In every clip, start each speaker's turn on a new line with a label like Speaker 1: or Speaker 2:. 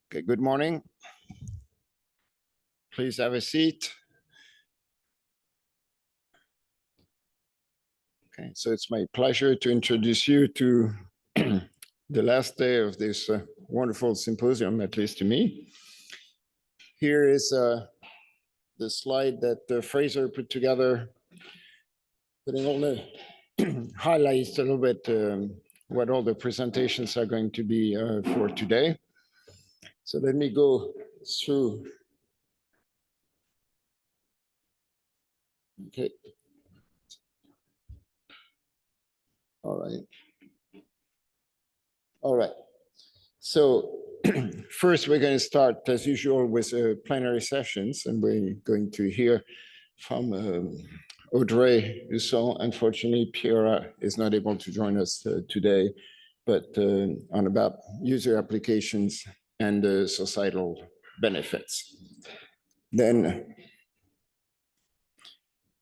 Speaker 1: Okay, good morning. Please have a seat. Okay, so it's my pleasure to introduce you to the last day of this wonderful symposium, at least to me. Here is the slide that Fraser put together, putting all the highlights a little bit, what all the presentations are going to be for today. So let me go through. Okay. All right. All right. So first, we're going to start, as usual, with plenary sessions, and we're going to hear from Audrey Husson. Unfortunately, Pierre is not able to join us today, but on about user applications and societal benefits. Then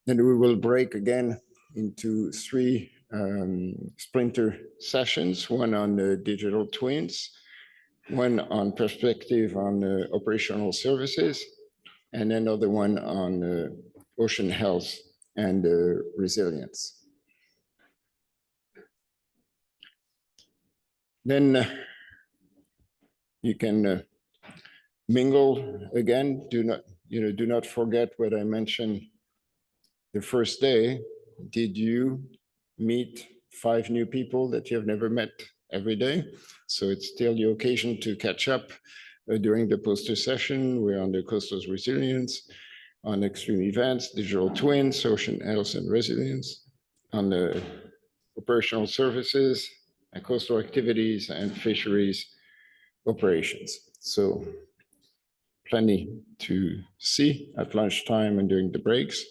Speaker 1: we will break again into three splinter sessions, one on digital twins, one on perspective on operational services, and another one on ocean health and resilience. Then you can mingle again. Do not forget what I mentioned the first day. Did you meet 5 new people that you have never met every day? So it's still your occasion to catch up during the poster session. We're on the coastal resilience, on extreme events, digital twins, ocean health and resilience, on the operational services, and coastal activities, and fisheries operations. So plenty to see at lunchtime and during the breaks.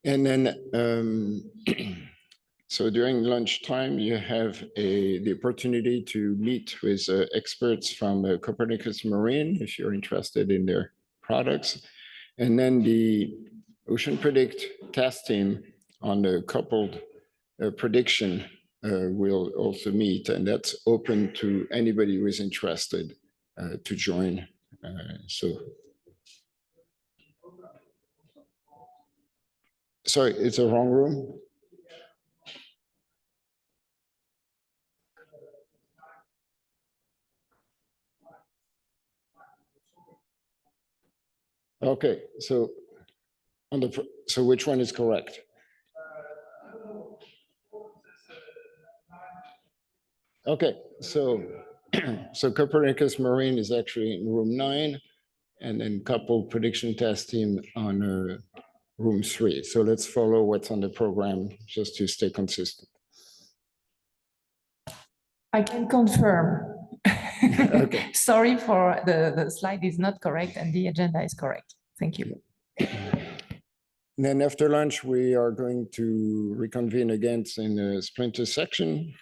Speaker 1: And then, so during lunchtime, you have the opportunity to meet with experts from Copernicus Marine, if you're interested in their products. And then the OceanPredict task team on the coupled prediction will also meet, and that's open to anybody who is interested to join. Sorry, it's a wrong room. Okay, so so which one is correct? Okay, so so Copernicus Marine is actually in room 9, and then coupled prediction test team on room 3. So let's follow what's on the program just to stay consistent.
Speaker 2: I can confirm. Okay. Sorry for the slide is not correct and the agenda is correct. Thank you.
Speaker 1: And then after lunch, we are going to reconvene again in a splinter section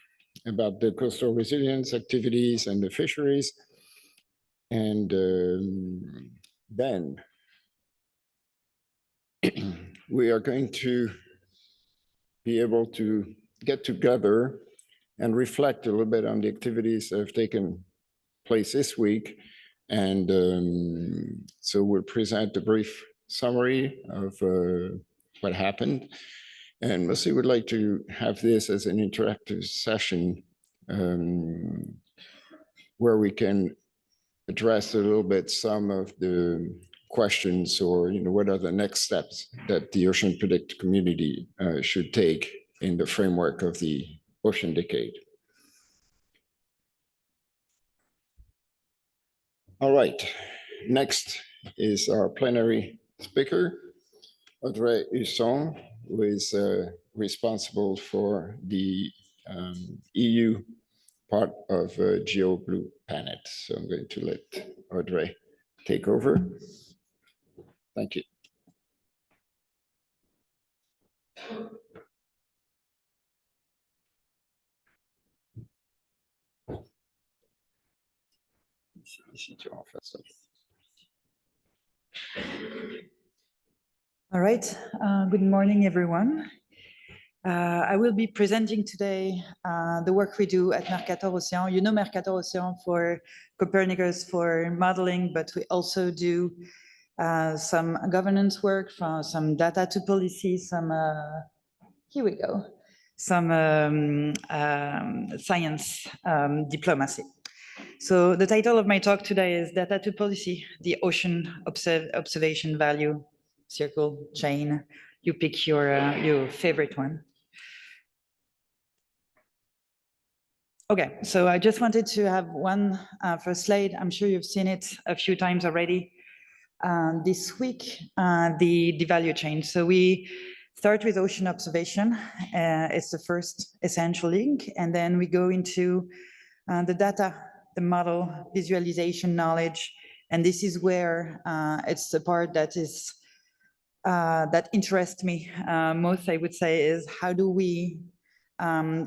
Speaker 1: about the coastal resilience activities and the fisheries. And then we are going to be able to get together and reflect a little bit on the activities that have taken place this week. And so we'll present a brief summary of what happened. And mostly would like to have this as an interactive session where we can address a little bit some of the questions, or what are the next steps that the OceanPredict community should take in the framework of the Ocean Decade. All right, next is our plenary speaker, Audrey Husson, who is responsible for the EU part of GeoBlue Planet. So I'm going to let Audrey take over. Thank you.
Speaker 3: All right. Good morning, everyone. I will be presenting today the work we do at Mercator Océan. You know Mercator Océan for Copernicus for modeling, but we also do some governance work, from some data to policy, some, here we go, some science diplomacy. So the title of my talk today is Data to Policy, the Ocean Observation Value Circle Chain. You pick your favorite one. Okay, so I just wanted to have one first slide. I'm sure you've seen it a few times already. This week, the value chain. So we start with ocean observation. It's the first essential link. And then we go into the data, the model, visualization, knowledge. And this is where it's the part that is that interests me most, I would say, is how do we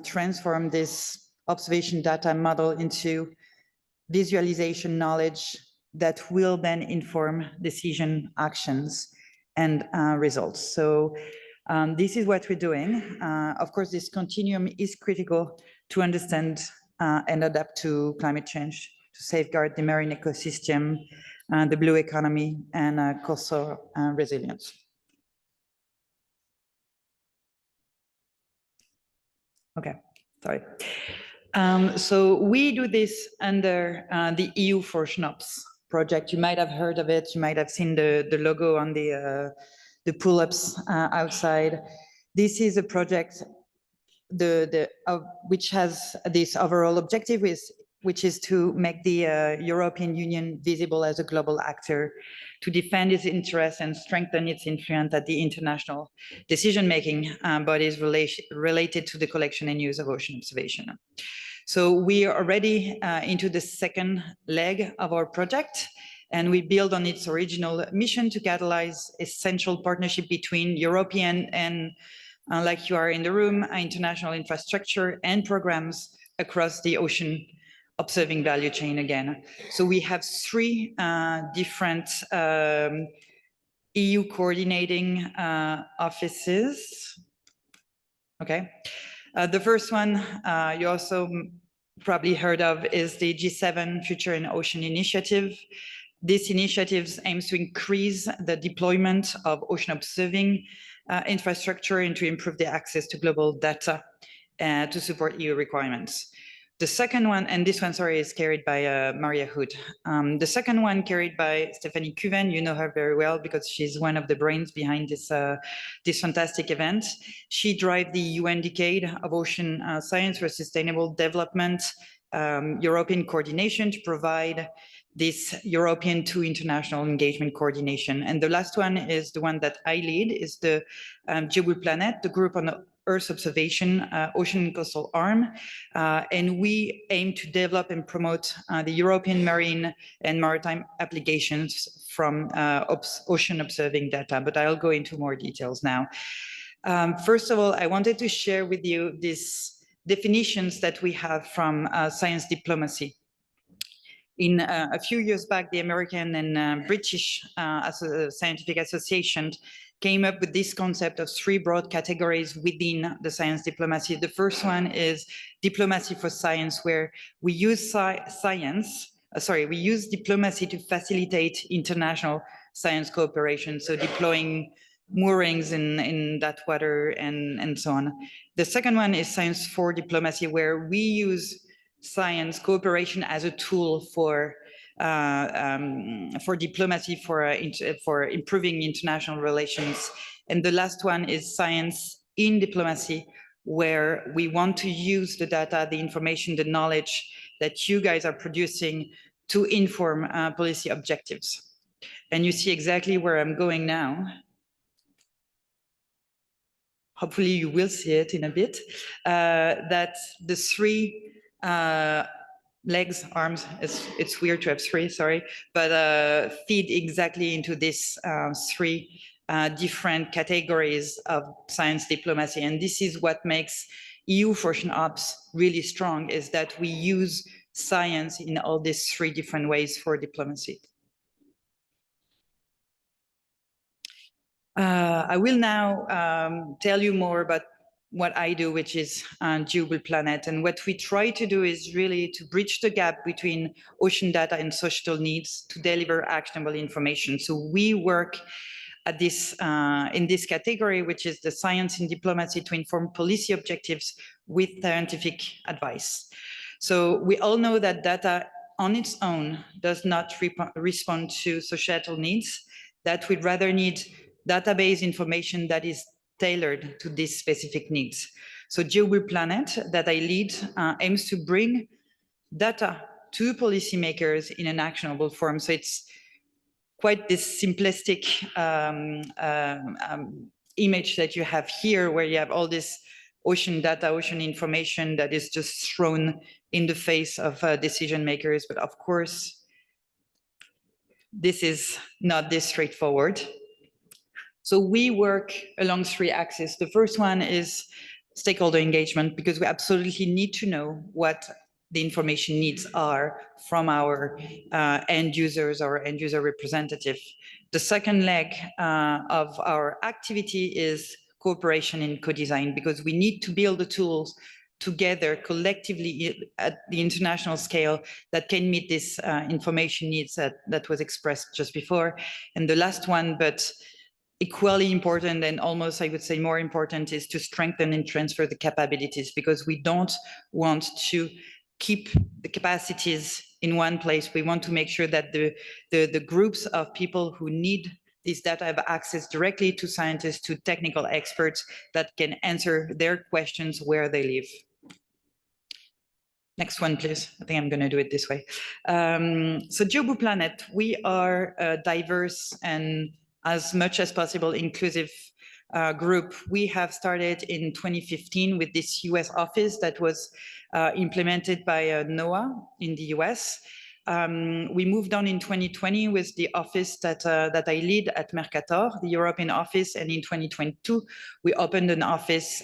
Speaker 3: transform this observation data model into visualization knowledge that will then inform decision, actions, and results. So this is what we're doing. Of course, this continuum is critical to understand and adapt to climate change, to safeguard the marine ecosystem, the blue economy, and coastal resilience. Okay, sorry. So we do this under the EU for SNOPS project. You might have heard of it. You might have seen the logo on the pull-ups outside. This is a project which has this overall objective, which is to make the European Union visible as a global actor, to defend its interests and strengthen its influence at the international decision-making bodies related to the collection and use of ocean observation. So we are already into the second leg of our project, and we build on its original mission to catalyze essential partnership between European and, like you are in the room, international infrastructure and programs across the ocean observing value chain again. So we have three different EU coordinating offices. Okay. The first one you also probably heard of is the G7 Future in Ocean Initiative. This initiative aims to increase the deployment of ocean observing infrastructure and to improve the access to global data to support EU requirements. The second one, and this one, sorry, is carried by Maria Hood. The second one carried by Stephanie Cuven. You know her very well because she's one of the brains behind this, this fantastic event. She drives the UN Decade of Ocean Science for Sustainable Development, European coordination to provide this European to international engagement coordination. And the last one is the one that I lead, is the GeoBlue Planet, the group on Earth observation, ocean and coastal arm. And we aim to develop and promote the European marine and maritime applications from ocean observing data, but I'll go into more details now. First of all, I wanted to share with you these definitions that we have from science diplomacy. In a few years back, the American and British scientific association came up with this concept of three broad categories within the science diplomacy. The first one is diplomacy for science, where we use we use diplomacy to facilitate international science cooperation, so deploying moorings in that water and so on. The second one is science for diplomacy, where we use science cooperation as a tool for diplomacy, for improving international relations. And the last one is science in diplomacy, where we want to use the data, the information, the knowledge that you guys are producing to inform policy objectives. And you see exactly where I'm going now. Hopefully you will see it in a bit, that the three legs, arms, it's weird to have three, sorry, but feed exactly into these three different categories of science diplomacy. And this is what makes EU for Ocean Ops really strong, is that we use science in all these three different ways for diplomacy. I will now tell you more about what I do, which is Global Planet. And what we try to do is really to bridge the gap between ocean data and societal needs to deliver actionable information. So we work at this in this category, which is the science in diplomacy to inform policy objectives with scientific advice. So we all know that data on its own does not respond to societal needs, that we'd rather need database information that is tailored to these specific needs. So Global Planet that I lead aims to bring data to policymakers in an actionable form. So it's quite this simplistic image that you have here, where you have all this ocean data, ocean information that is just thrown in the face of decision makers. But of course, this is not this straightforward. So we work along three axes. The first one is stakeholder engagement, because we absolutely need to know what the information needs are from our end users or end user representative. The second leg of our activity is cooperation in co-design, because we need to build the tools together collectively at the international scale that can meet this information needs that was expressed just before. And the last one, but equally important and almost, I would say, more important, is to strengthen and transfer the capabilities, because we don't want to keep the capacities in one place. We want to make sure that the groups of people who need this data have access directly to scientists, to technical experts that can answer their questions where they live. Next one, please. I think I'm going to do it this way. So Global Planet, we are a diverse and as much as possible inclusive group. We have started in 2015 with this US office that was implemented by NOAA in the US. We moved on in 2020 with the office that I lead at Mercator, the European office, and in 2022 we opened an office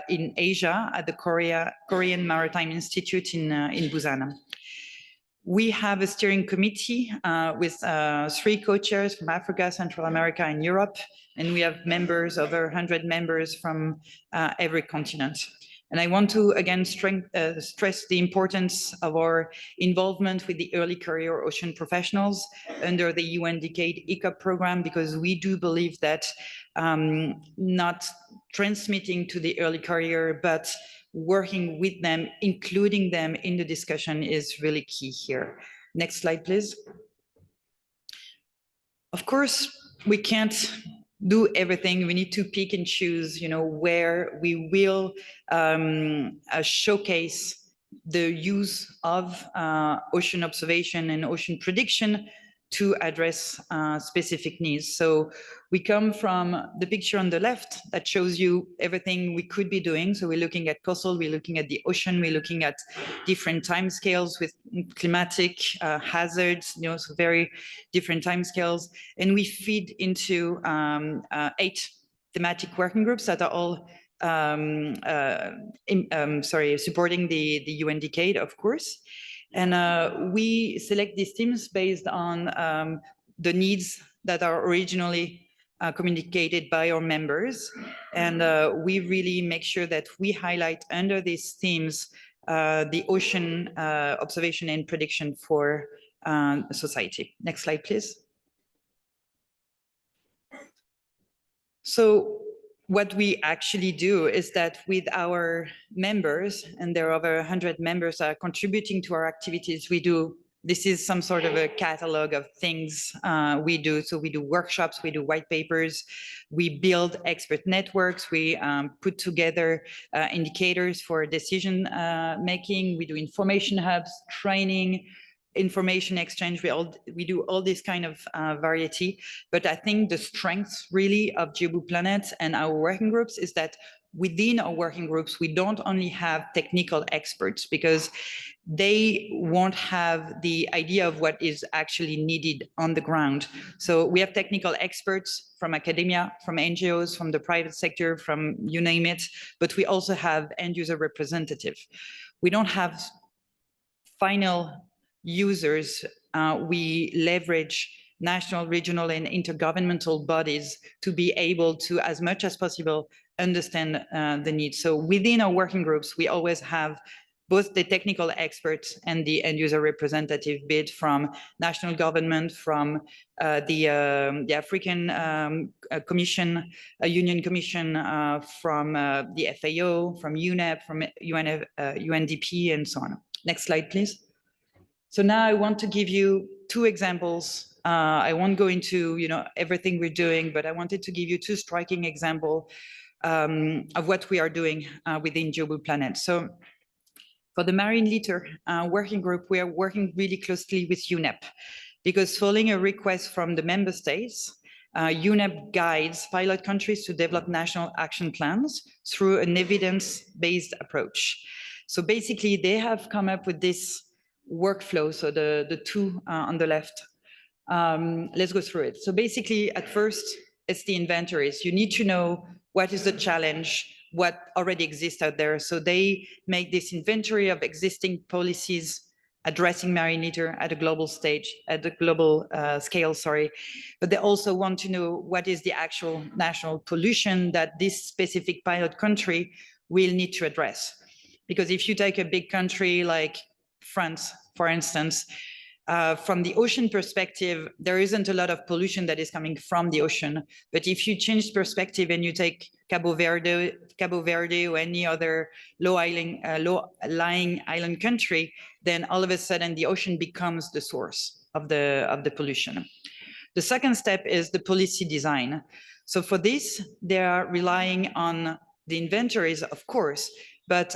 Speaker 3: in Asia at the Korean Maritime Institute in Busan. We have a steering committee with 3 co-chairs from Africa, Central America, and Europe, and we have members, over 100 members from every continent. And I want to again stress the importance of our involvement with the early career ocean professionals under the UN Decade ECOP program, because we do believe that not transmitting to the early career, but working with them, including them in the discussion is really key here. Next slide, please. Of course, we can't do everything. We need to pick and choose, where we will showcase the use of ocean observation and ocean prediction to address specific needs. So we come from the picture on the left that shows you everything we could be doing. So we're looking at coastal, we're looking at the ocean, we're looking at different timescales with climatic hazards, so very different timescales. And we feed into 8 thematic working groups that are all supporting the UN Decade, of course. And we select these teams based on the needs that are originally communicated by our members. And we really make sure that we highlight under these themes the ocean observation and prediction for society. Next slide, please. So what we actually do is that with our members, and there are over 100 members that are contributing to our activities, this is some sort of a catalog of things we do. So we do workshops, we do white papers, we build expert networks, we put together indicators for decision making, we do information hubs, training, information exchange. We do all this kind of variety. But I think the strength really of Global Planet and our working groups is that within our working groups, we don't only have technical experts because they won't have the idea of what is actually needed on the ground. So we have technical experts from academia, from NGOs, from the private sector, from you name it, but we also have end user representative. We don't have final users. We leverage national, regional, and intergovernmental bodies to be able to, as much as possible, understand the needs. So within our working groups, we always have both the technical experts and the end user representative, be it from national government, from the African Commission, Union Commission, from the FAO, from UNEP, from UNDP, and so on. Next slide, please. So now I want to give you two examples. I won't go into everything we're doing, but I wanted to give you two striking examples of what we are doing within GeoBlue Planet. So for the marine litter working group, we are working really closely with UNEP because following a request from the member states, UNEP guides pilot countries to develop national action plans through an evidence-based approach. So basically, they have come up with this workflow. So the two on the left. Let's go through it. So basically, at first, it's the inventories. You need to know what is the challenge, what already exists out there. So they make this inventory of existing policies addressing marine litter at a global stage, at the global scale, sorry. But they also want to know what is the actual national pollution that this specific pilot country will need to address. Because if you take a big country like France, for instance, from the ocean perspective, there isn't a lot of pollution that is coming from the ocean. But if you change perspective and you take Cabo Verde or any other low-lying island country, then all of a sudden the ocean becomes the source of the pollution. The second step is the policy design. So for this, they are relying on the inventories, of course, but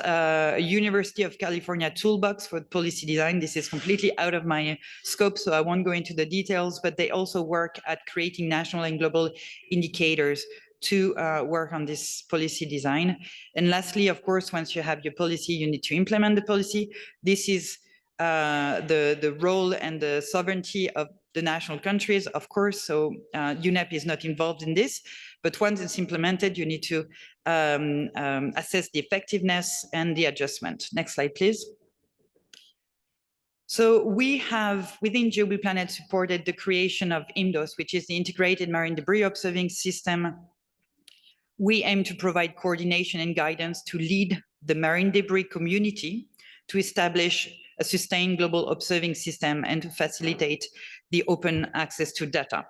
Speaker 3: University of California toolbox for policy design. This is completely out of my scope, so I won't go into the details, but they also work at creating national and global indicators to work on this policy design. And lastly, of course, once you have your policy, you need to implement the policy. This is the role and the sovereignty of the national countries, of course, so UNEP is not involved in this, but once it's implemented, you need to assess the effectiveness and the adjustment. Next slide, please. So we have, within GeoBlue Planet, supported the creation of IMDOS, which is the Integrated Marine Debris Observing System. We aim to provide coordination and guidance to lead the marine debris community to establish a sustained global observing system and to facilitate the open access to data.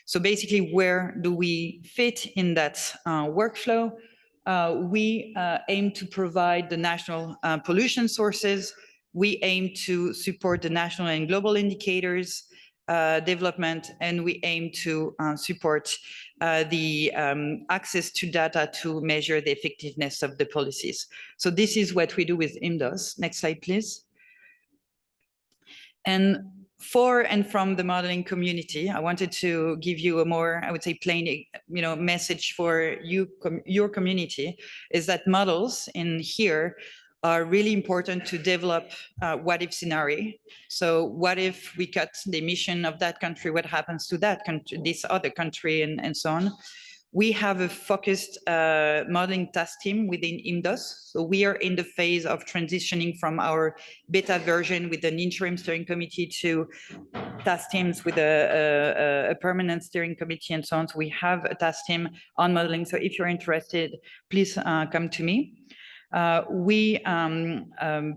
Speaker 3: So basically, where do we fit in that workflow? We aim to provide the national pollution sources. We aim to support the national and global indicators development, and we aim to support the access to data to measure the effectiveness of the policies. So this is what we do with IMDOS. Next slide, please. And for and from the modeling community, I wanted to give you a more, I would say, plain, message for you, your community, is that models in here are really important to develop what-if scenario. So what if we cut the emission of that country? What happens to that country, this other country, and so on? We have a focused modeling task team within IMDOS. So we are in the phase of transitioning from our beta version with an interim steering committee to task teams with a permanent steering committee and so on. So we have a task team on modeling. So if you're interested, please come to me. We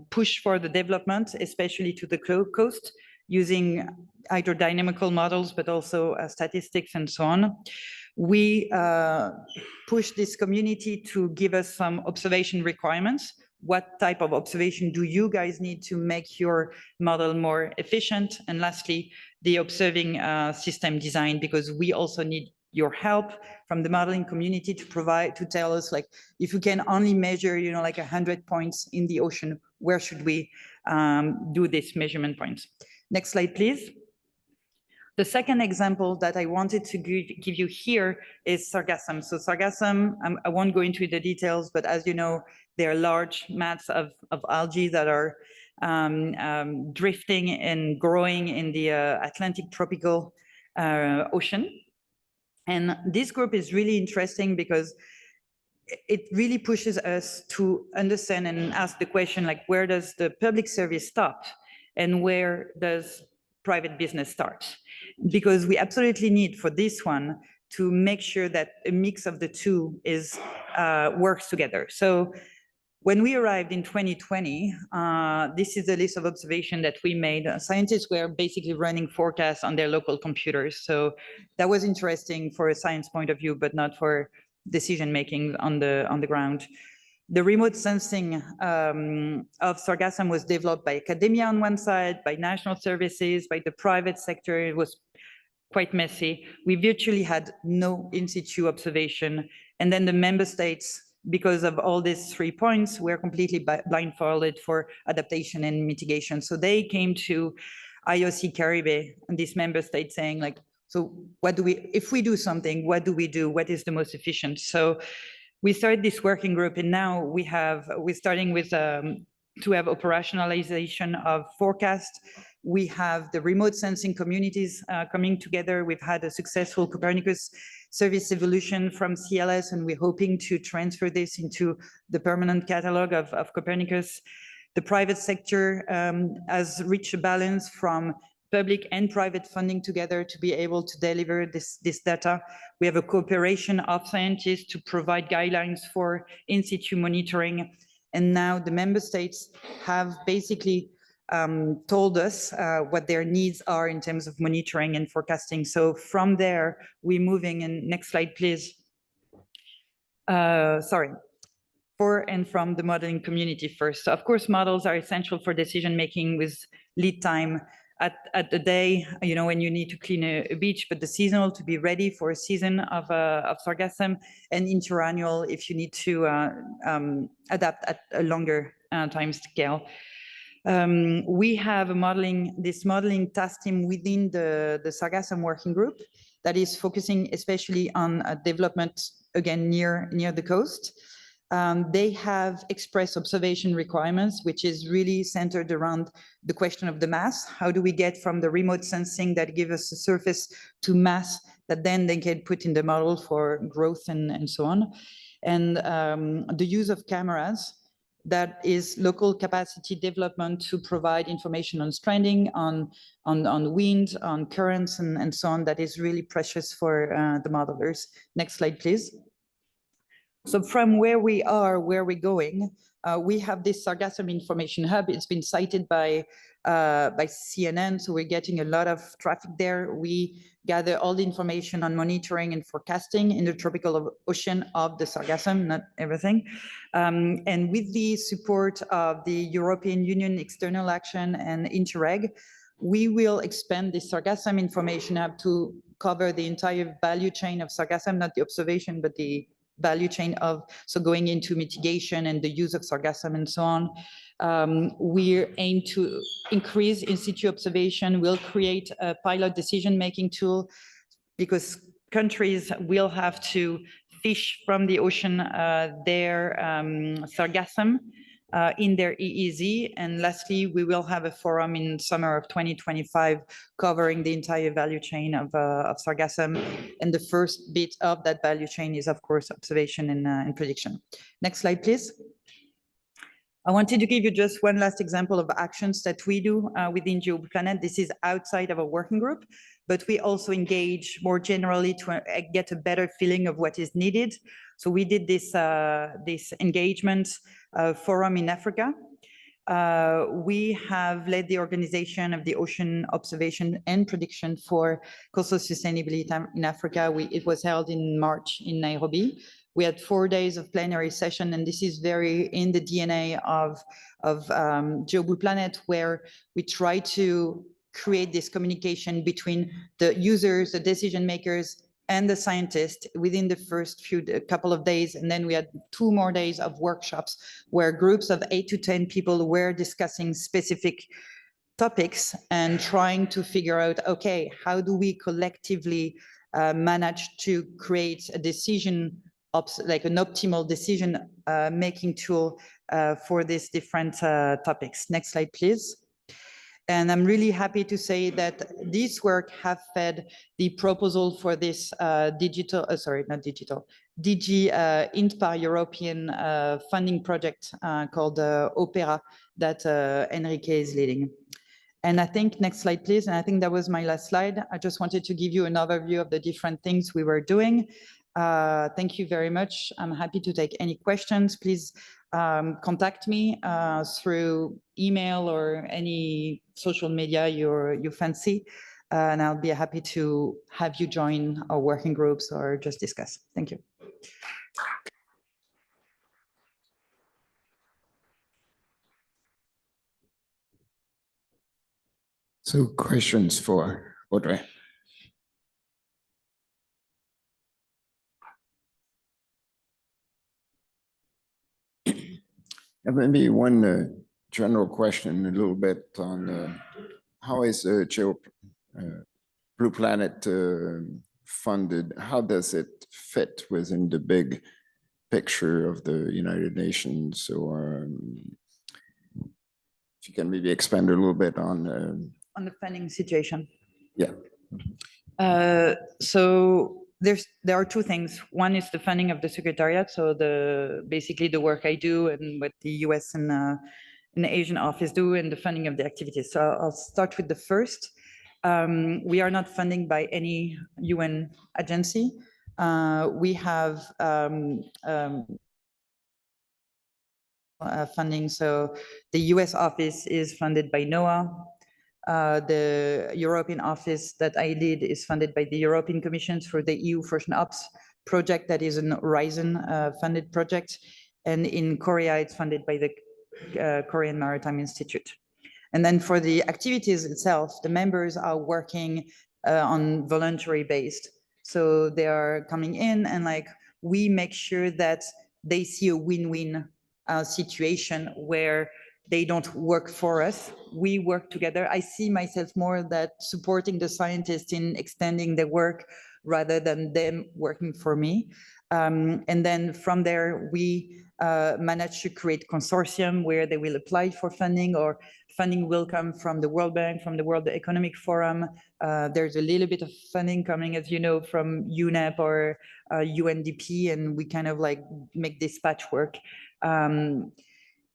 Speaker 3: push for the development, especially to the coast, using hydrodynamical models, but also statistics and so on. We push this community to give us some observation requirements. What type of observation do you guys need to make your model more efficient? And lastly, the observing system design, because we also need your help from the modeling community to tell us, like, if you can only measure, like 100 points in the ocean, where should we do this measurement points? Next slide, please. The second example that I wanted to give you here is sargassum. So sargassum, I won't go into the details, but as you know, there are large mats of algae that are drifting and growing in the Atlantic tropical ocean. And this group is really interesting because it really pushes us to understand and ask the question, like, where does the public service stop and where does private business start? Because we absolutely need for this one to make sure that a mix of the two is works together. So when we arrived in 2020, this is a list of observations that we made. Scientists were basically running forecasts on their local computers. So that was interesting for a science point of view, but not for decision-making on the ground. The remote sensing of sargassum was developed by academia on one side, by national services, by the private sector. It was quite messy. We virtually had no in situ observation. And then the member states, because of all these 3 points, were completely blindfolded for adaptation and mitigation. So they came to IOC Caribbean and this member state saying, like, so what do we, if we do something, what do we do? What is the most efficient? So we started this working group, and now we're starting with to have operationalization of forecast. We have the remote sensing communities coming together. We've had a successful Copernicus service evolution from CLS, and we're hoping to transfer this into the permanent catalog of Copernicus. The private sector has reached a balance from public and private funding together to be able to deliver this data. We have a cooperation of scientists to provide guidelines for in situ monitoring. And now the member states have basically told us what their needs are in terms of monitoring and forecasting. So from there, we're moving, and next slide, please. Sorry. For and from the modeling community first. So of course, models are essential for decision-making with lead time at the day, you know, when you need to clean a beach, but the seasonal to be ready for a season of sargassum, and interannual if you need to adapt at a longer time scale. We have this modeling task team within the sargassum working group that is focusing especially on development, again, near the coast. They have express observation requirements, which is really centered around the question of the mass. How do we get from the remote sensing that give us a surface to mass that then they can put in the model for growth and so on. And the use of cameras, that is local capacity development to provide information on stranding, on wind, on currents and so on, that is really precious for the modelers. Next slide, please. So from where we are, where we're going, we have this sargassum information hub. It's been cited by CNN, so we're getting a lot of traffic there. We gather all the information on monitoring and forecasting in the tropical ocean of the sargassum, not everything. And with the support of the European Union External Action and Interreg, we will expand the sargassum information hub to cover the entire value chain of sargassum, not the observation, but the value chain of, so going into mitigation and the use of sargassum and so on. We aim to increase in situ observation. We'll create a pilot decision-making tool because countries will have to fish from the ocean their sargassum in their EEZ. And lastly, we will have a forum in summer of 2025 covering the entire value chain of sargassum. And the first bit of that value chain is, of course, observation and prediction. Next slide, please. I wanted to give you just one last example of actions that we do within GeoBluePlanet. This is outside of a working group, but we also engage more generally to get a better feeling of what is needed. So we did this engagement forum in Africa. We have led the organization of the Ocean Observation and Prediction for Coastal Sustainability in Africa. It was held in March in Nairobi. We had 4 days of plenary session, and this is very in the DNA of GeoBluePlanet, where we try to create this communication between the users, the decision makers, and the scientists within the first couple of days. And then we had 2 more days of workshops where groups of 8 to 10 people were discussing specific topics and trying to figure out, okay, how do we collectively manage to create a decision, like an optimal decision making tool for these different topics. Next slide, please. And I'm really happy to say that this work have fed the proposal for this DG INTPA European funding project called Opera that Enrique is leading. And I think, next slide, please. And I think that was my last slide. I just wanted to give you an overview of the different things we were doing. Thank you very much. I'm happy to take any questions. Please contact me through email or any social media you fancy. And I'll be happy to have you join our working groups or just discuss. Thank you.
Speaker 1: So questions for Audrey? Maybe one general question, a little bit on how is Blue Planet funded? How does it fit within the big picture of the United Nations? Or if you can maybe expand a little bit on
Speaker 3: the funding situation.
Speaker 1: Yeah.
Speaker 3: So there are two things. One is the funding of the Secretariat. So basically the work I do and what the US and the Asian office do, and the funding of the activities. So I'll start with the first. We are not funded by any UN agency. We have funding. So the US office is funded by NOAA. The European office that I lead is funded by the European Commission through the EU Fusion Ops project that is an Horizon funded project. And in Korea, it's funded by the Korean Maritime Institute. And then for the activities itself, the members are working on voluntary based. So they are coming in and like, we make sure that they see a win-win situation where they don't work for us, we work together. I see myself more that supporting the scientists in extending their work rather than them working for me. And then from there, we manage to create consortium where they will apply for funding, or funding will come from the World Bank, from the World Economic Forum. There's a little bit of funding coming, as you know, from UNEP or UNDP, and we kind of like make this patchwork.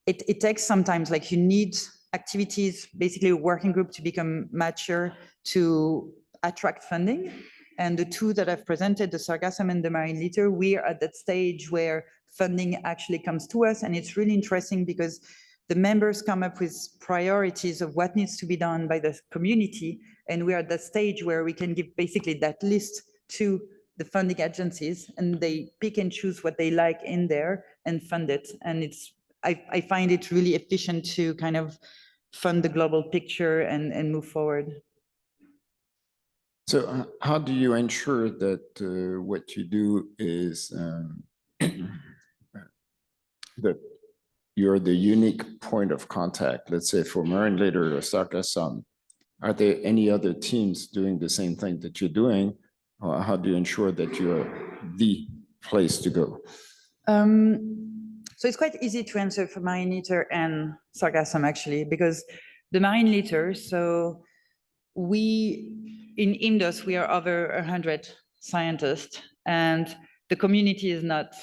Speaker 3: It takes sometimes, like you need activities, basically a working group to become mature to attract funding. And the two that I've presented, the sargassum and the marine litter, we are at that stage where funding actually comes to us. And it's really interesting because the members come up with priorities of what needs to be done by the community. And we are at that stage where we can give basically that list to the funding agencies, and they pick and choose what they like in there and fund it. And it's, I find it really efficient to kind of fund the global picture and move forward.
Speaker 1: So how do you ensure that what you do is that you're the unique point of contact, let's say for marine litter or sargassum? Are there any other teams doing the same thing that you're doing? Or how do you ensure that you're the place to go?
Speaker 3: So it's quite easy to answer for marine litter and sargassum, actually, because the marine litter, so in IMDOS, we are over 100 scientists, and the community is not,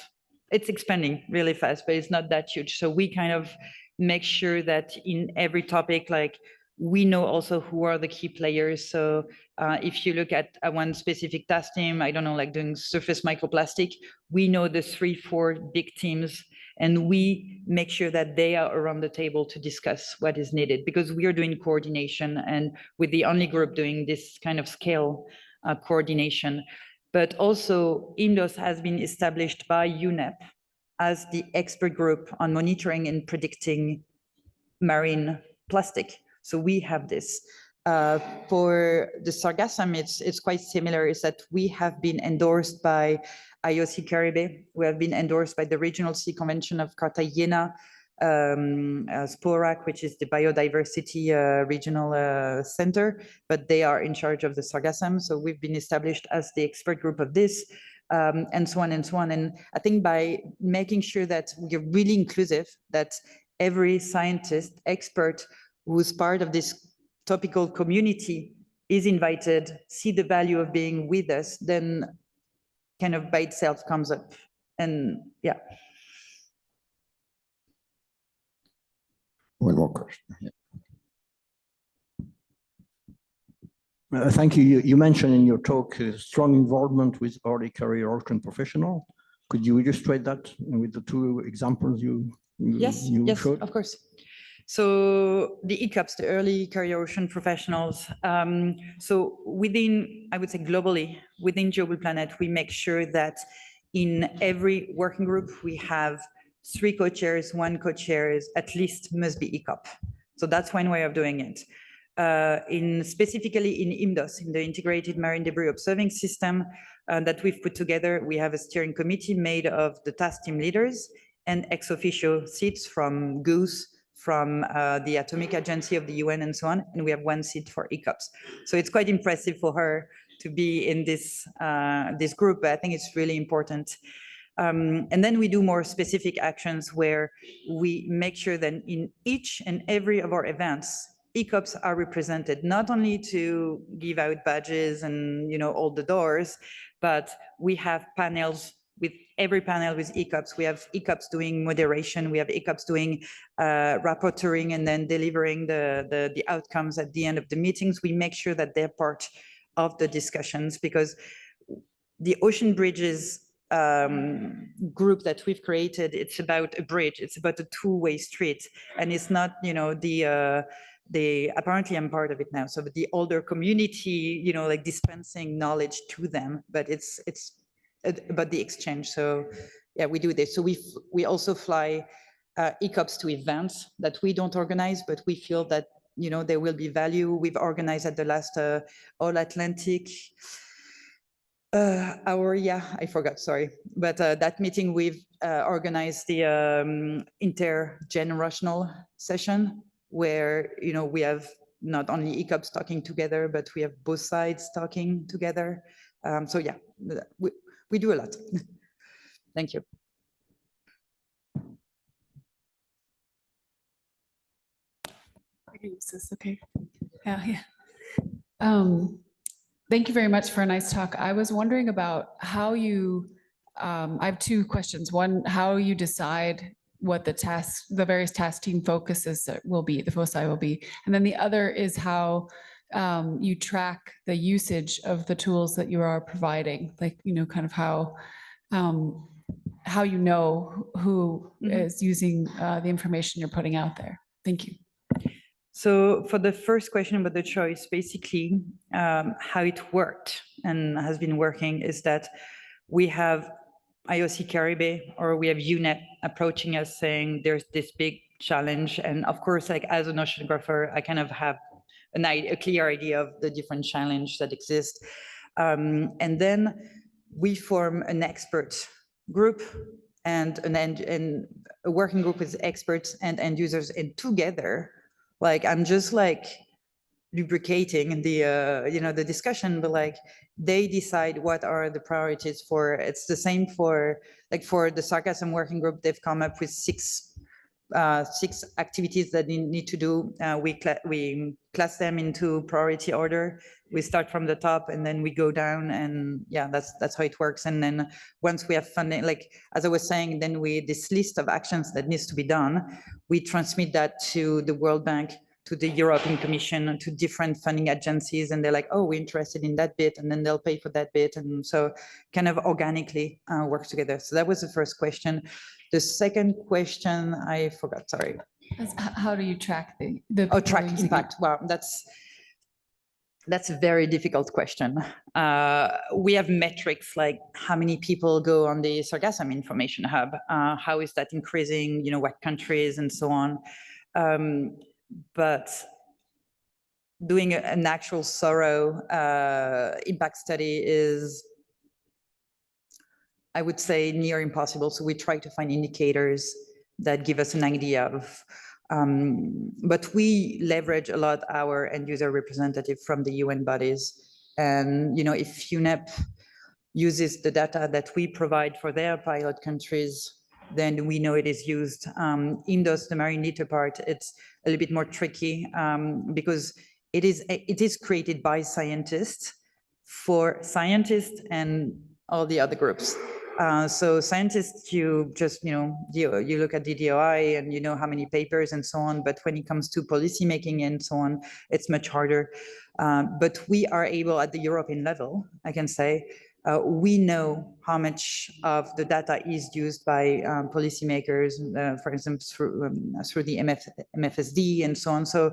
Speaker 3: it's expanding really fast, but it's not that huge. So we kind of make sure that in every topic, like we know also who are the key players. So if you look at one specific task team, I don't know, like doing surface microplastic, we know the 3-4 big teams, and we make sure that they are around the table to discuss what is needed, because we are doing coordination, and with the only group doing this kind of scale coordination. But also IMDOS has been established by UNEP as the expert group on monitoring and predicting marine plastic. So we have this. For the sargassum, it's quite similar, is that we have been endorsed by IOC Caribe. We have been endorsed by the Regional Sea Convention of Cartagena. SPORAC, which is the Biodiversity Regional Center, but they are in charge of the sargassum. So we've been established as the expert group of this, and so on and so on. And I think by making sure that we're really inclusive, that every scientist, expert who's part of this topical community is invited, see the value of being with us, then kind of by itself comes up. And yeah.
Speaker 1: One more question. Yeah.
Speaker 4: Thank you. You mentioned in your talk strong involvement with early career ocean professional. Could you illustrate that with the two examples you showed?
Speaker 3: Of course. So the ECOPs, the early career ocean professionals. So within, I would say globally, within Global Planet, we make sure that in every working group, we have 3 co-chairs, 1 co-chair at least must be ECOP. So that's one way of doing it. Specifically in IMDOS, in the Integrated Marine Debris Observing System that we've put together, we have a steering committee made of the task team leaders and ex officio seats from GOOSE, from the Atomic Agency of the UN and so on, and we have 1 seat for ECOPs. So it's quite impressive for her to be in this, this group, but I think it's really important. And then we do more specific actions where we make sure that in each and every of our events, ECOPs are represented, not only to give out badges and, you know, all the doors, but we have panels with every panel with ECOPs. We have ECOPs doing moderation. We have ECOPs doing rapporteuring and then delivering the outcomes at the end of the meetings. We make sure that they're part of the discussions, because the Ocean Bridges group that we've created, it's about a bridge. It's about a 2-way street, and it's not, you know, apparently I'm part of it now. So the older community, you know, like dispensing knowledge to them, but it's about the exchange. So yeah, we do this. So we also fly ECOPs to events that we don't organize, but we feel that, you know, there will be value. We've organized at the last All Atlantic I forgot, sorry. But that meeting we've organized the intergenerational session where, you know, we have not only ECOPs talking together, but we have both sides talking together. So yeah, we do a lot. Thank you.
Speaker 5: I can use this, okay. Yeah. Thank you very much for a nice talk. I was wondering about how you, I have 2 questions. One, how you decide what the various task team focuses will be, the foci will be. And then the other is how you track the usage of the tools that you are providing, like, you know, kind of how you know who is using the information you're putting out there. Thank you.
Speaker 3: So for the first question about the choice, basically how it worked and has been working is that we have IOC Caribbean or we have UNEP approaching us saying there's this big challenge. And of course, like as an oceanographer, I kind of have a clear idea of the different challenges that exist. And then we form an expert group and a working group with experts and end users, and together, like I'm just like lubricating the you know, the discussion, but like they decide what are the priorities for. It's the same for like for the sargassum working group. They've come up with six activities that they need to do. We class them into priority order. We start from the top and then we go down, and yeah, that's how it works. And then once we have funding, like as I was saying, then this list of actions that needs to be done, we transmit that to the World Bank, to the European Commission, to different funding agencies, and they're like, oh, we're interested in that bit, and then they'll pay for that bit, and so kind of organically work together. So that was the first question. The second question, I forgot, sorry.
Speaker 5: How do you track the
Speaker 3: track impact? Wow, that's a very difficult question. We have metrics like how many people go on the Sargassum Information Hub, how is that increasing, you know, what countries and so on. But doing an actual thorough impact study is, I would say, near impossible. So we try to find indicators that give us an idea of, but we leverage a lot our end user representative from the UN bodies. And, you know, if UNEP uses the data that we provide for their pilot countries, then we know it is used. In the marine litter part, it's a little bit more tricky because it is created by scientists for scientists and all the other groups. So scientists, you just, you look at the DOI and you know how many papers and so on, but when it comes to policy making and so on, it's much harder. But we are able at the European level, I can say, we know how much of the data is used by policymakers, for instance, through the MFSD and so on. So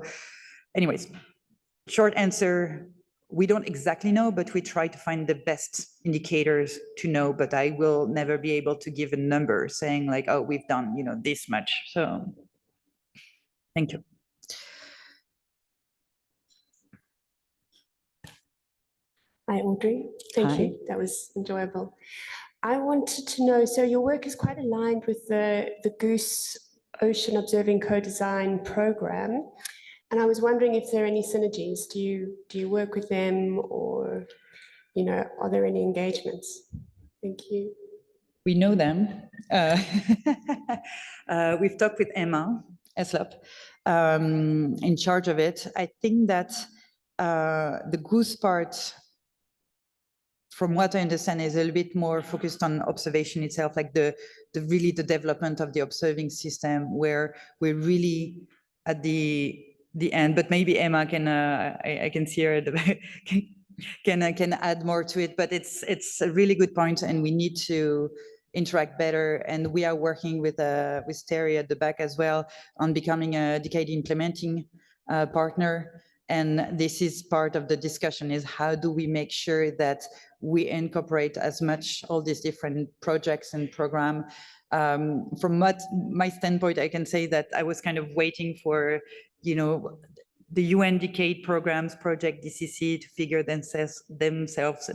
Speaker 3: anyways, short answer, we don't exactly know, but we try to find the best indicators to know, but I will never be able to give a number saying like, oh, we've done, you know, this much. So thank you.
Speaker 6: Hi, Audrey. Thank you. That was enjoyable. I wanted to know, so your work is quite aligned with the Goose Ocean Observing Co-Design program. And I was wondering if there are any synergies. Do you work with them, or, you know, are there any engagements? Thank you.
Speaker 3: We know them. We've talked with Emma Eslop in charge of it. I think that the Goose part, from what I understand, is a little bit more focused on observation itself, like the development of the observing system, where we're really at the end. But maybe Emma can, I can see her at the back, can add more to it. But it's a really good point, and we need to interact better. And we are working with Terry at the back as well on becoming a Decade implementing partner. And this is part of the discussion, is how do we make sure that we incorporate as much all these different projects and program. From my standpoint, I can say that I was kind of waiting for, you know, the UN Decade programs, Project DCC, to figure themselves.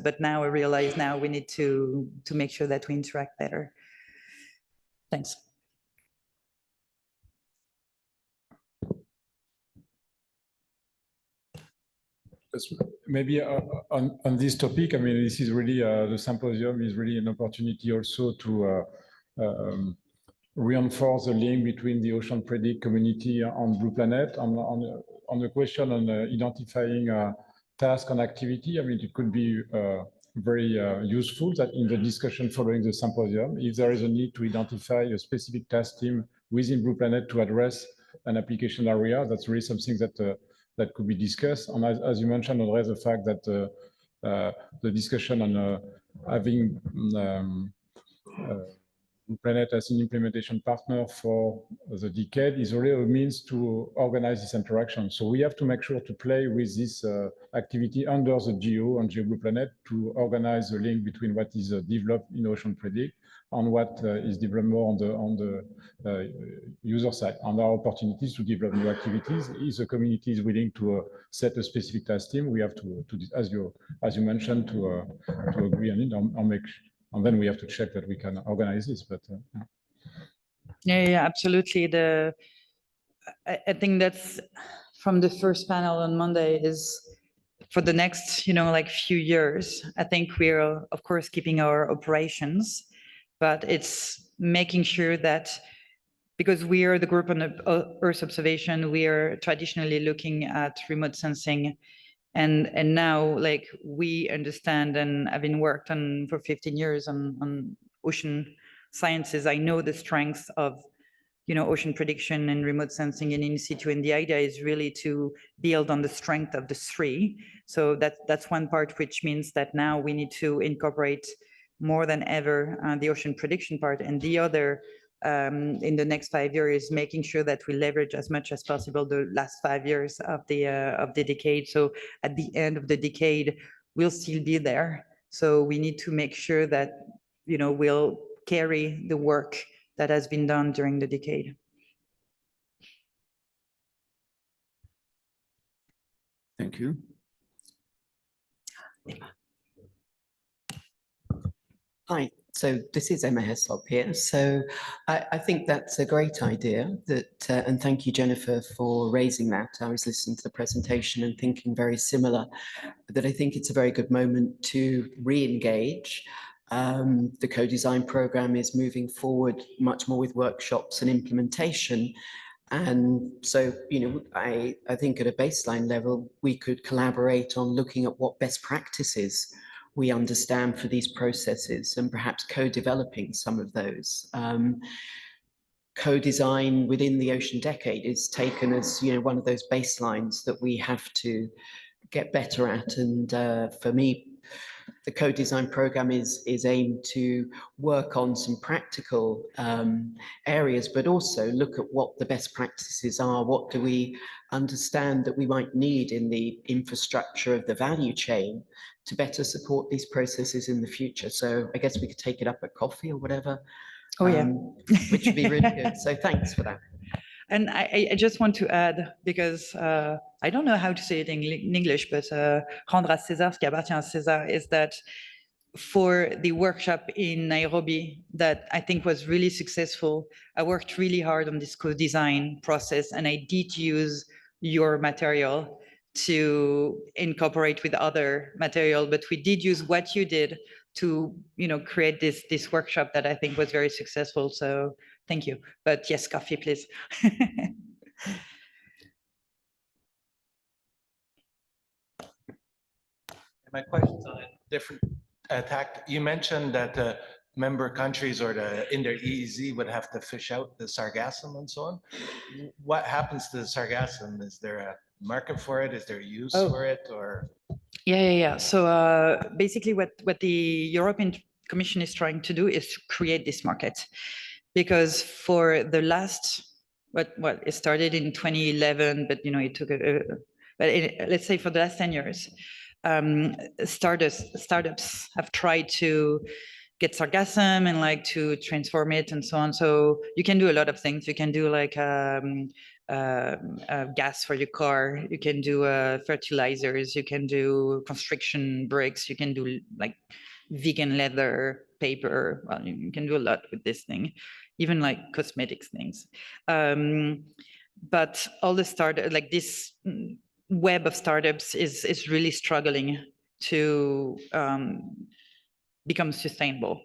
Speaker 3: But now I realize now we need to make sure that we interact better. Thanks.
Speaker 7: Maybe on this topic, I mean, this is really, the symposium is really an opportunity also to reinforce the link between the OceanPredict community and Blue Planet on the question on identifying task and activity. I mean, it could be very useful that in the discussion following the symposium, if there is a need to identify a specific task team within Blue Planet to address an application area, that's really something that that could be discussed. And as you mentioned, Audrey, the fact that the discussion on having Planet as an implementation partner for the Decade is really a means to organize this interaction. So we have to make sure to play with this activity under the GEO and GeoBlue Planet to organize the link between what is developed in OceanPredict and what is developed more on the user side. And our opportunities to develop new activities, if the community is willing to set a specific task team, we have to as you mentioned, to agree on it and make. And then we have to check that we can organize this. But
Speaker 3: yeah, absolutely. I think that's from the first panel on Monday is for the next, you know, like few years. I think we're of course keeping our operations, but it's making sure that, because we are the group on Earth observation, we are traditionally looking at remote sensing. And now, like, we understand and have been worked on for 15 years on ocean sciences. I know the strength of, you know, ocean prediction and remote sensing and in situ. And the idea is really to build on the strength of the three. So that's one part, which means that now we need to incorporate more than ever the ocean prediction part. And the other, in the next 5 years, making sure that we leverage as much as possible the last 5 years of the decade. So at the end of the decade, we'll still be there. So we need to make sure that, you know, we'll carry the work that has been done during the decade.
Speaker 4: Thank you.
Speaker 8: Hi, So this is Emma Heslop here. So I think that's a great idea that, and thank you, Jennifer, for raising that. I was listening to the presentation and thinking very similar, that I think it's a very good moment to re-engage. The co-design program is moving forward much more with workshops and implementation. And so, you know, I think at a baseline level, we could collaborate on looking at what best practices we understand for these processes and perhaps co-developing some of those. Co-design within the Ocean Decade is taken as, you know, one of those baselines that we have to get better at. And for me, the co-design program is aimed to work on some practical areas, but also look at what the best practices are. What do we understand that we might need in the infrastructure of the value chain to better support these processes in the future? So I guess we could take it up at coffee or whatever.
Speaker 3: Oh, yeah.
Speaker 8: Which would be really good. So thanks for that.
Speaker 3: And I just want to add, because I don't know how to say it in English, but rendre à César ce qui appartient à César, is that for the workshop in Nairobi that I think was really successful, I worked really hard on this co-design process, and I did use your material to incorporate with other material, but we did use what you did to, you know, create this workshop that I think was very successful. So thank you. But yes, coffee, please.
Speaker 9: My question's on a different tack. You mentioned that member countries or in their EEZ would have to fish out the sargassum and so on. What happens to the sargassum? Is there a market for it? Is there a use for it, or?
Speaker 3: Yeah. So basically what the European Commission is trying to do is to create this market, because for the last, what it started in 2011, but, you know, it took let's say for the last 10 years, startups have tried to get sargassum and like to transform it and so on. So you can do a lot of things. You can do like gas for your car. You can do fertilizers. You can do construction bricks. You can do like vegan leather, paper. Well, you can do a lot with this thing, even like cosmetics things. But all the like this web of startups is really struggling to become sustainable.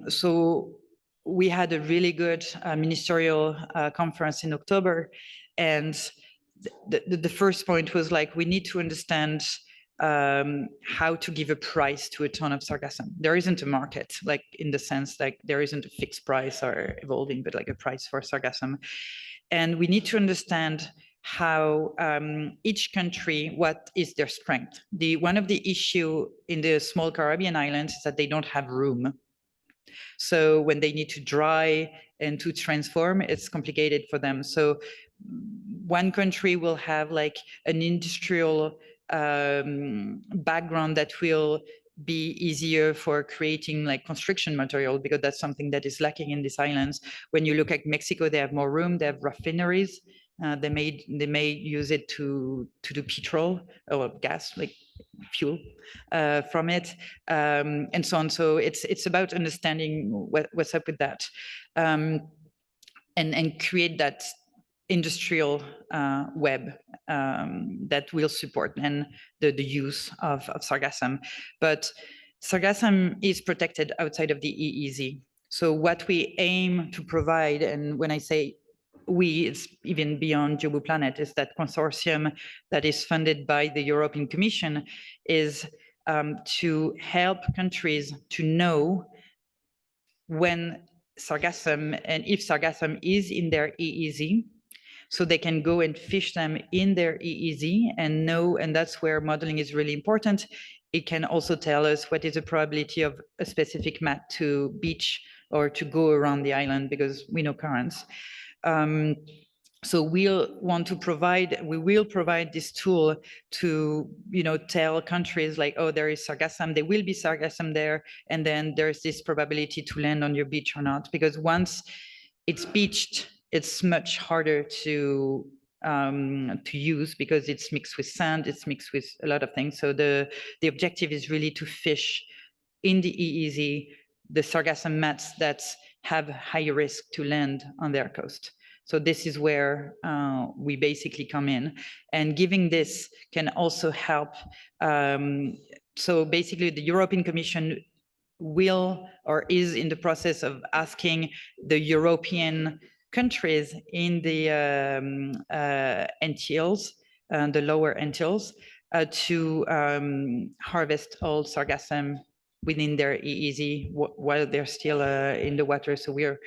Speaker 3: So we had a really good ministerial conference in October, and the first point was like, we need to understand how to give a price to a ton of sargassum. There isn't a market, like in the sense like there isn't a fixed price or evolving, but like a price for sargassum. And we need to understand how each country, what is their strength. One of the issue in the small Caribbean islands is that they don't have room. So when they need to dry and to transform, it's complicated for them. So one country will have like an industrial background that will be easier for creating like construction material, because that's something that is lacking in these islands. When you look at Mexico, they have more room, they have refineries. They may use it to do petrol or gas, like fuel from it, and so on. So it's about understanding what's up with that, and create that industrial web that will support and the use of sargassum. But sargassum is protected outside of the EEZ. So what we aim to provide, and when I say we, it's even beyond Jobu Planet, is that consortium that is funded by the European Commission, is to help countries to know when sargassum and if sargassum is in their EEZ, so they can go and fish them in their EEZ and know, and that's where modeling is really important. It can also tell us what is the probability of a specific mat to beach or to go around the island, because we know currents. So we will provide this tool to, you know, tell countries like, oh, there is sargassum, there will be sargassum there, and then there's this probability to land on your beach or not, because once it's beached, it's much harder to use, because it's mixed with sand, it's mixed with a lot of things. So the objective is really to fish in the EEZ the sargassum mats that have higher risk to land on their coast. So this is where we basically come in, and giving this can also help. So basically the European Commission will or is in the process of asking the European countries in the Antilles, the lower Antilles, to harvest all sargassum within their EEZ while they're still in the water. So we're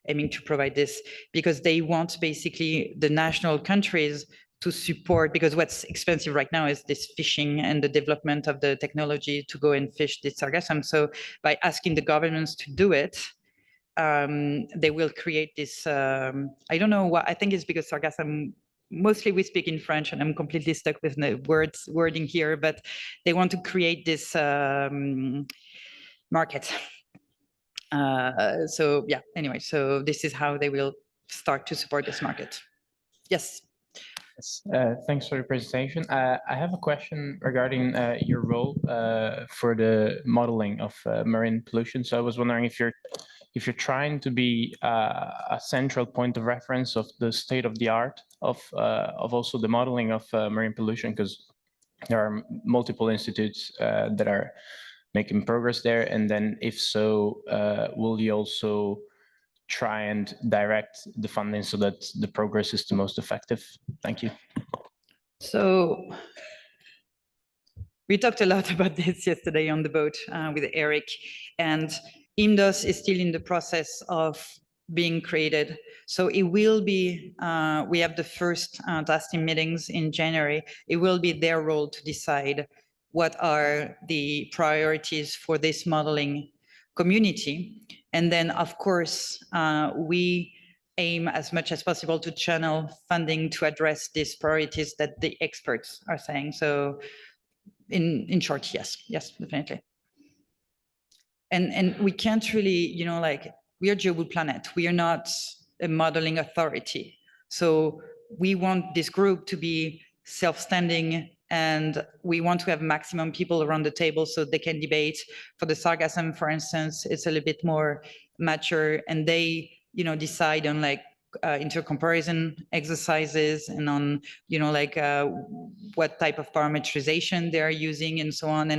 Speaker 3: aiming to provide this because they want basically the national countries to support, because what's expensive right now is this fishing and the development of the technology to go and fish this sargassum. So by asking the governments to do it, they will create this, I don't know what, I think it's because sargassum, mostly we speak in French and I'm completely stuck with the wording here, but they want to create this market. So yeah, anyway, so this is how they will start to support this market. Yes.
Speaker 10: Yes, thanks for the presentation. I have a question regarding your role for the modeling of marine pollution. So I was wondering if you're trying to be a central point of reference of the state of the art of also the modeling of marine pollution, because there are multiple institutes that are making progress there. And then if so, will you also try and direct the funding so that the progress is the most effective? Thank you.
Speaker 3: So we talked a lot about this yesterday on the boat with Eric, and IMDOS is still in the process of being created. So it will be, we have the first task team meetings in January. It will be their role to decide what are the priorities for this modeling community. And then, of course, we aim as much as possible to channel funding to address these priorities that the experts are saying. So in short, yes, definitely. And we can't really, you know, like, we are GeoBlue we are not a modeling authority. So we want this group to be self-standing, and we want to have maximum people around the table so they can debate. For the sargassum, for instance, it's a little bit more mature, and they, you know, decide on like intercomparison exercises and on, you know, like what type of parameterization they are using and so on.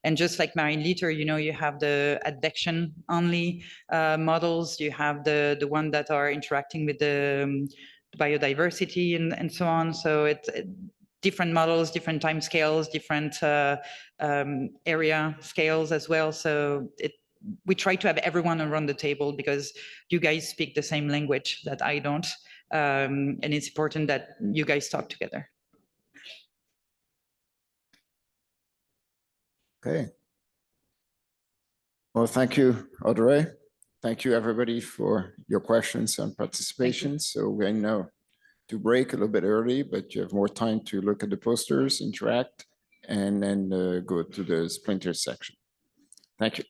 Speaker 3: And just like marine litter, you know, you have the advection only models, you have the one that are interacting with the biodiversity and so on. So it's different models, different time scales, different area scales as well. So we try to have everyone around the table because you guys speak the same language that I don't. And it's important that you guys talk together.
Speaker 1: Okay. Well, thank you, Audrey. Thank you, everybody, for your questions and participation. So we're now to break a little bit early, but you have more time to look at the posters, interact, and then go to the splinter section. Thank you.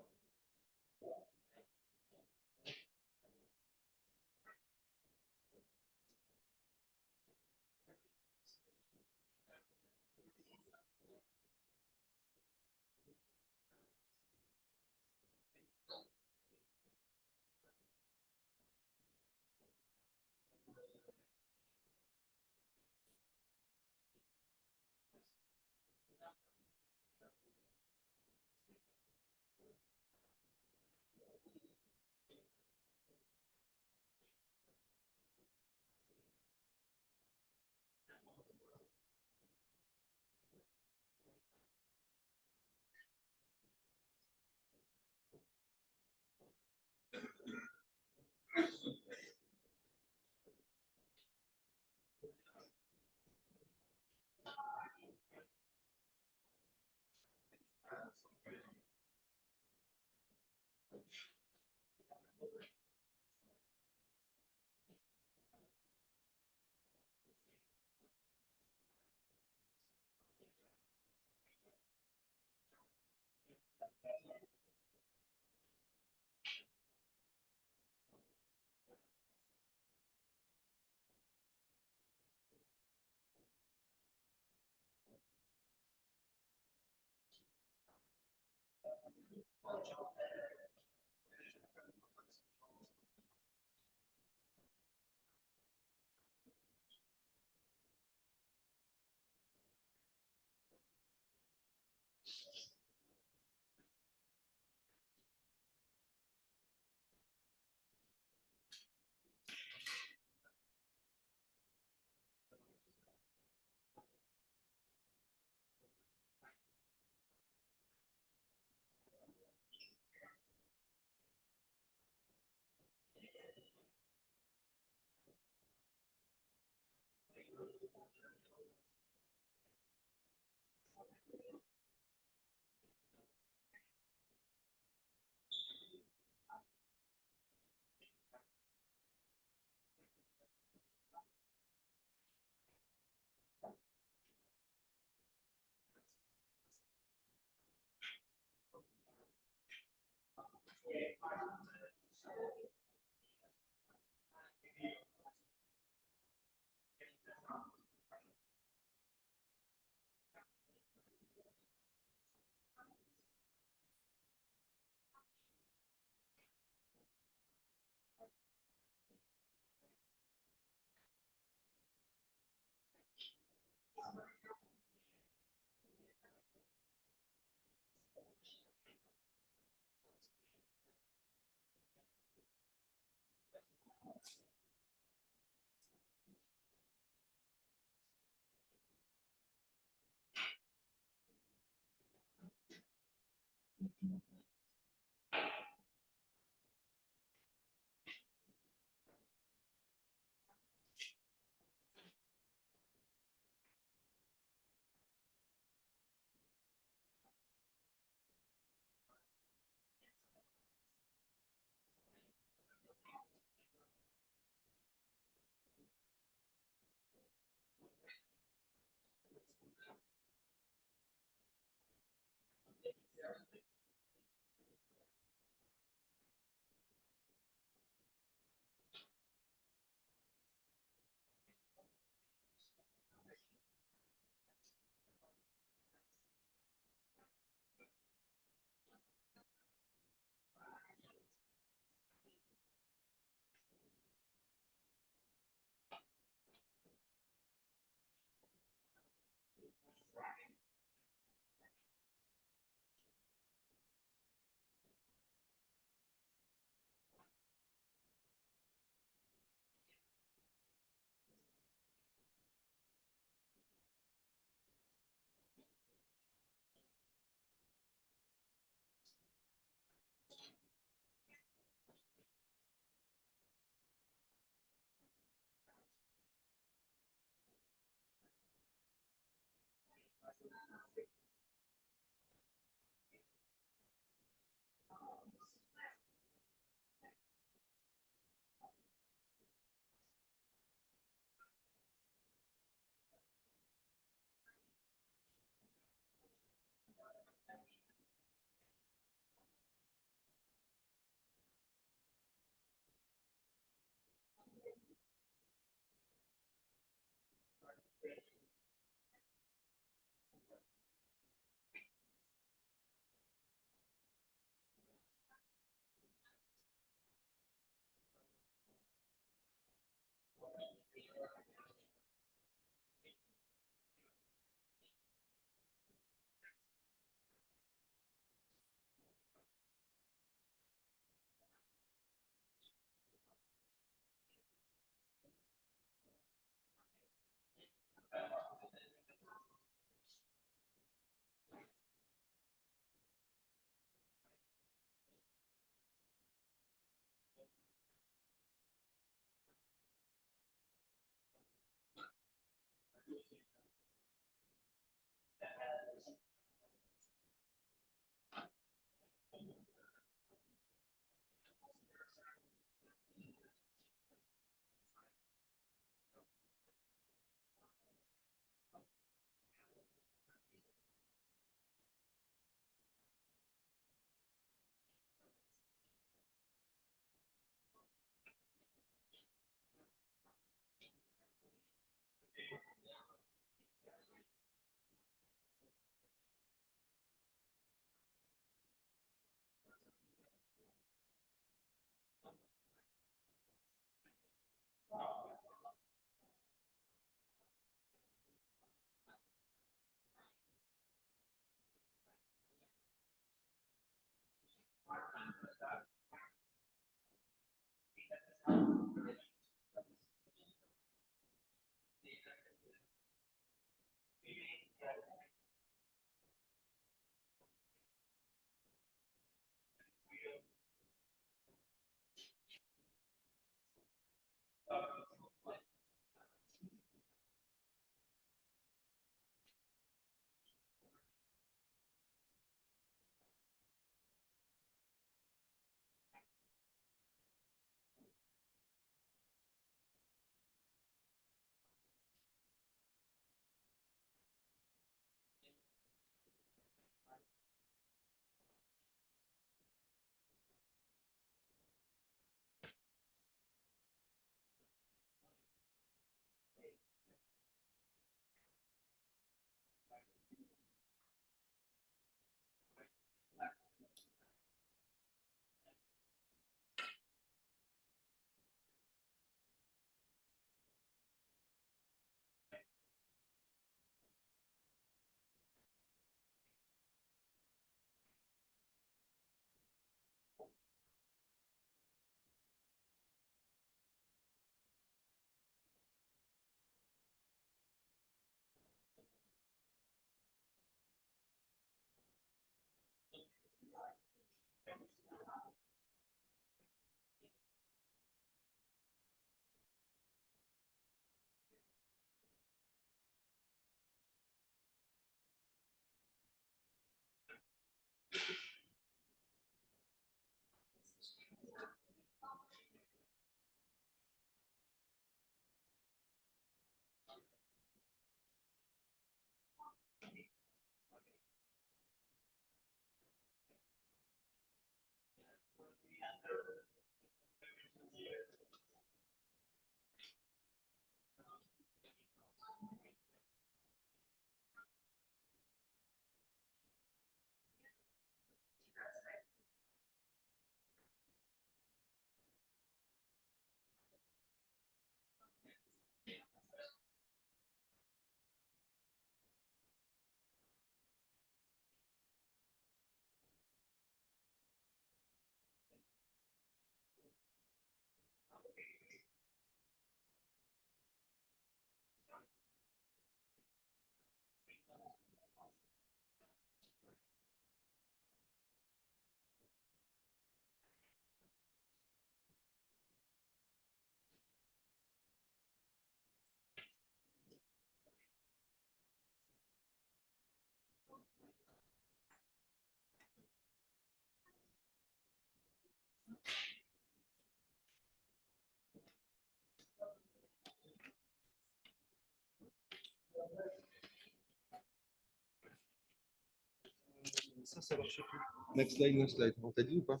Speaker 11: ça marche plus. Next slide, next slide. On t'a dit ou pas?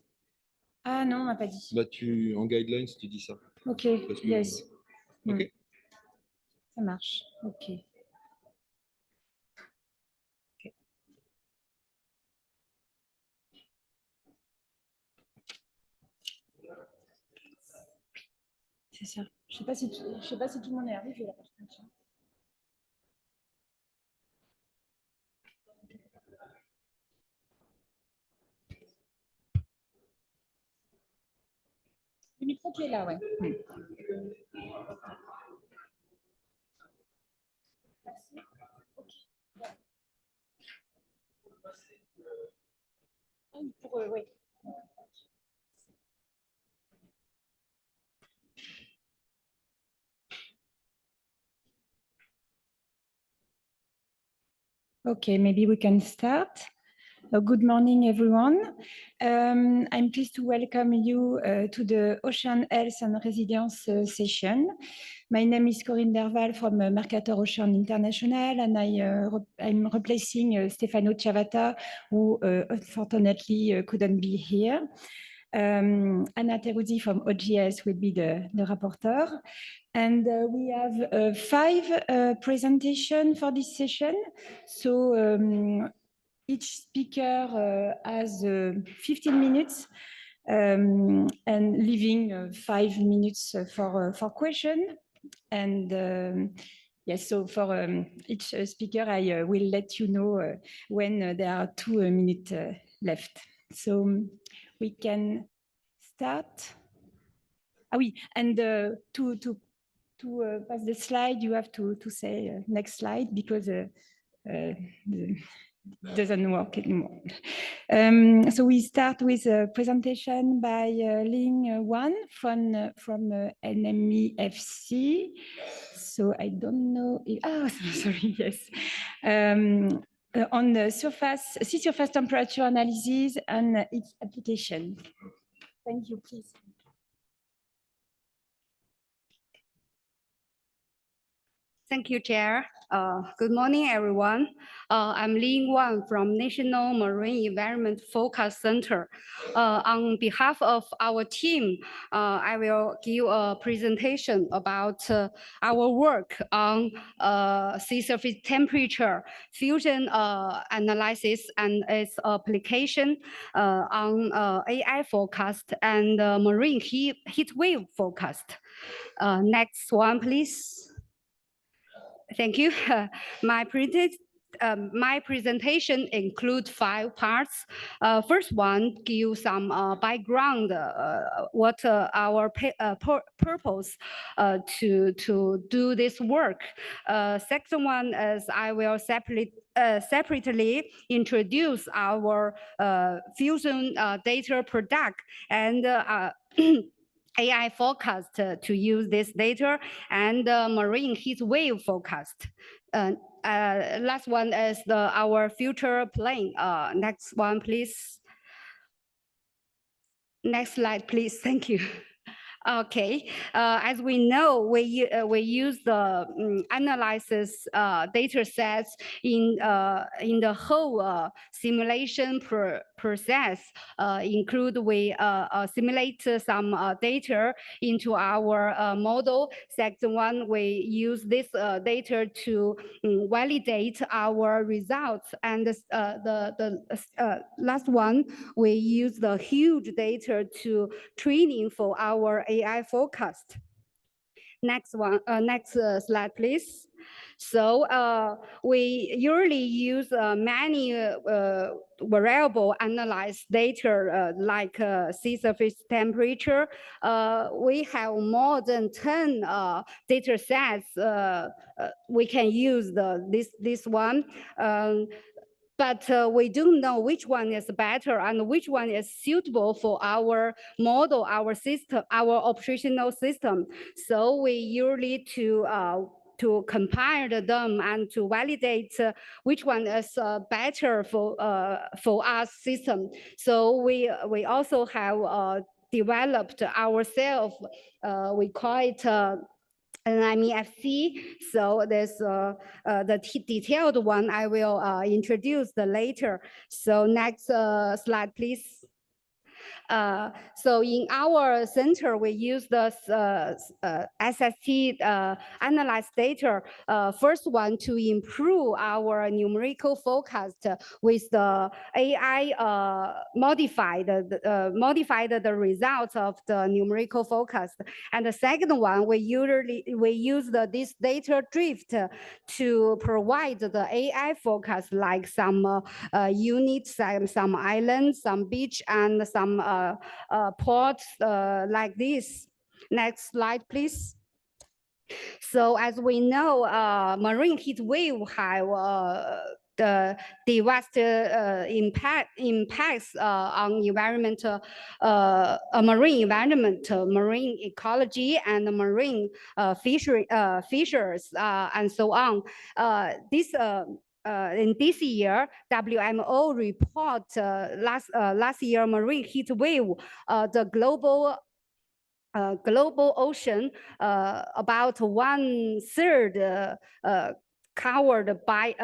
Speaker 12: Ah non, on m'a pas dit.
Speaker 11: Bah, en guidelines, tu dis ça.
Speaker 12: Ok,
Speaker 11: Que,
Speaker 12: yes.
Speaker 11: Ok.
Speaker 12: Ça marche, ok. C'est ça. Je sais pas si tout le monde est arrivé là, par contre. Le micro qui est là, ouais. Merci. Ok. Pour eux, oui. Okay, maybe we can start. Good morning, everyone. I'm pleased to welcome you to the Ocean Health and Resilience session. My name is Corinne Derval from Mercator Ocean International, and I'm replacing Stefano Ciavata, who unfortunately couldn't be here. Anna Teruzzi from OGS will be the rapporteur. And we have 5 presentations for this session. So each speaker has 15 minutes and leaving 5 minutes for question. And yes, so for each speaker, I will let you know when there are 2 minutes left. So we can start. Ah oui, and to pass the slide, you have to say next slide because doesn't work anymore. So we start with a presentation by Ling Wan from NMEFC. So I don't know if, sorry, yes. On the sea surface temperature analysis and its application. Thank you, please.
Speaker 13: Thank you, Chair. Good morning, everyone. I'm Ling Wang from National Marine Environment Focus Center. On behalf of our team, I will give a presentation about our work on sea surface temperature fusion analysis and its application on AI forecast and marine heat wave forecast. Next one, please. Thank you. My presentation includes 5 parts. First one, give some background, what our purpose to do this work. Second one is I will separately introduce our fusion data product and AI forecast to use this data and marine heat wave forecast. Last one is our future plan. Next one, please. Next slide, please. Thank you. Okay, as we know, we use the analysis data sets in the whole simulation process. Include we simulate some data into our model. Second one, we use this data to validate our results. And the last one, we use the huge data to training for our AI forecast. Next one, next slide, please. So we usually use many variable analyzed data like sea surface temperature. We have more than 10 data sets. We can use this one. But we don't know which one is better and which one is suitable for our model, our system, our operational system. So we usually to compare them and to validate which one is better for our system. So we also have developed ourselves. We call it NIMFC. So there's the detailed one I will introduce later. So next slide, please. So in our center, we use the SST analyzed data. First one to improve our numerical forecast with the AI modified the results of the numerical forecast. And the second one, we use this data drift to provide the AI forecast, like some units, some islands, some beach, and some ports like this. Next slide, please. So as we know, marine heat wave have the devastating impacts on environmental, marine environment, marine ecology, and marine fisheries, and so on. In this year, WMO report last year marine heat wave, the global ocean about 1/3 covered by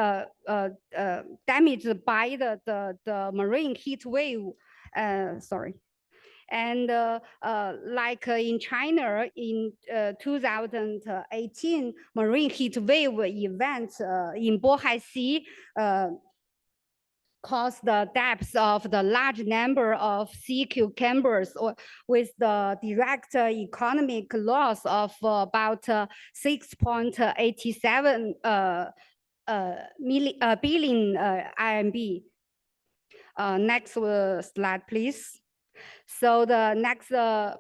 Speaker 13: damaged by the marine heat wave. Sorry. And like in China in 2018, marine heat wave events in Bohai Sea caused the deaths of the large number of sea cucumbers, with the direct economic loss of about 6.87 billion RMB. Next slide, please. So the next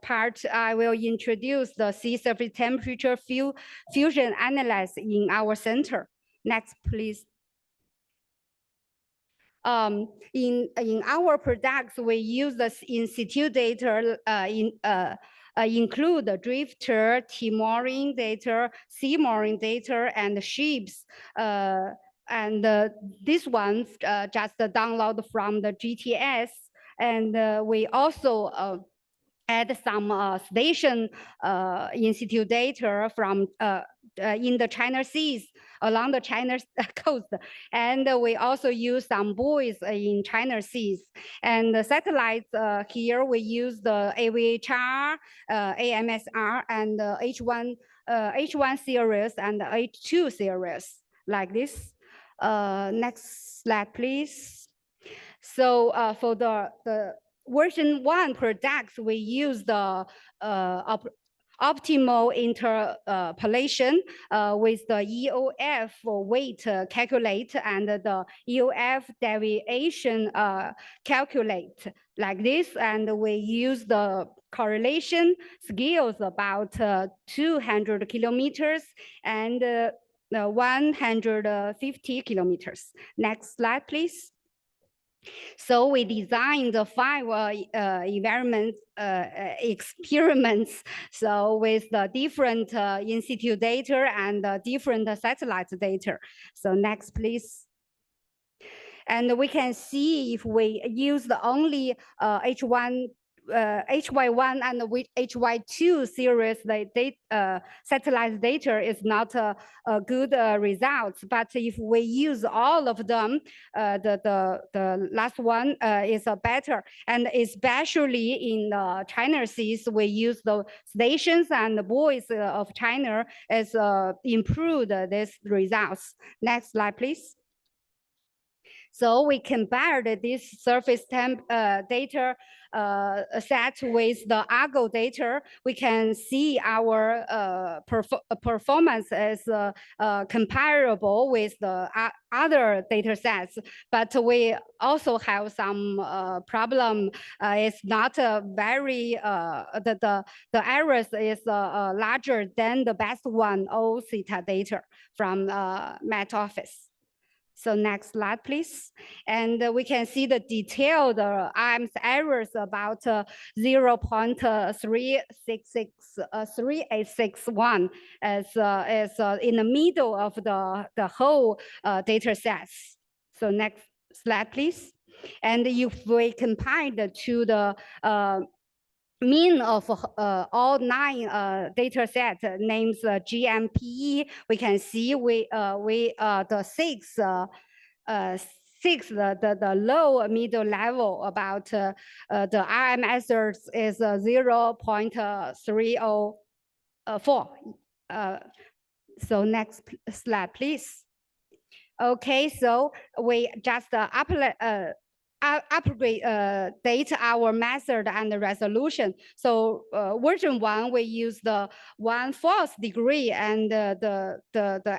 Speaker 13: part, I will introduce the sea surface temperature fusion analysis in our center. Next, please. In our products, we use the in-situ data include the drifter, T-mooring data, sea mooring data, and ships. And this one's just download from the GTS. And we also add some station in-situ data from in the China seas, along the China coast. And we also use some buoys in China seas. And the satellites here, we use the AVHR, AMSR, and H1 series and H2 series, like this. Next slide, please. So for the version 1 products, we use the optimal interpolation with the EOF weight calculate and the EOF deviation calculate, like this. And we use the correlation scales about 200 kilometers and 150 kilometers. Next slide, please. So we designed the 5 environment experiments. So with the different in-situ data and different satellite data. So next, please. And we can see if we use the only HY1 and HY2 series, satellite data is not a good result. But if we use all of them, the last one is better. And especially in the China seas, we use the stations and the buoys of China as improved these results. Next slide, please. So we compared this surface temp data set with the Argo data. We can see our performance is comparable with the other data sets, but we also have some problem. It's not very, the errors is larger than the best one, OCTA data from Met Office. So next slide, please. And we can see the detailed IMS errors about 0.3861 as in the middle of the whole data sets. So next slide, please. And if we compare the to the mean of all 9 data set names GMPE. We can see the 6 the low middle level about the RMS is 0.304. So next slide, please. Okay, so we just upgrade our method and the resolution. So version 1, we use the 1/4 degree, and the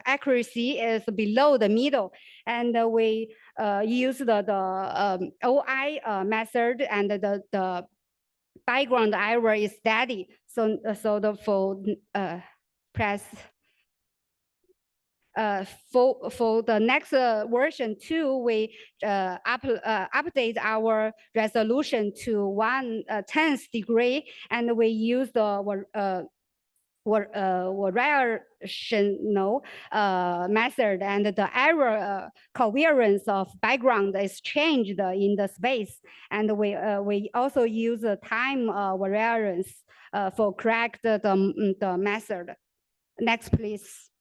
Speaker 13: accuracy is below the middle. And we use the OI method, and the background error is steady. So press. For the next version 2, we update our resolution to 1/10 degree, and we use the variational method, and the error covariance of background is changed in the space, and we also use the time variance for correct the method. Next, please.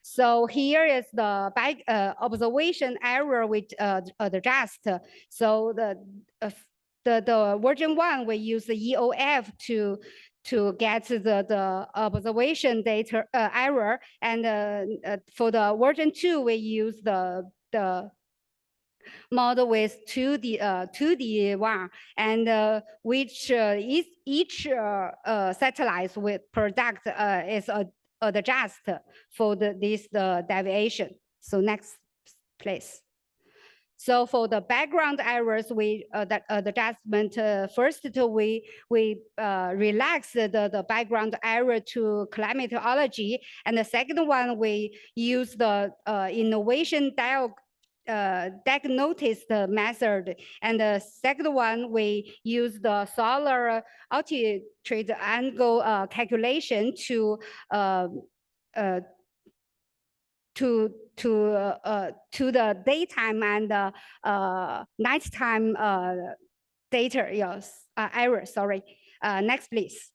Speaker 13: So here is the observation error we adjust. So the version 1, we use the EOF to get the observation data error, and for the version 2, we use the model with 2D one, and which each satellite with product is adjust for this deviation. So next, please. So for the background errors, we the adjustment first we relax the background error to climatology, and the second one we use the innovation diagnosis method, and the second one we use the solar altitude angle calculation to the daytime and nighttime data error. Sorry. Next, please.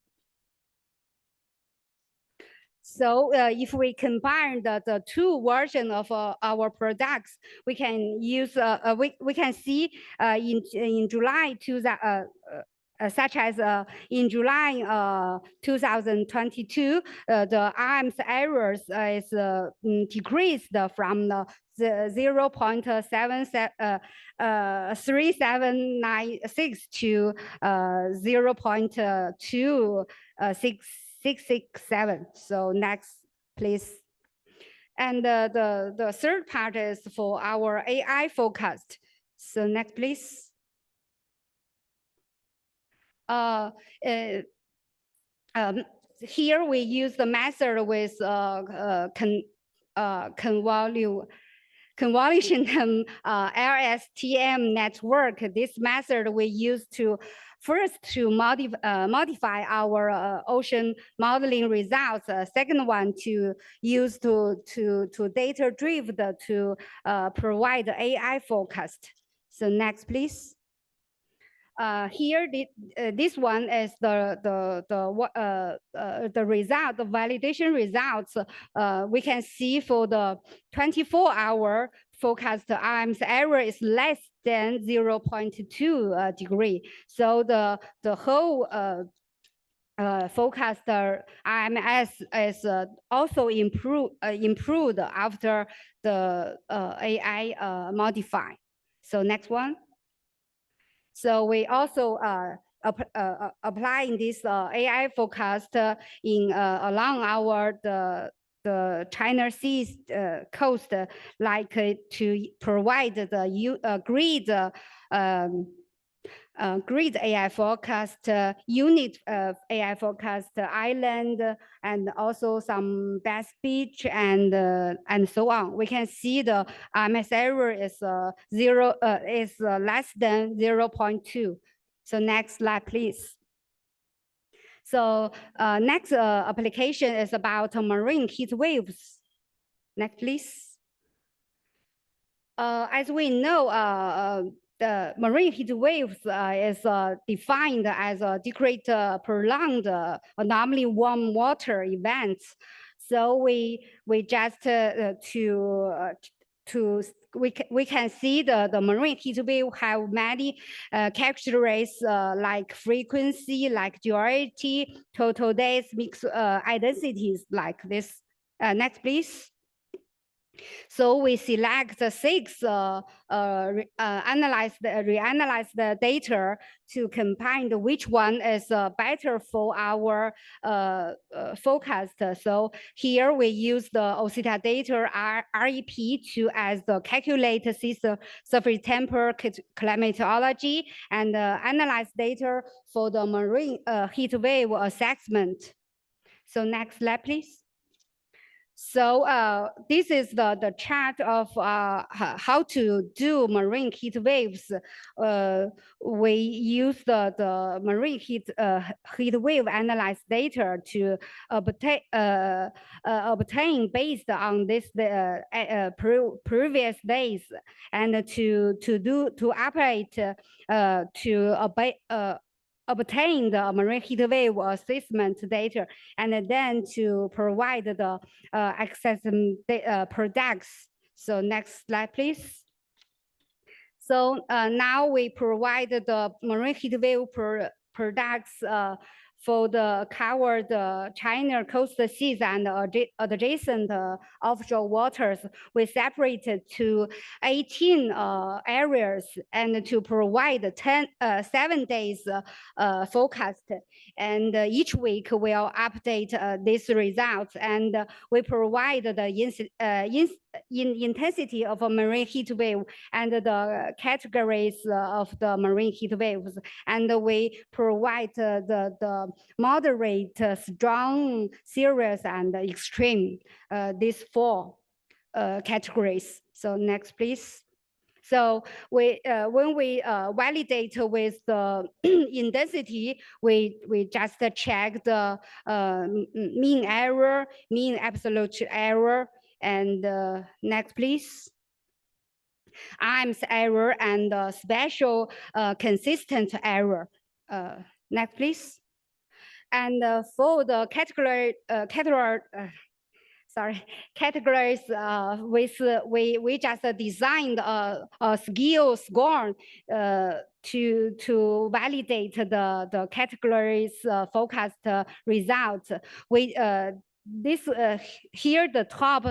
Speaker 13: So if we combine the 2 versions of our products, we can use we can see in July such as in July 2022, the RMS errors is decreased from the 0.3796 to 0.2667. So next, please. And the third part is for our AI forecast. So next, please. Here we use the method with convolution LSTM network. This method we use to first to modify our ocean modeling results. Second one to use to data driven to provide AI forecast. So next, please. Here, this one is the result, the validation results. We can see for the 24-hour forecast, RMS error is less than 0.2 degree. So the whole forecaster RMS is also improved after the AI modify. So next one. So we also applying this AI forecast along our the China Sea coast, like to provide the grid AI forecast, unit AI forecast, island, and also some best beach and so on. We can see the RMS error is less than 0.2. So next slide, please. So next application is about marine heat waves. Next, please. As we know, the marine heat waves is defined as a discrete prolonged anomaly warm water events. So we just we can see the marine heat wave have many characteristics like frequency, like duality, total days, mixed identities like this. Next, please. So we select the 6 reanalyze the data to combine which one is better for our forecast. So here we use the OCTA data REP to as the calculate system surface temperature climatology and analyze data for the marine heat wave assessment. So next slide, please. So this is the chart of how to do marine heat waves. We use the marine heat wave analyze data to obtain based on this previous days, and to operate obtain the marine heat wave assessment data, and then to provide the accessible products. So next slide, please. So now we provide the marine heat wave products for the covered China coast seas and adjacent offshore waters. We separated to 18 areas and to provide 7 days forecast. And each week we'll update these results, and we provide the intensity of a marine heat wave and the categories of the marine heat waves, and we provide the moderate, strong, serious, and extreme, these 4 categories. So next, please. So when we validate with the intensity, we just check the mean error, mean absolute error, and next, please. IMS error and special consistent error. Next, please. And for the categories we just designed a skill score to validate the categories forecast results. We here the top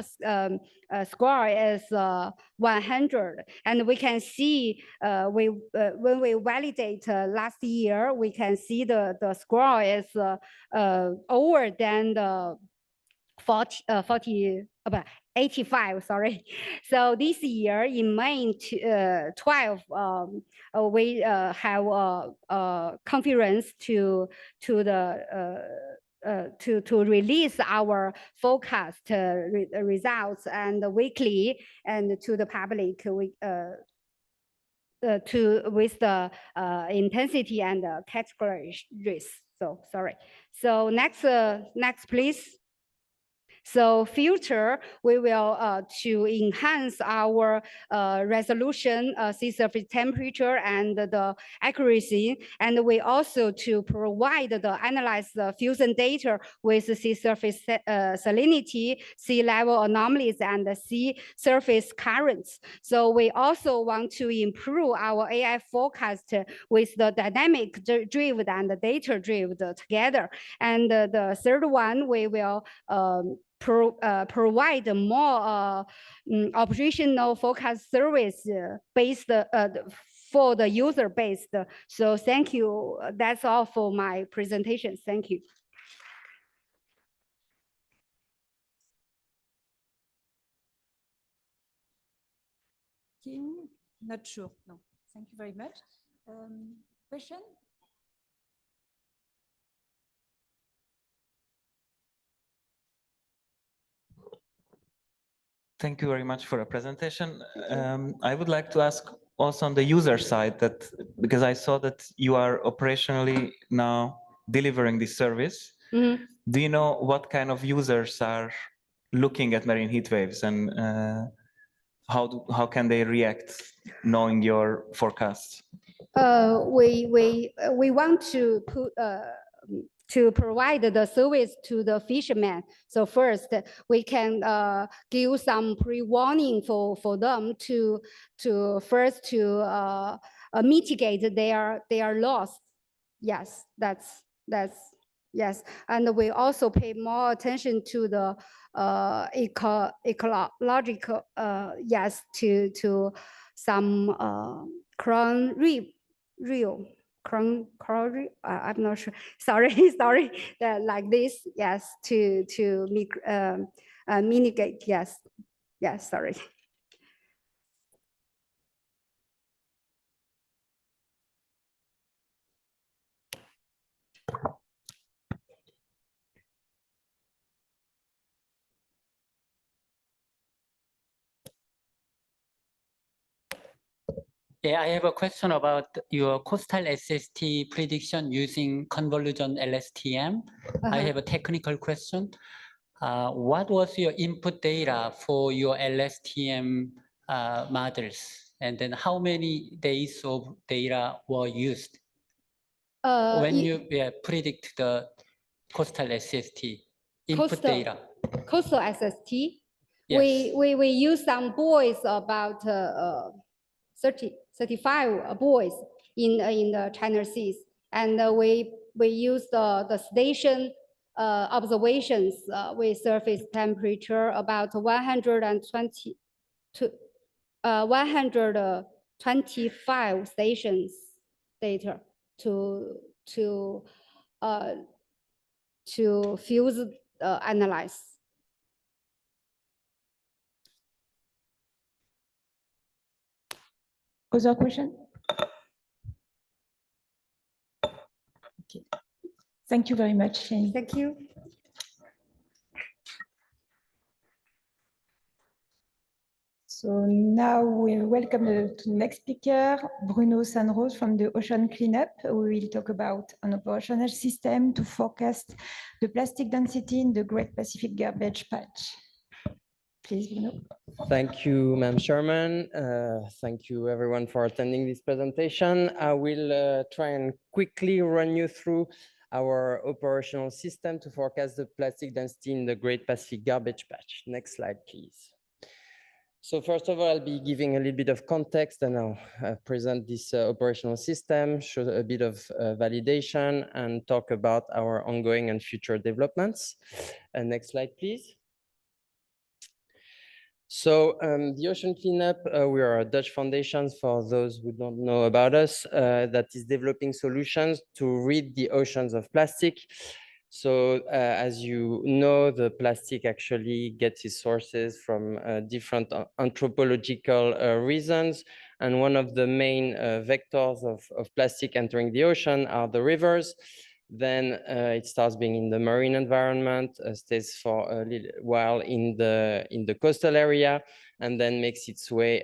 Speaker 13: score is 100, and we can see when we validate last year, we can see the score is over than the 85, sorry. So this year in May 12, we have a conference to release our forecast results and weekly, and to the public with the intensity and categories. So sorry. So next please. So future, we will to enhance our resolution, sea surface temperature, and the accuracy, and we also to provide analyze the fusion data with sea surface salinity, sea level anomalies, and the sea surface currents. So we also want to improve our AI forecast with the dynamic driven and the data driven together. And the third one, we will provide more operational forecast service based for the user based. So thank you. That's all for my presentation. Thank you.
Speaker 12: Kim, not sure. No, thank you very much. Question?
Speaker 14: Thank you very much for a presentation. I would like to ask also on the user side that, because I saw that you are operationally now delivering this service, do you know what kind of users are looking at marine heat waves, and how can they react knowing your forecasts?
Speaker 13: We want to provide the service to the fishermen. So first, we can give some pre-warning for them to mitigate their loss. Yes, that's yes, and we also pay more attention to the ecological yes to some crown coral reef. I'm not sure. Sorry, like this. Yes, to mitigate. Yes, sorry.
Speaker 15: Yeah, I have a question about your coastal SST prediction using convolution LSTM. I have a technical question. What was your input data for your LSTM models? And then how many days of data were used when you predict the coastal SST input data?
Speaker 13: Coastal SST?
Speaker 15: Yes.
Speaker 13: We use some buoys about 35 buoys in the China Seas, and we use the station observations with surface temperature about 120 to 125 stations data to fuse analyze.
Speaker 12: Other question? Okay. Thank you very much, Shane.
Speaker 13: Thank you.
Speaker 12: So now we welcome to the next speaker, Bruno Sanrose from the Ocean Cleanup. We will talk about an operational system to forecast the plastic density in the Great Pacific Garbage Patch. Please, Bruno.
Speaker 16: Thank you, Madam Chairman. Thank you, everyone, for attending this presentation. I will try and quickly run you through our operational system to forecast the plastic density in the Great Pacific Garbage Patch. Next slide, please. So first of all, I'll be giving a little bit of context and I'll present this operational system, show a bit of validation and talk about our ongoing and future developments. Next slide, please. So the Ocean Cleanup, we are a Dutch foundation, for those who don't know about us, that is developing solutions to rid the oceans of plastic. So as you know, the plastic actually gets its sources from different anthropological reasons. And one of the main vectors of plastic entering the ocean are the rivers. Then it starts being in the marine environment, stays for a little while in the coastal area, and then makes its way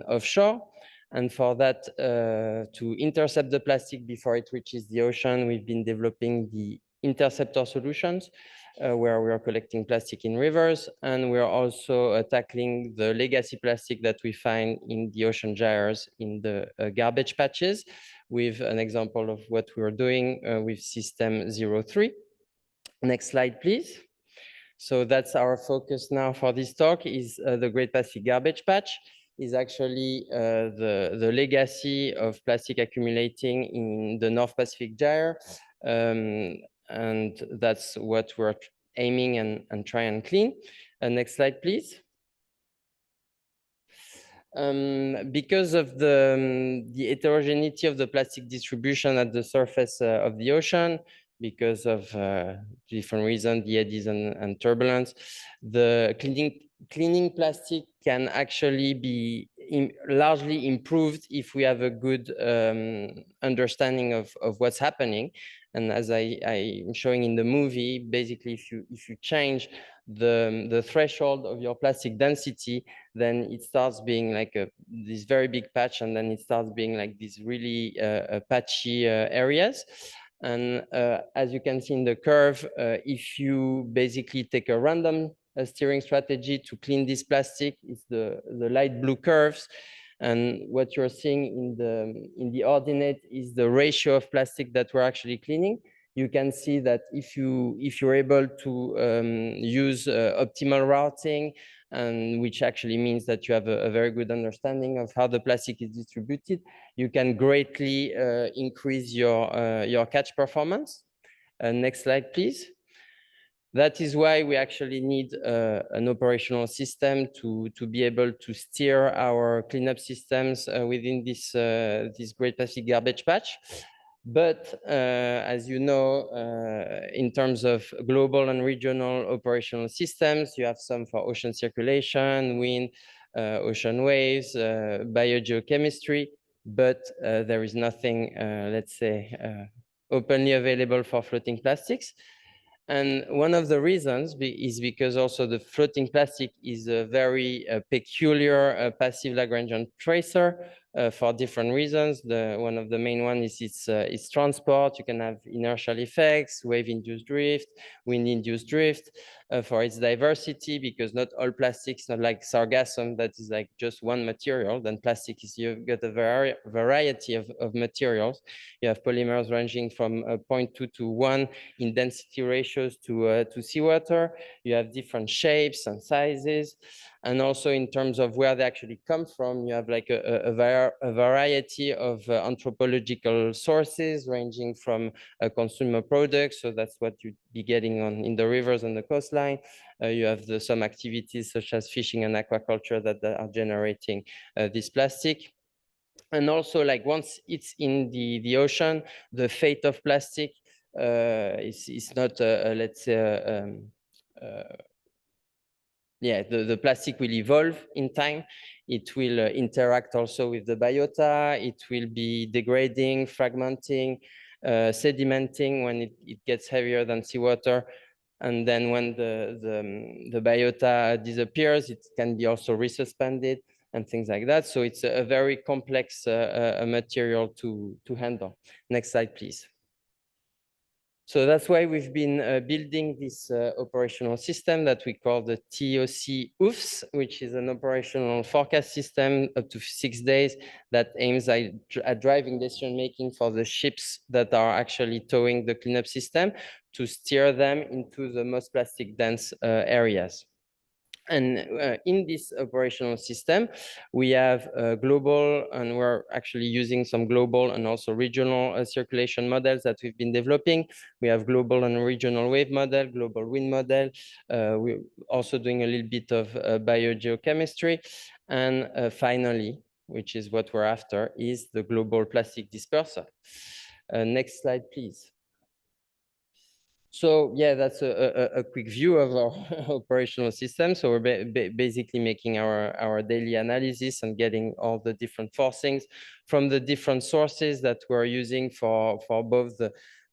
Speaker 16: offshore. And for that, to intercept the plastic before it reaches the ocean, we've been developing the interceptor solutions, where we are collecting plastic in rivers, and we are also tackling the legacy plastic that we find in the ocean gyres in the garbage patches, with an example of what we are doing with system 03. Next slide, please. So that's our focus now for this talk, is the Great Pacific Garbage Patch is actually the legacy of plastic accumulating in the North Pacific Gyre. And that's what we're aiming and try and clean. Next slide, please. Because of the heterogeneity of the plastic distribution at the surface of the ocean, because of different reasons, the eddies and turbulence, the cleaning plastic can actually be largely improved if we have a good understanding of what's happening. And as I'm showing in the movie, basically, if you change the threshold of your plastic density, then it starts being like this very big patch, and then it starts being like these really patchy areas. And as you can see in the curve, if you basically take a random steering strategy to clean this plastic. It's the light blue curves. And what you're seeing in the ordinate is the ratio of plastic that we're actually cleaning. You can see that if you're able to use optimal routing, and which actually means that you have a very good understanding of how the plastic is distributed, you can greatly increase your catch performance. Next slide, please. That is why we actually need an operational system to be able to steer our cleanup systems within this great plastic garbage patch. But as you know, in terms of global and regional operational systems, you have some for ocean circulation, wind, ocean waves, biogeochemistry, but there is nothing, let's say, openly available for floating plastics. And one of the reasons is because also the floating plastic is a very peculiar passive Lagrangian tracer for different reasons. One of the main ones is its transport. You can have inertial effects, wave-induced drift, wind-induced drift. For its diversity, because not all plastics, not like sargassum, that is like just one material. Then plastic is, you've got a variety of materials. You have polymers ranging from 0.2 to 1 in density ratios to seawater. You have different shapes and sizes. And also in terms of where they actually come from, you have like a variety of anthropological sources ranging from consumer products. So that's what you'd be getting in the rivers and the coastline. You have some activities such as fishing and aquaculture that are generating this plastic. And also, like once it's in the ocean, the fate of plastic is not, let's say, yeah, the plastic will evolve in time. It will interact also with the biota. It will be degrading, fragmenting, sedimenting when it gets heavier than seawater. And then when the biota disappears, it can be also resuspended and things like that. So it's a very complex material to handle. Next slide, please. So that's why we've been building this operational system that we call the TOC OOFS, which is an operational forecast system up to 6 days that aims at driving decision-making for the ships that are actually towing the cleanup system to steer them into the most plastic-dense areas. And in this operational system, we have global, and we're actually using some global and also regional circulation models that we've been developing. We have global and regional wave model, global wind model. We're also doing a little bit of biogeochemistry. And finally, which is what we're after, is the global plastic disperser. Next slide, please. So yeah, that's a quick view of our operational system. So we're basically making our daily analysis and getting all the different forcings from the different sources that we're using for both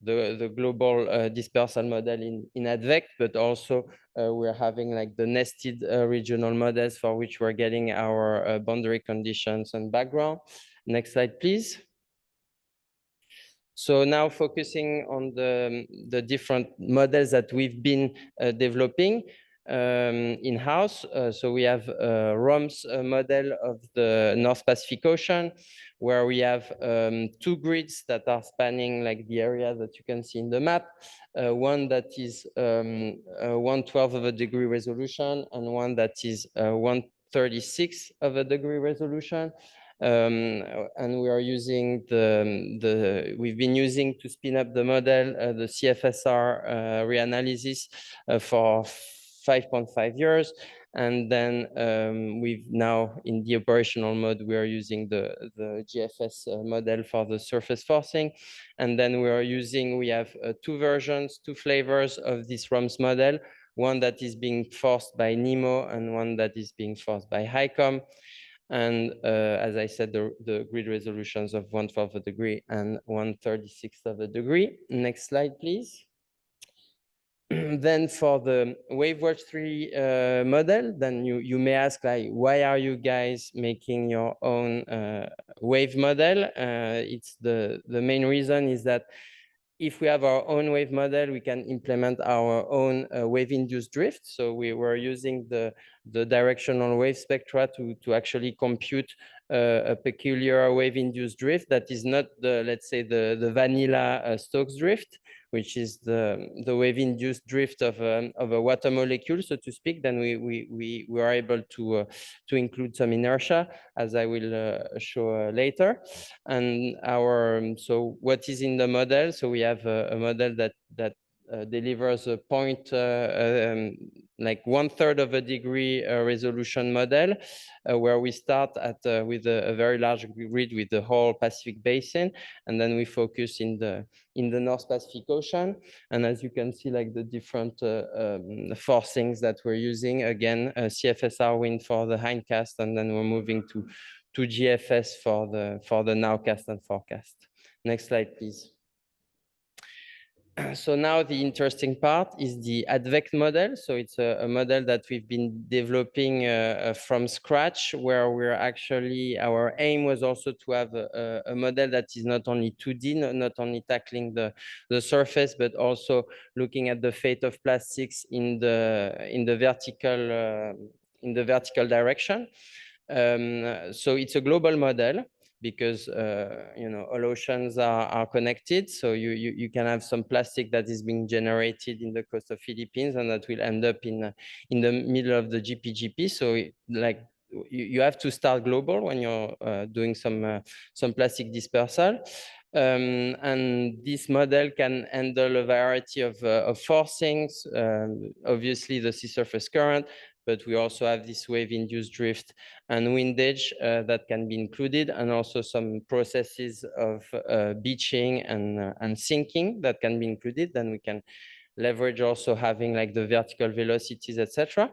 Speaker 16: the global dispersal model in ADVEC, but also we're having like the nested regional models for which we're getting our boundary conditions and background. Next slide, please. So now focusing on the different models that we've been developing in-house. So we have ROM's model of the North Pacific Ocean, where we have 2 grids that are spanning like the area that you can see in the map. One that is 1/12 of a degree resolution and one that is 1/36 of a degree resolution. And we are using we've been using to spin up the model, the CFSR reanalysis for 5.5 years. And then we've now in the operational mode, we are using the GFS model for the surface forcing. And then we have 2 versions, 2 flavors of this ROMS model, one that is being forced by NEMO and one that is being forced by HICOM. And as I said, the grid resolutions of 1/12 of a degree and 1/36 of a degree. Next slide, please. Then for the WaveWatch 3 model, then you may ask, like, why are you guys making your own wave model? It's the main reason is that if we have our own wave model, we can implement our own wave-induced drift. So we were using the directional wave spectra to actually compute a peculiar wave-induced drift that is not the, let's say, the vanilla Stokes drift, which is the wave-induced drift of a water molecule, so to speak. Then we were able to include some inertia, as I will show later. And so what is in the model? So we have a model that delivers a point like 1/3 of a degree resolution model, where we start with a very large grid with the whole Pacific basin, and then we focus in the North Pacific Ocean. And as you can see, like the different forcings that we're using, again, CFSR wind for the hindcast, and then we're moving to GFS for the nowcast and forecast. Next slide, please. So now the interesting part is the advect model. So it's a model that we've been developing from scratch, where we're actually, our aim was also to have a model that is not only 2D, not only tackling the surface, but also looking at the fate of plastics in the vertical direction. So it's a global model, because all oceans are connected. So you can have some plastic that is being generated in the coast of Philippines, and that will end up in the middle of the GPGP. So you have to start global when you're doing some plastic dispersal. And this model can handle a variety of forcings, obviously the sea surface current, but we also have this wave-induced drift and windage that can be included, and also some processes of beaching and sinking that can be included. Then we can leverage also having like the vertical velocities, etc.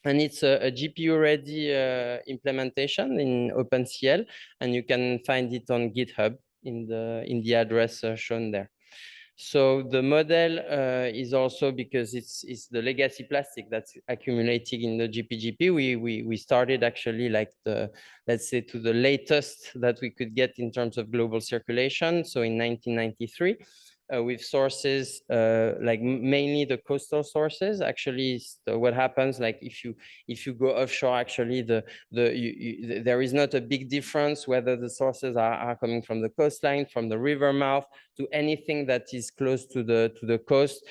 Speaker 16: And it's a GPU-ready implementation in OpenCL, and you can find it on GitHub in the address shown there. So the model is also, because it's the legacy plastic that's accumulating in the GPGP. We started actually like let's say to the latest that we could get in terms of global circulation. So in 1993. With sources like mainly the coastal sources. Actually, what happens, like if you go offshore, actually there is not a big difference whether the sources are coming from the coastline, from the river mouth, to anything that is close to the coast.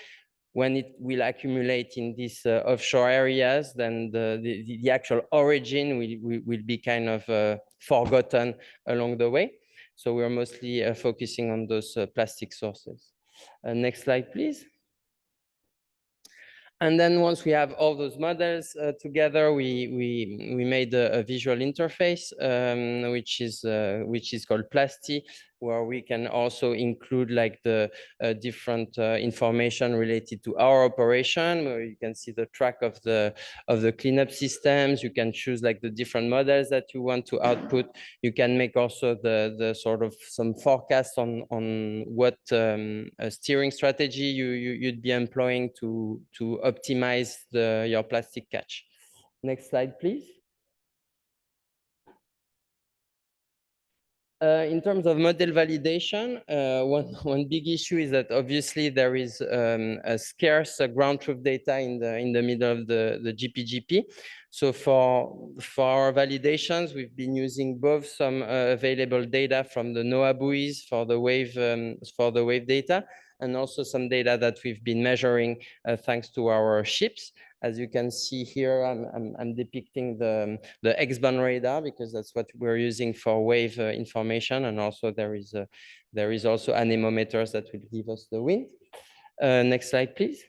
Speaker 16: When it will accumulate in these offshore areas, then the actual origin will be kind of forgotten along the way. So we're mostly focusing on those plastic sources. Next slide, please. And then once we have all those models together, we made a visual interface, which is called Plasti, where we can also include like the different information related to our operation, where you can see the track of the cleanup systems. You can choose like the different models that you want to output. You can make also the sort of some forecasts on what steering strategy you'd be employing to optimize your plastic catch. Next slide, please. In terms of model validation, one big issue is that obviously there is a scarce ground truth data in the middle of the GPGP. So for our validations, we've been using both some available data from the NOAA buoys for the wave data, and also some data that we've been measuring thanks to our ships. As you can see here, I'm depicting the X-band radar, because that's what we're using for wave information, and also there is also anemometers that will give us the wind. Next slide, please.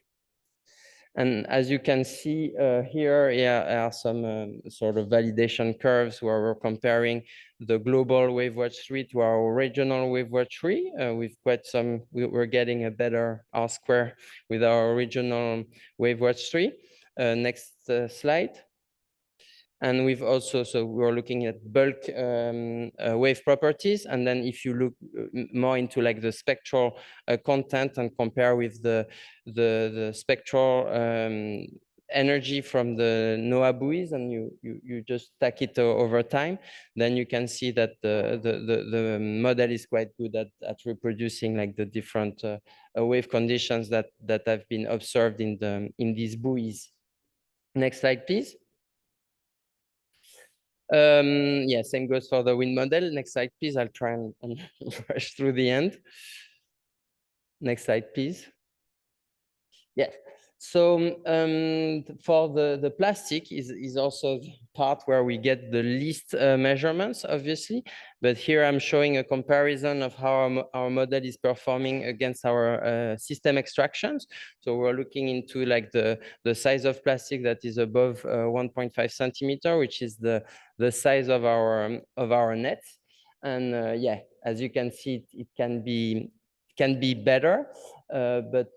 Speaker 16: And as you can see here, are some sort of validation curves where we're comparing the global WaveWatch 3 to our regional WaveWatch 3. We're getting a better R-square with our regional WaveWatch 3. Next slide. And we've also, so we're looking at bulk wave properties. And then if you look more into like the spectral content and compare with the spectral energy from the NOAA buoys and you just stack it over time, then you can see that the model is quite good at reproducing like the different wave conditions that have been observed in these buoys. Next slide, please. Yeah, same goes for the wind model. Next slide, please. I'll try and rush through the end. Next slide, please. Yeah. So for the plastic is also the part where we get the least measurements, obviously. But here I'm showing a comparison of how our model is performing against our system extractions. So we're looking into like the size of plastic that is above 1.5 centimeter, which is the size of our net. And yeah, as you can see, it can be better. But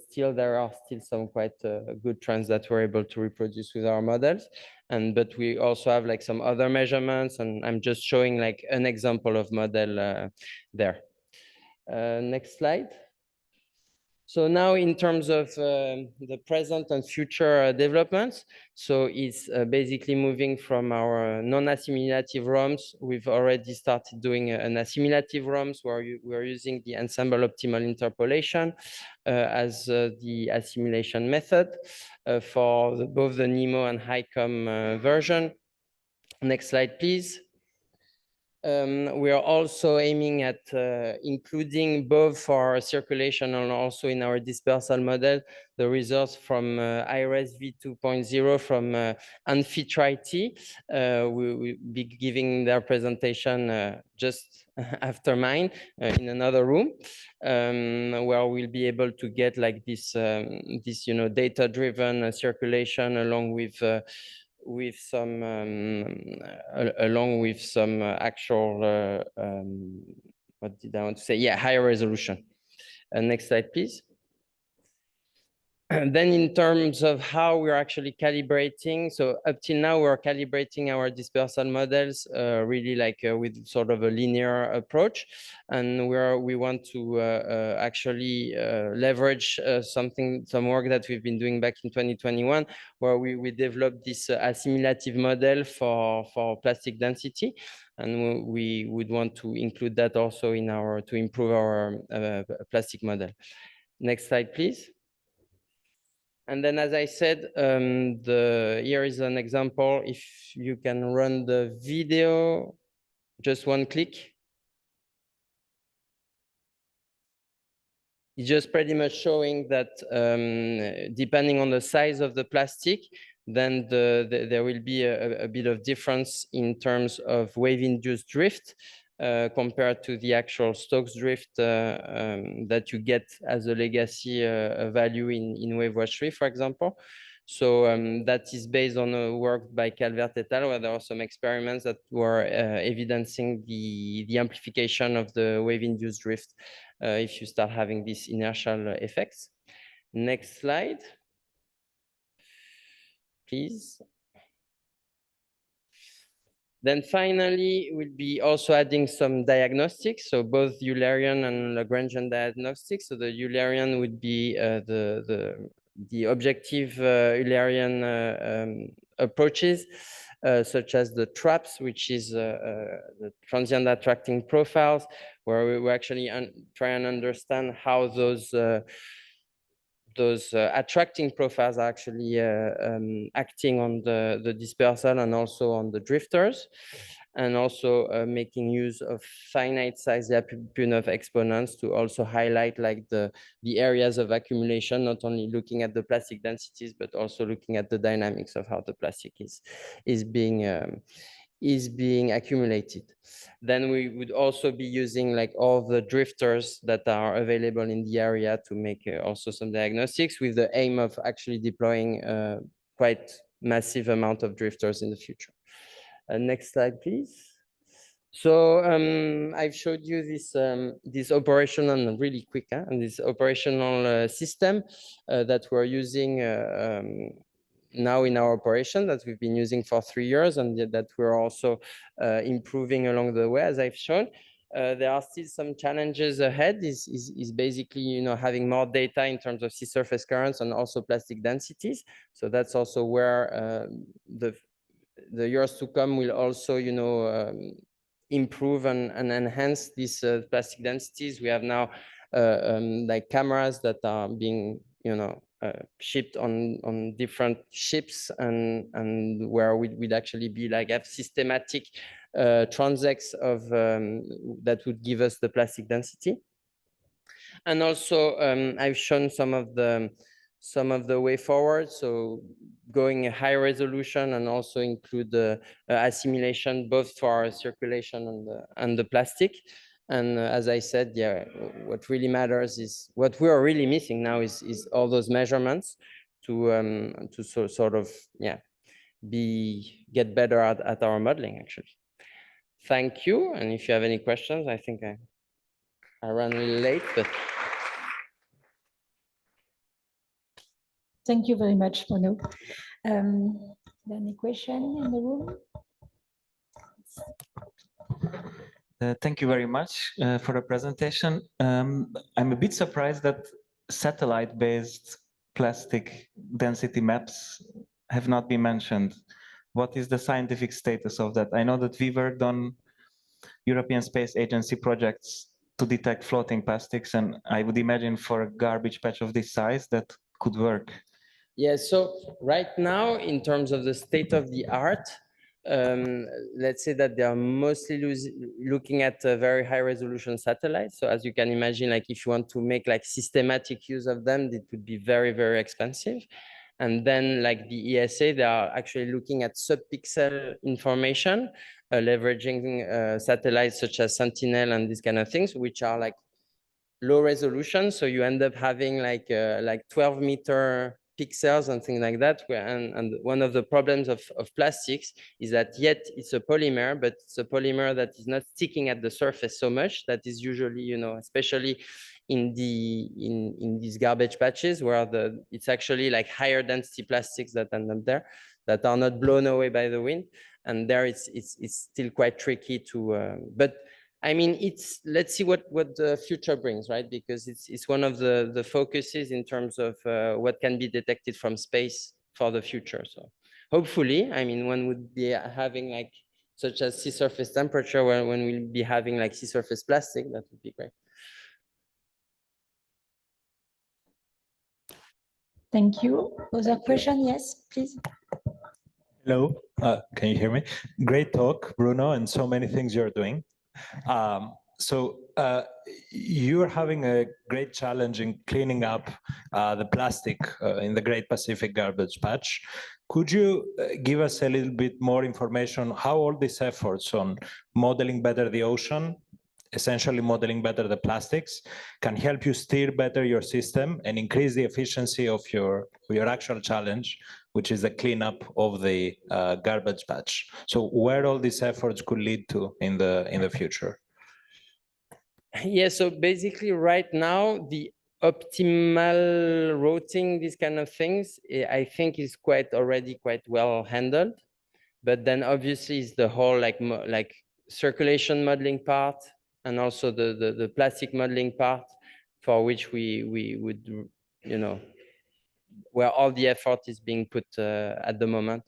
Speaker 16: still there are still some quite good trends that we're able to reproduce with our models. But we also have like some other measurements, and I'm just showing like an example of model there. Next slide. So now in terms of the present and future developments, so it's basically moving from our non-assimilative ROMs. We've already started doing an assimilative ROMs where we're using the ensemble optimal interpolation as the assimilation method for both the NEMO and HICOM version. Next slide, please. We are also aiming at including both for circulation and also in our dispersal model, the results from IRS v2.0 from Amphitrite. We will be giving their presentation just after mine in another room, where we'll be able to get like this, data-driven circulation along with some actual what did I want to say? Yeah, higher resolution. Next slide, please. And then in terms of how we're actually calibrating, so up till now we're calibrating our dispersal models really like with sort of a linear approach, and we want to actually leverage some work that we've been doing back in 2021, where we developed this assimilative model for plastic density, and we would want to include that also in to improve our plastic model. Next slide, please. And then, as I said, here is an example. If you can run the video, just one click. It's just pretty much showing that depending on the size of the plastic, then there will be a bit of difference in terms of wave-induced drift compared to the actual Stokes drift that you get as a legacy value in wave watch 3, for example. So that is based on a work by Calvert et al., where there are some experiments that were evidencing the amplification of the wave-induced drift if you start having these inertial effects. Next slide, please. Then finally, we'll be also adding some diagnostics, so both Eulerian and Lagrangian diagnostics. So the Eulerian would be the objective Eulerian approaches, such as the TRAPS, which is the transient attracting profiles, where we actually try and understand how those attracting profiles are actually acting on the dispersal and also on the drifters, and also making use of finite size Lyapunov exponents to also highlight like the areas of accumulation, not only looking at the plastic densities, but also looking at the dynamics of how the plastic is being accumulated. Then we would also be using like all the drifters that are available in the area to make also some diagnostics, with the aim of actually deploying quite massive amount of drifters in the future. Next slide, please. So I've showed you this operational, and really quick, and this operational system that we're using now in our operation, that we've been using for 3 years, and that we're also improving along the way, as I've shown. there are still some challenges ahead. Is basically having more data in terms of sea surface currents and also plastic densities. So that's also where the years to come will also improve and enhance these plastic densities. We have now like cameras that are being shipped on different ships, and where we'd actually be like have systematic transects of that would give us the plastic density. And also I've shown some of the way forward, so going a high resolution and also include the assimilation both for our circulation and the plastic. And as I said, yeah, what really matters is what we are really missing now is all those measurements to sort of get better at our modeling actually. Thank you. And if you have any questions, I think I ran a little late, but.
Speaker 12: Thank you very much, Bruno. Any question in the room?
Speaker 14: Thank you very much for the presentation. I'm a bit surprised that satellite-based plastic density maps have not been mentioned. What is the scientific status of that? I know that we worked on European Space Agency projects to detect floating plastics, and I would imagine for a garbage patch of this size that could work.
Speaker 16: Yeah, so right now, in terms of the state of the art, let's say that they are mostly looking at very high resolution satellites. So as you can imagine, like if you want to make like systematic use of them, it would be very, very expensive. And then like the ESA, they are actually looking at sub-pixel information, leveraging satellites such as Sentinel and these kind of things, which are like low resolution. So you end up having like 12-meter pixels and things like that. And one of the problems of plastics is that yet it's a polymer, but it's a polymer that is not sticking at the surface so much. That is usually, especially in these garbage patches where it's actually like higher density plastics that end up there that are not blown away by the wind. And there it's still quite tricky to, but I mean, let's see what the future brings, right? Because it's one of the focuses in terms of what can be detected from space for the future. So hopefully, I mean, one would be having like such as sea surface temperature when we'll be having like sea surface plastic, that would be great.
Speaker 12: Thank you. Other question? Yes, please.
Speaker 17: Hello, can you hear me? Great talk, Bruno, and so many things you're doing. You're having a great challenge in cleaning up the plastic in the Great Pacific Garbage Patch. Could you give us a little bit more information how all these efforts on modeling better the ocean, essentially modeling better the plastics, can help you steer better your system and increase the efficiency of your actual challenge, which is the cleanup of the garbage patch? So where all these efforts could lead to in the future?
Speaker 16: Yeah, so basically right now, the optimal routing, these kind of things, I think is already quite well handled. But then obviously it's the whole like circulation modeling part and also the plastic modeling part for which we would, where all the effort is being put at the moment.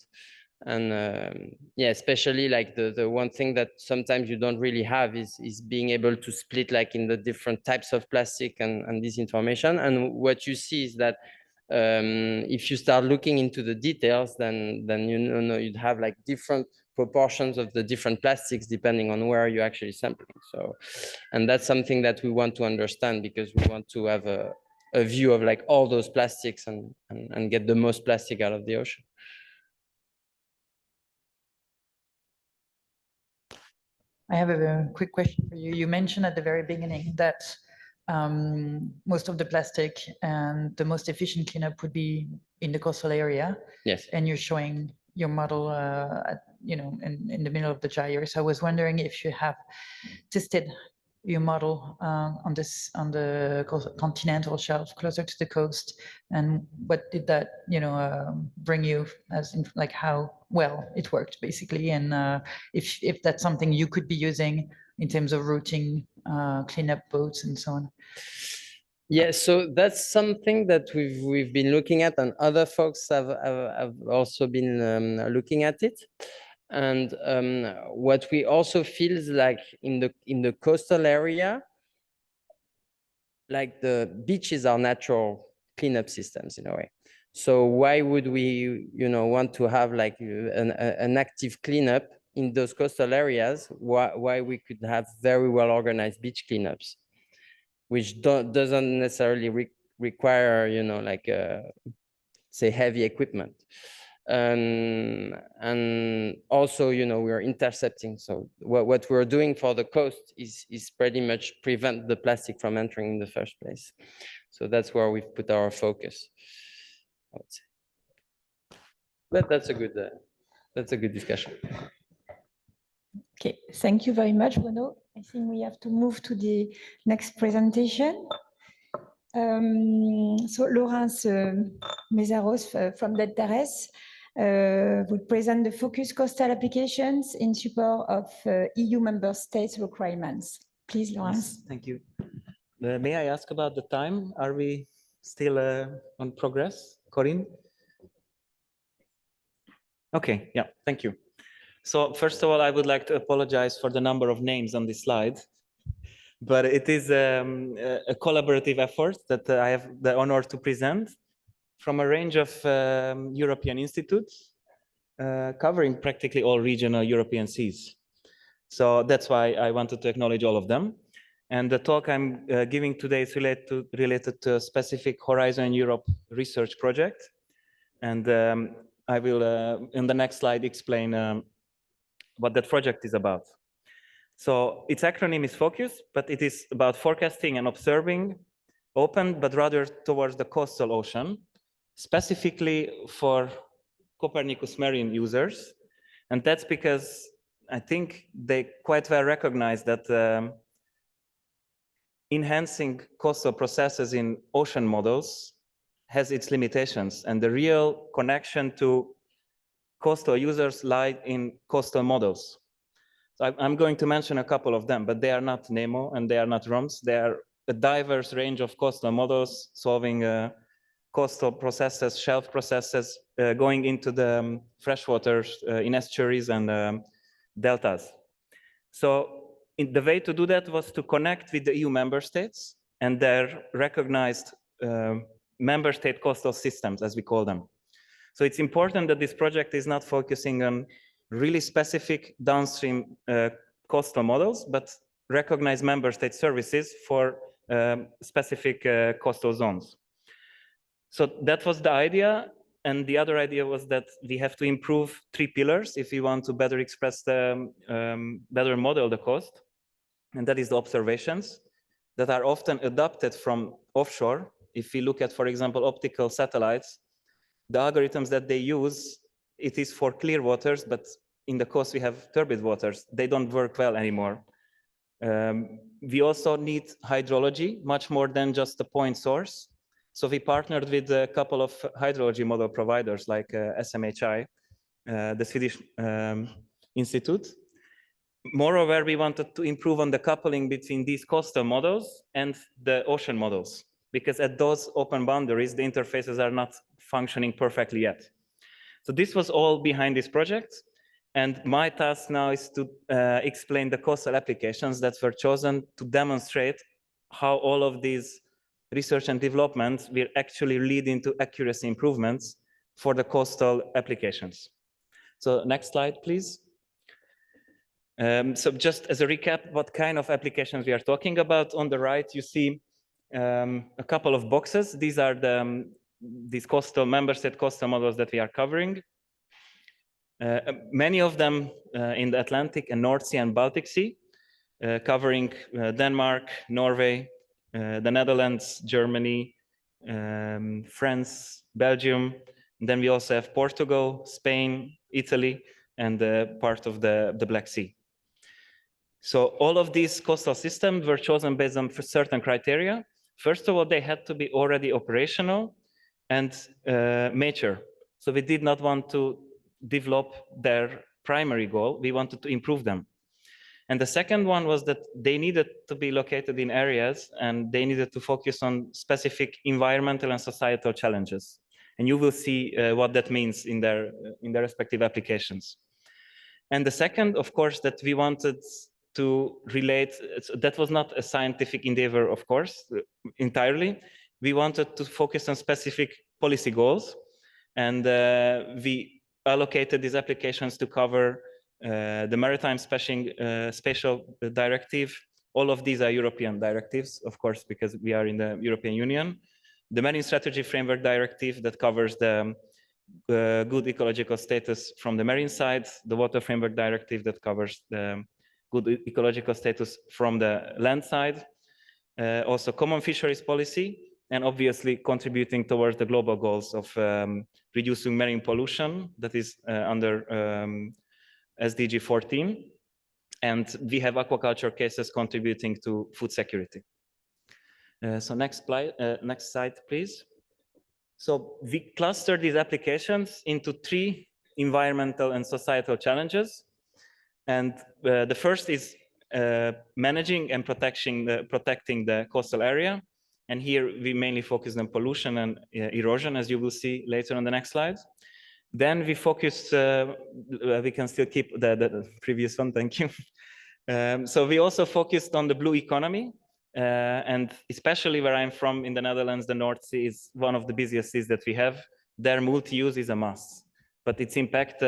Speaker 16: And yeah, especially like the one thing that sometimes you don't really have is being able to split like in the different types of plastic and this information. And what you see is that if you start looking into the details, then you'd have like different proportions of the different plastics depending on where you're actually sampling. So, and that's something that we want to understand because we want to have a view of like all those plastics and get the most plastic out of the ocean.
Speaker 3: I have a quick question for you. You mentioned at the very beginning that most of the plastic and the most efficient cleanup would be in the coastal area.
Speaker 16: Yes.
Speaker 3: And you're showing your model, in the middle of the gyre. So I was wondering if you have tested your model on the continental shelf closer to the coast, and what did that bring you as in like how well it worked basically, and if that's something you could be using in terms of routing, cleanup boats and so on?
Speaker 16: Yeah, so that's something that we've been looking at, and other folks have also been looking at it. And what we also feel is like in the coastal area, like the beaches are natural cleanup systems in a way. So why would we, want to have like an active cleanup in those coastal areas? Why we could have very well organized beach cleanups, which doesn't necessarily require, like say heavy equipment. And also, we're intercepting. So what we're doing for the coast is pretty much prevent the plastic from entering in the first place. So that's where we've put our focus, I would say. But that's a good discussion.
Speaker 12: Okay, thank you very much, Bruno. I think we have to move to the next presentation. So Laurence Mézaros from Deltares will present the focus coastal applications in support of EU member states requirements. Please, Laurence.
Speaker 14: Yes, thank you. May I ask about the time? Are we still on progress, Corinne? Okay, yeah, thank you. So first of all, I would like to apologize for the number of names on this slide, but it is a collaborative effort that I have the honor to present from a range of European institutes covering practically all regional European seas. So that's why I wanted to acknowledge all of them. And the talk I'm giving today is related to a specific Horizon Europe research project. And I will, in the next slide, explain what that project is about. So its acronym is FOCUS, but it is about forecasting and observing open, but rather towards the coastal ocean, specifically for Copernicus Marine users. And that's because I think they quite well recognize that enhancing coastal processes in ocean models has its limitations, and the real connection to coastal users lie in coastal models. So I'm going to mention a couple of them, but they are not Nemo and they are not ROMS. They are a diverse range of coastal models solving coastal processes, shelf processes, going into the freshwaters in estuaries and deltas. So the way to do that was to connect with the EU member states and their recognized member state coastal systems, as we call them. So it's important that this project is not focusing on really specific downstream coastal models, but recognize member state services for specific coastal zones. So that was the idea. And the other idea was that we have to improve 3 pillars if we want to better express the, better model the coast. And that is the observations that are often adopted from offshore. If we look at, for example, optical satellites, the algorithms that they use, it is for clear waters, but in the coast we have turbid waters. They don't work well anymore. We also need hydrology, much more than just the point source. So we partnered with a couple of hydrology model providers like SMHI, the Swedish Institute. Moreover, we wanted to improve on the coupling between these coastal models and the ocean models, because at those open boundaries, the interfaces are not functioning perfectly yet. So this was all behind this project. And my task now is to explain the coastal applications that were chosen to demonstrate how all of these research and development will actually lead into accuracy improvements for the coastal applications. So next slide, please. So just as a recap, what kind of applications we are talking about. On the right, you see a couple of boxes. These are these coastal member state coastal models that we are covering. Many of them in the Atlantic and North Sea and Baltic Sea, covering Denmark, Norway, the Netherlands, Germany, France, Belgium. And then we also have Portugal, Spain, Italy, and part of the Black Sea. So all of these coastal systems were chosen based on certain criteria. First of all, they had to be already operational and mature. So we did not want to develop their primary goal. We wanted to improve them. And the second one was that they needed to be located in areas and they needed to focus on specific environmental and societal challenges. And you will see what that means in their respective applications. And the second, of course, that we wanted to relate, that was not a scientific endeavor, of course, entirely. We wanted to focus on specific policy goals. And we allocated these applications to cover the Maritime Spatial Directive. All of these are European directives, of course, because we are in the European Union. The Marine Strategy Framework Directive that covers the good ecological status from the marine side, the Water Framework Directive that covers the good ecological status from the land side, also Common Fisheries Policy, and obviously contributing towards the global goals of reducing marine pollution that is under SDG 14. And we have aquaculture cases contributing to food security. So next slide, please. So we cluster these applications into 3 environmental and societal challenges. And the first is managing and protecting the coastal area. And here we mainly focus on pollution and erosion, as you will see later on the next slide. Then we focused, we can still keep the previous one, thank you. So we also focused on the blue economy. And especially where I'm from in the Netherlands, the North Sea is one of the busiest seas that we have. Their multi-use is a must, but its impact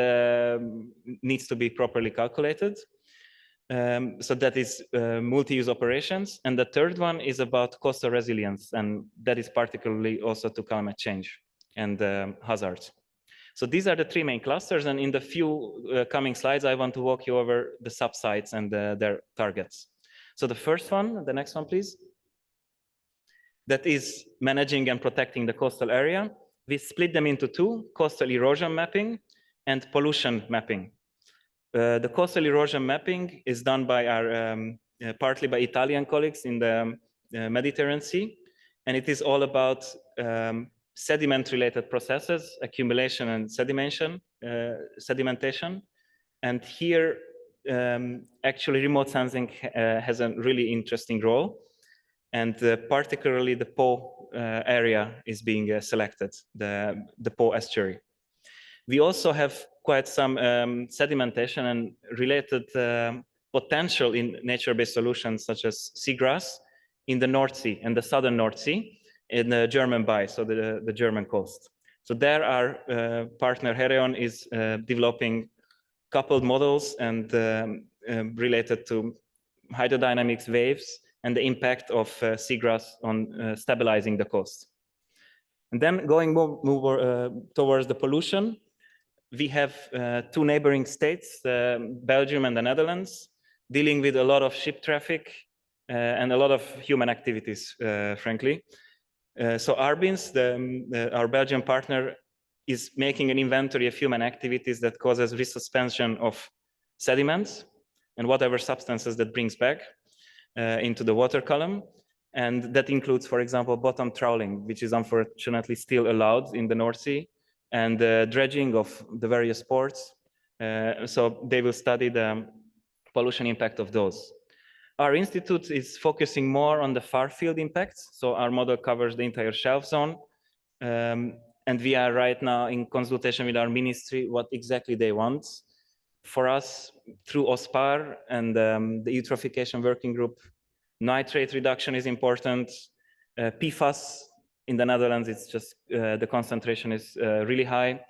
Speaker 14: needs to be properly calculated. So that is multi-use operations. And the third one is about coastal resilience, and that is particularly also to climate change and hazards. So these are the 3 main clusters, and in the few coming slides, I want to walk you over the subsites and their targets. So the first one, the next one, please. That is managing and protecting the coastal area. We split them into 2, coastal erosion mapping and pollution mapping. The coastal erosion mapping is done by our, partly by Italian colleagues in the Mediterranean Sea. And it is all about sediment-related processes, accumulation and sedimentation. And here, actually remote sensing has a really interesting role, and particularly the Po area is being selected, the Po estuary. We also have quite some sedimentation and related potential in nature-based solutions such as seagrass in the North Sea and the southern North Sea in the German Bay, so the German coast. So there our partner Herion is developing coupled models and related to hydrodynamics, waves, and the impact of seagrass on stabilizing the coast. And then going more towards the pollution, we have 2 neighboring states, Belgium and the Netherlands, dealing with a lot of ship traffic and a lot of human activities, frankly. So Arbins, our Belgian partner, is making an inventory of human activities that causes resuspension of sediments and whatever substances that brings back into the water column. And that includes, for example, bottom trawling, which is unfortunately still allowed in the North Sea, and dredging of the various ports. So they will study the pollution impact of those. Our institute is focusing more on the far field impacts. So our model covers the entire shelf zone. And we are right now in consultation with our ministry what exactly they want. For us, through OSPAR and the eutrophication working group, nitrate reduction is important. PFAS in the Netherlands, it's just the concentration is really high.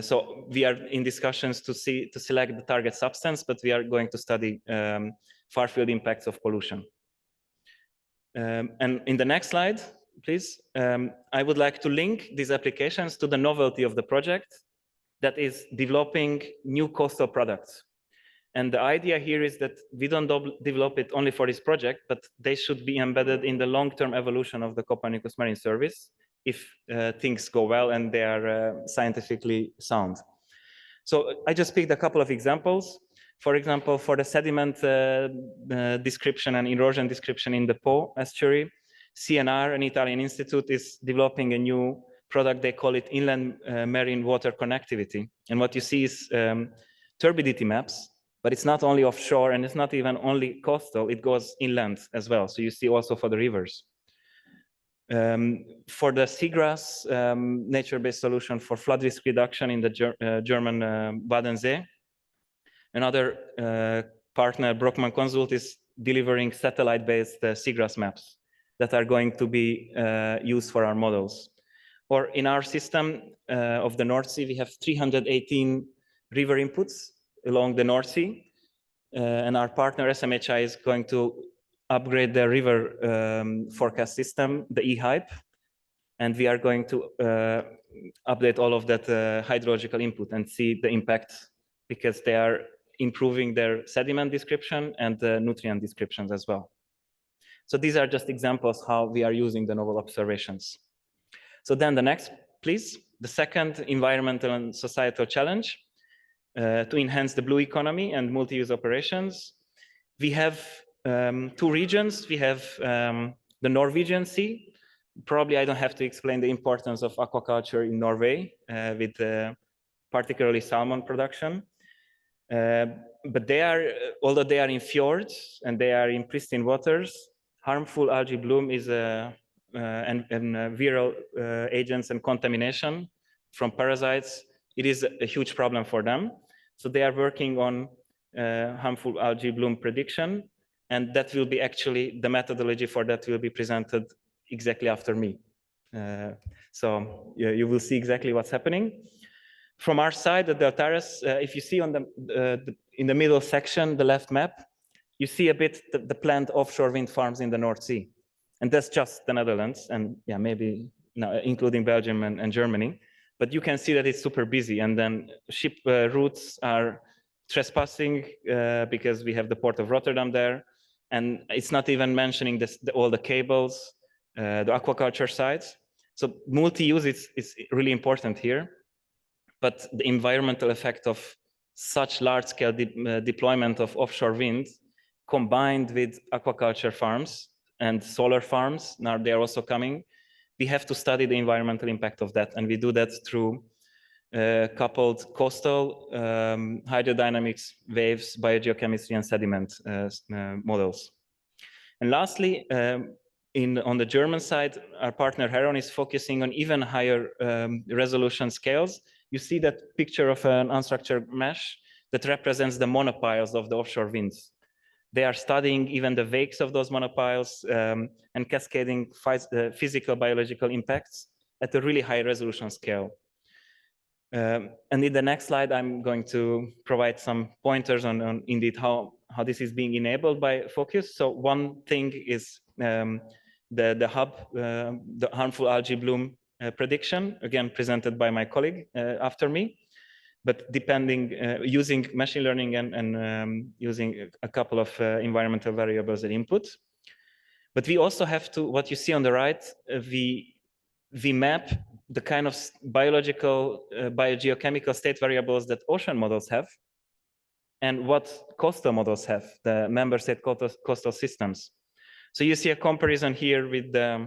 Speaker 14: So we are in discussions to select the target substance, but we are going to study far field impacts of pollution. And in the next slide, please, I would like to link these applications to the novelty of the project that is developing new coastal products. And the idea here is that we don't develop it only for this project, but they should be embedded in the long-term evolution of the Copernicus Marine Service if things go well and they are scientifically sound. So I just picked a couple of examples. For example, for the sediment description and erosion description in the Po estuary, CNR, an Italian institute, is developing a new product. They call it inland marine water connectivity. And what you see is turbidity maps But it's not only offshore, and it's not even only coastal, it goes inland as well. So you see also for the rivers. For the seagrass nature-based solution for flood risk reduction in the German Bodensee, another partner, Brockmann Consult, is delivering satellite-based seagrass maps that are going to be used for our models. Or in our system of the North Sea, we have 318 river inputs along the North Sea. And our partner SMHI is going to upgrade the river forecast system, the eHype. And we are going to update all of that hydrological input and see the impact, because they are improving their sediment description and the nutrient descriptions as well. So these are just examples how we are using the novel observations. So then the next, please, the second environmental and societal challenge to enhance the blue economy and multi-use operations. We have two regions. We have the Norwegian Sea. Probably I don't have to explain the importance of aquaculture in Norway with particularly salmon production. But they are, although they are in fjords and they are in pristine waters, harmful algae bloom is and viral agents and contamination from parasites. It is a huge problem for them. So they are working on harmful algae bloom prediction, and that will be actually, the methodology for that will be presented exactly after me. So you will see exactly what's happening. From our side at Deltares, if you see on in the middle section, the left map, you see a bit the planned offshore wind farms in the North Sea. And that's just the Netherlands, and yeah, maybe including Belgium and Germany. But you can see that it's super busy, and then ship routes are trespassing because we have the port of Rotterdam there. And it's not even mentioning all the cables, the aquaculture sites. So multi-use is really important here. But the environmental effect of such large-scale deployment of offshore wind combined with aquaculture farms and solar farms, now they are also coming, we have to study the environmental impact of that. And we do that through coupled coastal hydrodynamics, waves, biogeochemistry, and sediment models. And lastly, on the German side, our partner Heron is focusing on even higher resolution scales. You see that picture of an unstructured mesh that represents the monopiles of the offshore winds. They are studying even the wakes of those monopiles and cascading physical biological impacts at a really high resolution scale. And in the next slide, I'm going to provide some pointers on indeed how this is being enabled by Focus. So one thing is the hub, the harmful algae bloom prediction, again presented by my colleague after me. But depending, using machine learning and using a couple of environmental variables as input. But we also have to, what you see on the right, we map the kind of biological, biogeochemical state variables that ocean models have and what coastal models have, the member state coastal systems. So you see a comparison here with the,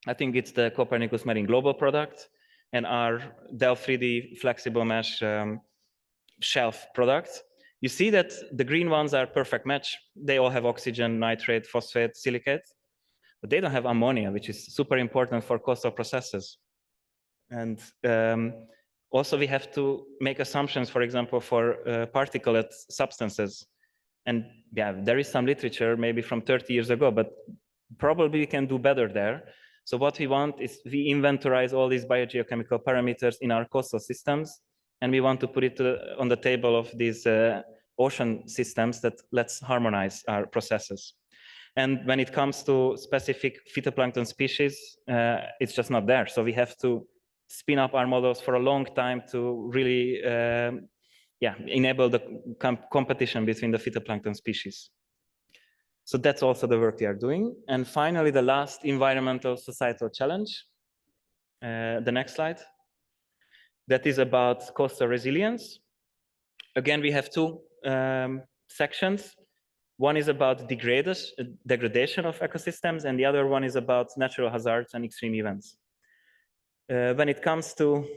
Speaker 14: I think it's the Copernicus Marine Global product and our Delph3D flexible mesh shelf product. You see that the green ones are perfect match. They all have oxygen, nitrate, phosphate, silicate, but they don't have ammonia, which is super important for coastal processes. And also we have to make assumptions, for example, for particulate substances. And yeah, there is some literature maybe from 30 years ago, but probably we can do better there. So what we want is we inventorize all these biogeochemical parameters in our coastal systems, and we want to put it on the table of these ocean systems that let's harmonize our processes. And when it comes to specific phytoplankton species, it's just not there. So we have to spin up our models for a long time to really enable the competition between the phytoplankton species. So that's also the work we are doing. And finally, the last environmental societal challenge, the next slide. That is about coastal resilience. Again, we have two sections. One is about degradation of ecosystems, and the other one is about natural hazards and extreme events. When it comes to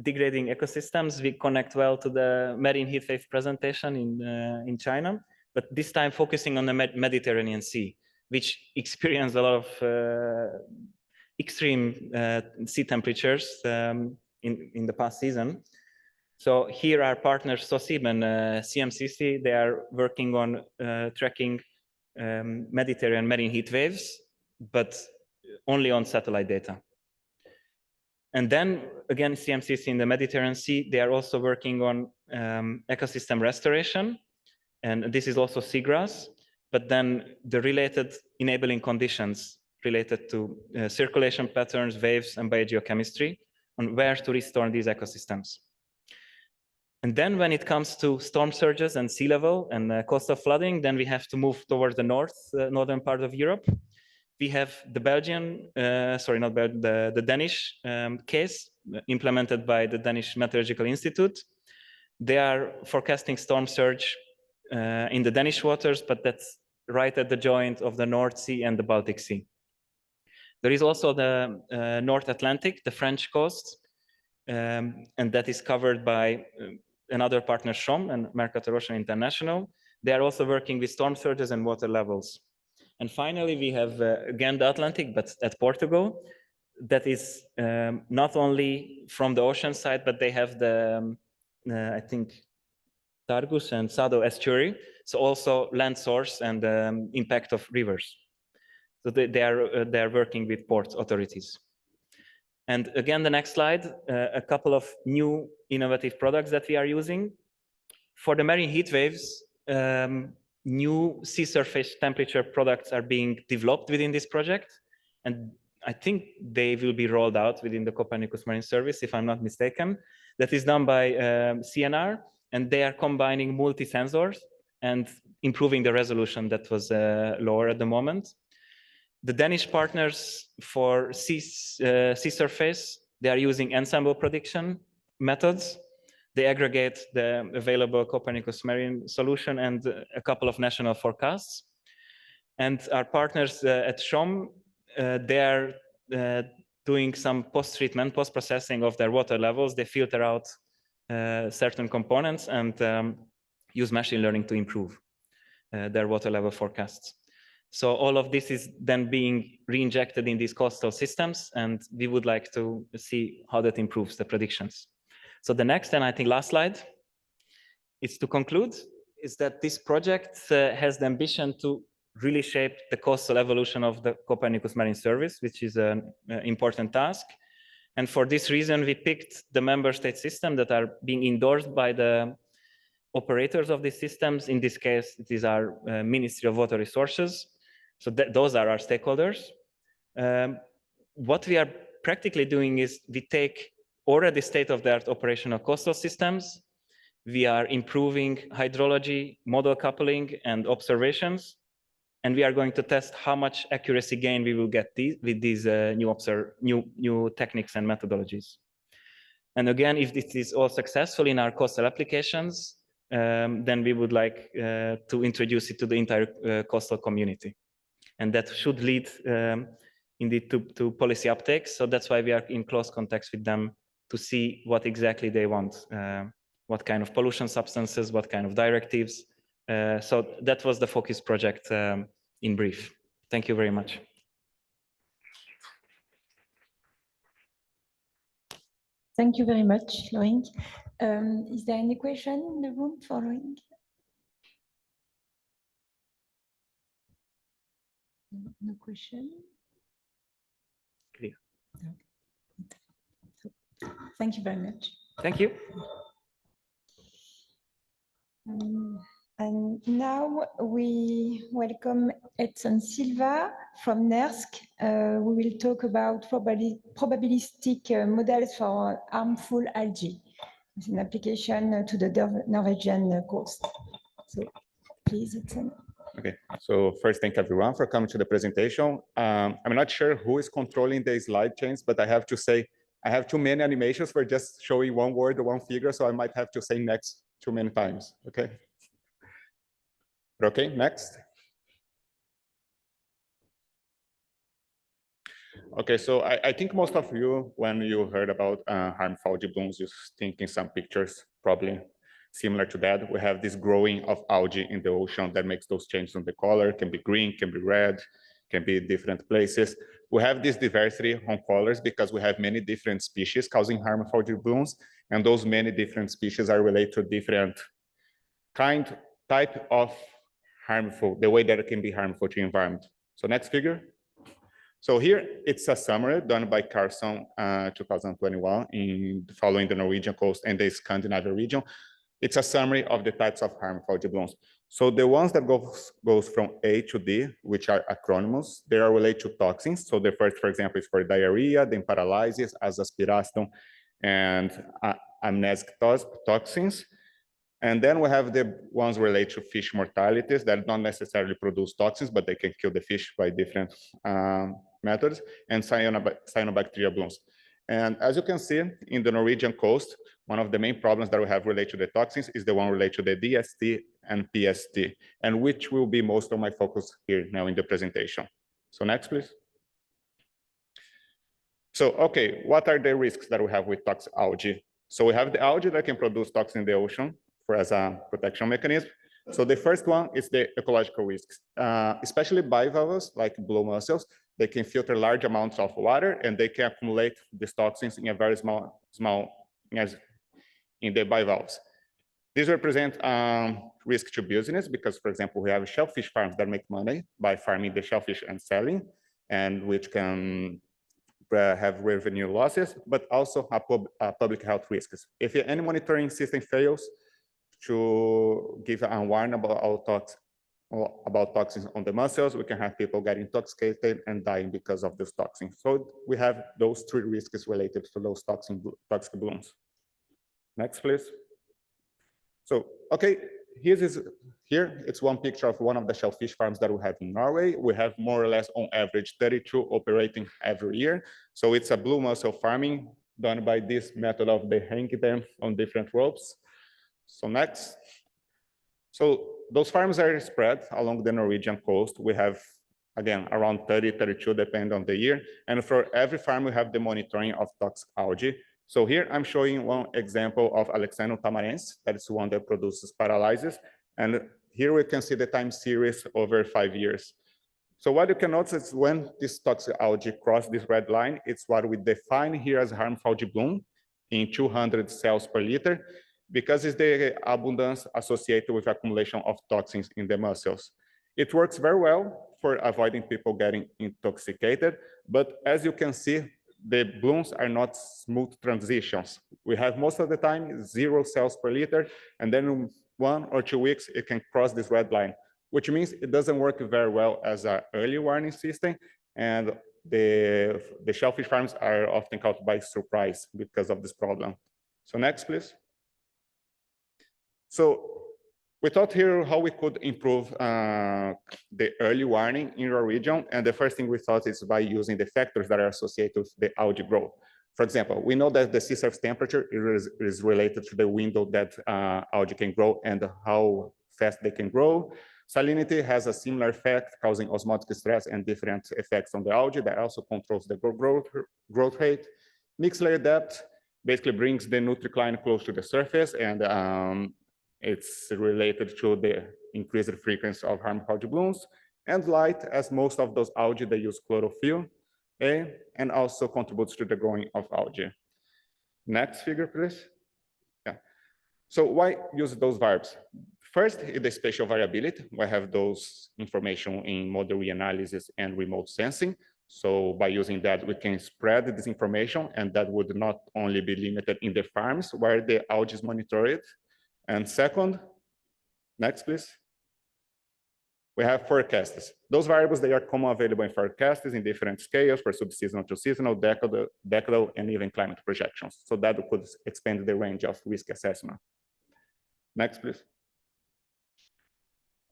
Speaker 18: degrading ecosystems, we connect well to the marine heat wave presentation in China, but this time focusing on the Mediterranean Sea, which experienced a lot of extreme sea temperatures in the past season. So here our partners SOCIB and CMCC, they are working on tracking Mediterranean marine heat waves, but only on satellite data. And then again, CMCC in the Mediterranean Sea, they are also working on ecosystem restoration. And this is also seagrass, but then the related enabling conditions related to circulation patterns, waves, and biogeochemistry on where to restore these ecosystems. And then when it comes to storm surges and sea level and coastal flooding, then we have to move towards the northern part of Europe. We have the the Danish case implemented by the Danish Meteorological Institute. They are forecasting storm surge in the Danish waters, but that's right at the joint of the North Sea and the Baltic Sea. There is also the North Atlantic, the French coast, and that is covered by another partner, SHOM and Mercator Ocean International. They are also working with storm surges and water levels. And finally, we have, again, the Atlantic, but at Portugal. That is not only from the ocean side, but they have the, I think, Targus and Sado estuary. So also land source and impact of rivers. So they are working with port authorities. And again, the next slide, a couple of new innovative products that we are using. For the marine heat waves, new sea surface temperature products are being developed within this project. And I think they will be rolled out within the Copernicus Marine Service, if I'm not mistaken. That is done by CNR, and they are combining multi-sensors and improving the resolution that was lower at the moment. The Danish partners for sea surface, they are using ensemble prediction methods. They aggregate the available Copernicus Marine solution and a couple of national forecasts. And our partners at SHOM, they are doing some post-treatment, post-processing of their water levels. They filter out certain components and use machine learning to improve their water level forecasts. So all of this is then being re-injected in these coastal systems, and we would like to see how that improves the predictions. So the next, and I think last slide, is to conclude, is that this project has the ambition to really shape the coastal evolution of the Copernicus Marine Service, which is an important task. And for this reason, we picked the member state system that are being endorsed by the operators of these systems. In this case, it is our Ministry of Water Resources. So those are our stakeholders. What we are practically doing is we take already state-of-the-art operational coastal systems. We are improving hydrology, model coupling, and observations. And we are going to test how much accuracy gain we will get with these new techniques and methodologies. And again, if this is all successful in our coastal applications, then we would like to introduce it to the entire coastal community. And that should lead indeed to policy uptake. So that's why we are in close contact with them to see what exactly they want, what kind of pollution substances, what kind of directives. So that was the focus project in brief. Thank you very much.
Speaker 12: Thank you very much, Loïc. Is there any question in the room for Loïc? No question.
Speaker 18: Clear.
Speaker 12: Thank you very much.
Speaker 18: Thank you.
Speaker 12: And now we welcome Edson Silva from NERSC. We will talk about probabilistic models for harmful algae. It's an application to the Norwegian coast. So please, Edson.
Speaker 19: Okay, so first, thank everyone for coming to the presentation. I'm not sure who is controlling the slide chains, but I have to say, I have too many animations for just showing one word or one figure, so I might have to say next too many times, okay? Okay, next. Okay, so I think most of you, when you heard about harmful algae blooms, you think in some pictures probably similar to that. We have this growing of algae in the ocean that makes those changes on the color, can be green, can be red, can be different places. We have this diversity on colors because we have many different species causing harmful algae blooms, and those many different species are related to different type of harmful, the way that it can be harmful to the environment. So next figure. So here it's a summary done by Carson 2021 following the Norwegian coast and the Scandinavian region. It's a summary of the types of harmful algae blooms. So the ones that goes from A to D, which are acronyms, they are related to toxins. So the first, for example, is for diarrhea, then paralysis, azospiraston, and amnesic toxins. And then we have the ones related to fish mortalities that don't necessarily produce toxins, but they can kill the fish by different methods, and cyanobacteria blooms. And as you can see, in the Norwegian coast, one of the main problems that we have related to the toxins is the one related to the DST and PST, and which will be most of my focus here now in the presentation. So next, please. So, okay, what are the risks that we have with toxic algae? So we have the algae that can produce toxins in the ocean as a protection mechanism. So the first one is the ecological risks, especially bivalves like blue mussels. They can filter large amounts of water and they can accumulate these toxins in a very small in the bivalves. These represent risk to business because, for example, we have shellfish farms that make money by farming the shellfish and selling, and which can have revenue losses, but also public health risks. If any monitoring system fails to give a warning about toxins on the mussels, we can have people getting intoxicated and dying because of these toxins. So we have those three risks related to those toxic blooms. Next, please. So, okay, here it's one picture of one of the shellfish farms that we have in Norway. We have more or less on average 32 operating every year. So it's a blue mussel farming done by this method of they hang them on different ropes. So next. So those farms are spread along the Norwegian coast. We have, again, around 30, 32, depending on the year. And for every farm, we have the monitoring of toxic algae. So here I'm showing one example of Alexandrum tamarense. That's one that produces paralysis. And here we can see the time series over 5 years. So what you can notice is when this toxic algae cross this red line, it's what we define here as harmful algae bloom in 200 cells per liter, because it's the abundance associated with accumulation of toxins in the mussels. It works very well for avoiding people getting intoxicated, but as you can see, the blooms are not smooth transitions. We have most of the time 0 cells per liter, and then in 1 or 2 weeks, it can cross this red line, which means it doesn't work very well as an early warning system, and the shellfish farms are often caught by surprise because of this problem. So next, please. So we thought here how we could improve the early warning in our region. And the first thing we thought is by using the factors that are associated with the algae growth. For example, we know that the sea surface temperature is related to the window that algae can grow and how fast they can grow. Salinity has a similar effect, causing osmotic stress and different effects on the algae that also controls the growth rate. Mixed layer depth basically brings the nutricline close to the surface, and it's related to the increased frequency of harmful algae blooms. And light, as most of those algae, they use chlorophyll, and also contributes to the growing of algae. Next figure, please. Yeah. So why use those variables? First is the spatial variability. We have those information in model reanalysis and remote sensing. So by using that, we can spread this information, and that would not only be limited in the farms where the algae is monitored. And second, next, please. We have forecasts. Those variables, they are common available in forecasts in different scales for subseasonal to seasonal, decadal, and even climate projections. So that could expand the range of risk assessment. Next, please.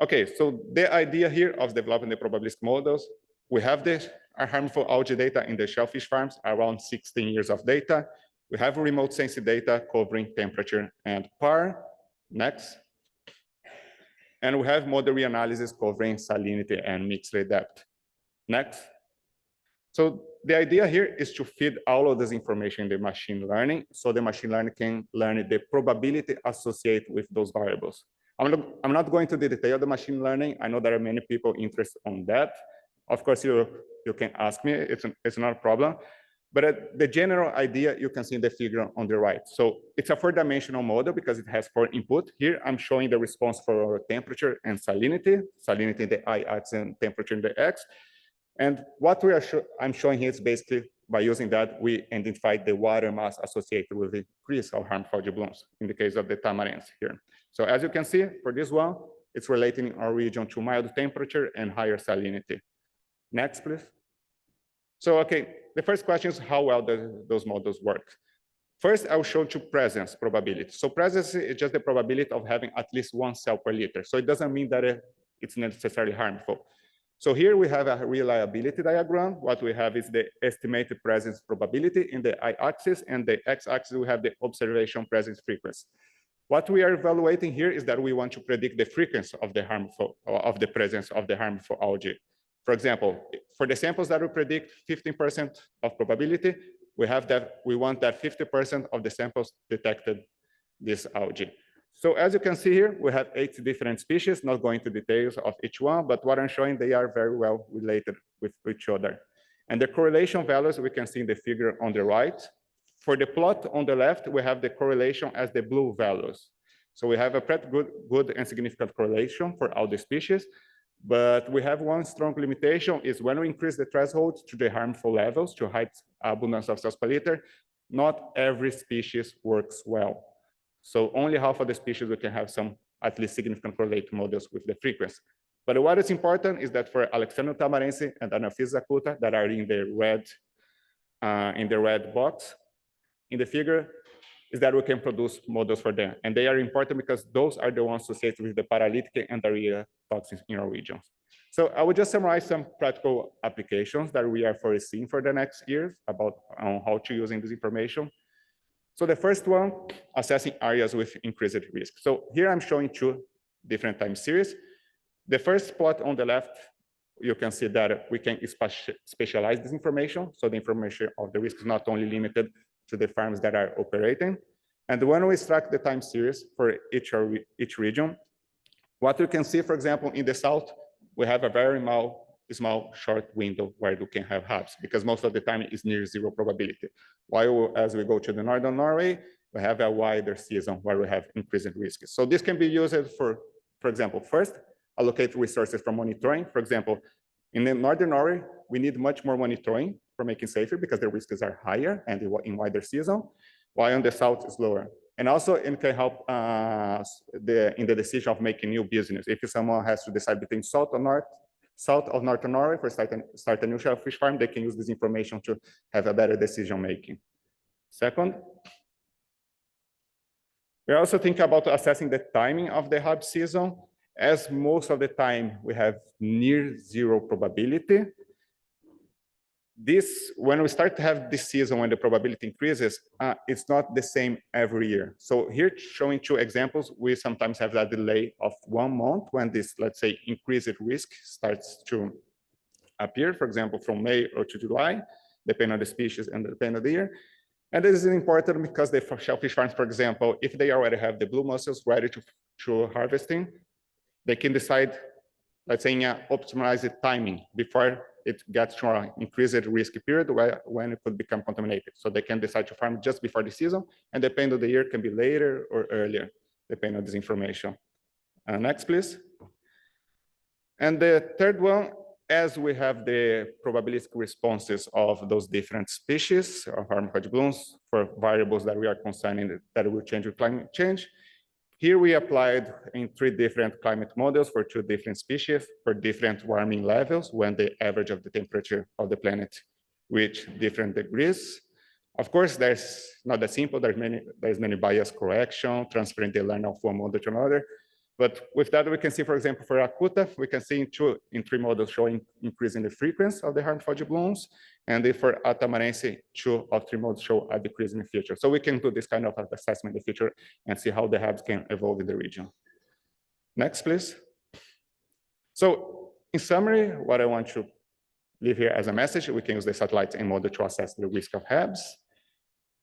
Speaker 19: Okay, so the idea here of developing the probabilistic models, we have the harmful algae data in the shellfish farms, around 16 years of data. We have remote sensing data covering temperature and PAR. Next. And we have model reanalysis covering salinity and mixed layer depth. Next. So the idea here is to feed all of this information in the machine learning, so the machine learning can learn the probability associated with those variables. I'm not going to the detail of the machine learning. I know there are many people interested on that. Of course, you can ask me, it's not a problem. But the general idea you can see in the figure on the right. So it's a 4-dimensional model because it has 4 input. Here I'm showing the response for temperature and salinity in the y-axis and temperature in the x. And what I'm showing here is basically by using that, we identified the water mass associated with the increase of harmful algae blooms in the case of the tamarins here. So as you can see, for this one, it's relating our region to mild temperature and higher salinity. Next, please. So, okay, the first question is how well those models work. First, I'll show you presence probability. So presence is just the probability of having at least 1 cell per liter. So it doesn't mean that it's necessarily harmful. So here we have a reliability diagram. What we have is the estimated presence probability in the y-axis, and the x-axis we have the observation presence frequency. What we are evaluating here is that we want to predict the frequency of the presence of the harmful algae. For example, for the samples that we predict 15% of probability, we want that 50% of the samples detected this algae. So as you can see here, we have 8 different species, not going into details of each one, but what I'm showing, they are very well related with each other. And the correlation values we can see in the figure on the right. For the plot on the left, we have the correlation as the blue values. So we have a pretty good and significant correlation for all the species. But we have one strong limitation is when we increase the threshold to the harmful levels, to high abundance of cells per liter, not every species works well. So only half of the species we can have some at least significant correlated models with the frequency. But what is important is that for Alexandria tamarense and Anaphysis acuta that are in the red box in the figure, is that we can produce models for them. And they are important because those are the ones associated with the paralytic and diarrhea toxins in our regions. So I will just summarize some practical applications that we are foreseeing for the next years about how to using this information. So the first one, assessing areas with increased risk. So here I'm showing 2 different time series. The first plot on the left, you can see that we can specialize this information. So the information of the risk is not only limited to the farms that are operating. And when we extract the time series for each region, what you can see, for example, in the south, we have a very small short window where you can have HABs because most of the time it's near 0 probability. While as we go to the northern Norway, we have a wider season where we have increased risk. So this can be used for example, first, allocate resources for monitoring. For example, in the northern Norway, we need much more monitoring for making safer because the risks are higher and in wider season, while in the south is lower. And also it can help in the decision of making new business. If someone has to decide between south of northern Norway for start a new shellfish farm, they can use this information to have a better decision making. Second, we also think about assessing the timing of the HAB season. As most of the time we have near 0 probability, when we start to have this season when the probability increases, it's not the same every year. So here showing 2 examples, we sometimes have that delay of 1 month when this, let's say, increased risk starts to appear, for example, from May or to July, depending on the species and depending on the year. And this is important because the shellfish farms, for example, if they already have the blue mussels ready to harvesting, they can decide, let's say, optimize timing before it gets to an increased risk period when it could become contaminated. So they can decide to farm just before the season, and depending on the year, can be later or earlier, depending on this information. Next, please. And the third one, as we have the probabilistic responses of those different species of harmful blooms for variables that we are concerning that will change with climate change, here we applied in 3 different climate models for 2 different species for different warming levels when the average of the temperature of the planet reach different degrees. Of course, there's not that simple. There's many bias correction, transferring the learning of one model to another. But with that, we can see, for example, for Acuta, we can see in 3 models showing increasing the frequency of the harmful algae blooms. And for Tamarense, 2 of 3 models show a decrease in the future. So we can do this kind of assessment in the future and see how the HABs can evolve in the region. Next, please. So in summary, what I want to leave here as a message. We can use the satellites and model to assess the risk of HABs.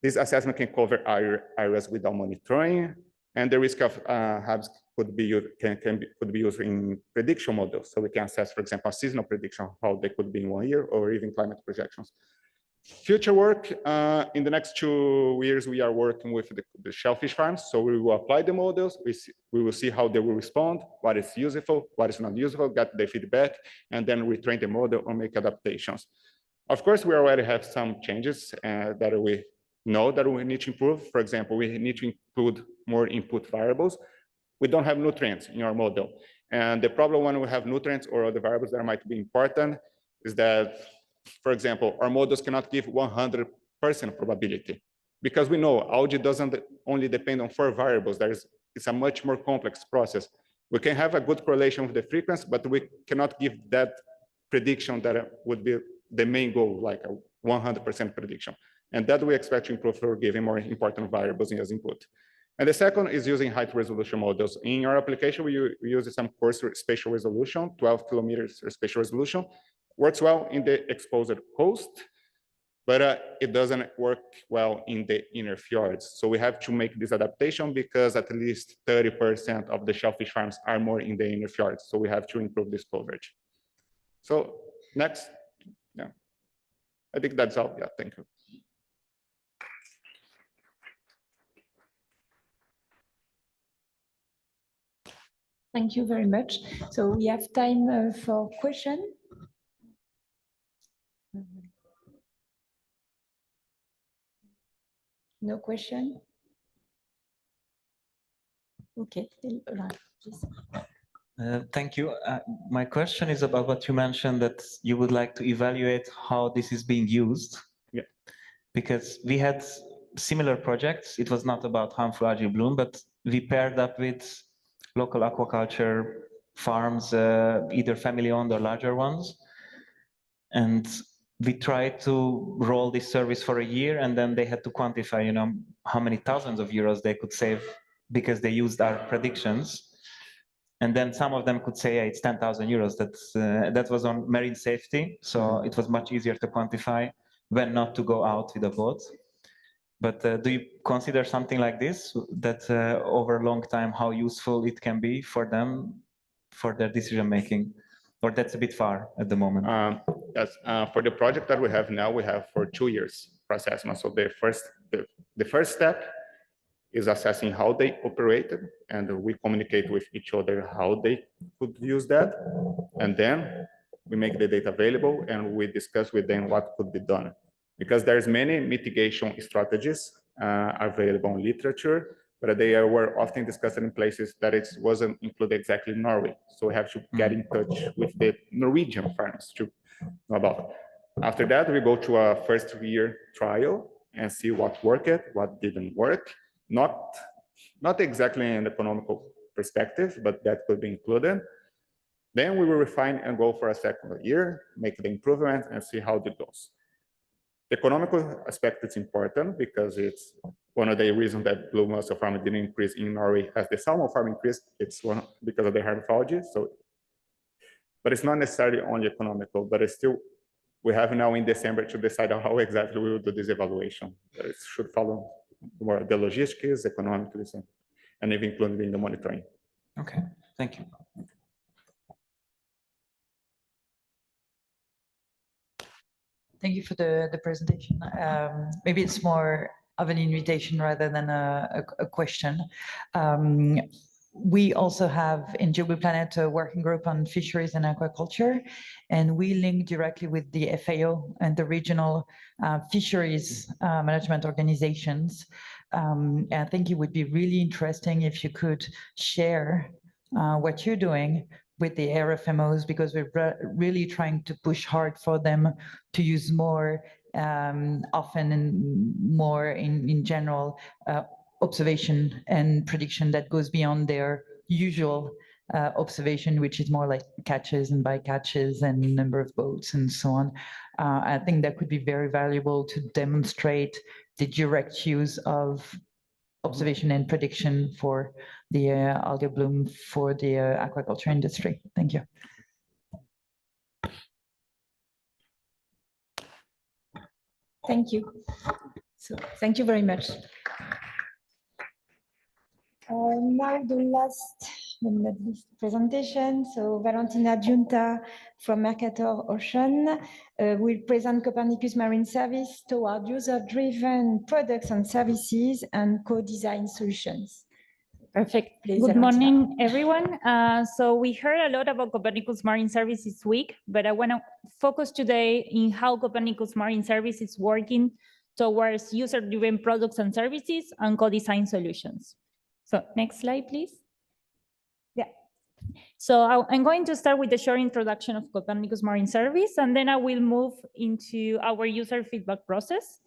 Speaker 19: This assessment can cover areas without monitoring, and the risk of HABs could be used in prediction models. So we can assess, for example, a seasonal prediction, how they could be in 1 year, or even climate projections. Future work, in the next 2 years, we are working with the shellfish farms. So we will apply the models, we will see how they will respond, what is useful, what is not useful, get the feedback, and then we train the model or make adaptations. Of course, we already have some changes that we know that we need to improve. For example, we need to include more input variables. We don't have nutrients in our model. And the problem when we have nutrients or other variables that might be important is that, for example, our models cannot give 100% probability, because we know algae doesn't only depend on 4 variables. It's a much more complex process. We can have a good correlation with the frequency, but we cannot give that prediction that would be the main goal, like a 100% prediction. And that we expect to improve for giving more important variables as input. And the second is using high resolution models. In our application, we use some coarse spatial resolution, 12 kilometers spatial resolution. Works well in the exposed coast, but it doesn't work well in the inner fjords. So we have to make this adaptation because at least 30% of the shellfish farms are more in the inner fjords. So we have to improve this coverage. So next, yeah, I think that's all. Yeah, thank you.
Speaker 12: Thank you very much. So we have time for question. No question? Okay, please.
Speaker 14: Thank you. My question is about what you mentioned, that you would like to evaluate how this is being used.
Speaker 19: Yeah.
Speaker 14: Because we had similar projects. It was not about harmful algae bloom, but we paired up with local aquaculture farms, either family-owned or larger ones. And we tried to roll this service for a year, and then they had to quantify, how many thousands of euros they could save because they used our predictions. And then some of them could say, hey, it's 10,000 euros. That was on marine safety. So it was much easier to quantify when not to go out with a boat. But do you consider something like this, that over a long time, how useful it can be for them, for their decision making? Or that's a bit far at the moment?
Speaker 19: Yes, for the project that we have now, we have for 2 years for assessment. So the first step is assessing how they operated, and we communicate with each other how they could use that. And then we make the data available and we discuss with them what could be done. Because there's many mitigation strategies available in literature, but they were often discussed in places that it wasn't included exactly in Norway. So we have to get in touch with the Norwegian farms to know about it. After that, we go to a first year trial and see what worked, what didn't work. Not exactly in an economical perspective, but that could be included. Then we will refine and go for a second year, make the improvement and see how it goes. The economical aspect is important because it's one of the reasons that blue mussel farming didn't increase in Norway as the salmon farm increased. It's because of the harmful algae. So, but it's not necessarily only economical, but it's still, we have now in December to decide how exactly we will do this evaluation. But it should follow more the logistics, economics, and even including the monitoring.
Speaker 14: Okay, thank you.
Speaker 3: Thank you for the presentation. Maybe it's more of an invitation rather than a question. We also have in GeoBluePlanet a working group on fisheries and aquaculture, and we link directly with the FAO and the regional fisheries management organizations. And I think it would be really interesting if you could share what you're doing with the RFMOs, because we're really trying to push hard for them to use more often and more in general observation and prediction that goes beyond their usual observation, which is more like catches and bycatches and number of boats and so on. I think that could be very valuable to demonstrate the direct use of observation and prediction for the algae bloom for the aquaculture industry. Thank you.
Speaker 12: Thank you. So thank you very much. Now the last but not least presentation. So Valentina Giunta from Mercator Ocean will present Copernicus Marine Service toward user-driven products and services and co-design solutions. Perfect. Please,
Speaker 20: Good
Speaker 12: Valentina.
Speaker 20: morning, everyone. So we heard a lot about Copernicus Marine Service this week, but I want to focus today in how Copernicus Marine Service is working towards user-driven products and services and co-design solutions. So next slide, please. Yeah. So I'm going to start with the short introduction of Copernicus Marine Service, and then I will move into our user feedback process.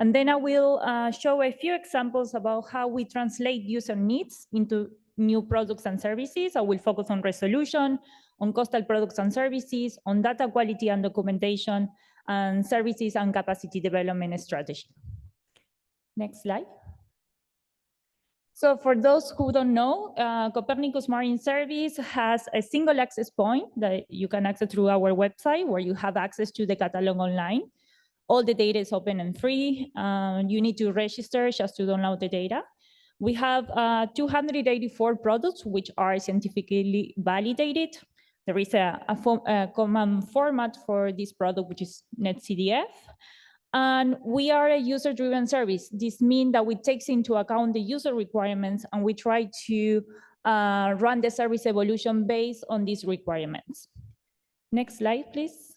Speaker 20: And then I will show a few examples about how we translate user needs into new products and services. I will focus on resolution, on coastal products and services, on data quality and documentation, and services and capacity development strategy. Next slide. So for those who don't know, Copernicus Marine Service has a single access point that you can access through our website, where you have access to the catalog online. All the data is open and free. You need to register just to download the data. We have 284 products which are scientifically validated. There is a common format for this product, which is NetCDF. And we are a user-driven service. This means that we take into account the user requirements, and we try to run the service evolution based on these requirements. Next slide, please.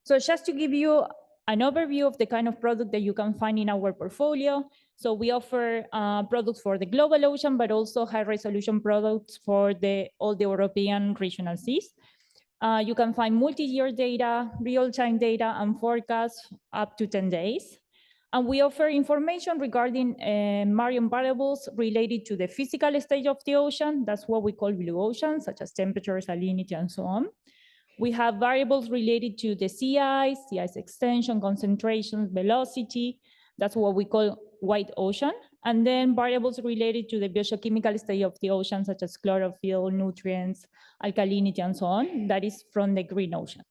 Speaker 20: So just to give you an overview of the kind of product that you can find in our portfolio. So we offer products for the global ocean, but also high-resolution products for all the European regional seas. You can find multi-year data, real-time data, and forecasts up to 10 days. And we offer information regarding marine variables related to the physical state of the ocean. That's what we call blue ocean, such as temperature, salinity, and so on. We have variables related to the sea ice extension, concentration, velocity. That's what we call white ocean. And then variables related to the biogeochemical state of the ocean, such as chlorophyll, nutrients, alkalinity, and so on. That is from the green ocean.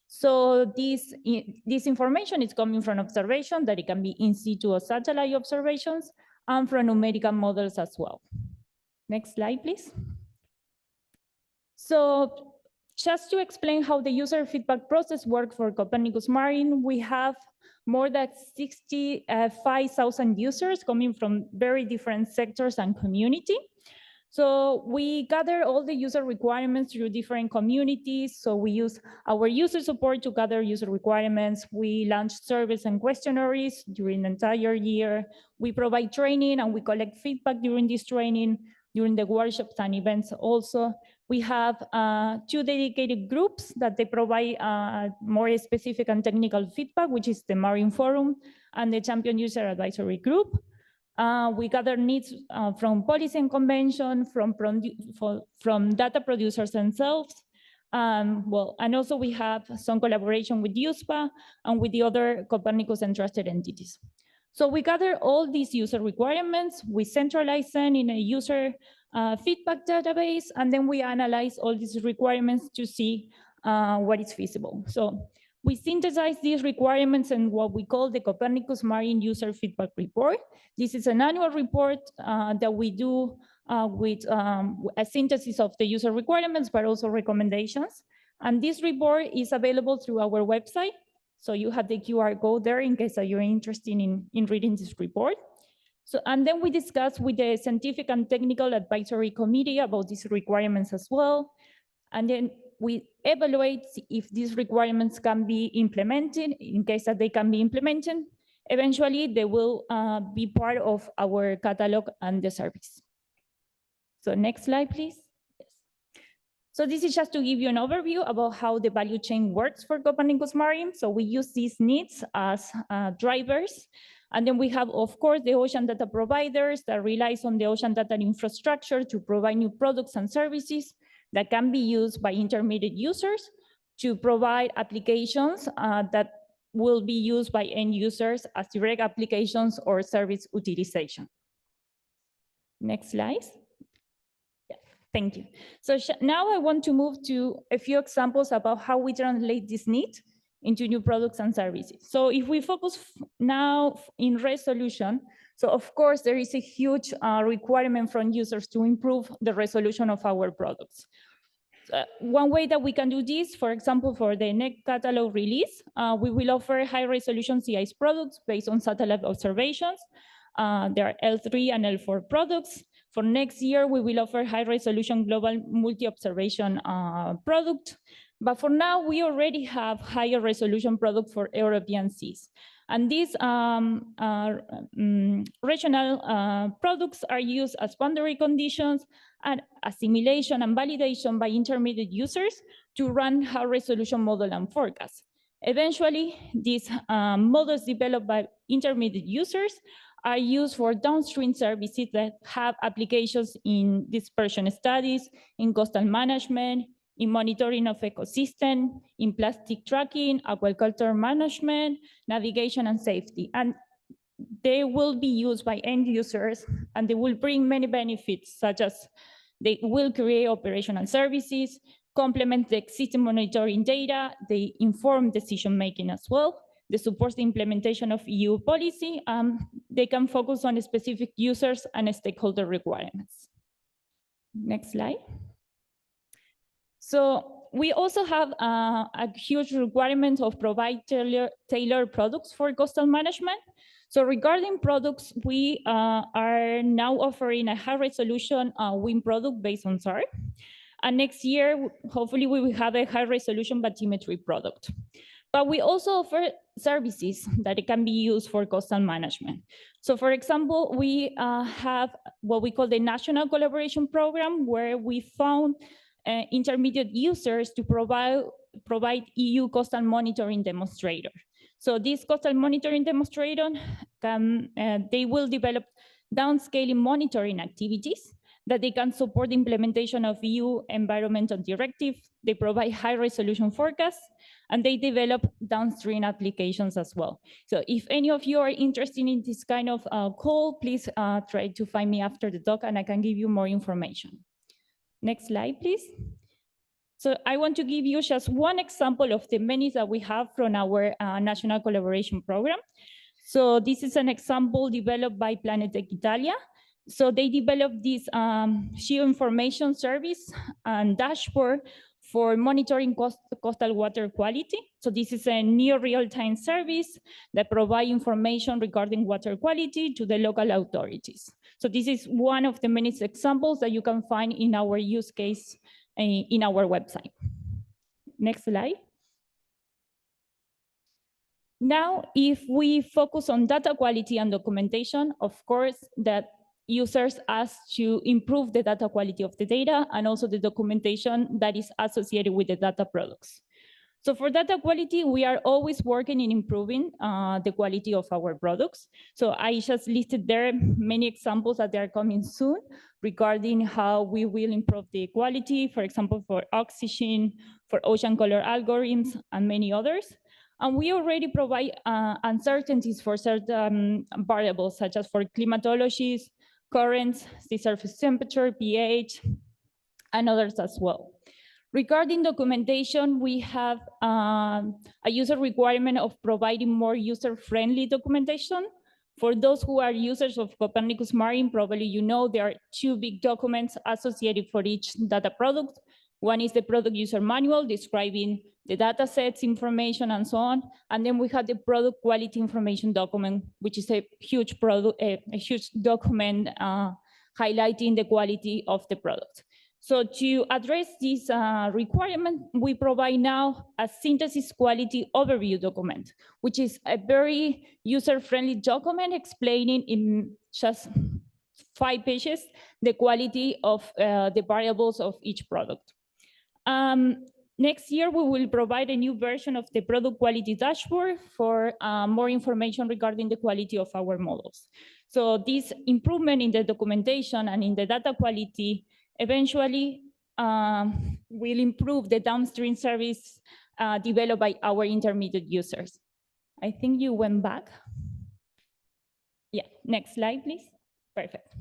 Speaker 20: So this information is coming from observation, that it can be in situ or satellite observations, and from numerical models as well. Next slide, please. So just to explain how the user feedback process works for Copernicus Marine, we have more than 65,000 users coming from very different sectors and community. So we gather all the user requirements through different communities. So we use our user support to gather user requirements. We launch surveys and questionnaires during the entire year. We provide training and we collect feedback during this training, during the workshops and events also. We have 2 dedicated groups that they provide more specific and technical feedback, which is the Marine Forum and the Champion User Advisory Group. We gather needs from policy and convention, from data producers themselves. And also we have some collaboration with USPA and with the other Copernicus entrusted entities. So we gather all these user requirements, we centralize them in a user feedback database, and then we analyze all these requirements to see what is feasible. So we synthesize these requirements in what we call the Copernicus Marine User Feedback Report. This is an annual report that we do with a synthesis of the user requirements, but also recommendations. And this report is available through our website. So you have the QR code there in case that you're interested in reading this report. So, and then we discuss with the Scientific and Technical Advisory Committee about these requirements as well. And then we evaluate if these requirements can be implemented. In case that they can be implemented, eventually they will be part of our catalog and the service. So next slide, please. Yes. So this is just to give you an overview about how the value chain works for Copernicus Marine. So we use these needs as drivers. And then we have, of course, the ocean data providers that relies on the ocean data infrastructure to provide new products and services that can be used by intermediate users to provide applications that will be used by end users as direct applications or service utilization. Next slide. Yeah, thank you. So now I want to move to a few examples about how we translate this need into new products and services. So if we focus now in resolution, so of course there is a huge requirement from users to improve the resolution of our products. One way that we can do this, for example, for the next catalog release, we will offer high-resolution CIS products based on satellite observations. There are L3 and L4 products. For next year, we will offer high-resolution global multi-observation product. But for now, we already have higher resolution products for European seas. And these regional products are used as boundary conditions and assimilation and validation by intermediate users to run high-resolution model and forecast. Eventually, these models developed by intermediate users are used for downstream services that have applications in dispersion studies, in coastal management, in monitoring of ecosystem, in plastic tracking, aquaculture management, navigation and safety. And they will be used by end users, and they will bring many benefits, such as they will create operational services, complement the existing monitoring data, they inform decision-making as well, they support the implementation of EU policy, they can focus on specific users and stakeholder requirements. Next slide. So we also have a huge requirement of provide tailored products for coastal management. So regarding products, we are now offering a high-resolution wind product based on SAR. And next year, hopefully, we will have a high-resolution bathymetry product. But we also offer services that can be used for coastal management. So for example, we have what we call the National Collaboration Program, where we found intermediate users to provide EU coastal monitoring demonstrator. So this coastal monitoring demonstrator, they will develop downscaling monitoring activities that they can support the implementation of EU environmental directive. They provide high resolution forecasts, and they develop downstream applications as well. So if any of you are interested in this kind of call, please try to find me after the talk and I can give you more information. Next slide, please. So I want to give you just one example of the many that we have from our National Collaboration Program. So this is an example developed by Planetech Italia. So they developed this geoinformation service and dashboard for monitoring coastal water quality. So this is a near real-time service that provides information regarding water quality to the local authorities. So this is one of the many examples that you can find in our use case in our website. Next slide. Now, if we focus on data quality and documentation, of course, that users ask to improve the data quality of the data and also the documentation that is associated with the data products. So for data quality, we are always working in improving the quality of our products. So I just listed there many examples that are coming soon regarding how we will improve the quality, for example, for oxygen, for ocean color algorithms, and many others. And we already provide uncertainties for certain variables, such as for climatologies, currents, sea surface temperature, pH, and others as well. Regarding documentation, we have a user requirement of providing more user-friendly documentation. For those who are users of Copernicus Marine, probably you know there are two big documents associated for each data product. One is the product user manual describing the data sets, information, and so on. And then we have the product quality information document, which is a huge document highlighting the quality of the product. So to address this requirement, we provide now a synthesis quality overview document, which is a very user-friendly document explaining in just 5 pages the quality of the variables of each product. Next year, we will provide a new version of the product quality dashboard for more information regarding the quality of our models. So this improvement in the documentation and in the data quality eventually will improve the downstream service developed by our intermediate users. I think you went back. Yeah, next slide, please. Perfect.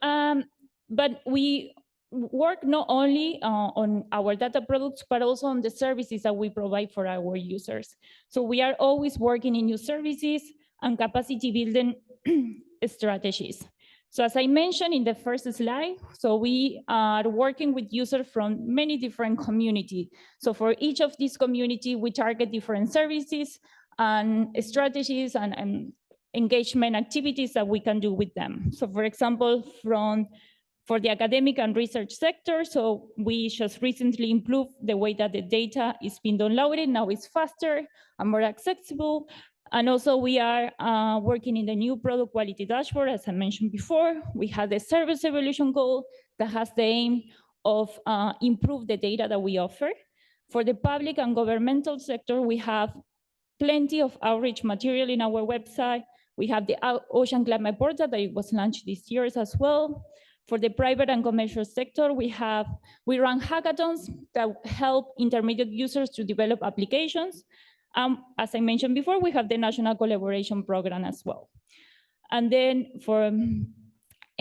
Speaker 20: But we work not only on our data products, but also on the services that we provide for our users. So we are always working in new services and capacity building strategies. So as I mentioned in the first slide, so we are working with users from many different communities. So for each of these communities, we target different services and strategies and engagement activities that we can do with them. So for example, for the academic and research sector, so we just recently improved the way that the data is being downloaded. Now it's faster and more accessible. And also we are working in the new product quality dashboard, as I mentioned before. We have the service evolution goal that has the aim of improve the data that we offer. For the public and governmental sector, we have plenty of outreach material in our website. We have the Ocean Climate Portal that was launched this year as well. For the private and commercial sector, we run hackathons that help intermediate users to develop applications. As I mentioned before, we have the National Collaboration Program as well. And then for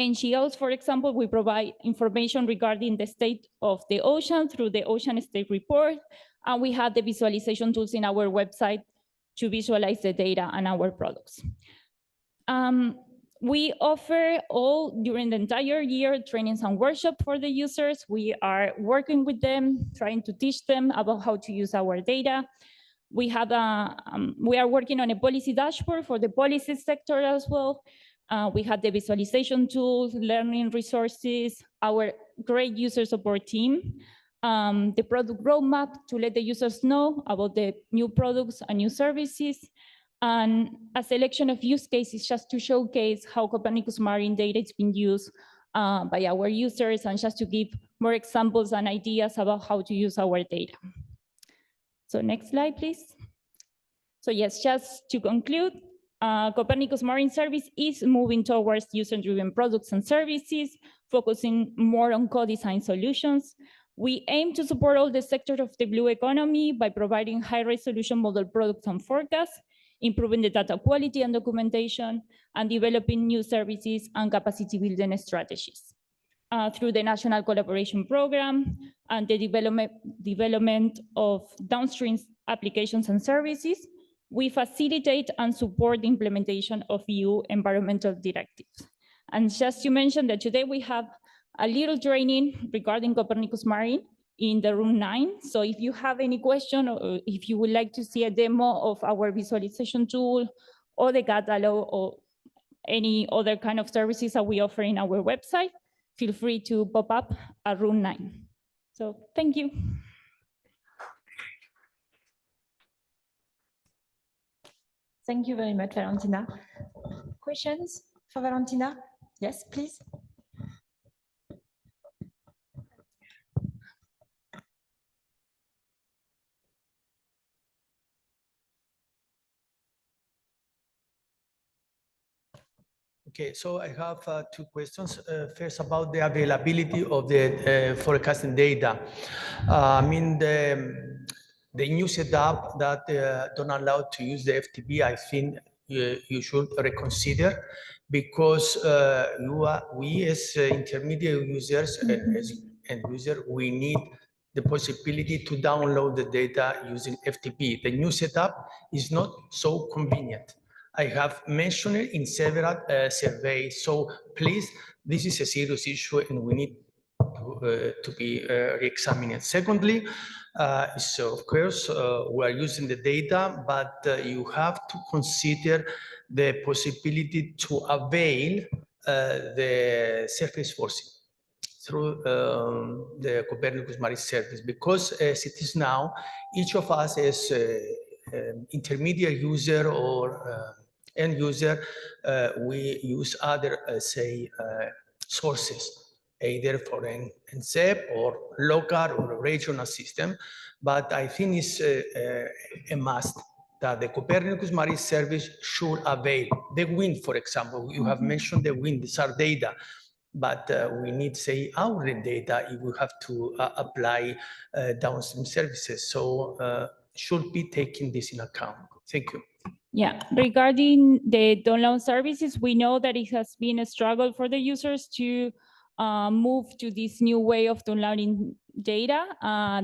Speaker 20: NGOs, for example, we provide information regarding the state of the ocean through the Ocean State Report. And we have the visualization tools in our website to visualize the data and our products. We offer all during the entire year trainings and workshops for the users. We are working with them, trying to teach them about how to use our data. We are working on a policy dashboard for the policy sector as well. We have the visualization tools, learning resources, our great user support team, the product roadmap to let the users know about the new products and new services, and a selection of use cases just to showcase how Copernicus Marine data is being used by our users, and just to give more examples and ideas about how to use our data. So next slide, please. So yes, just to conclude, Copernicus Marine Service is moving towards user-driven products and services, focusing more on co-design solutions. We aim to support all the sectors of the blue economy by providing high-resolution model products and forecasts, improving the data quality and documentation, and developing new services and capacity building strategies. Through the National Collaboration Program and the development of downstream applications and services, we facilitate and support the implementation of EU environmental directives. And just to mention that today we have a little training regarding Copernicus Marine in the room 9. So if you have any question, or if you would like to see a demo of our visualization tool or the catalog or any other kind of services that we offer in our website, feel free to pop up at room 9. So thank you.
Speaker 12: Thank you very much, Valentina. Questions for Valentina? Yes, please.
Speaker 21: Okay, so I have two questions. First, about the availability of the forecasting data. I mean, the new setup that don't allow to use the FTP, I think you should reconsider, because we as intermediate users, as end user, we need the possibility to download the data using FTP. The new setup is not so convenient. I have mentioned it in several surveys, so please, this is a serious issue and we need to be re-examined. Secondly, so of course, we are using the data, but you have to consider the possibility to avail the surface forcing through the Copernicus Marine Service, because as it is now, each of us as intermediate user or end user, we use other, say, sources, either for an NCEP or local or regional system. But I think it's a must that the Copernicus Marine Service should avail the wind, for example. You have mentioned the wind, these are data, but we need, say, our data if we have to apply downstream services. So should be taking this in account. Thank you.
Speaker 20: Yeah, regarding the download services, we know that it has been a struggle for the users to move to this new way of downloading data.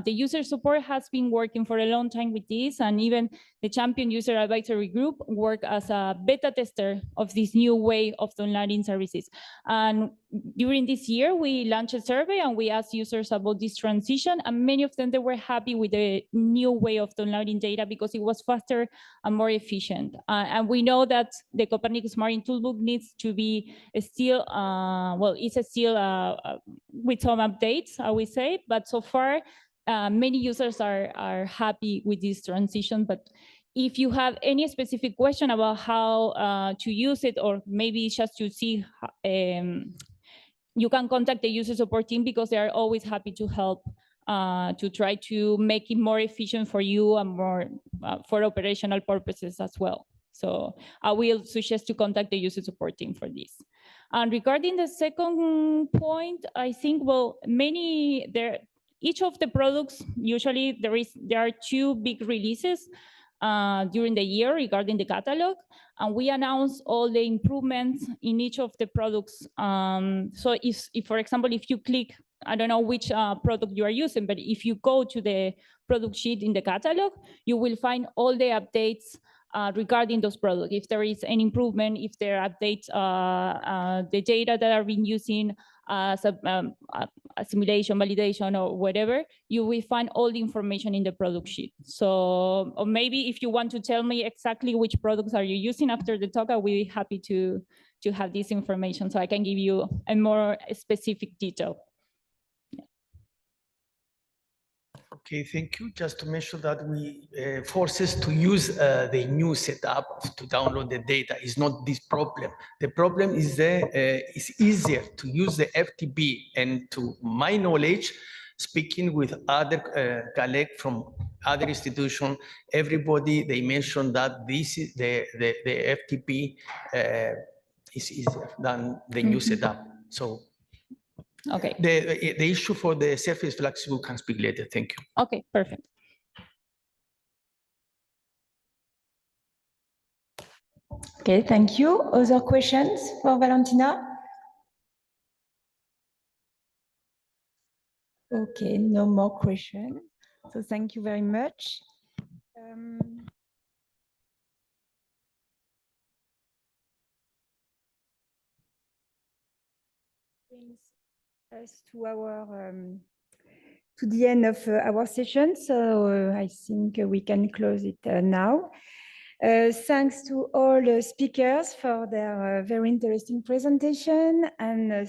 Speaker 20: The user support has been working for a long time with this, and even the Champion User Advisory Group work as a beta tester of this new way of downloading services. And during this year, we launched a survey and we asked users about this transition, and many of them, they were happy with the new way of downloading data because it was faster and more efficient. And we know that the Copernicus Marine Toolbook needs to be still, well, it's still with some updates, I would say, but so far, many users are happy with this transition. But if you have any specific question about how to use it, or maybe just to see, you can contact the user support team because they are always happy to help to try to make it more efficient for you and more for operational purposes as well. So I will suggest to contact the user support team for this. And regarding the second point, I think, well, each of the products, usually there are 2 big releases during the year regarding the catalog, and we announce all the improvements in each of the products. So if, for example, if you click, I don't know which product you are using, but if you go to the product sheet in the catalog, you will find all the updates regarding those products. If there is an improvement, if there are updates, the data that are being using as a simulation, validation, or whatever, you will find all the information in the product sheet. So, or maybe if you want to tell me exactly which products are you using after the talk, I will be happy to have this information so I can give you a more specific detail.
Speaker 21: Okay, thank you. Just to mention that we forces to use the new setup to download the data is not this problem. The problem is it's easier to use the FTP, and to my knowledge, speaking with other colleagues from other institutions, everybody, they mentioned that this is the FTP is easier than the new setup. So
Speaker 20: okay,
Speaker 21: the issue for the surface flexible can speak later. Thank you.
Speaker 20: Okay, perfect.
Speaker 12: Okay, thank you. Other questions for Valentina? Okay, no more questions. So thank you very much. Brings us to our to the end of our session. So I think we can close it now. Thanks to all the speakers for their very interesting presentation, and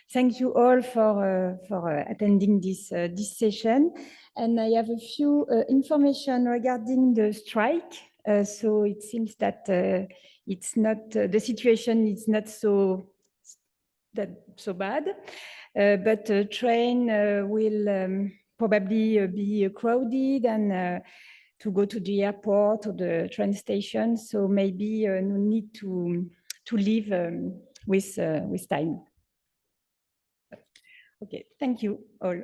Speaker 12: thank you all for attending this session. And I have a few information regarding the strike. So it seems that it's not the situation is not so bad, but the train will probably be crowded and to go to the airport or the train station. So maybe no need to leave with time. Okay, thank you all.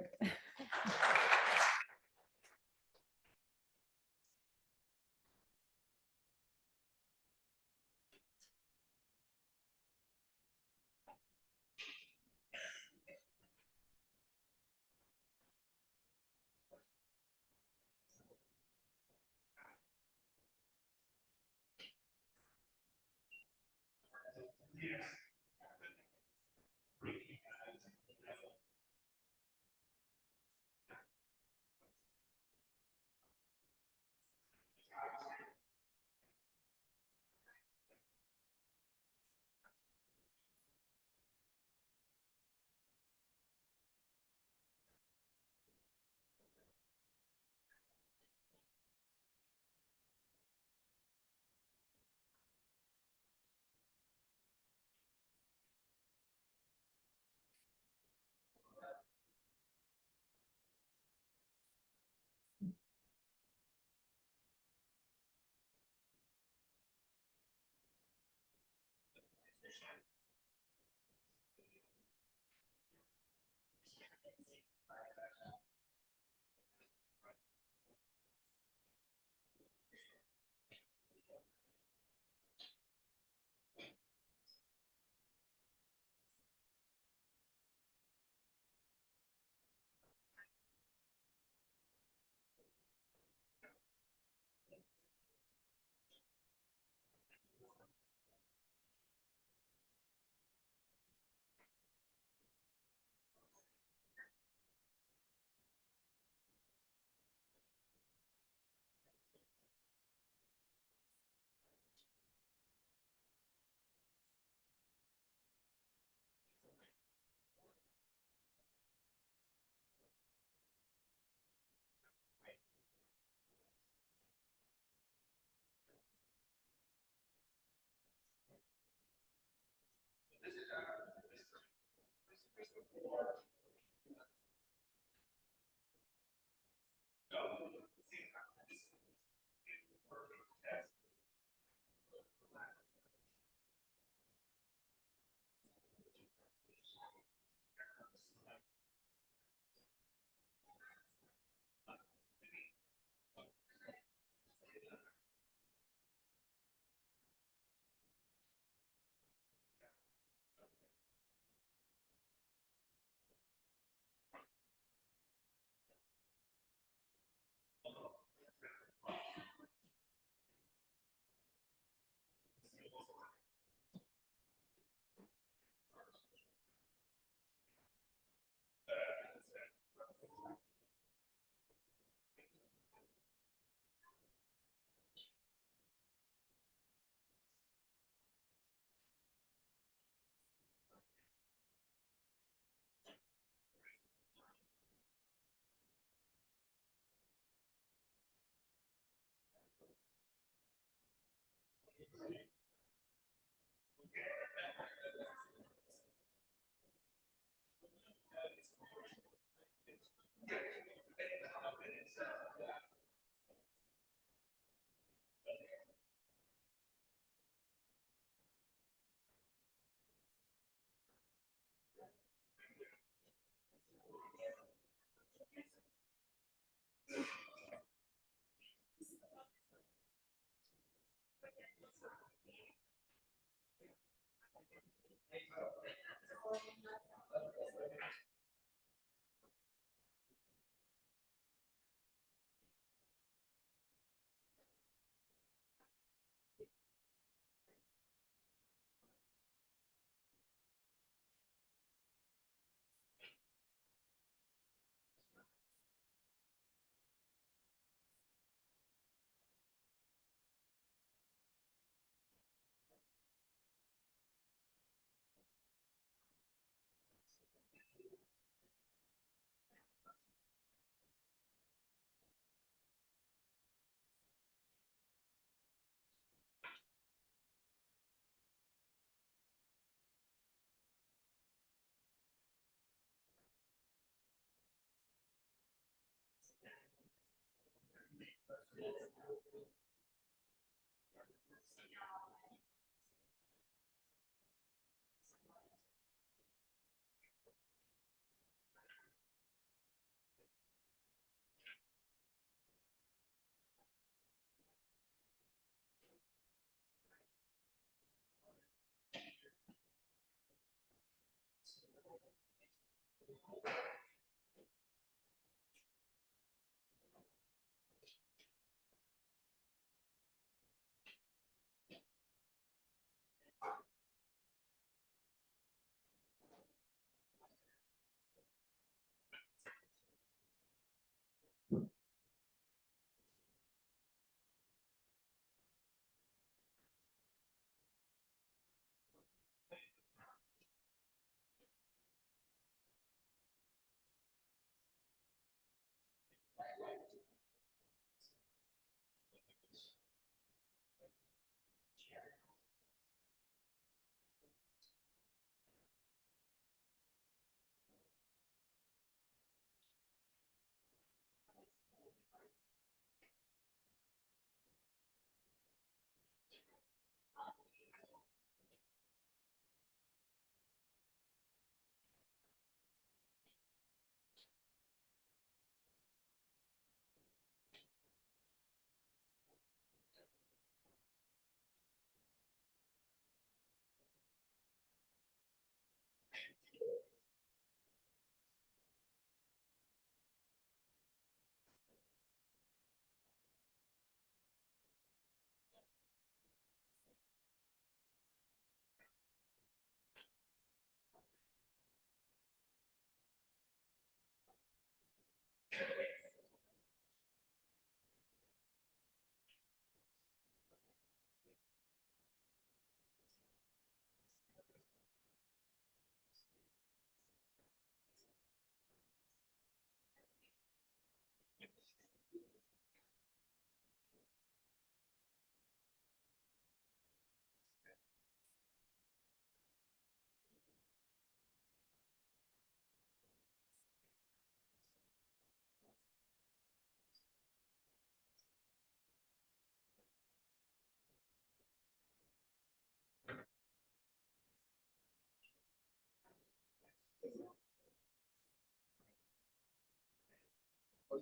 Speaker 2: Good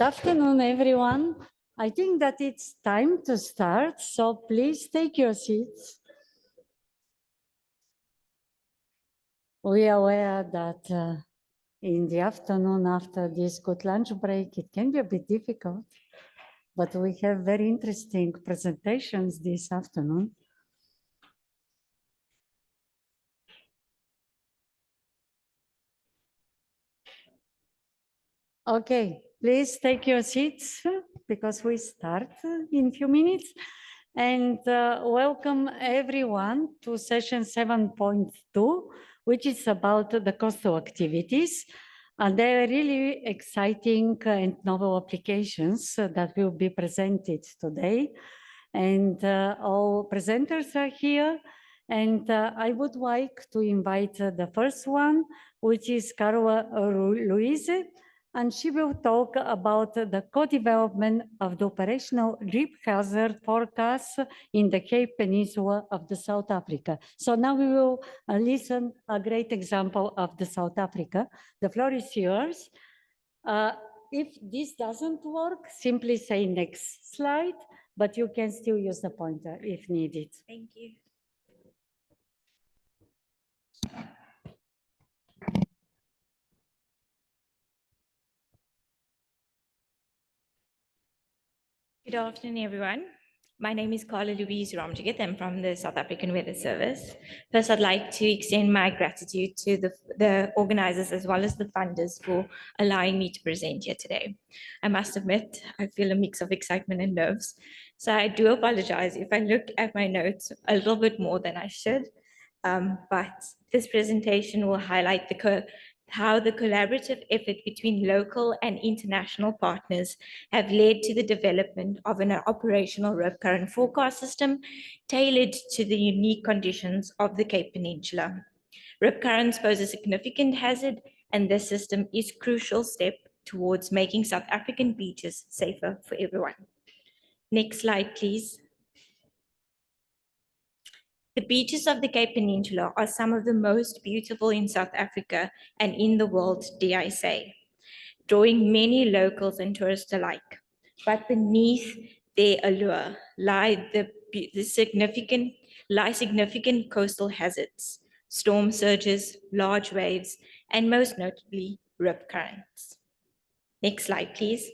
Speaker 2: afternoon, everyone. I think that it's time to start, so please take your seats. We are aware that in the afternoon after this good lunch break, it can be a bit difficult, but we have very interesting presentations this afternoon. Okay, please take your seats because we start in a few minutes. And welcome everyone to session 7.2, which is about the coastal activities. And they are really exciting and novel applications that will be presented today. And all presenters are here. And I would like to invite the first one, which is Carla Louise. And she will talk about the co-development of the operational drip hazard forecast in the Cape Peninsula of the South Africa. So now we will listen a great example of the South Africa. The floor is yours. If this doesn't work, simply say next slide, but you can still use the pointer if needed.
Speaker 22: Thank you. Good afternoon, everyone. My name is Carla Louise Ramjigit. I'm from the South African Weather Service. First, I'd like to extend my gratitude to the organizers as well as the funders for allowing me to present here today. I must admit, I feel a mix of excitement and nerves. So I do apologize if I look at my notes a little bit more than I should. But this presentation will highlight how the collaborative effort between local and international partners have led to the development of an operational rip current forecast system tailored to the unique conditions of the Cape Peninsula. Rip currents pose a significant hazard, and this system is a crucial step towards making South African beaches safer for everyone. Next slide, please. The beaches of the Cape Peninsula are some of the most beautiful in South Africa and in the world, dare I say, drawing many locals and tourists alike. But beneath their allure lie significant coastal hazards, storm surges, large waves, and most notably, rip currents. Next slide, please.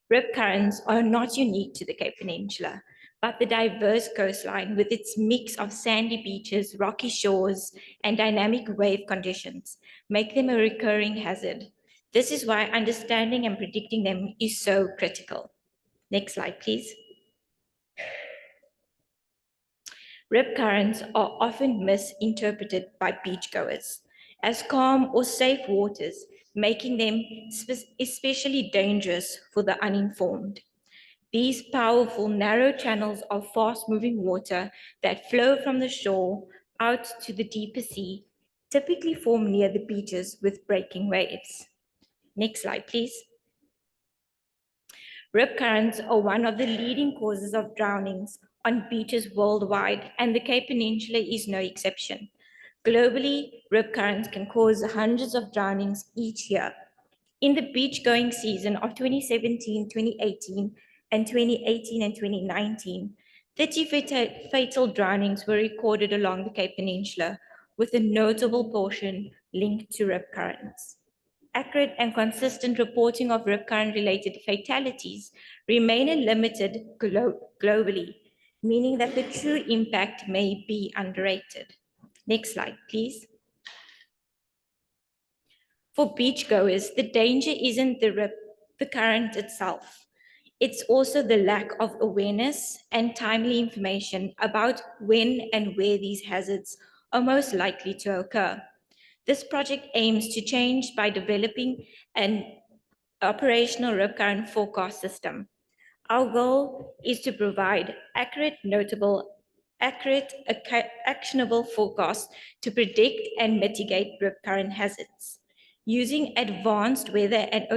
Speaker 22: Rip currents are not unique to the Cape Peninsula, but the diverse coastline with its mix of sandy beaches, rocky shores, and dynamic wave conditions make them a recurring hazard. This is why understanding and predicting them is so critical. Next slide, please. Rip currents are often misinterpreted by beachgoers as calm or safe waters, making them especially dangerous for the uninformed. These powerful narrow channels of fast-moving water that flow from the shore out to the deeper sea typically form near the beaches with breaking waves. Next slide, please. Rip currents are one of the leading causes of drownings on beaches worldwide, and the Cape Peninsula is no exception. Globally, rip currents can cause hundreds of drownings each year. In the beach-going season of 2017, 2018, and 2018 and 2019, 30 fatal drownings were recorded along the Cape Peninsula, with a notable portion linked to rip currents. Accurate and consistent reporting of rip current-related fatalities remain limited globally, meaning that the true impact may be underrated. Next slide, please. For beachgoers, the danger isn't the current itself. It's also the lack of awareness and timely information about when and where these hazards are most likely to occur. This project aims to change by developing an operational rip current forecast system. Our goal is to provide accurate, actionable forecasts to predict and mitigate rip current hazards. Using advanced weather and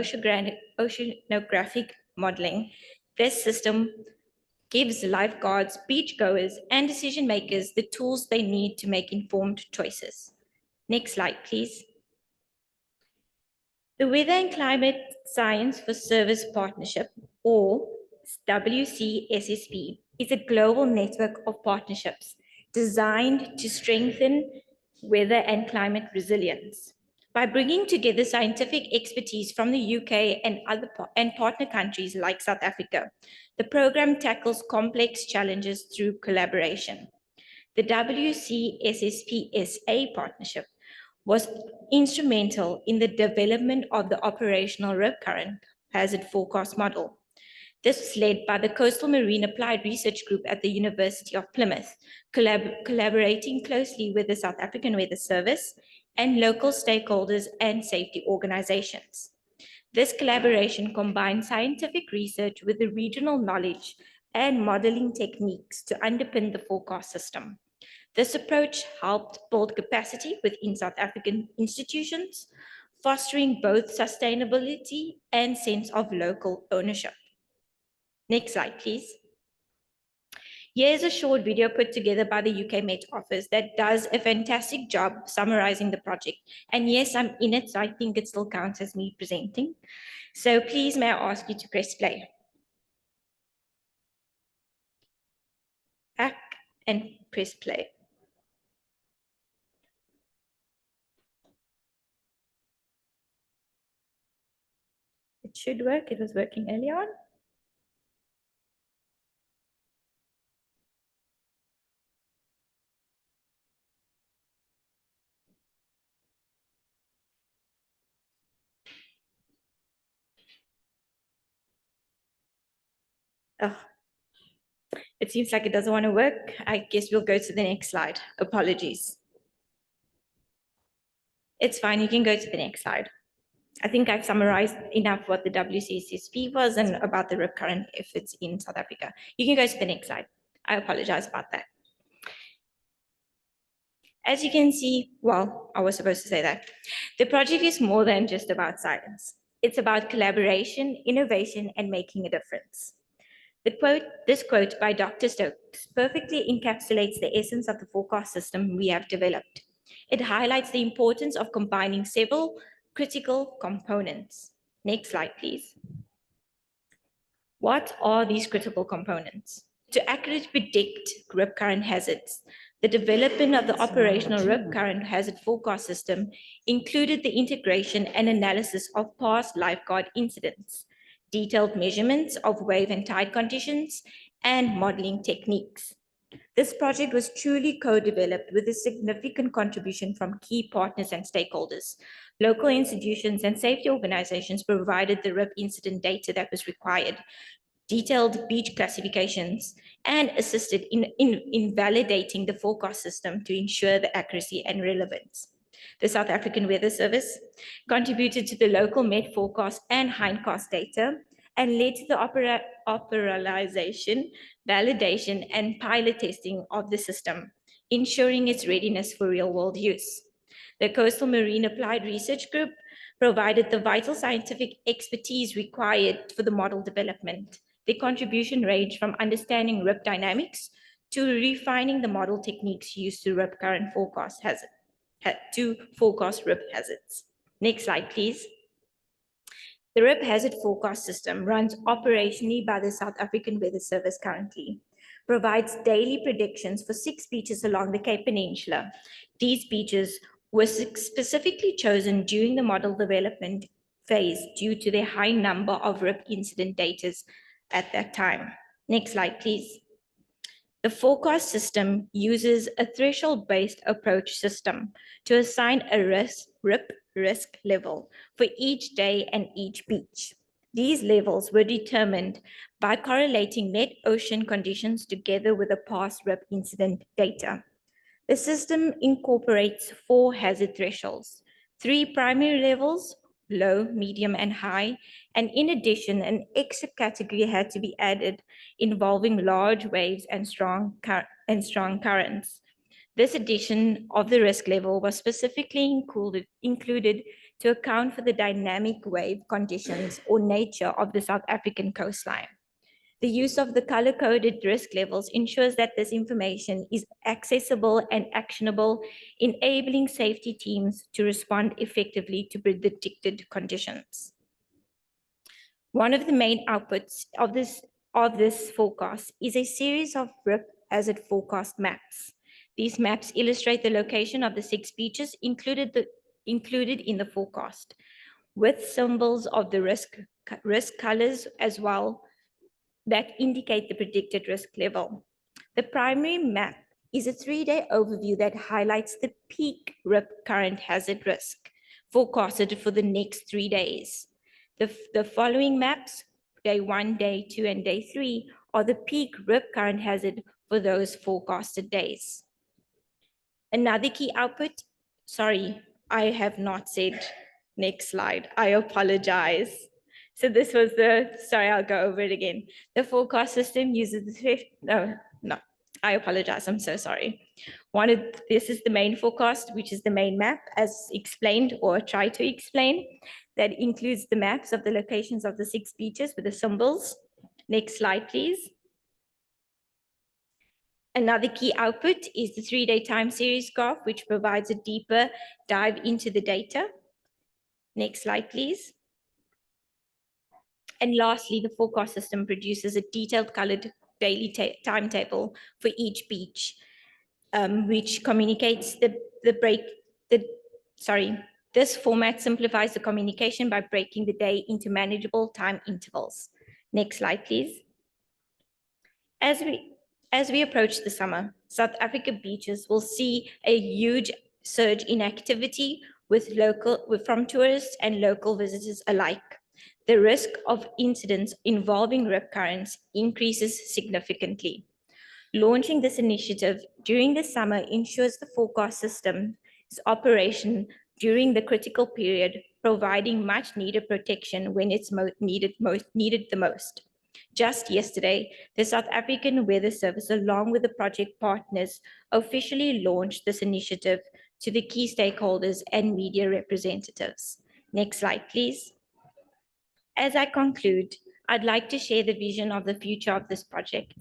Speaker 22: oceanographic modeling, this system gives lifeguards, beachgoers, and decision makers the tools they need to make informed choices. Next slide, please. The Weather and Climate Science for Service Partnership, or WCSSP, is a global network of partnerships designed to strengthen weather and climate resilience. By bringing together scientific expertise from the UK and partner countries like South Africa, the program tackles complex challenges through collaboration. The WCSSP-SA partnership was instrumental in the development of the operational rip current hazard forecast model. This was led by the Coastal Marine Applied Research Group at the University of Plymouth, collaborating closely with the South African Weather Service and local stakeholders and safety organizations. This collaboration combined scientific research with the regional knowledge and modeling techniques to underpin the forecast system. This approach helped build capacity within South African institutions, fostering both sustainability and sense of local ownership. Next slide, please. Here's a short video put together by the UK Met Office that does a fantastic job summarizing the project. And yes, I'm in it, so I think it still counts as me presenting. So please, may I ask you to press play. Back and press play. It should work. It was working earlier on. Oh, it seems like it doesn't want to work. I guess we'll go to the next slide. Apologies. It's fine. You can go to the next slide. I think I've summarized enough what the WCSSP was and about the rip current if it's in South Africa. You can go to the next slide. I apologize about that. As you can see, well, I was supposed to say that. The project is more than just about science. It's about collaboration, innovation, and making a difference. This quote by Dr. Stokes perfectly encapsulates the essence of the forecast system we have developed. It highlights the importance of combining several critical components. Next slide, please. What are these critical components? To accurately predict rip current hazards, the development of the operational rip current hazard forecast system included the integration and analysis of past lifeguard incidents, detailed measurements of wave and tide conditions, and modeling techniques. This project was truly co-developed with a significant contribution from key partners and stakeholders. Local institutions and safety organizations provided the RIP incident data that was required, detailed beach classifications, and assisted in validating the forecast system to ensure the accuracy and relevance. The South African Weather Service contributed to the local Met forecast and hindcast data and led to the operationalization, validation, and pilot testing of the system, ensuring its readiness for real-world use. The Coastal Marine Applied Research Group provided the vital scientific expertise required for the model development. The contribution ranged from understanding RIP dynamics to refining the model techniques used to RIP current forecast hazard, to forecast RIP hazards. Next slide, please. The RIP hazard forecast system runs operationally by the South African Weather Service currently, provides daily predictions for 6 beaches along the Cape Peninsula. These beaches were specifically chosen during the model development phase due to their high number of RIP incident data at that time. Next slide, please. The forecast system uses a threshold-based approach system to assign a RIP risk level for each day and each beach. These levels were determined by correlating net ocean conditions together with the past RIP incident data. The system incorporates 4 hazard thresholds, 3 primary levels, low, medium, and high, and in addition, an extra category had to be added involving large waves and strong currents. This addition of the risk level was specifically included to account for the dynamic wave conditions or nature of the South African coastline. The use of the color-coded risk levels ensures that this information is accessible and actionable, enabling safety teams to respond effectively to predicted conditions. One of the main outputs of this forecast is a series of RIP hazard forecast maps. These maps illustrate the location of the 6 beaches included in the forecast, with symbols of the risk colors as well that indicate the predicted risk level. The primary map is a 3-day overview that highlights the peak RIP current hazard risk forecasted for the next 3 days. The following maps, day 1, day 2, and day 3, are the peak RIP current hazard for those forecasted days. Another key output, sorry, I have not said next slide. I apologize. So this was sorry, I'll go over it again. The forecast system uses I apologize, I'm so sorry. This is the main forecast, which is the main map as explained or try to explain. That includes the maps of the locations of the 6 beaches with the symbols. Next slide, please. Another key output is the 3-day time series graph, which provides a deeper dive into the data. Next slide, please. And lastly, the forecast system produces a detailed colored daily timetable for each beach, which communicates this format simplifies the communication by breaking the day into manageable time intervals. Next slide, please. As we approach the summer, South Africa beaches will see a huge surge in activity from tourists and local visitors alike. The risk of incidents involving RIP currents increases significantly. Launching this initiative during the summer ensures the forecast system's operation during the critical period, providing much needed protection when it's needed the most. Just yesterday, the South African Weather Service, along with the project partners, officially launched this initiative to the key stakeholders and media representatives. Next slide, please. As I conclude, I'd like to share the vision of the future of this project.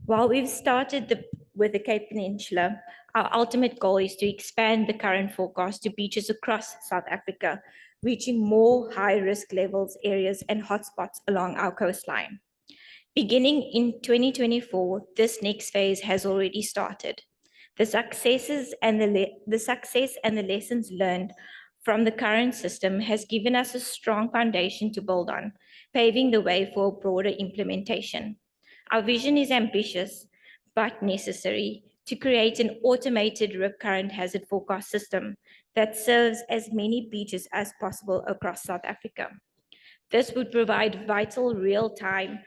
Speaker 22: While we've started with the Cape Peninsula, our ultimate goal is to expand the current forecast to beaches across South Africa, reaching more high-risk levels, areas, and hotspots along our coastline. Beginning in 2024, this next phase has already started. The success and the lessons learned from the current system has given us a strong foundation to build on, paving the way for a broader implementation. Our vision is ambitious, but necessary to create an automated RIP current hazard forecast system that serves as many beaches as possible across South Africa. This would provide vital real-time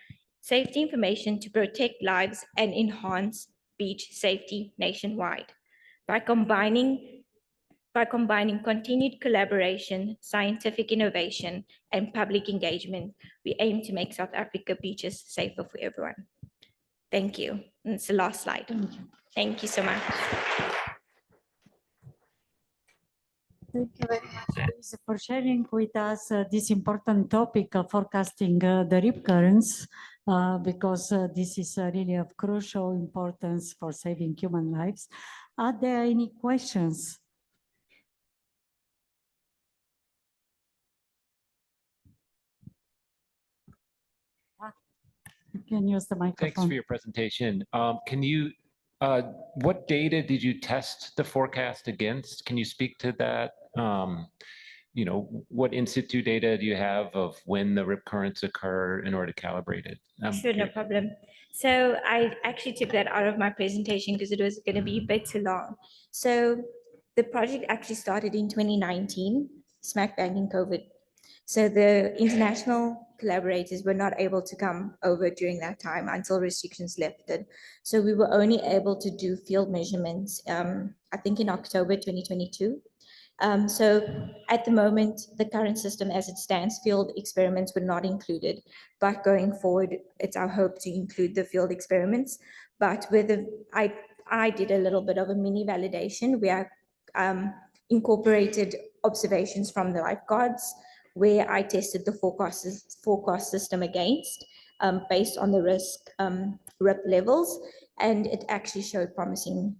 Speaker 22: safety information to protect lives and enhance beach safety nationwide. By combining continued collaboration, scientific innovation, and public engagement, we aim to make South Africa beaches safer for everyone. Thank you. And it's the last slide. Thank you so much.
Speaker 2: Thank you very much, Louise, for sharing with us this important topic of forecasting the RIP currents, because this is really of crucial importance for saving human lives. Are there any questions? You can use the microphone.
Speaker 5: Thanks for your presentation. What data did you test the forecast against? Can you speak to that? What institute data do you have of when the RIP currents occur in order to calibrate it?
Speaker 22: Sure, no problem. So I actually took that out of my presentation because it was going to be a bit too long. So the project actually started in 2019, smack bang in COVID. So the international collaborators were not able to come over during that time until restrictions lifted. So we were only able to do field measurements, I think in October 2022. So at the moment, the current system as it stands, field experiments were not included, but going forward, it's our hope to include the field experiments. But I did a little bit of a mini validation where I incorporated observations from the lifeguards, where I tested the forecast system against based on the risk RIP levels, and it actually showed promising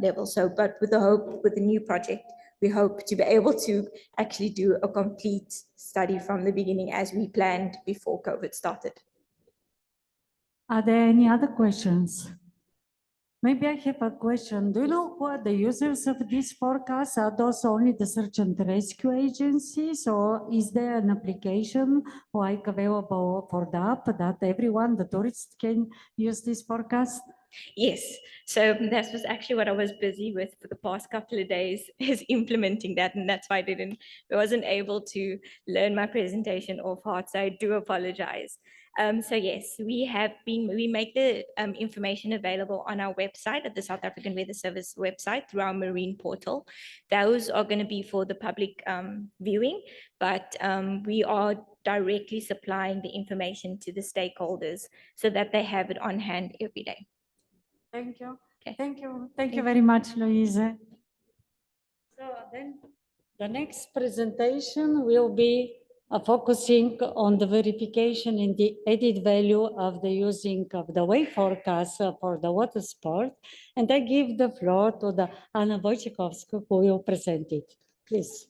Speaker 22: levels. So, but with the hope, with the new project, we hope to be able to actually do a complete study from the beginning as we planned before COVID started.
Speaker 2: Are there any other questions? Maybe I have a question. Do you know who are the users of this forecast? Are those only the search and rescue agencies, or is there an application like available for the app that everyone, the tourists, can use this forecast?
Speaker 22: Yes, so that was actually what I was busy with for the past couple of days, is implementing that, and that's why I wasn't able to learn my presentation off heart, so I do apologize. So yes, we make the information available on our website, at the South African Weather Service website, through our marine portal. Those are going to be for the public viewing, but we are directly supplying the information to the stakeholders so that they have it on hand every day.
Speaker 2: Thank you.
Speaker 22: Okay.
Speaker 2: Thank you. Thank you very much, Louise. So then the next presentation will be focusing on the verification and the added value of the using of the wave forecast for the water sport. And I give the floor to the Anna Wojciechowska, who will present it. Please.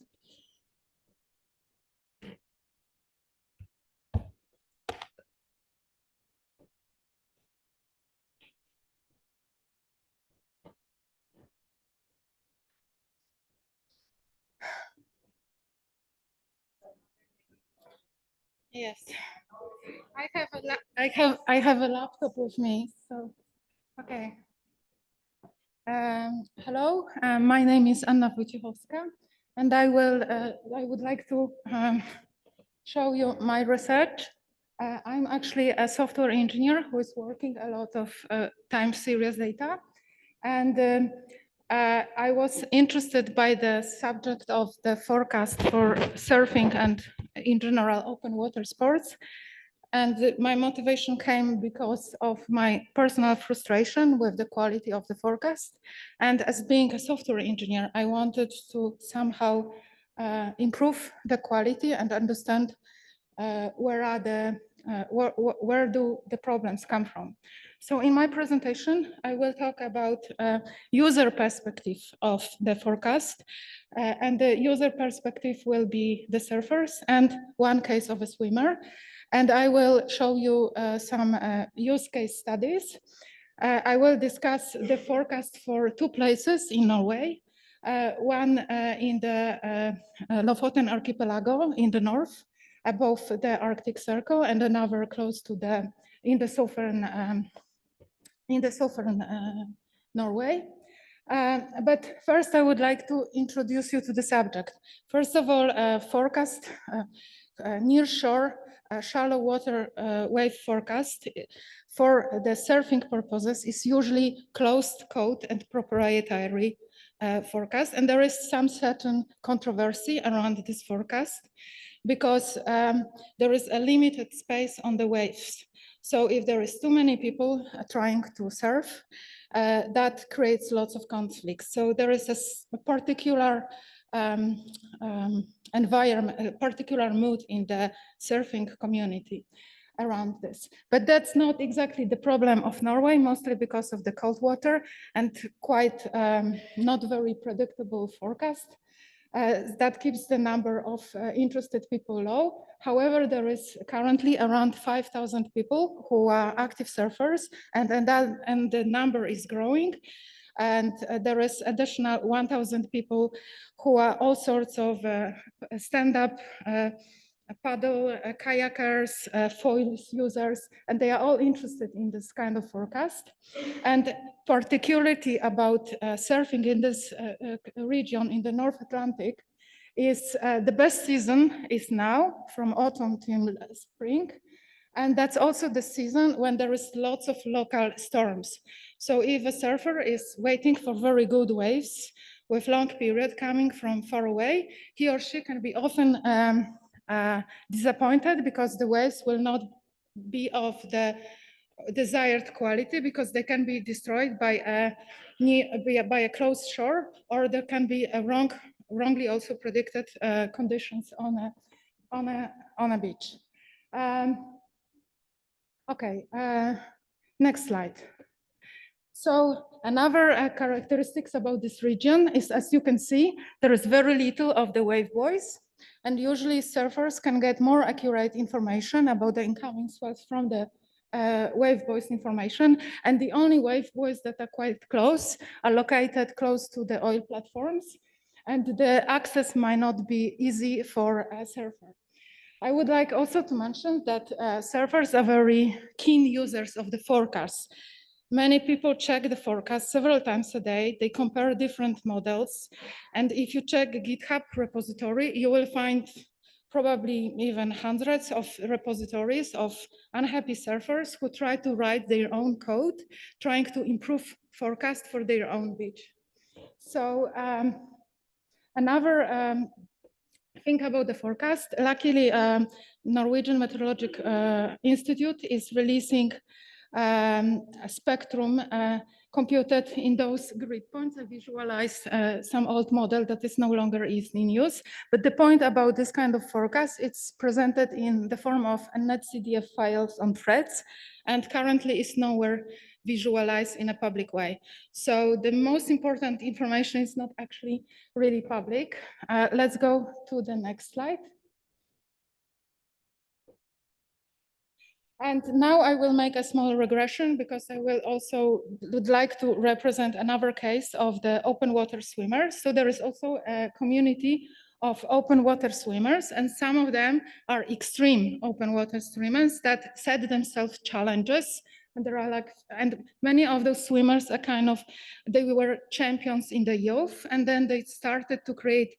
Speaker 6: Yes, I have a laptop with me. So, okay. Hello, my name is Anna Wojciechowska, and I would like to show you my research. I'm actually a software engineer who is working a lot of time series data, and I was interested by the subject of the forecast for surfing and in general open water sports. And my motivation came because of my personal frustration with the quality of the forecast. And as being a software engineer, I wanted to somehow improve the quality and understand where do the problems come from. So in my presentation, I will talk about user perspective of the forecast. And the user perspective will be the surfers and one case of a swimmer. And I will show you some use case studies. I will discuss the forecast for two places in Norway. One in the Lofoten archipelago in the north, above the Arctic Circle, and another close to in the southern Norway. But first, I would like to introduce you to the subject. First of all, forecast near shore shallow water wave forecast for the surfing purposes is usually closed code and proprietary forecast, and there is some certain controversy around this forecast because there is a limited space on the waves. So if there is too many people trying to surf, that creates lots of conflicts. So there is a particular environment, a particular mood in the surfing community around this. But that's not exactly the problem of Norway, mostly because of the cold water and quite not very predictable forecast. That keeps the number of interested people low. However, there is currently around 5,000 people who are active surfers, and the number is growing. And there is additional 1,000 people who are all sorts of stand-up paddle kayakers, foils users, and they are all interested in this kind of forecast. And particularity about surfing in this region in the North Atlantic is the best season is now, from autumn till spring. And that's also the season when there is lots of local storms. So if a surfer is waiting for very good waves with long period coming from far away, he or she can be often disappointed because the waves will not be of the desired quality, because they can be destroyed by a close shore, or there can be a wrong wrongly also predicted conditions on a beach. Okay, next slide. So another characteristics about this region is, as you can see, there is very little of the wave buoys, and usually surfers can get more accurate information about the incoming swells from the wave buoys information, and the only wave buoys that are quite close are located close to the oil platforms, and the access might not be easy for a surfer. I would like also to mention that surfers are very keen users of the forecast. Many people check the forecast several times a day. They compare different models. And if you check the GitHub repository, you will find probably even hundreds of repositories of unhappy surfers who try to write their own code, trying to improve forecast for their own beach. So another thing about the forecast, luckily Norwegian Meteorological Institute is releasing a spectrum computed in those grid points. I visualize some old model that is no longer in use. But the point about this kind of forecast, it's presented in the form of netcdf files on threads, and currently is nowhere visualized in a public way. So the most important information is not actually really public. Let's go to the next slide. And now I will make a small regression because I will also would like to represent another case of the open water swimmers. So there is also a community of open water swimmers, and some of them are extreme open water swimmers that set themselves challenges. And there are and many of those swimmers are they were champions in the youth, and then they started to create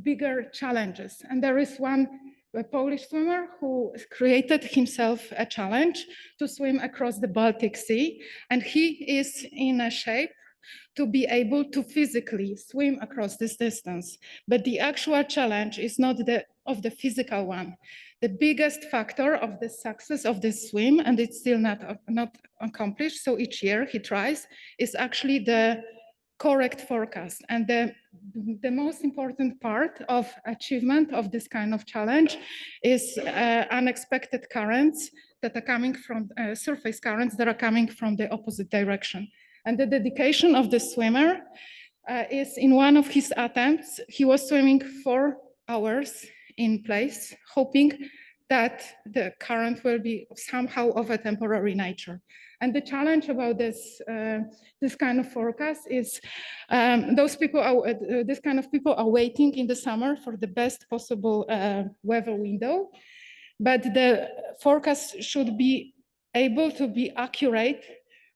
Speaker 6: bigger challenges. And there is a Polish swimmer who created himself a challenge to swim across the Baltic Sea, and he is in a shape to be able to physically swim across this distance. But the actual challenge is not the physical one. The biggest factor of the success of this swim, and it's still not accomplished, so each year he tries, is actually the correct forecast. And the most important part of achievement of this kind of challenge is unexpected currents that are coming from surface currents that are coming from the opposite direction. And the dedication of the swimmer is in one of his attempts, he was swimming 4 hours in place, hoping that the current will be somehow of a temporary nature. And the challenge about this kind of forecast is this kind of people are waiting in the summer for the best possible weather window, but the forecast should be able to be accurate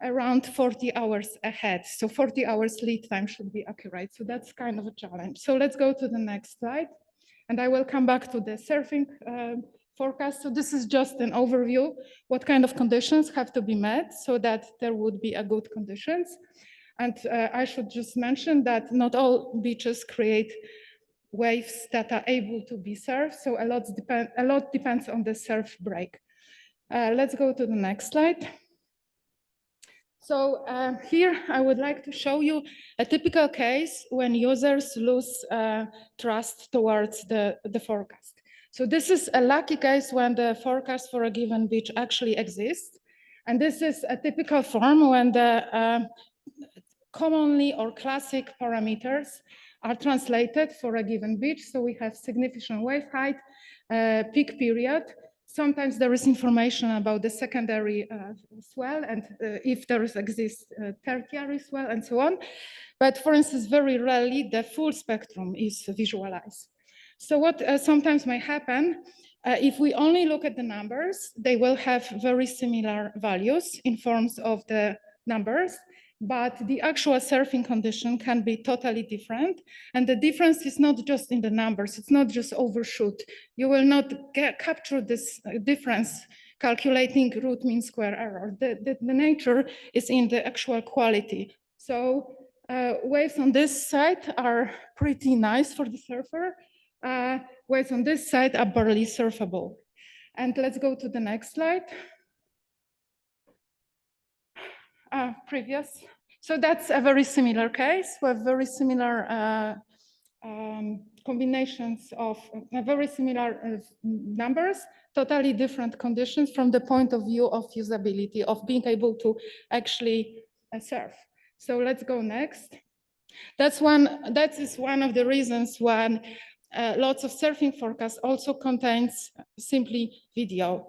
Speaker 6: around 40 hours ahead. So 40 hours lead time should be accurate. So that's kind of a challenge. So let's go to the next slide. And I will come back to the surfing forecast. So this is just an overview, what kind of conditions have to be met so that there would be a good conditions. And I should just mention that not all beaches create waves that are able to be surfed. So a lot depends on the surf break. Let's go to the next slide. So here I would like to show you a typical case when users lose trust towards the forecast. So this is a lucky case when the forecast for a given beach actually exists. And this is a typical form when the commonly or classic parameters are translated for a given beach. So we have significant wave height, peak period. Sometimes there is information about the secondary swell and if there exists tertiary swell and so on. But for instance, very rarely the full spectrum is visualized. So what sometimes may happen, if we only look at the numbers, they will have very similar values in forms of the numbers, but the actual surfing condition can be totally different. And the difference is not just in the numbers, it's not just overshoot. You will not capture this difference calculating root mean square error. The nature is in the actual quality. So waves on this side are pretty nice for the surfer. Waves on this side are barely surfable. And let's go to the next slide. Previous. So that's a very similar case with very similar combinations of very similar numbers, totally different conditions from the point of view of usability, of being able to actually surf. So let's go next. That is one of the reasons why lots of surfing forecasts also contains simply video.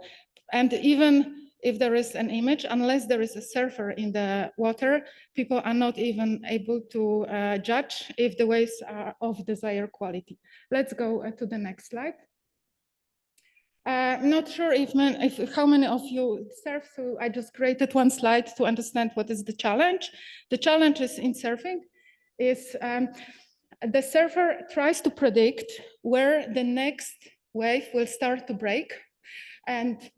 Speaker 6: And even if there is an image, unless there is a surfer in the water, people are not even able to judge if the waves are of desired quality. Let's go to the next slide. Not sure if how many of you surf, so I just created one slide to understand what is the challenge. The challenge is in surfing is the surfer tries to predict where the next wave will start to break, and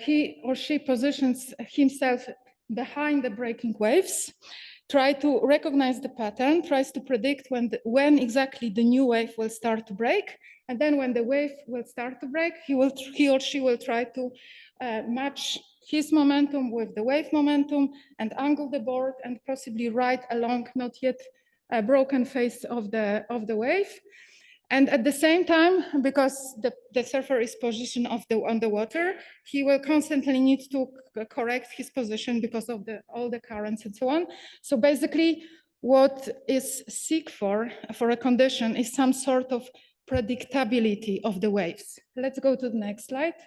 Speaker 6: he or she positions himself behind the breaking waves, try to recognize the pattern, tries to predict when exactly the new wave will start to break, and then when the wave will start to break, he or she will try to match his momentum with the wave momentum and angle the board and possibly ride along not yet a broken face of the wave. And at the same time, because the surfer is positioned on the water, he will constantly need to correct his position because of all the currents and so on. So basically, what is seek for a condition is some sort of predictability of the waves. Let's go to the next slide.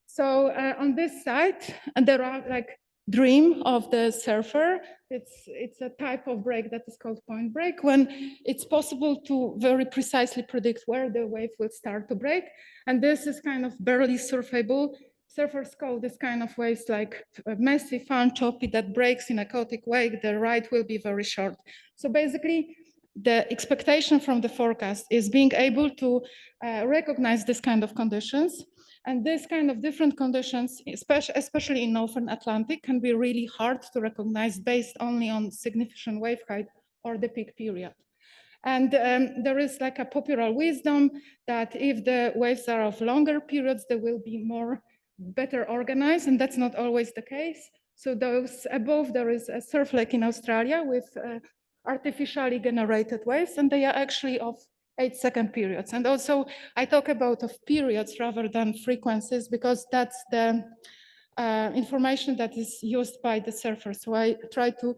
Speaker 6: So on this side, there are like dream of the surfer. It's a type of break that is called point break, when it's possible to very precisely predict where the wave will start to break. And this is kind of barely surfable. Surfers call this kind of waves like messy, fun, choppy, that breaks in a chaotic way. The ride will be very short. So basically, the expectation from the forecast is being able to recognize this kind of conditions. And this kind of different conditions, especially in Northern Atlantic, can be really hard to recognize based only on significant wave height or the peak period. And there is like a popular wisdom that if the waves are of longer periods, they will be better organized, and that's not always the case. So those above, there is a surf lake in Australia with artificially generated waves, and they are actually of 8-second periods. And also I talk about of periods rather than frequencies, because that's the information that is used by the surfer. So I try to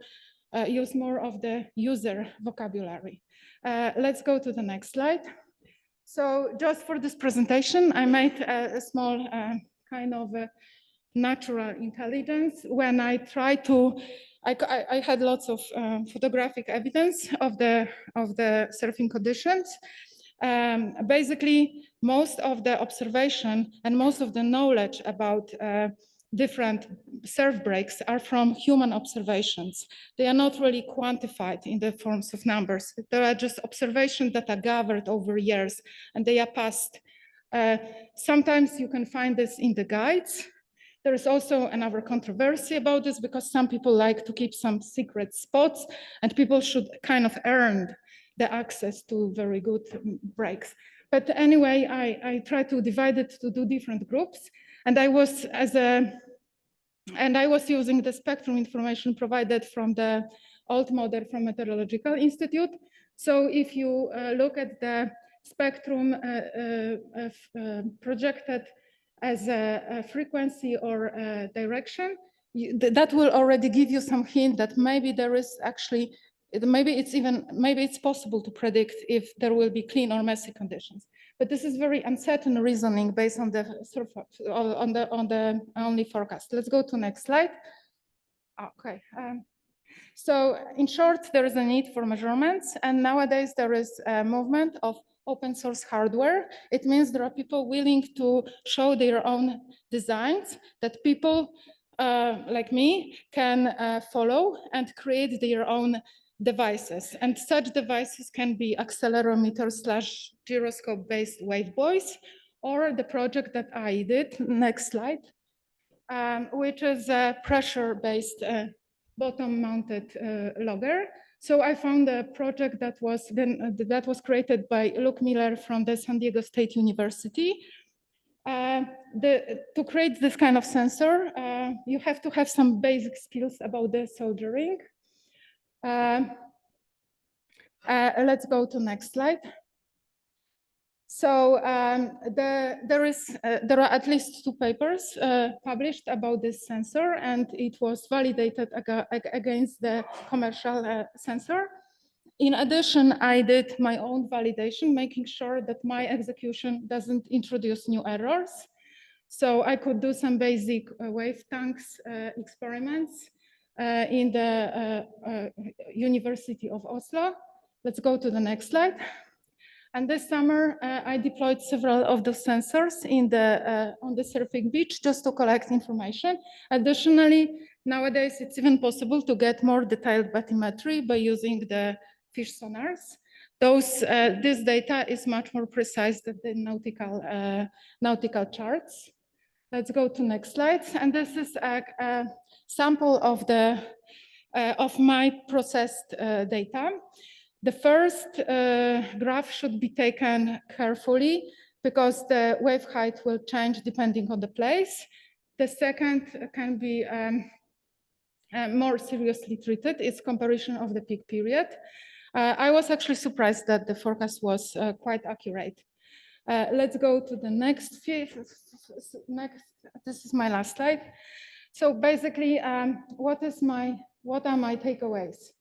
Speaker 6: use more of the user vocabulary. Let's go to the next slide. So just for this presentation, I made a small kind of natural intelligence when I tried to, I had lots of photographic evidence of the surfing conditions. Basically, most of the observation and most of the knowledge about different surf breaks are from human observations. They are not really quantified in the forms of numbers. They are just observations that are gathered over years, and they are passed. Sometimes you can find this in the guides. There is also another controversy about this, because some people like to keep some secret spots, and people should kind of earn the access to very good breaks. But anyway, I try to divide it to two different groups, and I was using the spectrum information provided from the old model from Meteorological Institute. So if you look at the spectrum projected as a frequency or a direction, that will already give you some hint that maybe there is actually, maybe it's possible to predict if there will be clean or messy conditions. But this is very uncertain reasoning based on the only forecast. Let's go to next slide. Okay. So in short, there is a need for measurements, and nowadays there is a movement of open source hardware. It means there are people willing to show their own designs that people like me can follow and create their own devices. And such devices can be accelerometer/gyroscope-based wavebuoys, or the project that I did, next slide, which is a pressure-based bottom-mounted logger. So I found a project that was created by Luke Miller from the San Diego State University. To create this kind of sensor, you have to have some basic skills about the soldering. Let's go to next slide. So there are at least 2 papers published about this sensor, and it was validated against the commercial sensor. In addition, I did my own validation, making sure that my execution doesn't introduce new errors. So I could do some basic wave tanks experiments in the University of Oslo. Let's go to the next slide. And this summer, I deployed several of those sensors on the surfing beach just to collect information. Additionally, nowadays, it's even possible to get more detailed bathymetry by using the fish sonars. This data is much more precise than the nautical charts. Let's go to next slide. And this is a sample of my processed data. The first graph should be taken carefully because the wave height will change depending on the place. The second can be more seriously treated. It's comparison of the peak period. I was actually surprised that the forecast was quite accurate. Let's go to the next. This is my last slide. So basically, what are my takeaways?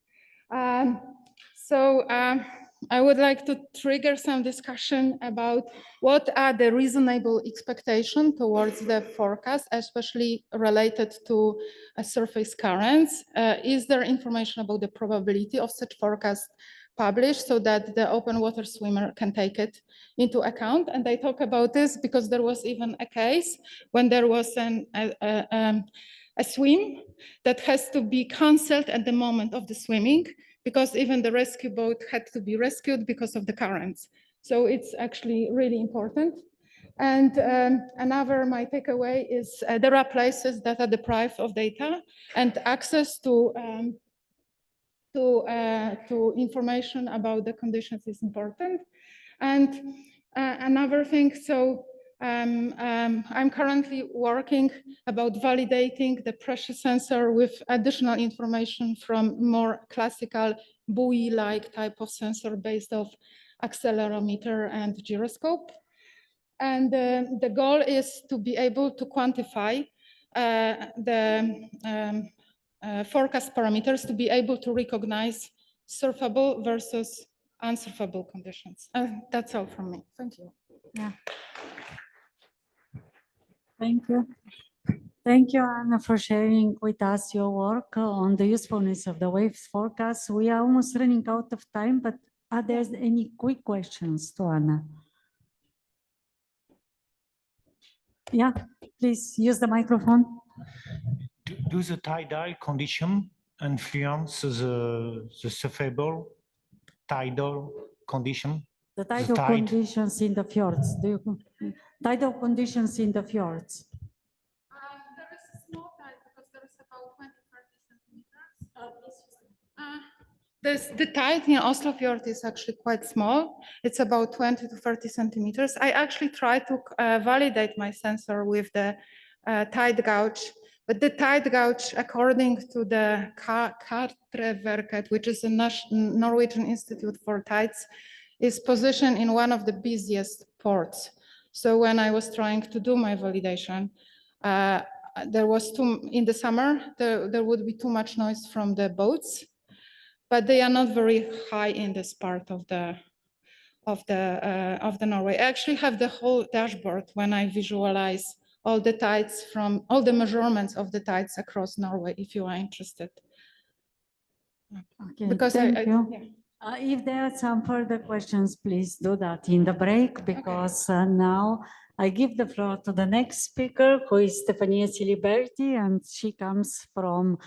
Speaker 6: I would like to trigger some discussion about what are the reasonable expectations towards the forecast, especially related to surface currents. Is there information about the probability of such forecast published so that the open water swimmer can take it into account? And I talk about this because there was even a case when there was a swim that has to be canceled at the moment of the swimming, because even the rescue boat had to be rescued because of the currents. So it's actually really important. And my takeaway is there are places that are deprived of data, and access to information about the conditions is important. And another thing, I'm currently working about validating the pressure sensor with additional information from more classical buoy-like type of sensor based off accelerometer and gyroscope. And the goal is to be able to quantify the forecast parameters to be able to recognize surfable versus unsurfable conditions. That's all from me. Thank you.
Speaker 2: Yeah. Thank you. Thank you, Anna, for sharing with us your work on the usefulness of the waves forecast. We are almost running out of time, but are there any quick questions to Anna? Yeah, please use the microphone.
Speaker 4: Do the tidal condition influence the surfable tidal condition?
Speaker 2: The tidal conditions in the fjords. Tidal conditions in the fjords.
Speaker 6: There is a small tide because there is about 20-30 centimeters. The tide in Oslo Fjord is actually quite small. It's about 20 to 30 centimeters. I actually tried to validate my sensor with the tide gauge, but the tide gauge, according to the Kartreverket, which is a Norwegian Institute for Tides, is positioned in one of the busiest ports. So when I was trying to do my validation, there was in the summer, there would be too much noise from the boats, but they are not very high in this part of the Norway. I actually have the whole dashboard when I visualize all the tides from all the measurements of the tides across Norway, if you are interested.
Speaker 2: Okay,
Speaker 6: because
Speaker 2: thank you.
Speaker 6: Yeah.
Speaker 2: If there are some further questions, please do that in the break, because now I give the floor to the next speaker, who is Stefania Siliberti, and she comes from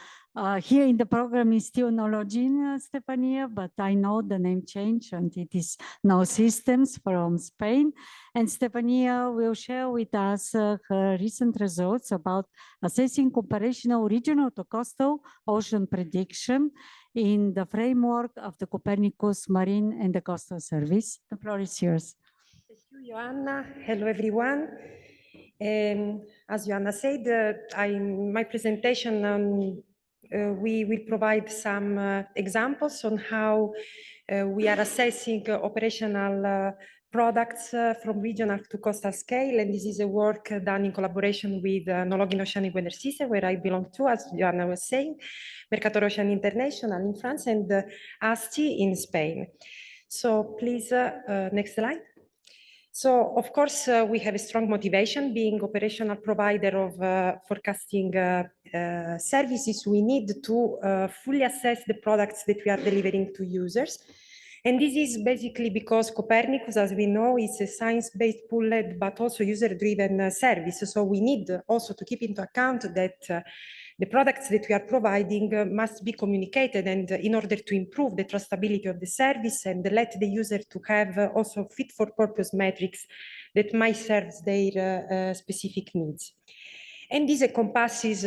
Speaker 2: here in the program is still Nologin, Stefania, but I know the name changed and it is now Systems from Spain. And Stefania will share with us her recent results about assessing comparational regional to coastal ocean prediction in the framework of the Copernicus Marine and the Coastal Service. The floor is yours.
Speaker 7: Thank you, Joanna. Hello, everyone. As Joanna said, in my presentation, we will provide some examples on how We are assessing operational products from regional to coastal scale, and this is a work done in collaboration with Nolog in Oceanic Weather System, where I belong to, as Joanna was saying, Mercator Ocean International in France, and ASTI in Spain. So please, next slide. So, of course, we have a strong motivation being operational provider of forecasting services. We need to fully assess the products that we are delivering to users. And this is basically because Copernicus, as we know, is a science-based pooled, but also user-driven service. So we need also to keep into account that the products that we are providing must be communicated, and in order to improve the trustability of the service and let the user to have also fit-for-purpose metrics that might serve their specific needs. And this encompasses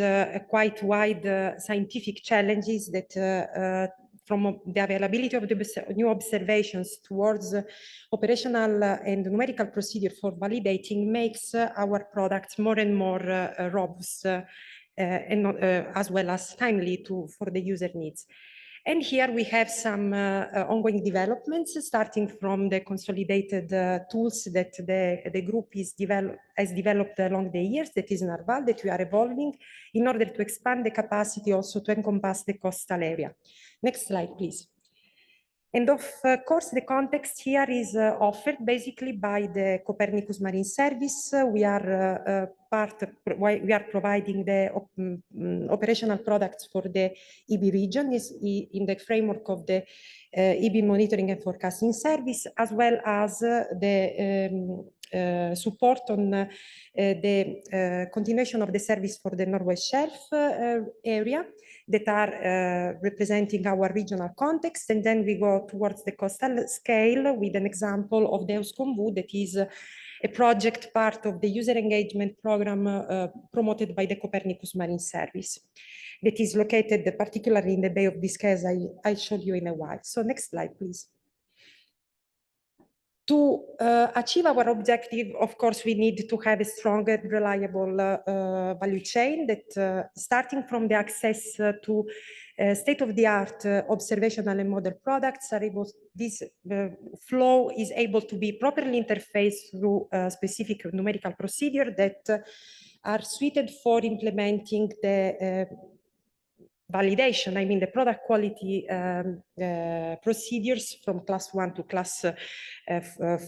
Speaker 7: quite wide scientific challenges that from the availability of the new observations towards operational and numerical procedure for validating makes our products more and more robust and as well as timely for the user needs. And here we have some ongoing developments, starting from the consolidated tools that the group has developed along the years, that is Narval, that we are evolving in order to expand the capacity also to encompass the coastal area. Next slide, please. And of course, the context here is offered basically by the Copernicus Marine Service. We are providing the operational products for the EB region in the framework of the EB monitoring and forecasting service, as well as the support on the continuation of the service for the Norwest Shelf area that are representing our regional context. And then we go towards the coastal scale with an example of the Euskomvu, that is a project part of the user engagement program promoted by the Copernicus Marine Service that is located particularly in the Bay of Biscay, as I showed you in a while. So next slide, please. To achieve our objective, of course, we need to have a strong and reliable value chain that starting from the access to state-of-the-art observational and model products are able, this flow is able to be properly interfaced through specific numerical procedure that are suited for implementing the validation, I mean the product quality procedures from class 1 to class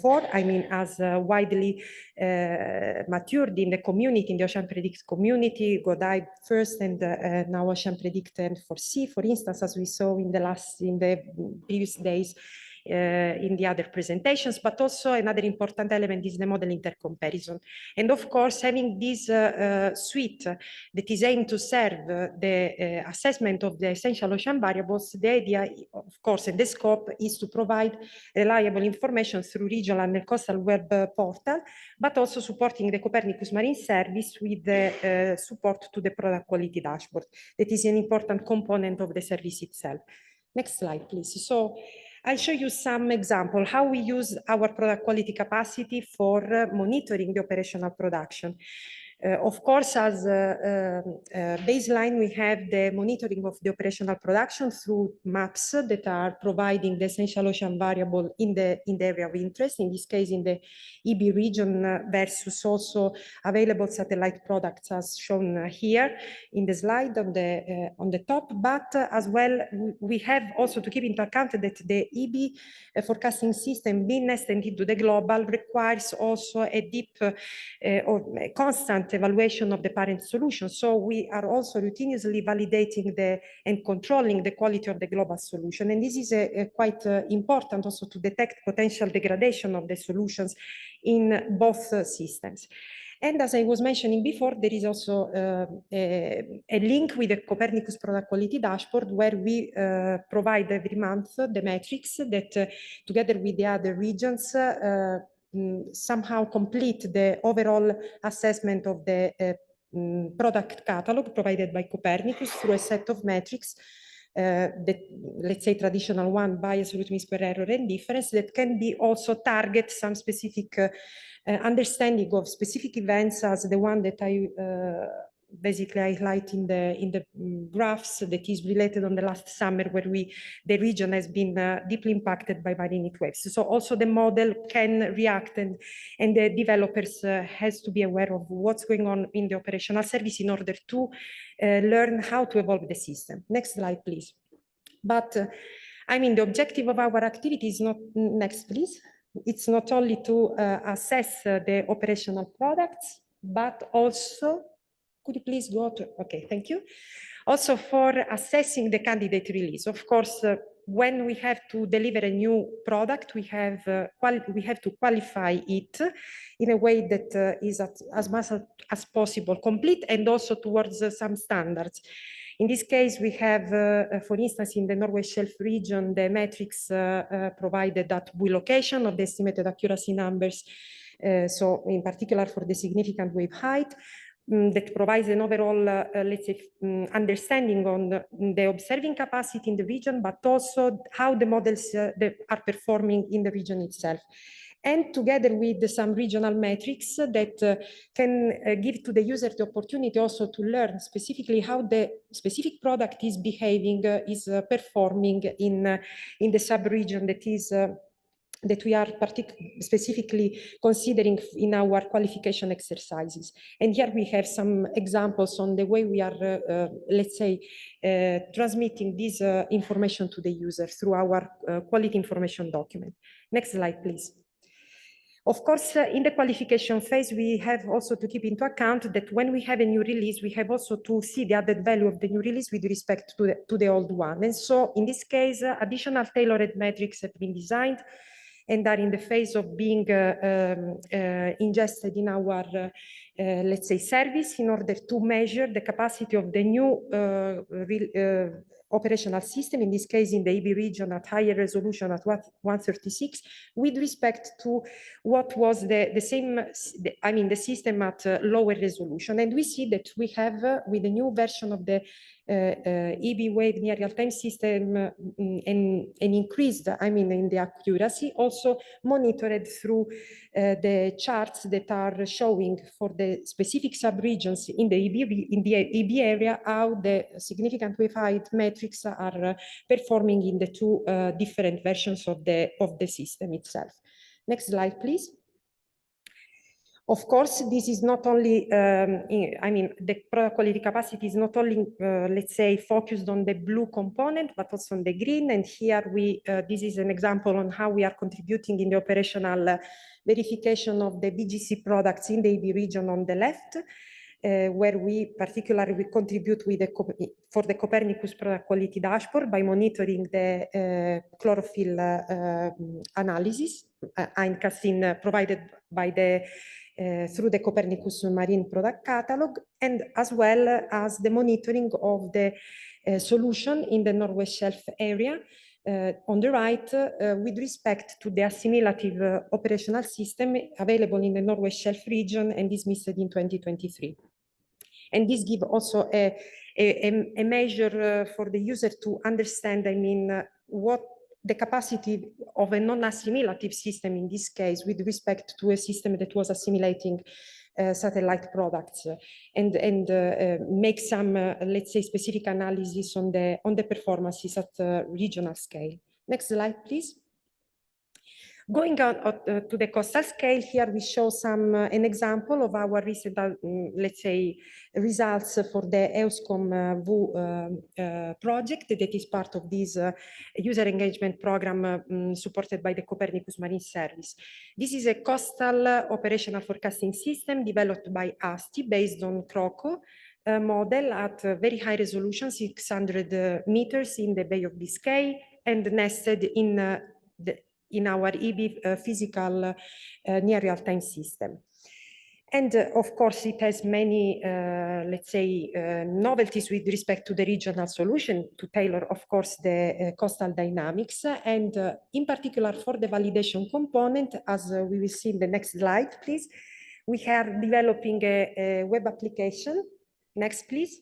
Speaker 7: 4, I mean as widely matured in the community, in the OceanPredict community, GoDive first and now OceanPredict and Foresee, for instance, as we saw in the previous days in the other presentations, but also another important element is the model intercomparison. And of course, having this suite that is aimed to serve the assessment of the essential ocean variables, the idea, of course, and the scope is to provide reliable information through regional and coastal web portal, but also supporting the Copernicus Marine Service with the support to the product quality dashboard. That is an important component of the service itself. Next slide, please. So I'll show you some example how we use our product quality capacity for monitoring the operational production. Of course, as a baseline, we have the monitoring of the operational production through maps that are providing the essential ocean variable in the area of interest, in this case in the EB region versus also available satellite products as shown here in the slide on the top. But as well, we have also to keep into account that the EB forecasting system being nested into the global requires also a deep or constant evaluation of the parent solution. So we are also routinely validating and controlling the quality of the global solution. And this is quite important also to detect potential degradation of the solutions in both systems. And as I was mentioning before, there is also a link with the Copernicus Product Quality Dashboard, where we provide every month the metrics that together with the other regions somehow complete the overall assessment of the product catalog provided by Copernicus through a set of metrics that, let's say, traditional one, bias, root mean square error, and difference, that can be also target some specific understanding of specific events as the one that I basically I highlight in the graphs that is related on the last summer where the region has been deeply impacted by marine heat waves. So also the model can react and the developers has to be aware of what's going on in the operational service in order to learn how to evolve the system. Next slide, please. But I mean, the objective of our activity is not, next please, it's not only to assess the operational products, but also, could you please go to, okay, thank you. Also for assessing the candidate release. Of course, when we have to deliver a new product, we have to qualify it in a way that is as much as possible complete and also towards some standards. In this case, we have, for instance, in the Norway Shelf region, the metrics provided at buoy location of the estimated accuracy numbers. So in particular for the significant wave height, that provides an overall, let's say, understanding on the observing capacity in the region, but also how the models are performing in the region itself. And together with some regional metrics that can give to the user the opportunity also to learn specifically how the specific product is behaving, is performing in the sub-region that is that we are specifically considering in our qualification exercises. And here we have some examples on the way we are, let's say, transmitting this information to the user through our quality information document. Next slide, please. Of course, in the qualification phase, we have also to keep into account that when we have a new release, we have also to see the added value of the new release with respect to the old one. And so in this case, additional tailored metrics have been designed and are in the phase of being ingested in our, let's say, service in order to measure the capacity of the new operational system, in this case in the EB region at higher resolution at 136, with respect to what was the same, I mean, the system at lower resolution. And we see that we have, with the new version of the EB wave near real-time system, an increased, I mean, in the accuracy, also monitored through the charts that are showing for the specific sub-regions in the EB area, how the significant wave height metrics are performing in the two different versions of the system itself. Next slide, please. Of course, this is not only, I mean, the product quality capacity is not only, let's say, focused on the blue component, but also on the green. And here this is an example on how we are contributing in the operational verification of the BGC products in the EB region on the left, where we particularly contribute with for the Copernicus product quality dashboard by monitoring the chlorophyll analysis, Einkasten provided by through the Copernicus Marine Product Catalog, and as well as the monitoring of the solution in the Norway Shelf area on the right with respect to the assimilative operational system available in the Norway Shelf region and dismissed in 2023. And this gives also a measure for the user to understand, I mean, what the capacity of a non-assimilative system in this case with respect to a system that was assimilating satellite products and make some, let's say, specific analysis on the performances at regional scale. Next slide, please. Going on to the coastal scale, here we show an example of our recent, let's say, results for the EUSCOM VU project that is part of this user engagement program supported by the Copernicus Marine Service. This is a coastal operational forecasting system developed by ASTI based on CROCO model at very high resolution, 600 meters in the Bay of Biscay, and nested in our EB physical near real-time system. And of course, it has many, let's say, novelties with respect to the regional solution to tailor, of course, the coastal dynamics. And in particular, for the validation component, as we will see in the next slide, please, we are developing a web application. Next, please.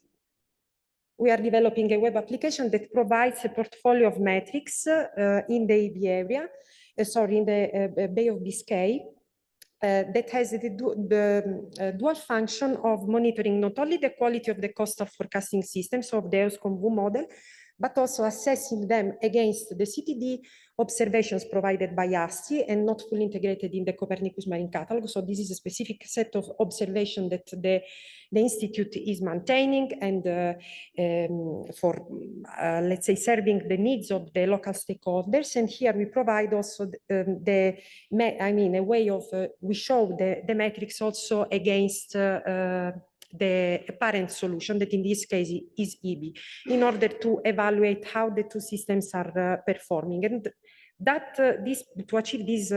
Speaker 7: We are developing a web application that provides a portfolio of metrics in the EB area, in the Bay of Biscay, that has the dual function of monitoring not only the quality of the coastal forecasting systems of the EUSCOM-VU model, but also assessing them against the CTD observations provided by ASTI and not fully integrated in the Copernicus Marine Catalog. So this is a specific set of observations that the Institute is maintaining and for, let's say, serving the needs of the local stakeholders. And here we provide also a way of, we show the metrics also against the parent solution, that in this case is EB, in order to evaluate how the two systems are performing. And that to achieve this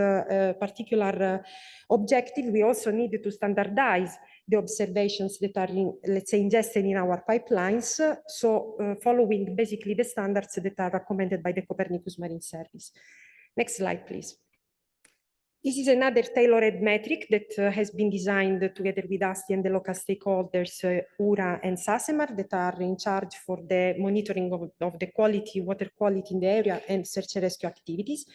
Speaker 7: particular objective, we also need to standardize the observations that are, let's say, ingested in our pipelines, so following basically the standards that are recommended by the Copernicus Marine Service. Next slide, please. This is another tailored metric that has been designed together with ASTI and the local stakeholders, URA and SASEMAR, that are in charge for the monitoring of the quality, water quality in the area and search and rescue activities.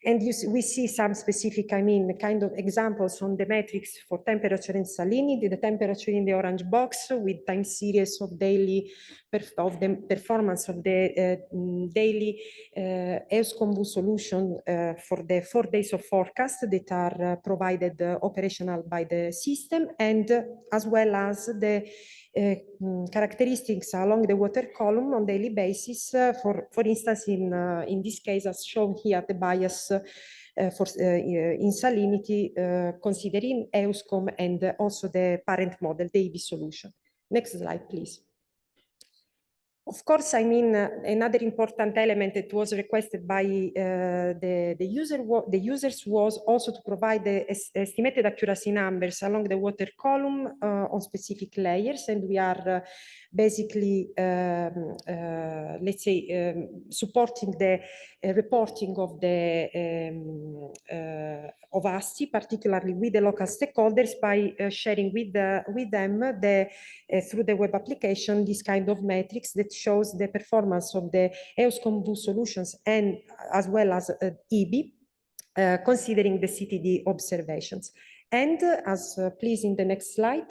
Speaker 7: And we see some specific, kind of examples on the metrics for temperature and salinity, the temperature in the orange box with time series of daily of the performance of the daily EUSCOM-VU solution for the 4 days of forecast that are provided operational by the system, and as well as the characteristics along the water column on daily basis, for instance, in this case, as shown here, the bias in salinity, considering EUSCOM and also the parent model, the EB solution. Next slide, please. Of course, another important element that was requested by the users was also to provide the estimated accuracy numbers along the water column on specific layers, and we are basically, let's say, supporting the reporting of the of ASTI, particularly with the local stakeholders, by sharing with them through the web application this kind of metrics that shows the performance of the EUSCOM-VU solutions and as well as EB, considering the CTD observations. And as please in the next slide,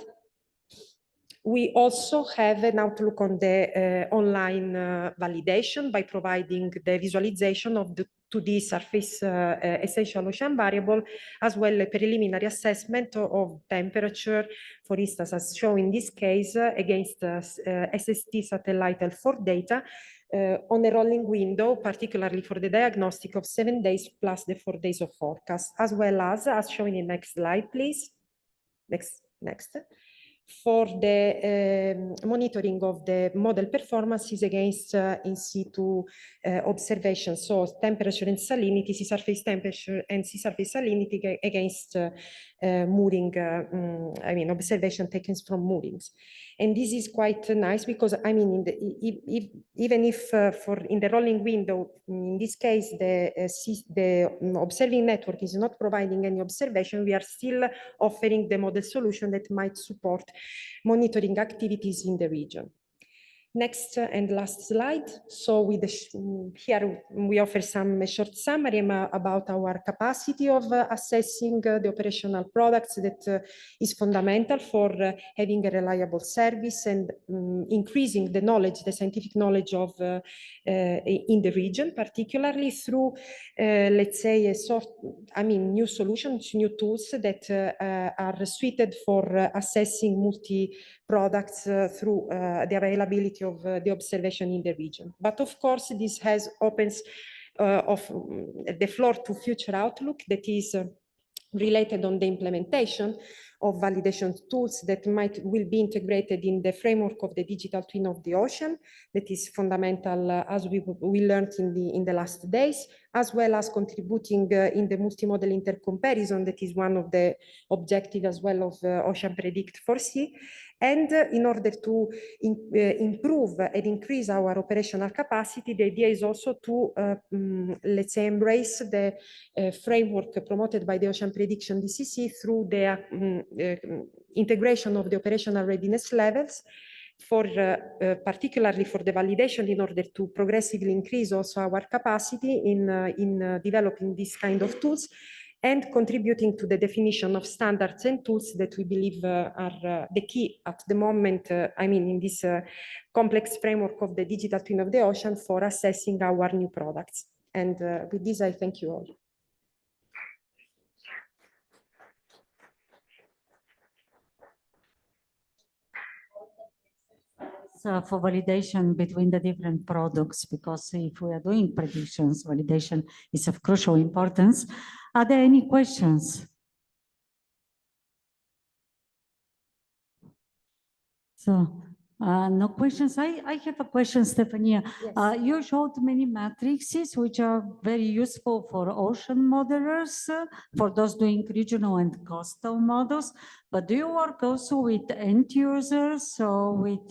Speaker 7: we also have an outlook on the online validation by providing the visualization of the 2D surface essential ocean variable, as well as a preliminary assessment of temperature, for instance, as shown in this case, against SST satellite L4 data on a rolling window, particularly for the diagnostic of 7 days plus the 4 days of forecast, as well as shown in the next slide, please. Next. For the monitoring of the model performances against in situ observations, so temperature and salinity, sea surface temperature and sea surface salinity against mooring, observation taken from moorings. And this is quite nice because, even if in the rolling window, in this case, the observing network is not providing any observation, we are still offering the model solution that might support monitoring activities in the region. Next and last slide. So with here we offer some short summary about our capacity of assessing the operational products that is fundamental for having a reliable service and increasing the knowledge, the scientific knowledge of in the region, particularly through, let's say, new solutions, new tools that are suited for assessing multi-products through the availability of the observation in the region. But of course, this opens the floor to future outlook that is related on the implementation of validation tools that will be integrated in the framework of the digital twin of the ocean, that is fundamental, as we learned in the last days, as well as contributing in the multimodal intercomparison, that is one of the objectives as well of OceanPredict 4C. And in order to improve and increase our operational capacity, the idea is also to, let's say, embrace the framework promoted by the Ocean Prediction DCC through the integration of the operational readiness levels, for particularly for the validation, in order to progressively increase also our capacity in developing this kind of tools, and contributing to the definition of standards and tools that we believe are the key at the moment, I mean, in this complex framework of the digital twin of the ocean for assessing our new products. And with this, I thank you all.
Speaker 2: For validation between the different products, because if we are doing predictions, validation is of crucial importance. Are there any questions? So, no questions. I have a question, Stefania.
Speaker 7: Yes.
Speaker 2: You showed many matrices which are very useful for ocean modelers, for those doing regional and coastal models. But do you work also with end users or with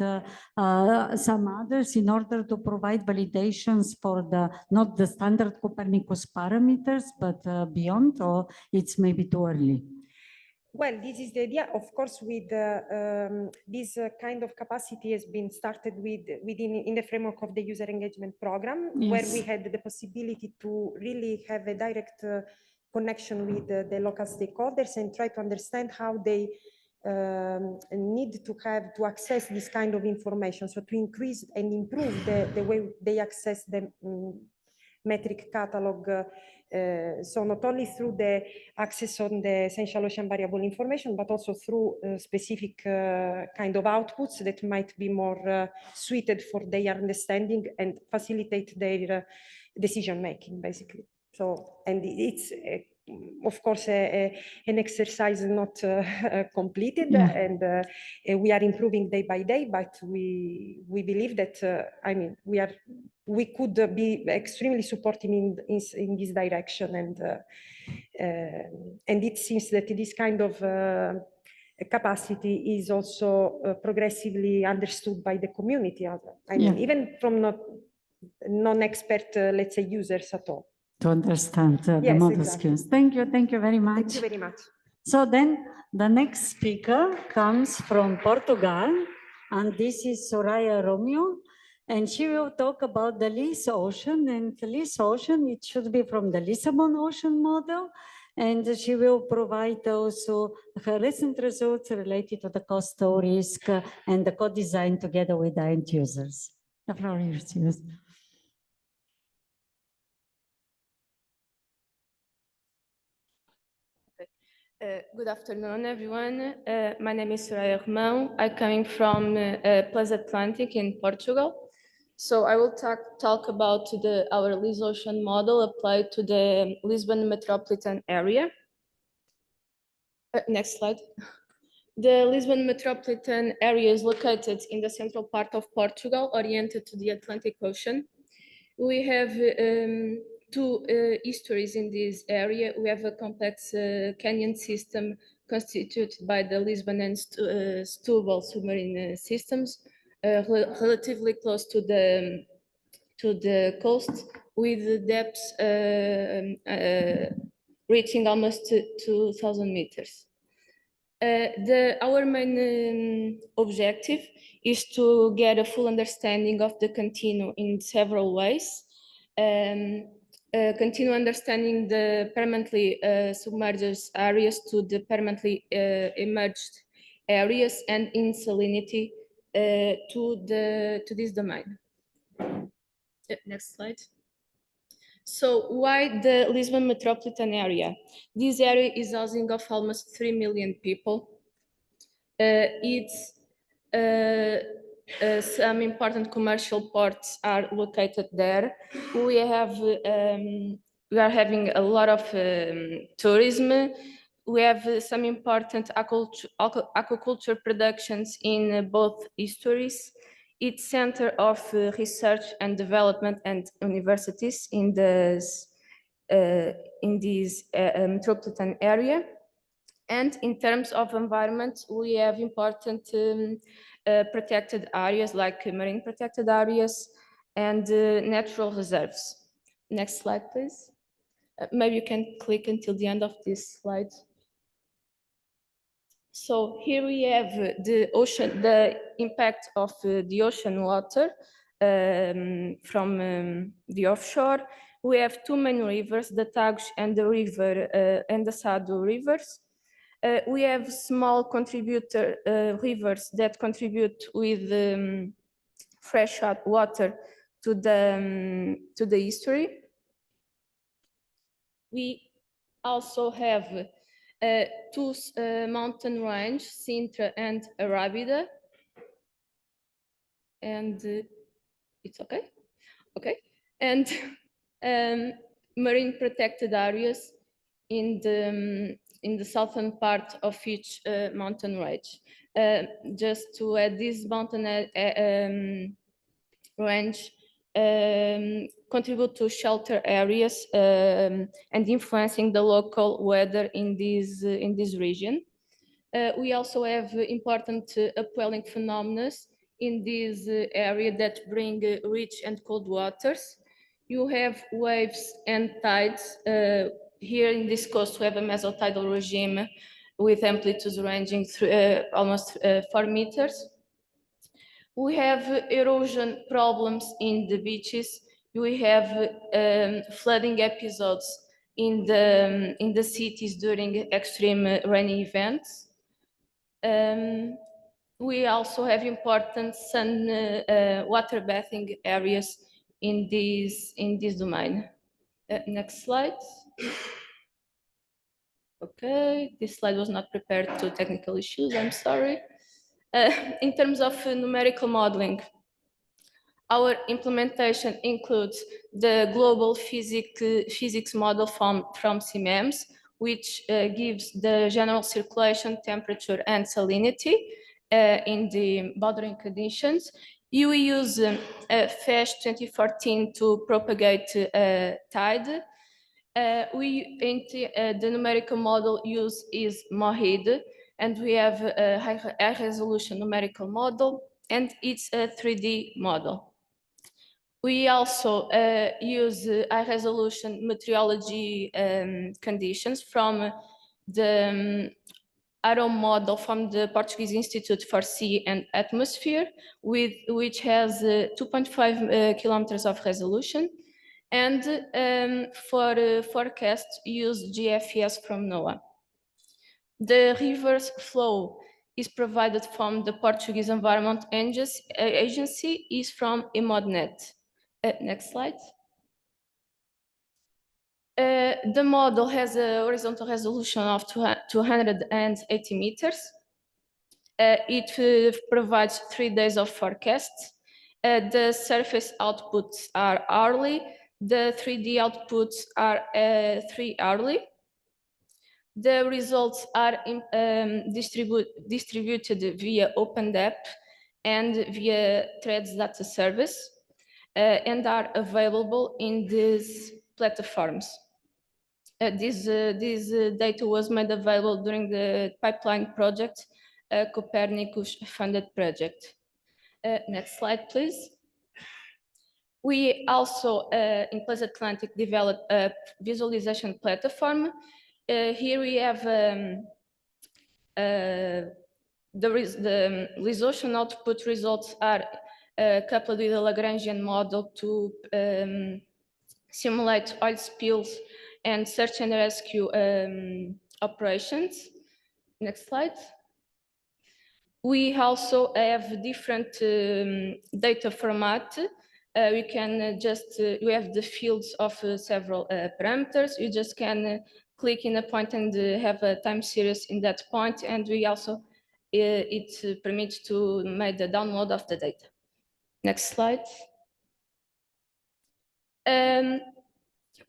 Speaker 2: some others in order to provide validations for the not the standard Copernicus parameters, but beyond, or it's maybe too early?
Speaker 7: Well, this is the idea. Of course, with this kind of capacity has been started within in the framework of the user engagement program, where we
Speaker 2: Yes.
Speaker 7: had the possibility to really have a direct connection with the local stakeholders and try to understand how they need to have to access this kind of information. So to increase and improve the way they access the metric catalog. So not only through the access on the essential ocean variable information, but also through specific kind of outputs that might be more suited for their understanding and facilitate their decision making, basically. So, and it's of course an exercise not completed, and we are improving day by day. But we believe that I mean we could be extremely supportive in this direction, and it seems that this kind of capacity is also progressively understood by the community. I mean, even from non-expert, let's say, users at all.
Speaker 2: To understand the
Speaker 7: Yes,
Speaker 2: model
Speaker 7: exactly.
Speaker 2: skills. Thank you very much.
Speaker 7: Thank you very much.
Speaker 2: So then the next speaker comes from Portugal, and this is Soraya Romeo, and she will talk about the LIS Ocean. And the LIS Ocean, it should be from the Lisbon Ocean model, and she will provide also her recent results related to the coastal risk and the co-design together with the end users. The floor is yours.
Speaker 8: Good afternoon, everyone. My name is Soraya Romão. I'm coming from Plus Atlantic in Portugal. So I will talk about our LIS Ocean model applied to the Lisbon metropolitan area. Next slide. The Lisbon metropolitan area is located in the central part of Portugal, oriented to the Atlantic Ocean. We have two estuaries in this area. We have a complex canyon system constituted by the Lisbon and Setúbal submarine systems, relatively close to the coast, with depths reaching almost 2,000 meters. Our main objective is to get a full understanding of the continuum in several ways. Continue understanding the permanently submerged areas to the permanently emerged areas, and in salinity to this domain. Next slide. So why the Lisbon metropolitan area? This area is housing of almost 3 million people. Some important commercial ports are located there. We are having a lot of tourism. We have some important aquaculture productions in both estuaries. It's center of research and development and universities in this metropolitan area. And in terms of environment, we have important protected areas like marine protected areas and natural reserves. Next slide, please. Maybe you can click until the end of this slide. So here we have the ocean, the impact of the ocean water from the offshore. We have two main rivers, the Tagus and the Sado rivers. We have small contributor rivers that contribute with fresh water to the estuary. We also have two mountain ranges, Sintra and Arabida. And it's okay? Okay. And marine protected areas in the southern part of each mountain range. Just to add, this mountain range contribute to shelter areas and influencing the local weather in this region. We also have important upwelling phenomena in this area that bring rich and cold waters. You have waves and tides. Here in this coast, we have a mesotidal regime with amplitudes ranging through almost 4 meters. We have erosion problems in the beaches. We have flooding episodes in the cities during extreme rainy events. We also have important sun water bathing areas in this domain. Next slide. Okay, this slide was not prepared to technical issues, I'm sorry. In terms of numerical modeling, our implementation includes the global physics model from CMEMS, which gives the general circulation, temperature, and salinity in the boundary conditions. You use FESH 2014 to propagate tide. The numerical model used is MOHID, and we have a high resolution numerical model, and it's a 3D model. We also use high resolution meteorology conditions from the ARO model from the Portuguese Institute for Sea and Atmosphere, which has 2.5 kilometers of resolution. And for forecast, use GFS from NOAA. The reverse flow is provided from the Portuguese Environment Agency, is from EMODNET. Next slide. The model has a horizontal resolution of 280 meters. It provides 3 days of forecasts. The surface outputs are hourly. The 3D outputs are 3 hourly. The results are distributed via OpenDAP and via Threads data service and are available in these platforms. This data was made available during the pipeline project, Copernicus funded project. Next slide, please. We also, in Plus Atlantic, developed a visualization platform. Here we have the resolution output results are coupled with a Lagrangian model to simulate oil spills and search and rescue operations. Next slide. We also have different data format. We can we have the fields of several parameters. You just can click in a point and have a time series in that point. And we also, it permits to make the download of the data. Next slide.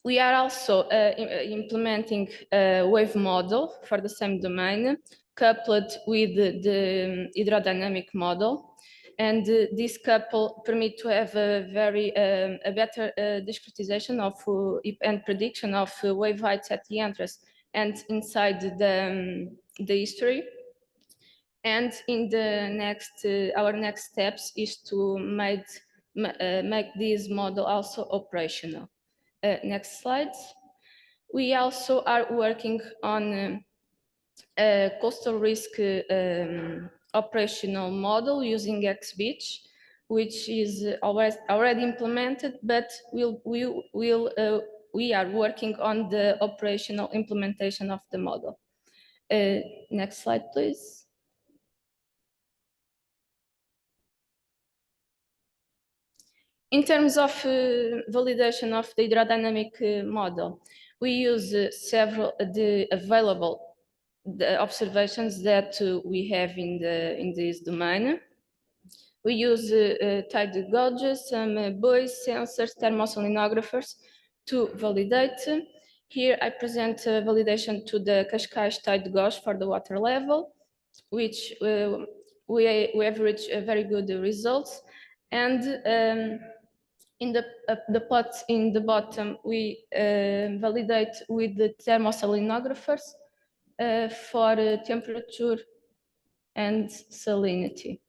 Speaker 8: We are also implementing a wave model for the same domain, coupled with the hydrodynamic model. And this couple permit to have a very a better discretization of and prediction of wave heights at the entrance and inside the estuary. And in the next, our next steps is to make this model also operational. Next slide. We also are working on a coastal risk operational model using XBeach. which is already implemented, but we are working on the operational implementation of the model. Next slide, please. In terms of validation of the hydrodynamic model, we use several the available observations that we have in this domain. We use tide gauges, some buoys, sensors, thermosalinographers to validate. Here I present validation to the Cascais tide gauge for the water level, which we have reached very good results. And in the plots in the bottom, we validate with the thermosalinographers for temperature and salinity.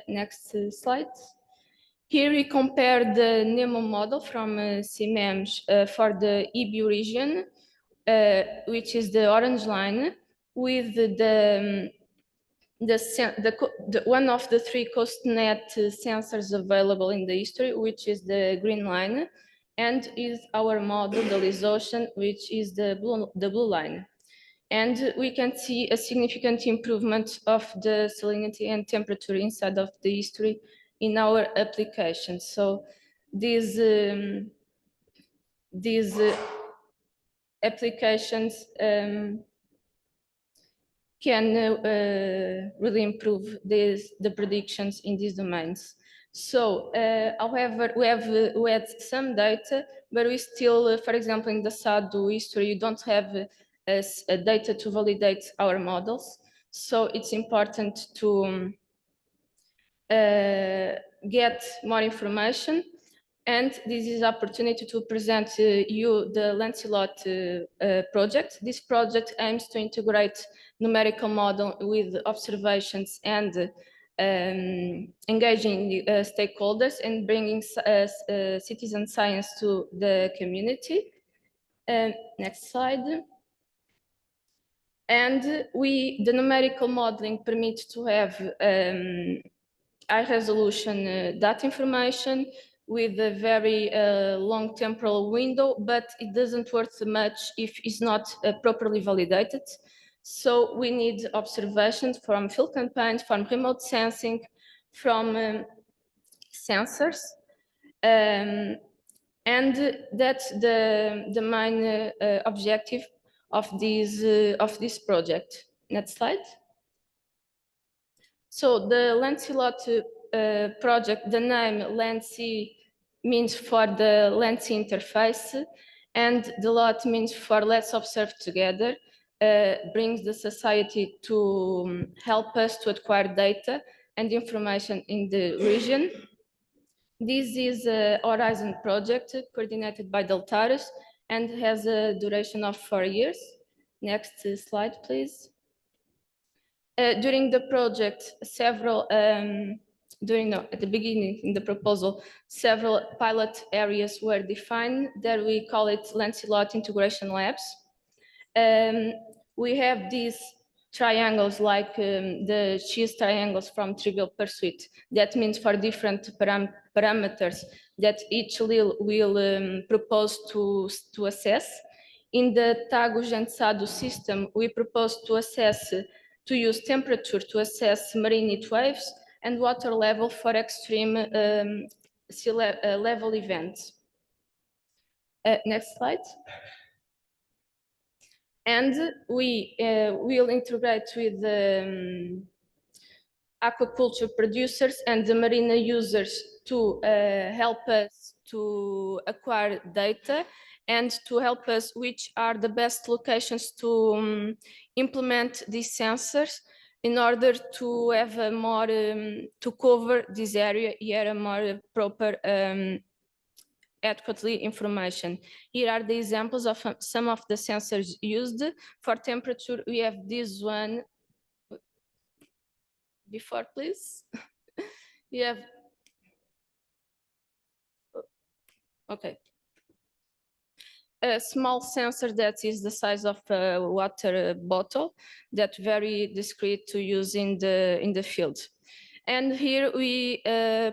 Speaker 8: Next slide. Here we compare the NEMO model from CMEMS for the EBU region, which is the orange line, with one of the 3 CoastNet sensors available in the history, which is the green line, and is our model, the Ocean, which is the blue line. And we can see a significant improvement of the salinity and temperature inside of the history in our application. So these applications can really improve the predictions in these domains. So, however, we had some data, but we still, for example, in the SADU history, you don't have data to validate our models. So it's important to get more information. And this is opportunity to present you the Lancelot project. This project aims to integrate numerical model with observations and engaging stakeholders and bringing citizen science to the community. Next slide. And the numerical modeling permits to have high resolution data information with a very long temporal window, but it doesn't work so much if it's not properly validated. So we need observations from field campaigns, from remote sensing, from sensors. And that's the main objective of this project. Next slide. So the Lancelot project, the name LandSea means for the LandSea interface, and the lot means for let's observe together, brings the society to help us to acquire data and information in the region. This is a Horizon project coordinated by Deltares and has a duration of 4 years. Next slide, please. During the project, at the beginning in the proposal, several pilot areas were defined. There we call it Lancelot Integration Labs. We have these triangles like the cheese triangles from Trivial Pursuit. That means for different parameters that each LIL will propose to assess. In the TAGUS and SADU system, we propose to use temperature to assess marine heat waves and water level for extreme sea level events. Next slide. And we will integrate with the aquaculture producers and the marina users to help us to acquire data and to help us which are the best locations to implement these sensors in order to have a more, to cover this area here a more proper adequately information. Here are the examples of some of the sensors used. For temperature, we have this one. Before, please. You have, okay. A small sensor that is the size of a water bottle that very discreet to use in the field. And here we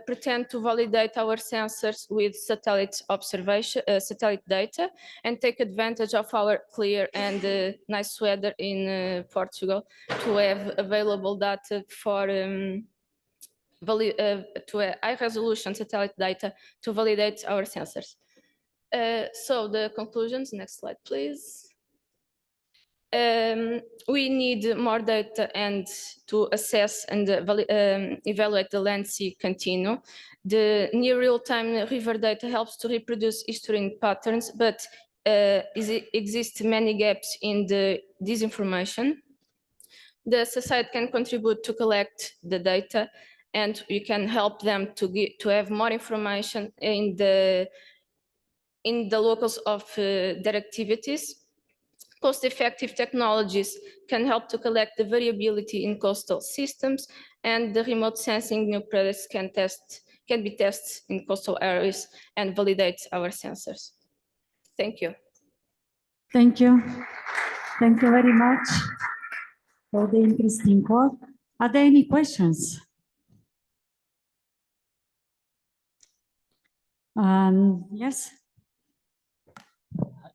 Speaker 8: pretend to validate our sensors with satellite observation, satellite data, and take advantage of our clear and nice weather in Portugal to have available data for to high resolution satellite data to validate our sensors. So the conclusions, next slide, please. We need more data and to assess and evaluate the land-sea continuum. The near real-time river data helps to reproduce history patterns, but exist many gaps in this information. The society can contribute to collect the data, and we can help them to have more information in the locals of their activities. Cost-effective technologies can help to collect the variability in coastal systems, and the remote sensing new products can be tested in coastal areas and validate our sensors. Thank you.
Speaker 2: Thank you. Thank you very much for the interesting talk. Are there any questions? Yes.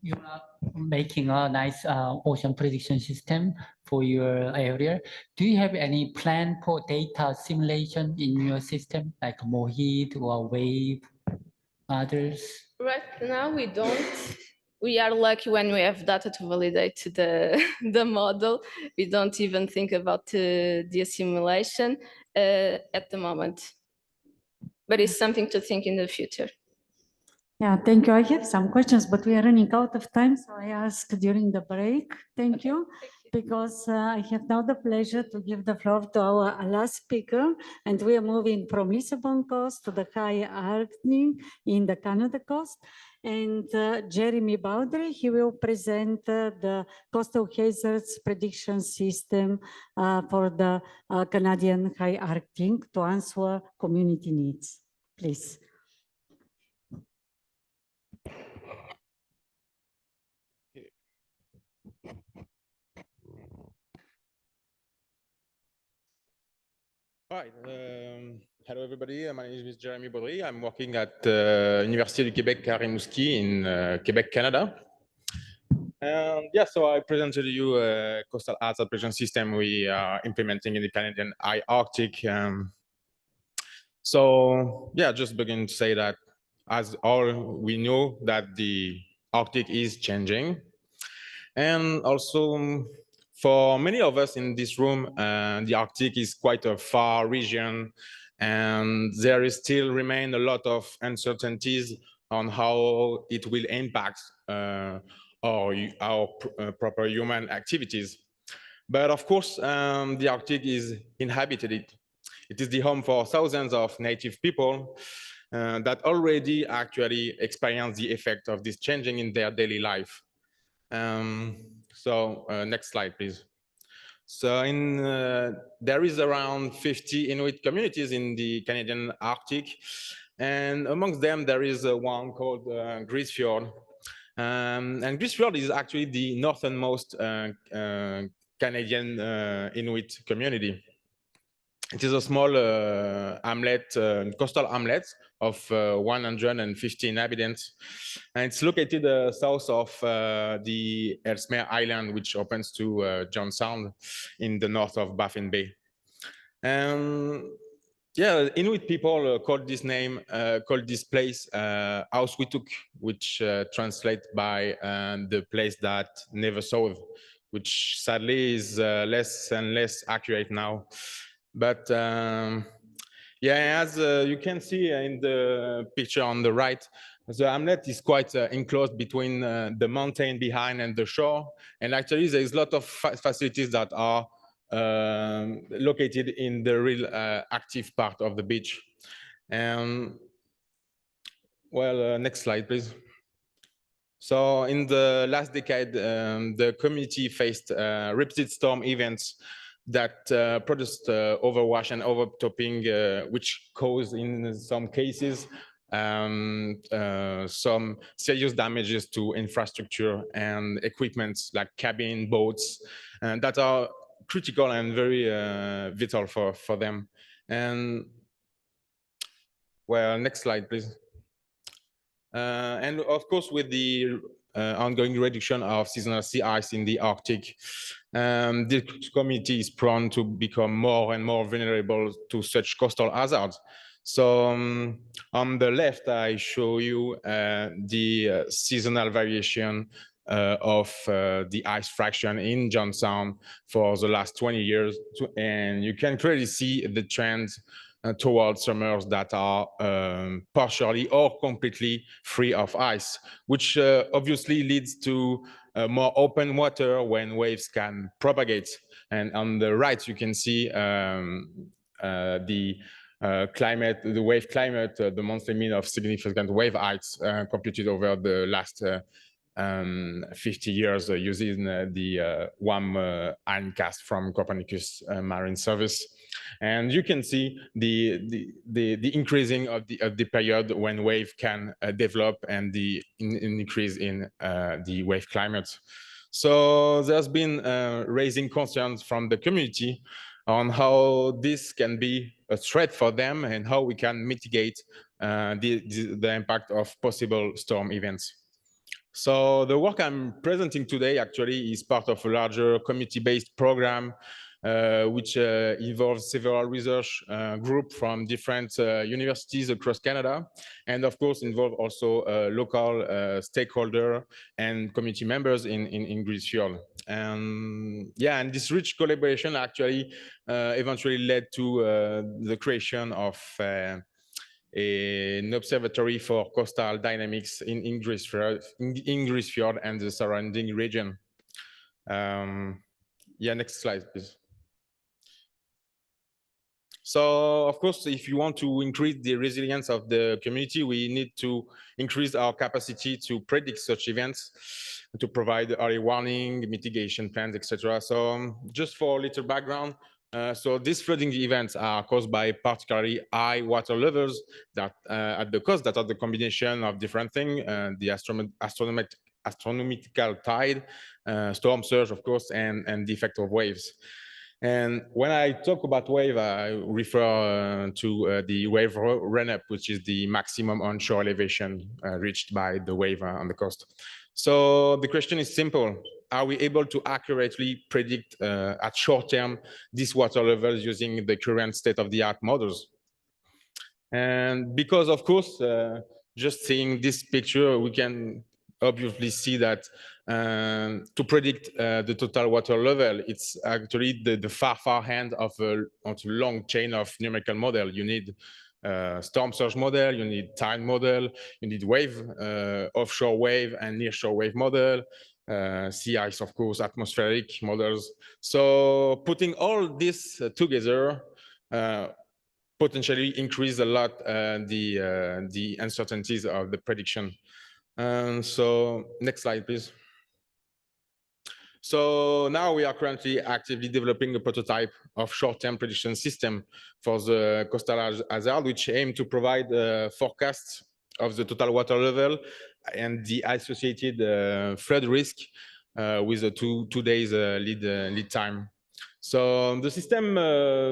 Speaker 15: You are making a nice ocean prediction system for your area. Do you have any plan for data simulation in your system, like MOHIT or WAVE, others?
Speaker 8: Right now, we don't. We are lucky when we have data to validate the model. We don't even think about the simulation at the moment. But it's something to think in the future.
Speaker 2: Yeah, thank you. I have some questions, but we are running out of time, so I ask during the break. Thank you. Because I have now the pleasure to give the floor to our last speaker, and we are moving from Lisbon coast to the high Arctic in the Canada coast. And Jeremy Bowdry, he will present the coastal hazards prediction system for the Canadian high Arctic to answer community needs. Please.
Speaker 11: Hi, hello everybody. My name is Jeremy Baudry. I'm working at Université du Québec à Rimouski in Quebec, Canada. And yeah, so I presented to you a coastal hazard prediction system we are implementing in the Canadian high Arctic. So yeah, just begin to say that as all we know that the Arctic is changing. And also for many of us in this room, the Arctic is quite a far region, and there is still remain a lot of uncertainties on how it will impact our proper human activities. But of course, the Arctic is inhabited. It is the home for thousands of native people that already actually experience the effect of this changing in their daily life. Next slide, please. So there is around 50 Inuit communities in the Canadian Arctic, and amongst them there is one called Grisfjord. And Grisfjord is actually the northernmost Canadian Inuit community. It is a small hamlet, coastal hamlet of 150 inhabitants. And it's located south of the Ellesmere Island, which opens to John Sound in the north of Baffin Bay. Yeah, Inuit people call this place Auswituk, which translates by the place that never saw, which sadly is less and less accurate now. But yeah, as you can see in the picture on the right, the hamlet is quite enclosed between the mountain behind and the shore. And actually, there is a lot of facilities that are located in the real active part of the beach. Well, next slide, please. So in the last decade, the community faced repeated storm events that produced overwash and overtopping, which caused in some cases some serious damages to infrastructure and equipment like cabin, boats, that are critical and very vital for them. And well, next slide, please. And of course, with the ongoing reduction of seasonal sea ice in the Arctic, the community is prone to become more and more vulnerable to such coastal hazards. So on the left, I show you the seasonal variation of the ice fraction in John Sound for the last 20 years. And you can clearly see the trend towards summers that are partially or completely free of ice, which obviously leads to more open water when waves can propagate. And on the right, you can see the climate, the wave climate, the monthly mean of significant wave heights computed over the last 50 years using the WAM Ironcast from Copernicus Marine Service. And you can see the increasing of the period when wave can develop and the increase in the wave climate. So there's been raising concerns from the community on how this can be a threat for them and how we can mitigate the impact of possible storm events. So the work I'm presenting today actually is part of a larger community-based program which involves several research groups from different universities across Canada, and of course involve also local stakeholder and community members in Grisfjord. And yeah, and this rich collaboration actually eventually led to the creation of an observatory for coastal dynamics in Grisfjord and the surrounding region. Yeah, next slide, please. So, of course, if you want to increase the resilience of the community, we need to increase our capacity to predict such events, to provide early warning, mitigation plans, etc. So, just for a little background, so these flooding events are caused by particularly high water levels that at the coast that are the combination of different things, the astronomical tide, storm surge, of course, and the effect of waves. And when I talk about wave, I refer to the wave run-up, which is the maximum onshore elevation reached by the wave on the coast. So the question is simple. Are we able to accurately predict at short term these water levels using the current state-of-the-art models? And because, of course, just seeing this picture, we can obviously see that to predict the total water level, it's actually the far end of a long chain of numerical model. You need storm surge model, you need tide model, you need wave, offshore wave and nearshore wave model, sea ice, of course, atmospheric models. So putting all this together potentially increase a lot the uncertainties of the prediction. So next slide, please. So now we are currently actively developing a prototype of short-term prediction system for the coastal hazard, which aim to provide forecasts of the total water level and the associated flood risk with a two days lead time. So the system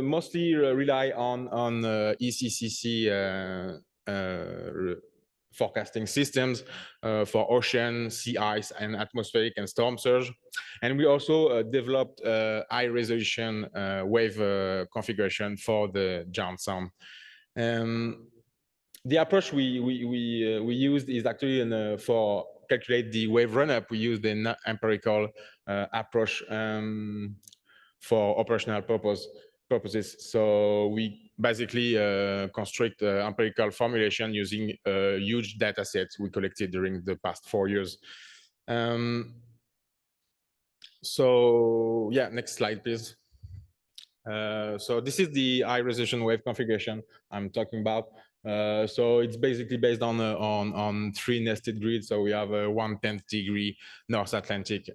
Speaker 11: mostly rely on ECCC forecasting systems for ocean, sea ice, and atmospheric and storm surge. And we also developed high resolution wave configuration for the John Sound. The approach we used is actually for calculate the wave run-up. We used an empirical approach for operational purposes. So we basically construct empirical formulation using huge data sets we collected during the past 4 years. So yeah, next slide, please. So this is the high resolution wave configuration I'm talking about. So it's basically based on 3 nested grids. So we have a 1/10 degree North Atlantic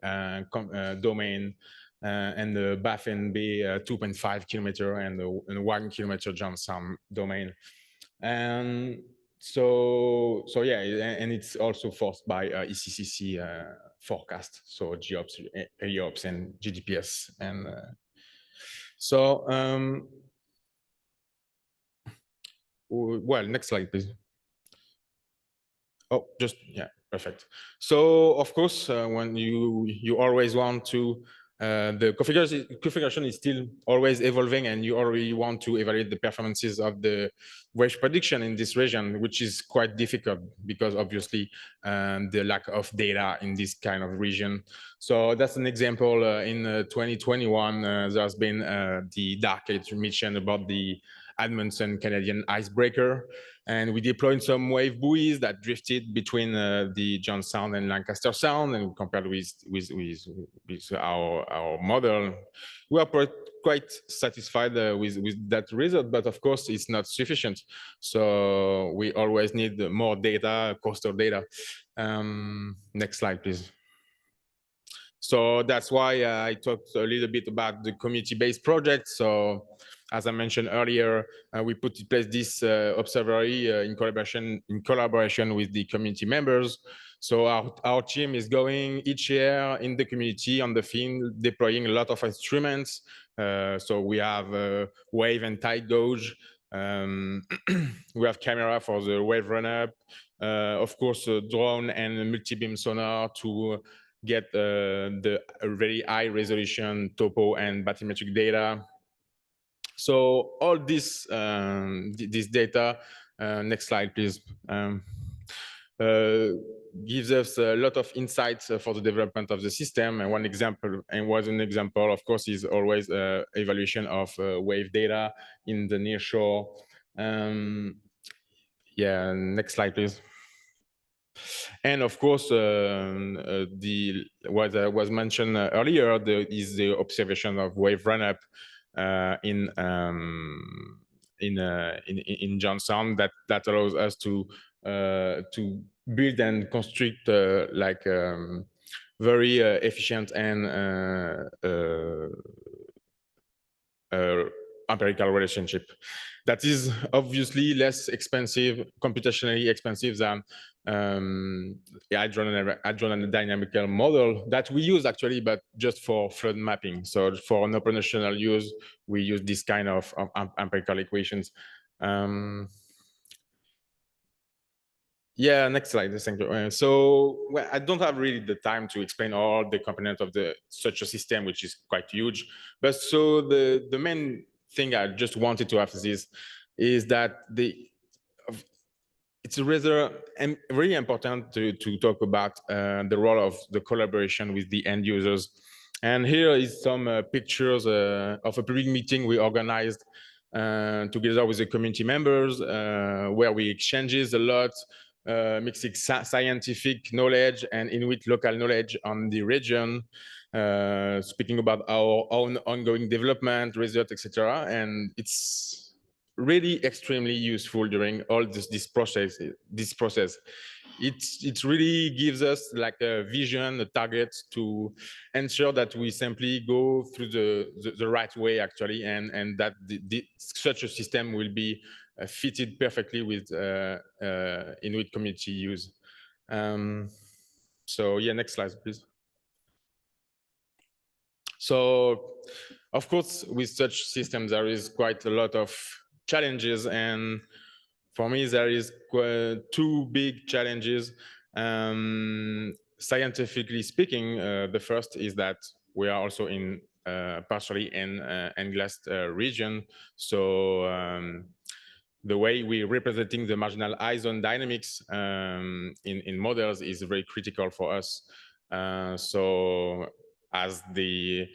Speaker 11: domain, and the Baffin Bay 2.5 kilometer and the 1 kilometer John Sound domain. And so yeah, and it's also forced by ECCC forecast, so GEOPS, AEOPS, and GDPS. And so well, next slide, please. Oh, just, yeah, perfect. So of course, when you always want to, the configuration is still always evolving, and you already want to evaluate the performances of the wave prediction in this region, which is quite difficult because obviously the lack of data in this kind of region. So that's an example. In 2021, there's been the Dark Age mission about the Edmondson Canadian icebreaker, and we deployed some wave buoys that drifted between the John Sound and Lancaster Sound, and compared with our model, we are quite satisfied with that result, but of course it's not sufficient. So we always need more data, coastal data. Next slide, please. So that's why I talked a little bit about the community-based project. So as I mentioned earlier, we put in place this observatory in collaboration with the community members. So our team is going each year in the community on the field, deploying a lot of instruments. So we have wave and tide gauge. We have camera for the wave run-up. Of course, a drone and multi-beam sonar to get the very high resolution topo and bathymetric data. So all this data, next slide, please, gives us a lot of insights for the development of the system. And one example, of course, is always evaluation of wave data in the near shore. Yeah, next slide, please. And of course, what was mentioned earlier is the observation of wave run-up in John Sound that allows us to build and construct like very efficient and empirical relationship. That is obviously less expensive, computationally expensive than the hadron dynamical model that we use actually, but just for flood mapping. So for an operational use, we use this kind of empirical equations. Yeah, next slide. Thank you. So well, I don't have really the time to explain all the components of such a system, which is quite huge. But so the main thing I just wanted to emphasize is that it's rather really important to talk about the role of the collaboration with the end users. And here is some pictures of a public meeting we organized together with the community members, where we exchanges a lot, mixing scientific knowledge and Inuit local knowledge on the region, speaking about our own ongoing development, research, etc. And it's really extremely useful during all this process. It really gives us like a vision, a target to ensure that we simply go through the right way actually, and that such a system will be fitted perfectly with Inuit community use. So yeah, next slide, please. So of course, with such systems, there is quite a lot of challenges, and for me there is two big challenges. Scientifically speaking, the first is that we are also in partially in glassed region, so the way we're representing the marginal eye-zone dynamics in models is very critical for us. So as the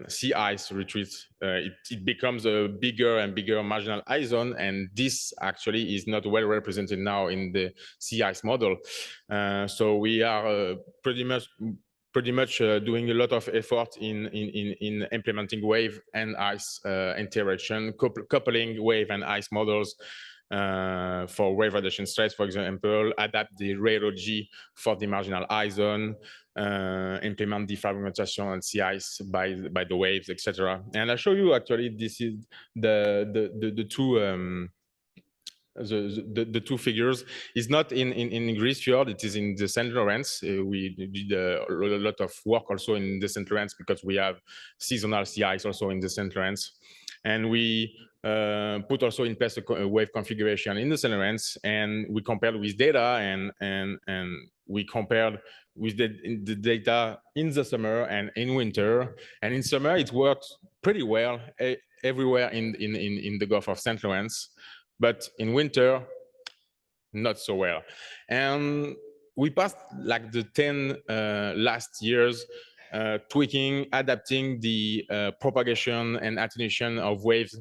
Speaker 11: sea ice retreats, it becomes a bigger and bigger marginal eye zone, and this actually is not well represented now in the sea ice model. So we are pretty much doing a lot of effort in implementing wave and ice interaction, coupling wave and ice models for wave radiation stress, for example, adapt the radiology for the marginal eye zone, implement defragmentation and sea ice by the waves, etc. And I'll show you actually this is the two figures. Is not in Greece Fjord, it is in the St. Lawrence. We did a lot of work also in the St. Lawrence because we have seasonal sea ice also in the St. Lawrence. And we put also in place a wave configuration in the Celebrants, and we compared with data, and we compared with the data in the summer and in winter. And in summer, it worked pretty well everywhere in the Gulf of St. Lawrence, but in winter, not so well. And we passed like the 10 last years tweaking, adapting the propagation and attenuation of waves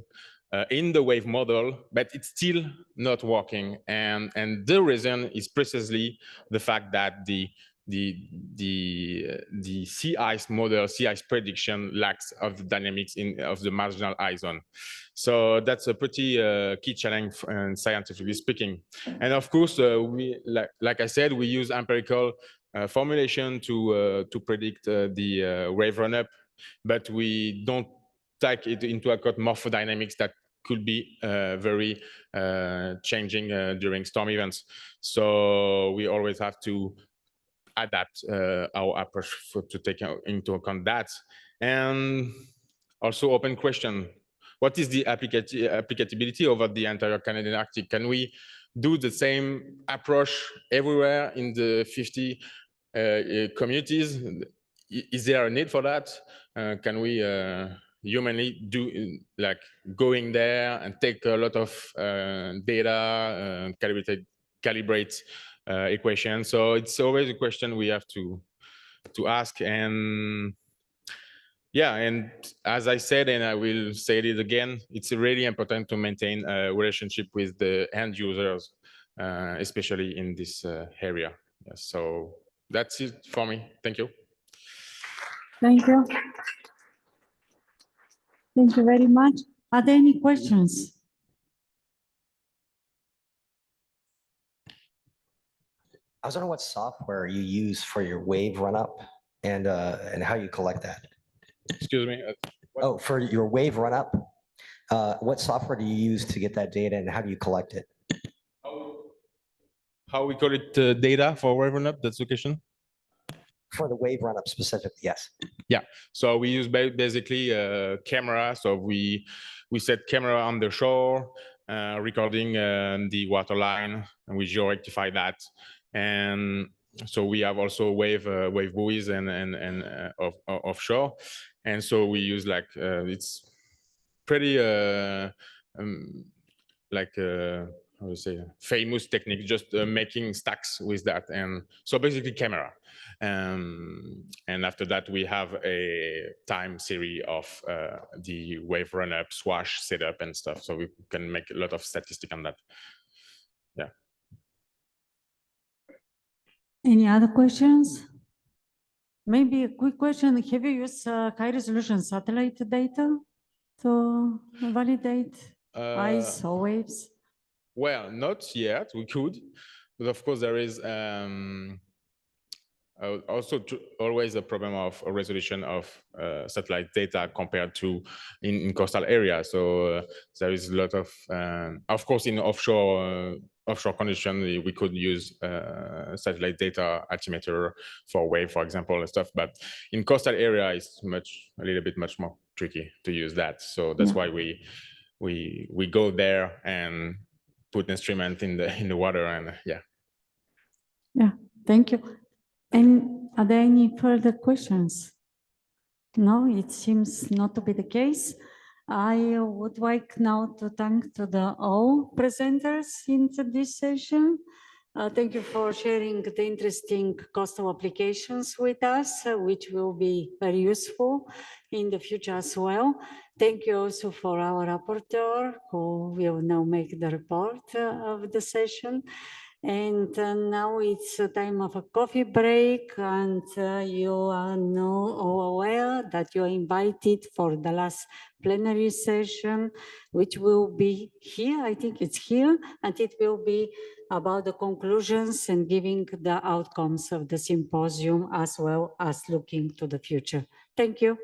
Speaker 11: in the wave model, but it's still not working. And the reason is precisely the fact that the sea ice model, sea ice prediction lacks of the dynamics of the marginal ice zone. So that's a pretty key challenge, scientifically speaking. And of course, we like I said, we use empirical formulation to predict the wave run-up, but we don't take it into account morphodynamics that could be very changing during storm events. So we always have to adapt our approach to take into account that. And also open question, what is the applicability over the entire Canadian Arctic? Can we do the same approach everywhere in the 50 communities? Is there a need for that? Can we humanly do like going there and take a lot of data, calibrate equations? So it's always a question we have to ask. And yeah, and as I said, and I will say it again, it's really important to maintain a relationship with the end users, especially in this area. Yeah, so that's it for me. Thank you.
Speaker 2: Thank you. Thank you very much. Are there any questions?
Speaker 9: I was wondering what software you use for your wave run-up and how you collect that.
Speaker 11: Excuse me?
Speaker 9: Oh, for your wave run-up, what software do you use to get that data and how do you collect it?
Speaker 11: How we call it data for wave run-up, that's the question?
Speaker 9: For the wave run-up specifically, yes.
Speaker 11: Yeah, so we use basically a camera. So we set camera on the shore, recording the water line, and we geo-rectify that. And so we have also wave buoys and offshore. And so we use like, it's pretty like how do you say, famous technique, just making stacks with that. And so basically camera. And after that, we have a time series of the wave run-up, swash, setup, and stuff. So we can make a lot of statistics on that. Yeah.
Speaker 2: Any other questions? Maybe a quick question. Have you used high resolution satellite data to validate ice or waves?
Speaker 11: Well, not yet. We could, but of course there is also always a problem of resolution of satellite data compared to in coastal areas. So there is a lot of course, in offshore condition, we could use satellite data altimeter for wave, for example, and stuff. But in coastal area, it's a little bit much more tricky to use that. So that's why we go there and put instrument in the water, and yeah.
Speaker 2: Yeah, thank you. And are there any further questions? No, it seems not to be the case. I would like now to thank to all presenters into this session. Thank you for sharing the interesting coastal applications with us, which will be very useful in the future as well. Thank you also for our rapporteur, who will now make the report of the session. And now it's a time of a coffee break, and you are now all aware that you are invited for the last plenary session, which will be here. I think it's here, and it will be about the conclusions and giving the outcomes of the symposium, as well as looking to the future. Thank you.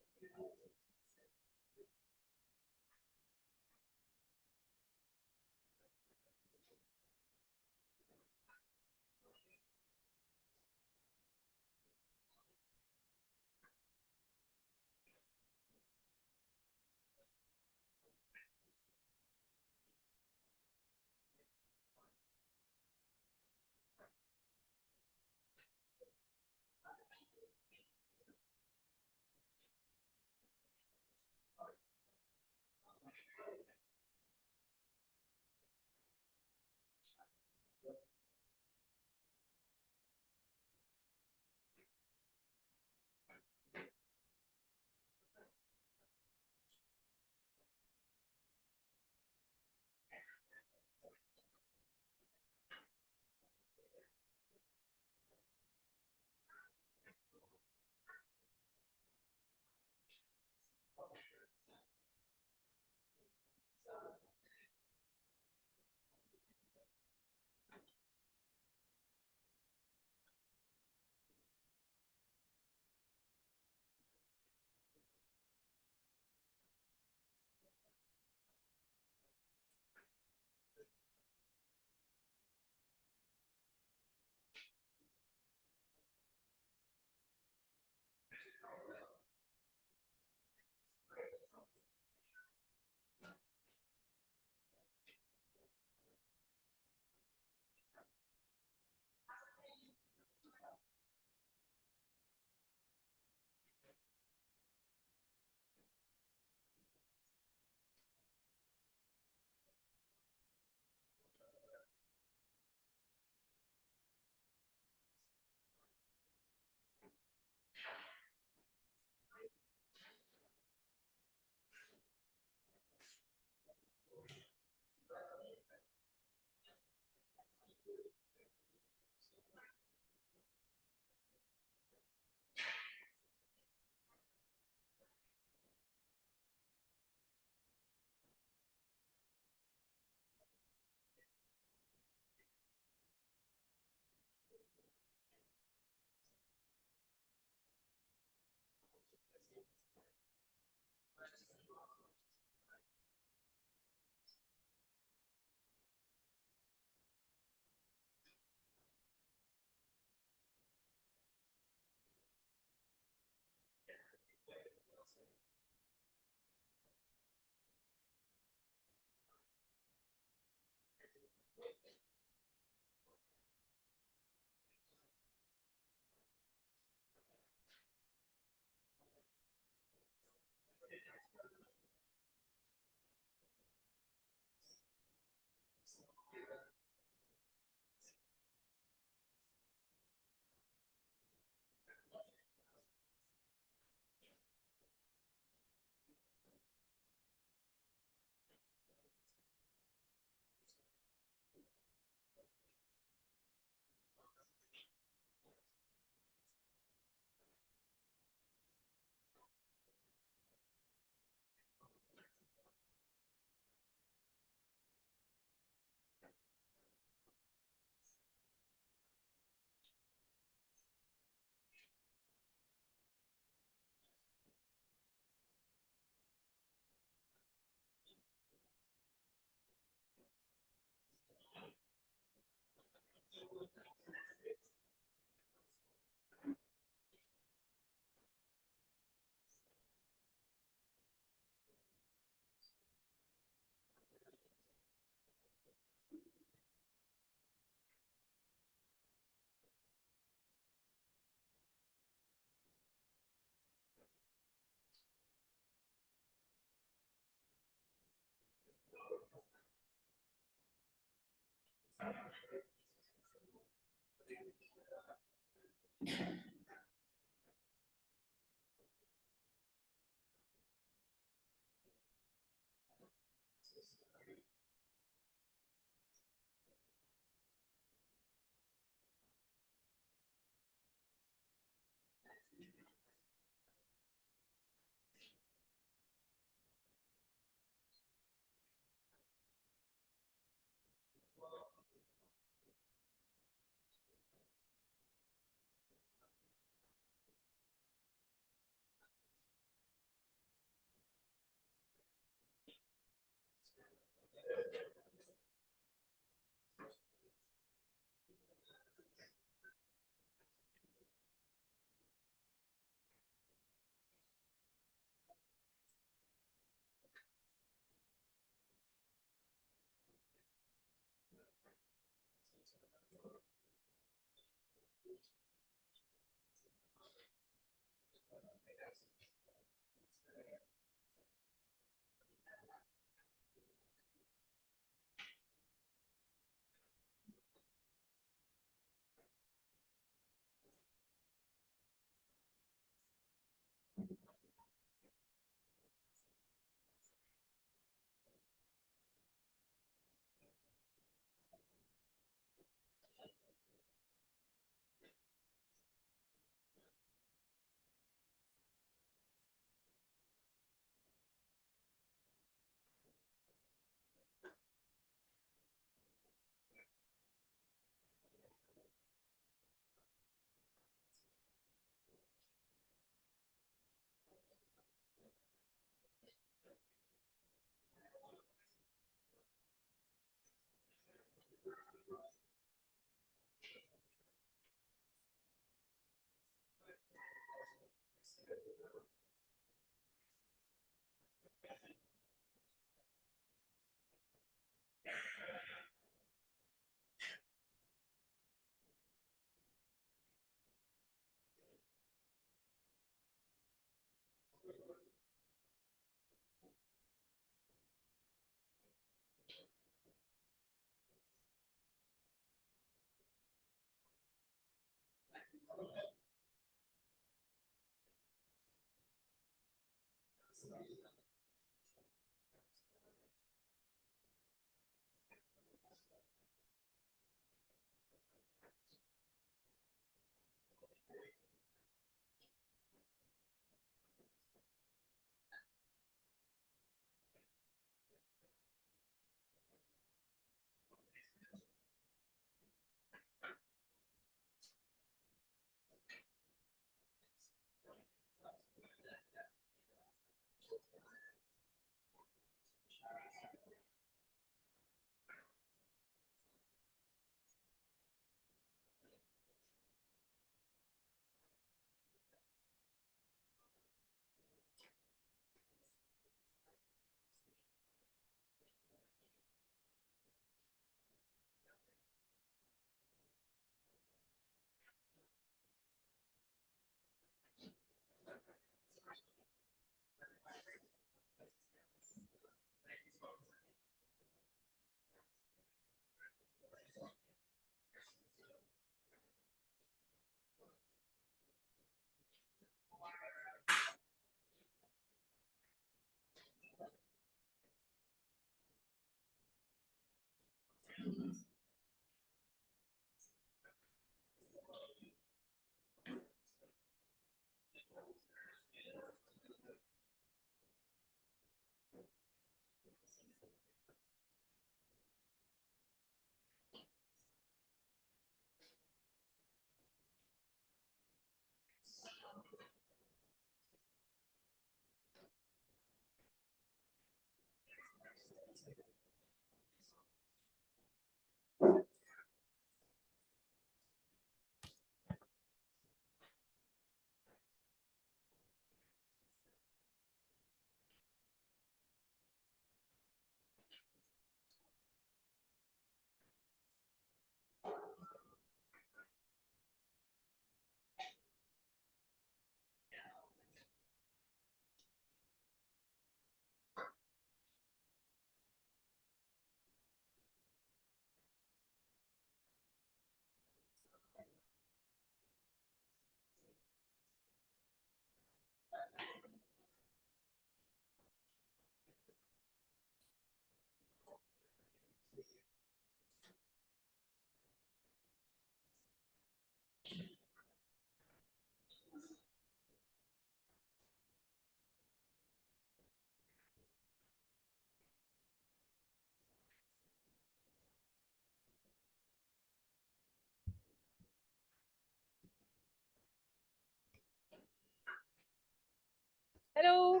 Speaker 6: Hello.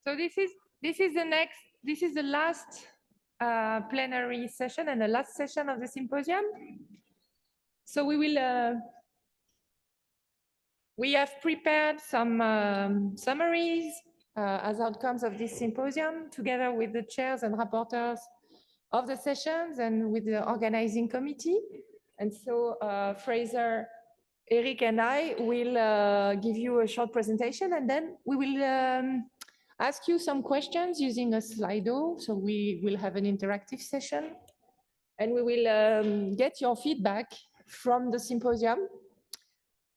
Speaker 6: So this is the last plenary session and the last session of the symposium. So we have prepared some summaries as outcomes of this symposium together with the chairs and rapporteurs of the sessions and with the organizing committee. And so Fraser, Eric and I will give you a short presentation, and then we will ask you some questions using a Slido. So we will have an interactive session, and we will get your feedback from the symposium.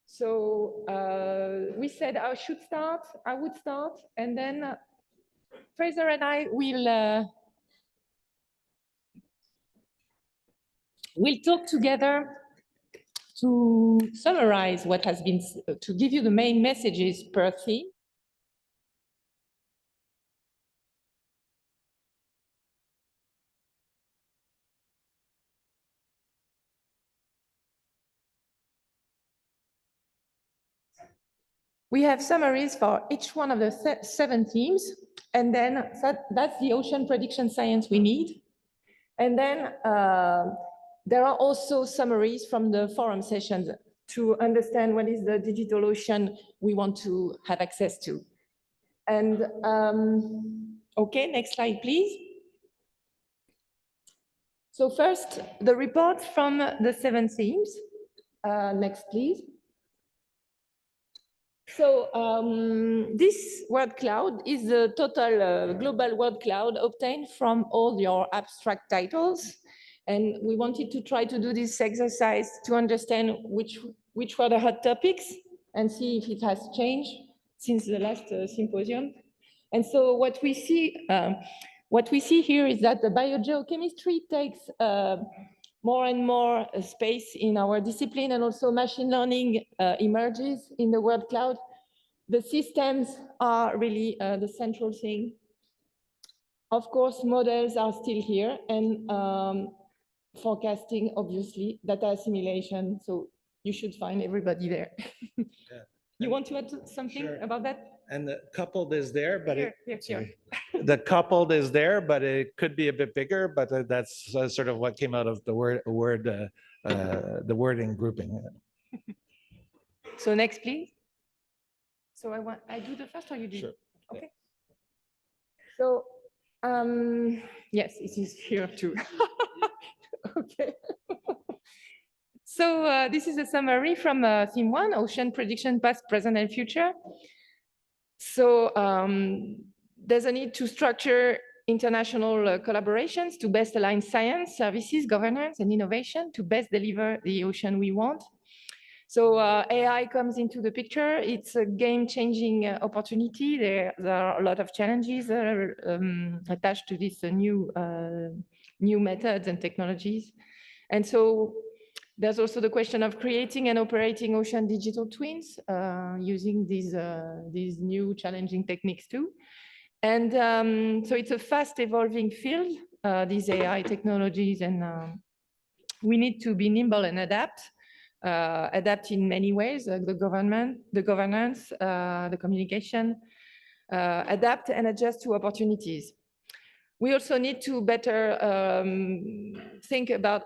Speaker 6: So we said I would start, and then Fraser and I will talk together to summarize what has been, to give you the main messages per theme. We have summaries for each one of the 7 themes, and then that's the ocean prediction science we need. And then there are also summaries from the forum sessions to understand what is the digital ocean we want to have access to. And okay, next slide, please. So first, the report from the 7 themes. Next, please. So this word cloud is the total global word cloud obtained from all your abstract titles. And we wanted to try to do this exercise to understand which were the hot topics and see if it has changed since the last symposium. And so what we see here is that the biogeochemistry takes more and more space in our discipline, and also machine learning emerges in the word cloud. The systems are really the central thing. Of course, models are still here, and forecasting, obviously, data assimilation. So you should find everybody there.
Speaker 1: Yeah.
Speaker 6: You want to add something about that?
Speaker 1: And the coupled is there, but
Speaker 6: Here.
Speaker 1: the coupled is there, but it could be a bit bigger. But that's sort of what came out of the the wording grouping.
Speaker 6: So next, please. So I do the first, or you do?
Speaker 1: Sure.
Speaker 6: Okay. So yes, it is here too. Okay. So this is a summary from theme 1, ocean prediction, past, present, and future. So there's a need to structure international collaborations to best align science, services, governance, and innovation to best deliver the ocean we want. So AI comes into the picture. It's a game-changing opportunity. There are a lot of challenges that are attached to this new methods and technologies. And so there's also the question of creating and operating ocean digital twins using these new challenging techniques too. And so it's a fast evolving field, these AI technologies, and we need to be nimble and adapt in many ways, the governance, the communication, adapt and adjust to opportunities. We also need to better think about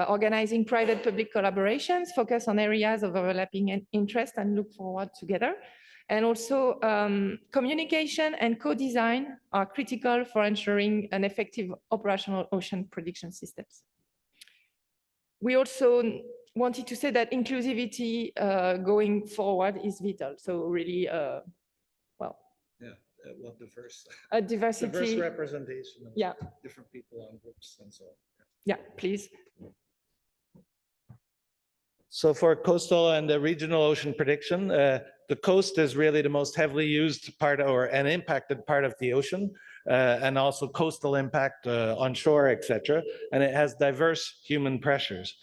Speaker 6: organizing private-public collaborations, focus on areas of overlapping interest and look forward together. And also communication and co-design are critical for ensuring an effective operational ocean prediction systems. We also wanted to say that inclusivity going forward is vital. So really, well.
Speaker 1: Yeah, well, diverse
Speaker 6: diversity.
Speaker 1: representation of different people and groups and so on.
Speaker 6: Yeah, please.
Speaker 1: So for coastal and the regional ocean prediction, the coast is really the most heavily used part and impacted part of the ocean, and also coastal impact onshore, etc. And it has diverse human pressures.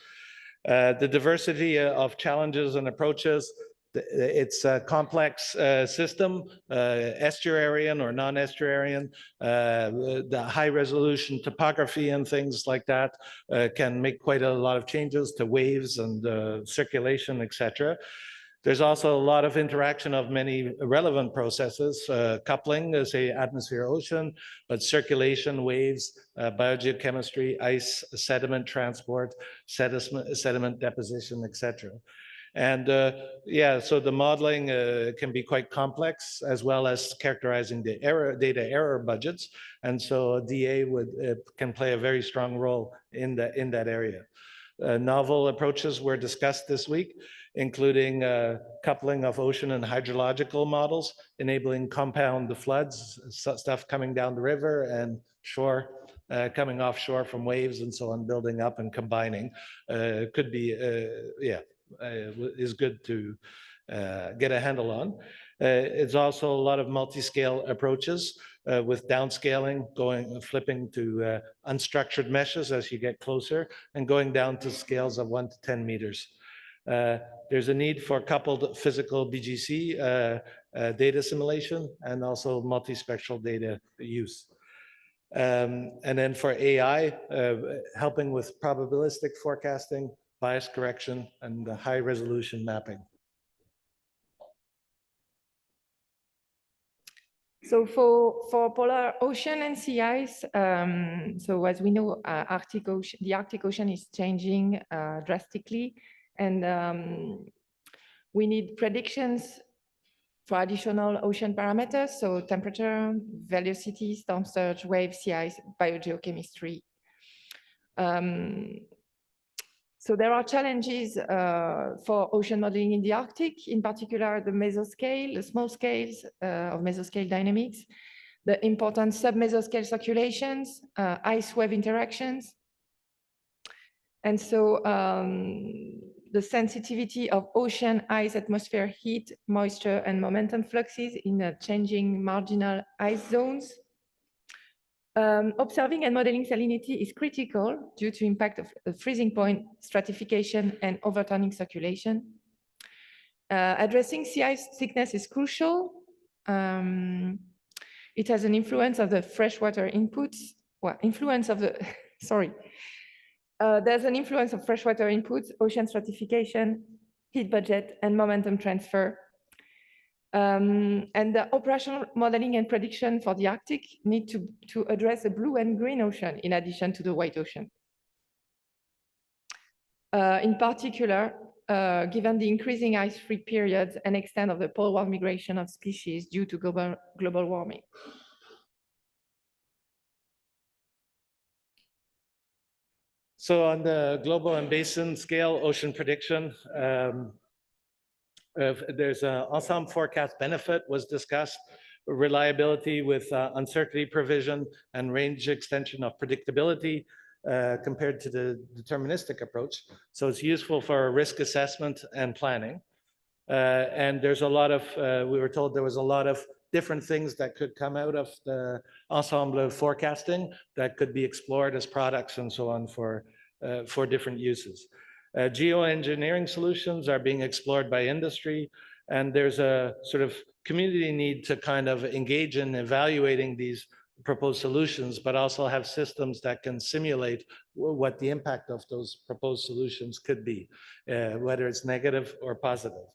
Speaker 1: The diversity of challenges and approaches It's a complex system, estuarian or non-estuarian. The high resolution topography and things like that can make quite a lot of changes to waves and circulation, etc. There's also a lot of interaction of many relevant processes, coupling, say atmosphere, ocean, but circulation, waves, biogeochemistry, ice, sediment transport, sediment deposition, etc. And yeah, so the modeling can be quite complex, as well as characterizing the data error budgets. And so DA can play a very strong role in that area. Novel approaches were discussed this week, including coupling of ocean and hydrological models, enabling compound the floods, stuff coming down the river and shore, coming offshore from waves and so on, building up and combining. Could be, yeah, is good to get a handle on. It's also a lot of multi-scale approaches with downscaling, flipping to unstructured meshes as you get closer, and going down to scales of 1 to 10 meters. There's a need for coupled physical BGC data simulation and also multispectral data use. And then for AI, helping with probabilistic forecasting, bias correction, and high resolution mapping.
Speaker 10: So for polar ocean and sea ice, so as we know, the Arctic Ocean is changing drastically, and we need predictions for additional ocean parameters, so temperature, velocity, storm surge, wave, sea ice, biogeochemistry. So there are challenges for ocean modeling in the Arctic, in particular the mesoscale, the small scales of mesoscale dynamics, the important sub-mesoscale circulations, ice wave interactions. And so the sensitivity of ocean, ice, atmosphere, heat, moisture, and momentum fluxes in changing marginal ice zones. Observing and modeling salinity is critical due to impact of the freezing point, stratification, and overturning circulation. Addressing sea ice thickness is crucial. It has an influence of the freshwater inputs. Well, influence of the, sorry. There's an influence of freshwater inputs, ocean stratification, heat budget, and momentum transfer. And the operational modeling and prediction for the Arctic need to address the blue and green ocean in addition to the white ocean. In particular, given the increasing ice-free periods and extent of the poleward migration of species due to global warming.
Speaker 1: So on the global and basin scale, ocean prediction, there's an ensemble forecast benefit was discussed, reliability with uncertainty provision and range extension of predictability compared to the deterministic approach. So it's useful for risk assessment and planning. And there's a lot of, we were told there was a lot of different things that could come out of the ensemble forecasting that could be explored as products and so on for different uses. Geoengineering solutions are being explored by industry, and there's a sort of community need to kind of engage in evaluating these proposed solutions, but also have systems that can simulate what the impact of those proposed solutions could be, whether it's negative or positive.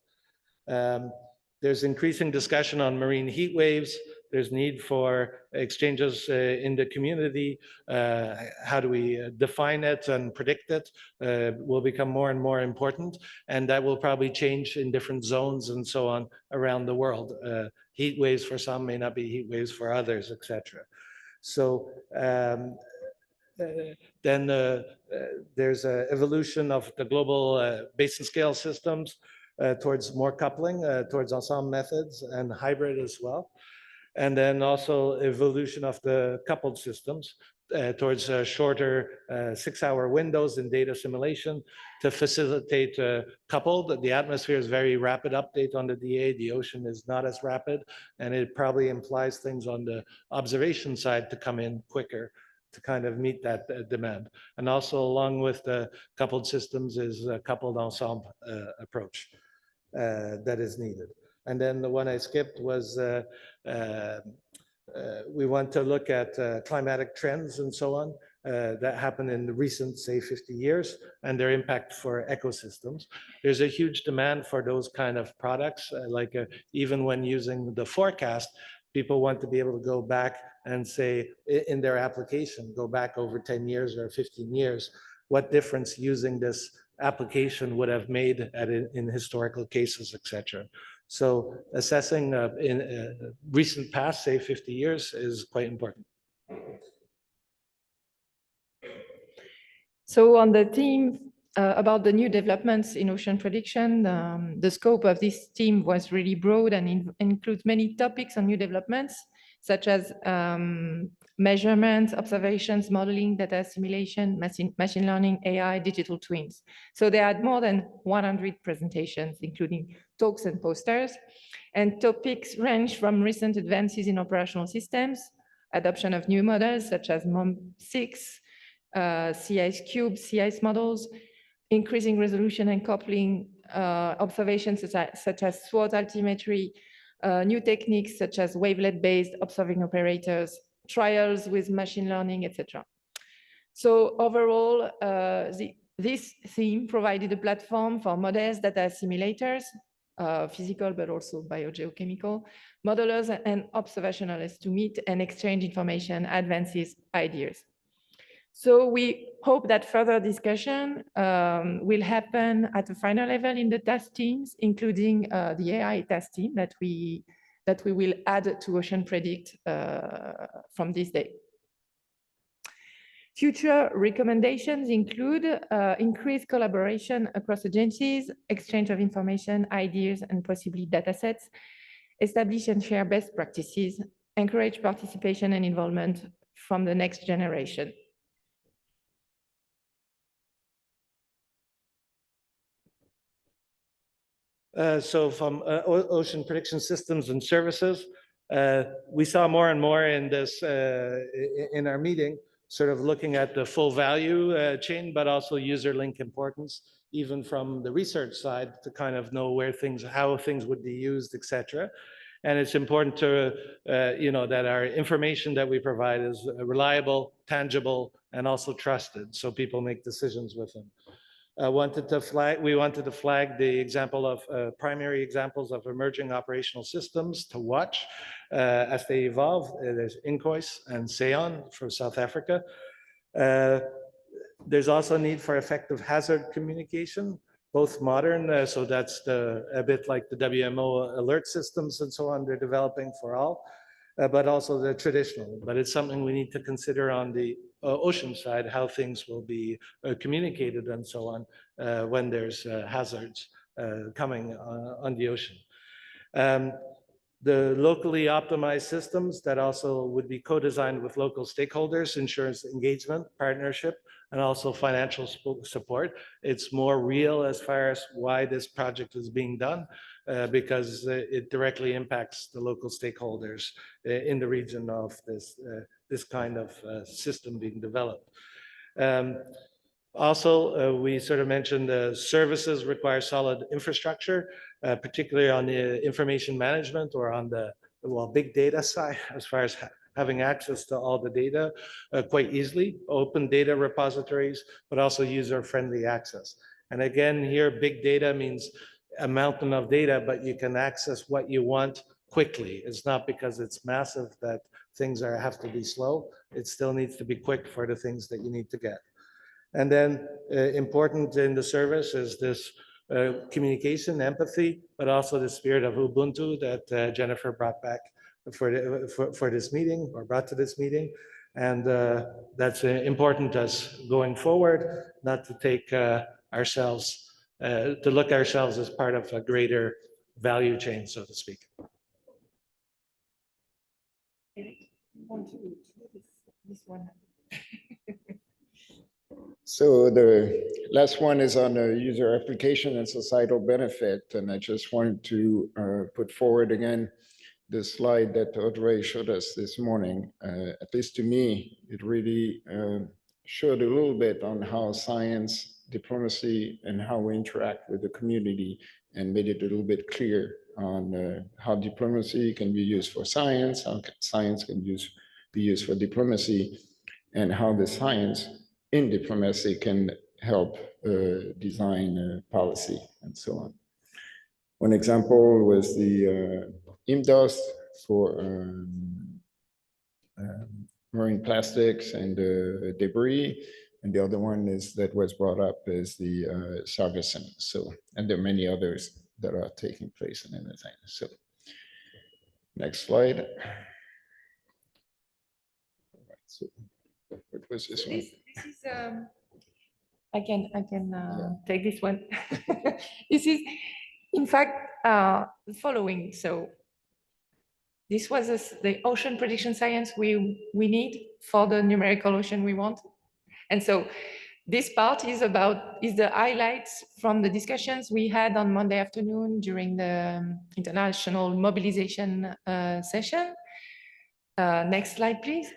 Speaker 1: There's increasing discussion on marine heat waves. There's need for exchanges in the community. How do we define it and predict it will become more and more important. And that will probably change in different zones and so on around the world. Heat waves for some may not be heat waves for others, etc. So then there's an evolution of the global basin scale systems towards more coupling, towards ensemble methods and hybrid as well. And then also evolution of the coupled systems towards shorter 6-hour windows in data simulation to facilitate coupled. The atmosphere is very rapid update on the DA. The ocean is not as rapid, and it probably implies things on the observation side to come in quicker to kind of meet that demand. And also along with the coupled systems is a coupled ensemble approach. that is needed. And then the one I skipped was we want to look at climatic trends and so on that happen in the recent, say, 50 years and their impact for ecosystems. There's a huge demand for those kind of products, even when using the forecast, people want to be able to go back and say in their application, go back over 10 years or 15 years, what difference using this application would have made in historical cases, etc. So assessing in recent past, say 50 years, is quite important.
Speaker 10: So on the theme about the new developments in ocean prediction, the scope of this team was really broad and includes many topics on new developments, such as measurements, observations, modeling, data assimilation, machine learning, AI, digital twins. So they had more than 100 presentations, including talks and posters. And topics range from recent advances in operational systems, adoption of new models such as MOM6, CIS cube, CIS models, increasing resolution and coupling, observations such as SWOT altimetry, new techniques such as wavelet-based observing operators, trials with machine learning, etc. So overall, this theme provided a platform for models, data simulators, physical but also biogeochemical, modelers and observationalists to meet and exchange information, advances, ideas. So we hope that further discussion will happen at the final level in the task teams, including the AI task team that we will add to OceanPredict from this day. Future recommendations include increased collaboration across agencies, exchange of information, ideas, and possibly data sets, establish and share best practices, encourage participation and involvement from the next generation.
Speaker 1: So from ocean prediction systems and services, we saw more and more in this in our meeting, sort of looking at the full value chain, but also user link importance, even from the research side, to kind of know where things, how things would be used, etc. And it's important to, that our information that we provide is reliable, tangible, and also trusted, so people make decisions with them. We wanted to flag the example of primary examples of emerging operational systems to watch as they evolve. There's INCOIS and SEON from South Africa. There's also a need for effective hazard communication, both modern, so that's a bit like the WMO alert systems and so on, they're developing for all, but also the traditional. But it's something we need to consider on the ocean side, how things will be communicated and so on when there's hazards coming on the ocean. The locally optimized systems that also would be co-designed with local stakeholders ensures engagement, partnership, and also financial support. It's more real as far as why this project is being done, because it directly impacts the local stakeholders in the region of this kind of system being developed. Also, we sort of mentioned the services require solid infrastructure, particularly on the information management or on the big data side, as far as having access to all the data quite easily, open data repositories, but also user-friendly access. And again, here, big data means a mountain of data, but you can access what you want quickly. It's not because it's massive that things have to be slow. It still needs to be quick for the things that you need to get. And then important in the service is this communication, empathy, but also the spirit of Ubuntu that Jennifer brought back for this meeting, or brought to this meeting. And that's important as going forward, not to take ourselves, to look ourselves as part of a greater value chain, so to speak.
Speaker 10: This one.
Speaker 13: So the last one is on the user application and societal benefit. And I just wanted to put forward again the slide that Audrey showed us this morning. At least to me, it really showed a little bit on how science diplomacy and how we interact with the community, and made it a little bit clear on how diplomacy can be used for science, how science can be used for diplomacy, and how the science in diplomacy can help design policy and so on. One example was the IMDOS for marine plastics and debris. And the other one is that was brought up is the Sargassum. So, and there are many others that are taking place and everything. So, next slide. So, what was this one?
Speaker 10: This is I can take this one. This is in fact the following. So this was the ocean prediction science we need for the numerical ocean we want. And so this part is the highlights from the discussions we had on Monday afternoon during the international mobilization session. Next slide, please.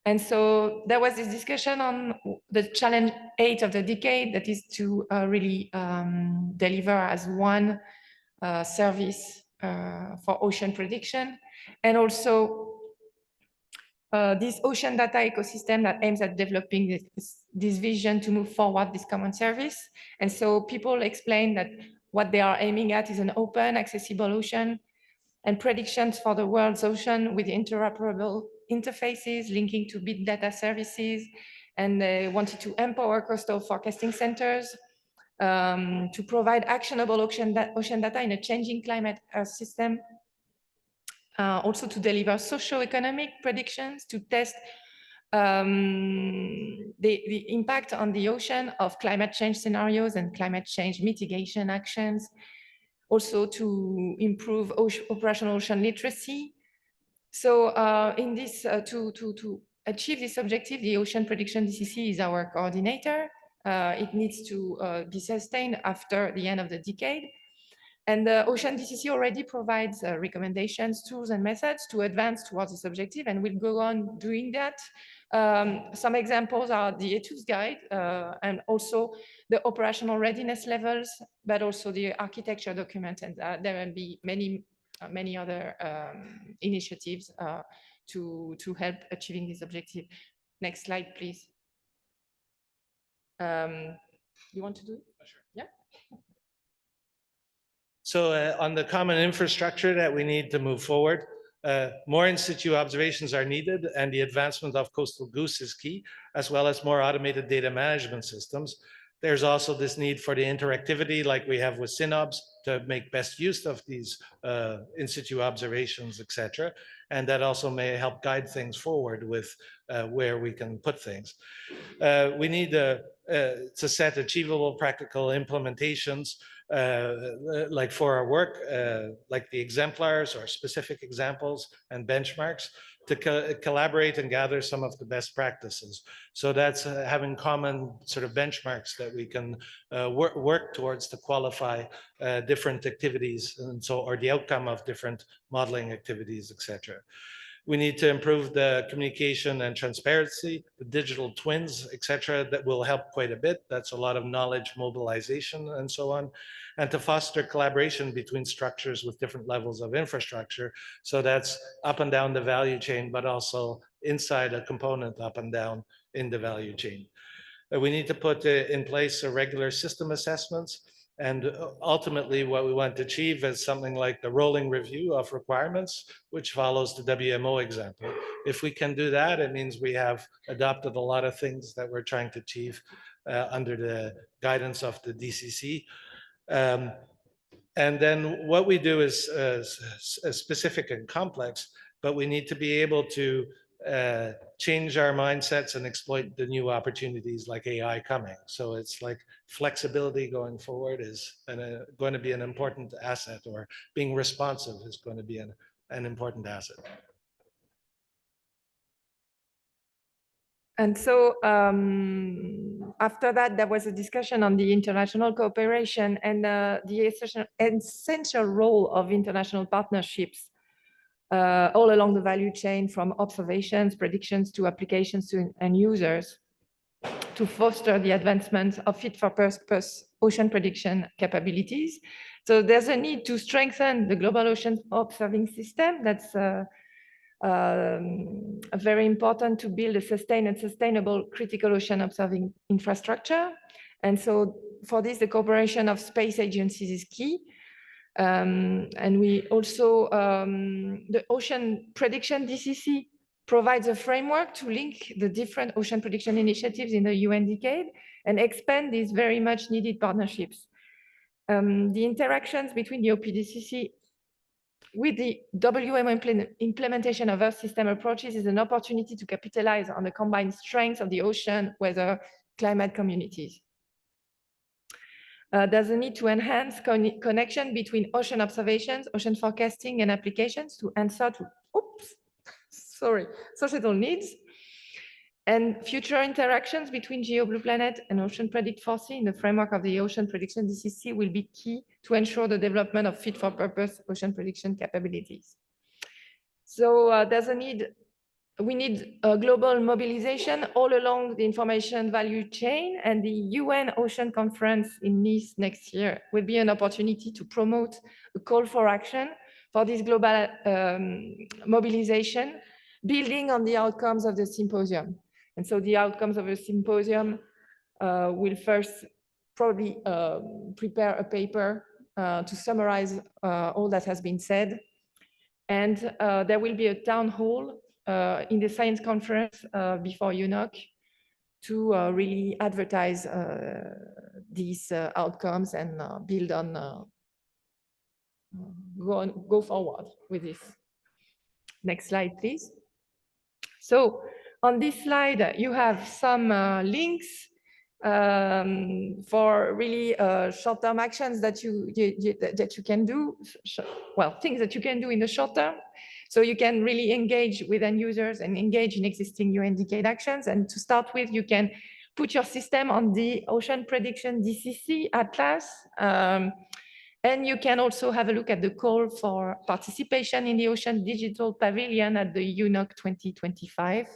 Speaker 10: And so there was this discussion on the challenge 8 of the decade, that is to really deliver as one service for ocean prediction, and also this ocean data ecosystem that aims at developing this vision to move forward this common service. And so people explain that what they are aiming at is an open, accessible ocean and predictions for the world's ocean with interoperable interfaces linking to big data services. And they wanted to empower coastal forecasting centers to provide actionable ocean data in a changing climate system. Also to deliver socio-economic predictions, to test the impact on the ocean of climate change scenarios and climate change mitigation actions. Also to improve operational ocean literacy. So in this, to achieve this objective, the Ocean Prediction DCC is our coordinator. It needs to be sustained after the end of the decade. And the Ocean DCC already provides recommendations, tools, and methods to advance towards this objective, and we'll go on doing that. Some examples are the etudes guide and also the operational readiness levels, but also the architecture document, and there will be many other initiatives to help achieving this objective. Next slide, please. You want to do it? Sure. Yeah.
Speaker 1: So on the common infrastructure that we need to move forward, more in situ observations are needed, and the advancement of coastal goose is key, as well as more automated data management systems. There's also this need for the interactivity like we have with SynObs to make best use of these in situ observations, etc. And that also may help guide things forward with where we can put things. We need to set achievable practical implementations like for our work, like the exemplars or specific examples and benchmarks, to collaborate and gather some of the best practices. So that's having common sort of benchmarks that we can work towards to qualify different activities, and so, or the outcome of different modeling activities, etc. We need to improve the communication and transparency, the digital twins, etc. That will help quite a bit. That's a lot of knowledge mobilization and so on. And to foster collaboration between structures with different levels of infrastructure. So that's up and down the value chain, but also inside a component up and down in the value chain. We need to put in place a regular system assessments. And ultimately, what we want to achieve is something like the rolling review of requirements, which follows the WMO example. If we can do that, it means we have adopted a lot of things that we're trying to achieve under the guidance of the DCC. And then what we do is specific and complex, but we need to be able to change our mindsets and exploit the new opportunities like AI coming. So it's like flexibility going forward is going to be an important asset, or being responsive is going to be an important asset.
Speaker 10: And so after that, there was a discussion on the international cooperation and the essential role of international partnerships all along the value chain, from observations, predictions to applications to end users, to foster the advancement of fit-for-purpose ocean prediction capabilities. So there's a need to strengthen the global ocean observing system. That's very important to build a sustained and sustainable critical ocean observing infrastructure. And so for this, the cooperation of space agencies is key. And we also, the Ocean Prediction DCC provides a framework to link the different ocean prediction initiatives in the UN decade and expand these very much needed partnerships. The interactions between the OPDCC with the WMO implementation of Earth system approaches is an opportunity to capitalize on the combined strengths of the ocean, weather, climate communities. There's a need to enhance connection between ocean observations, ocean forecasting, and applications to answer to, societal needs. And future interactions between GeoBlue Planet and OceanPredict 4C in the framework of the Ocean Prediction DCC will be key to ensure the development of fit-for-purpose ocean prediction capabilities. So there's a need, we need a global mobilization all along the information value chain, and the UN Ocean Conference in Nice next year will be an opportunity to promote a call for action for this global mobilization, building on the outcomes of the symposium. And so the outcomes of the symposium will first probably prepare a paper to summarize all that has been said. And there will be a town hall in the science conference before UNOC to really advertise these outcomes and build on, go forward with this. Next slide, please. So on this slide, you have some links for really short-term actions that you can do, well, things that you can do in the short term. So you can really engage with end users and engage in existing UN decade actions. And to start with, you can put your system on the Ocean Prediction DCC Atlas. And you can also have a look at the call for participation in the Ocean Digital Pavilion at the UNOC 2025.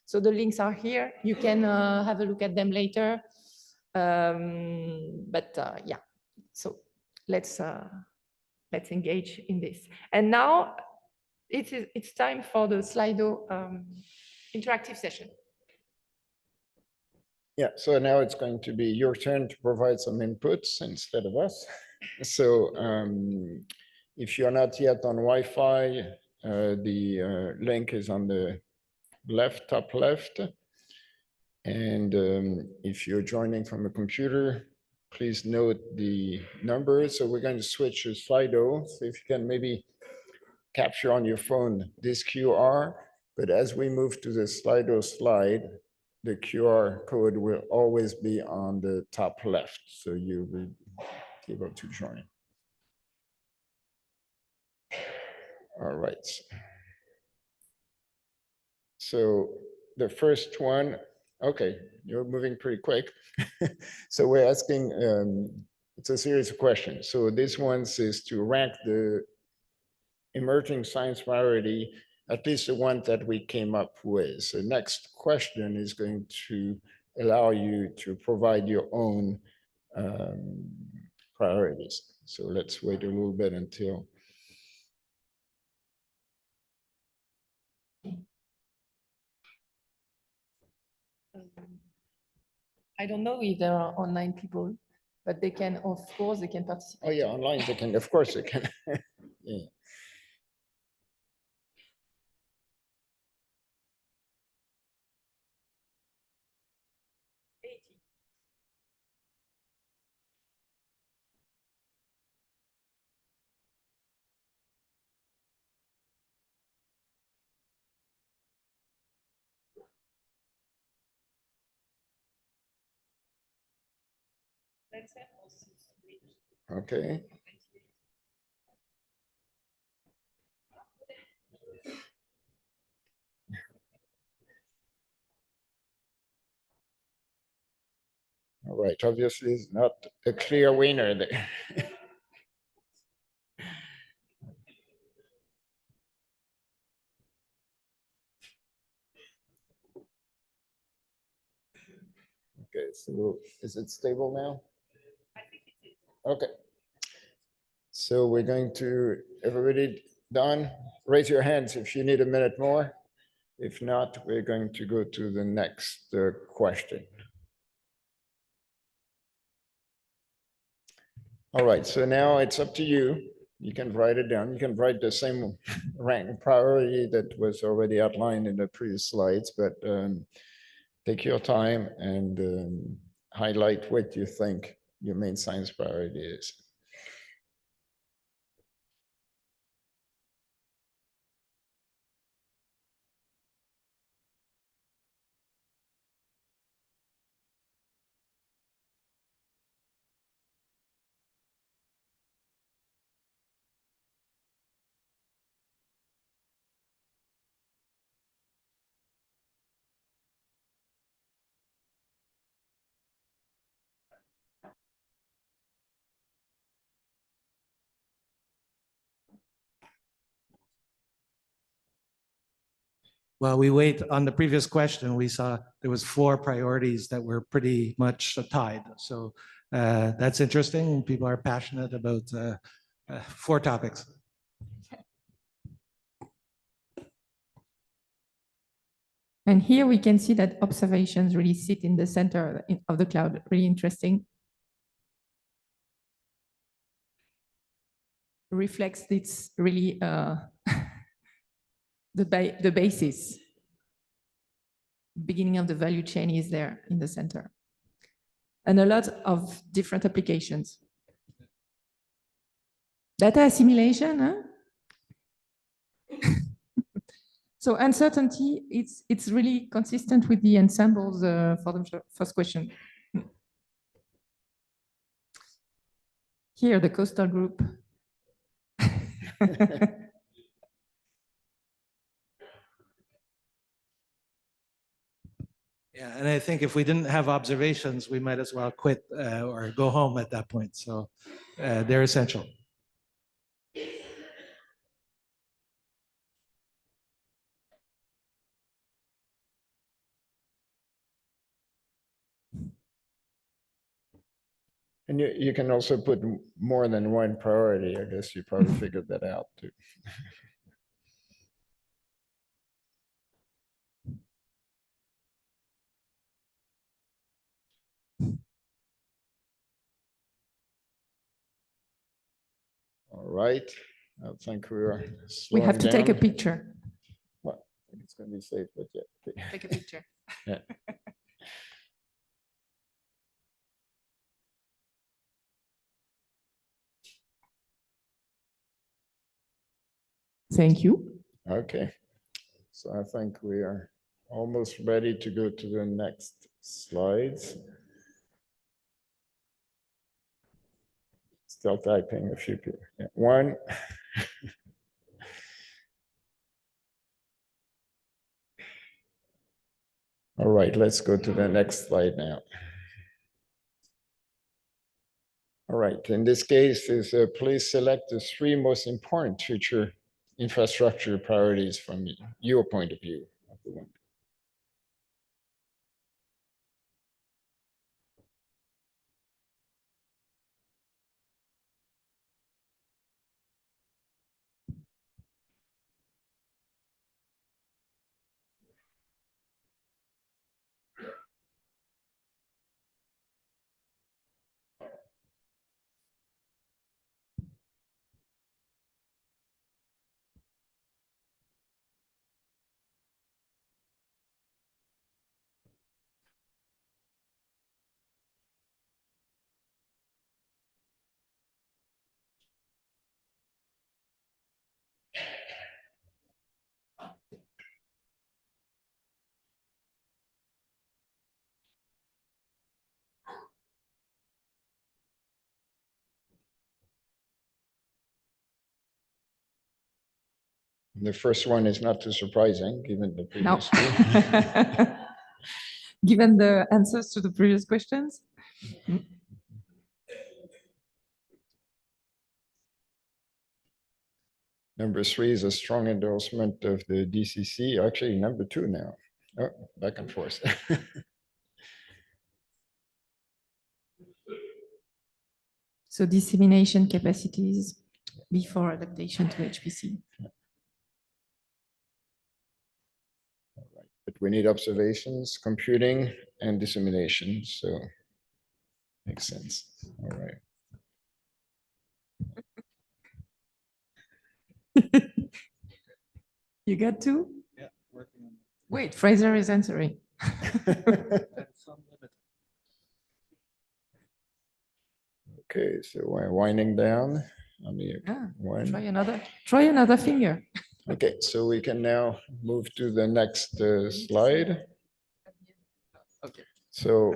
Speaker 10: So the links are here. You can have a look at them later. Yeah, so let's engage in this. And now it's time for the Slido interactive session.
Speaker 13: Yeah, so now it's going to be your turn to provide some inputs instead of us. So if you're not yet on Wi-Fi, the link is on the left, top left. And if you're joining from a computer, please note the numbers. So we're going to switch to Slido. So if you can maybe capture on your phone this QR, but as we move to the Slido slide, the QR code will always be on the top left. So you will be able to join. All right. So the first one, okay, you're moving pretty quick. So we're asking, it's a series of questions. So this one is to rank the emerging science priority, at least the one that we came up with. So next question is going to allow you to provide your own priorities. So let's wait a little bit until.
Speaker 10: I don't know if there are online people, but they can, of course, they can participate.
Speaker 13: Oh yeah, online they can, of course they can. Yeah. Okay. All right, obviously it's not a clear winner there. Okay, so is it stable now? Okay. So we're going to, everybody done? Raise your hands if you need a minute more. If not, we're going to go to the next question. All right, so now it's up to you. You can write it down. You can write the same rank priority that was already outlined in the previous slides, but take your time and highlight what you think your main science priority is.
Speaker 1: While we wait on the previous question, we saw there was 4 priorities that were pretty much tied. So that's interesting. People are passionate about 4 topics.
Speaker 10: And here we can see that observations really sit in the center of the cloud. Really interesting. Reflects it's really the basis. Beginning of the value chain is there in the center. And a lot of different applications. Data assimilation, huh? So uncertainty, it's really consistent with the ensembles for the first question. Here, the coastal group.
Speaker 1: Yeah, and I think if we didn't have observations, we might as well quit or go home at that point. So they're essential.
Speaker 13: And you can also put more than one priority. I guess you probably figured that out too. All right. I think we are.
Speaker 10: We have to take a
Speaker 13: down.
Speaker 10: picture.
Speaker 13: Well, I think it's going to be safe, but yeah.
Speaker 10: Take a picture.
Speaker 13: Yeah.
Speaker 10: Thank you.
Speaker 13: Okay. So I think we are almost ready to go to the next slides. Still typing a few people. Yeah. 1. All right, let's go to the next slide now. All right, in this case, please select the 3 most important future infrastructure priorities from your point of view of the wind. The first one is not too surprising, given the previous two.
Speaker 10: Given the answers to the previous questions.
Speaker 13: Number 3 is a strong endorsement of the DCC. Actually, number 2 now. Oh, back and forth.
Speaker 10: So dissemination capacities before adaptation to HPC.
Speaker 13: But we need observations, computing, and dissemination, so makes sense. All right.
Speaker 10: You got two?
Speaker 13: Yeah, working on it.
Speaker 10: Wait, Fraser is answering.
Speaker 13: Okay, so we're winding down on the one.
Speaker 10: Try another finger.
Speaker 13: Okay, so we can now move to the next slide.
Speaker 10: Okay.
Speaker 13: So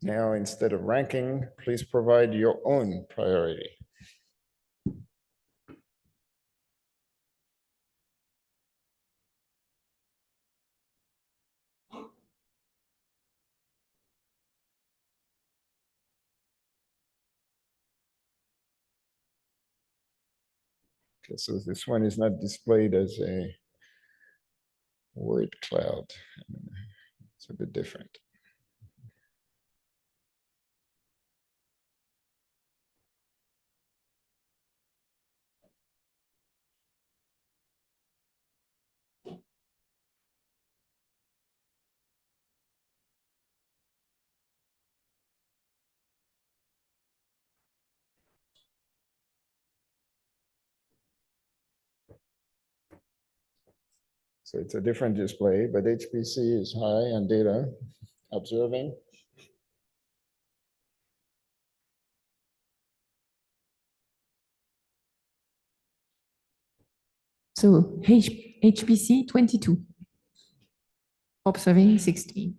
Speaker 13: now instead of ranking, please provide your own priority. Okay, so this one is not displayed as a word cloud. It's a bit different. So it's a different display, but HPC is high on data observing.
Speaker 10: So HPC 22, observing 16.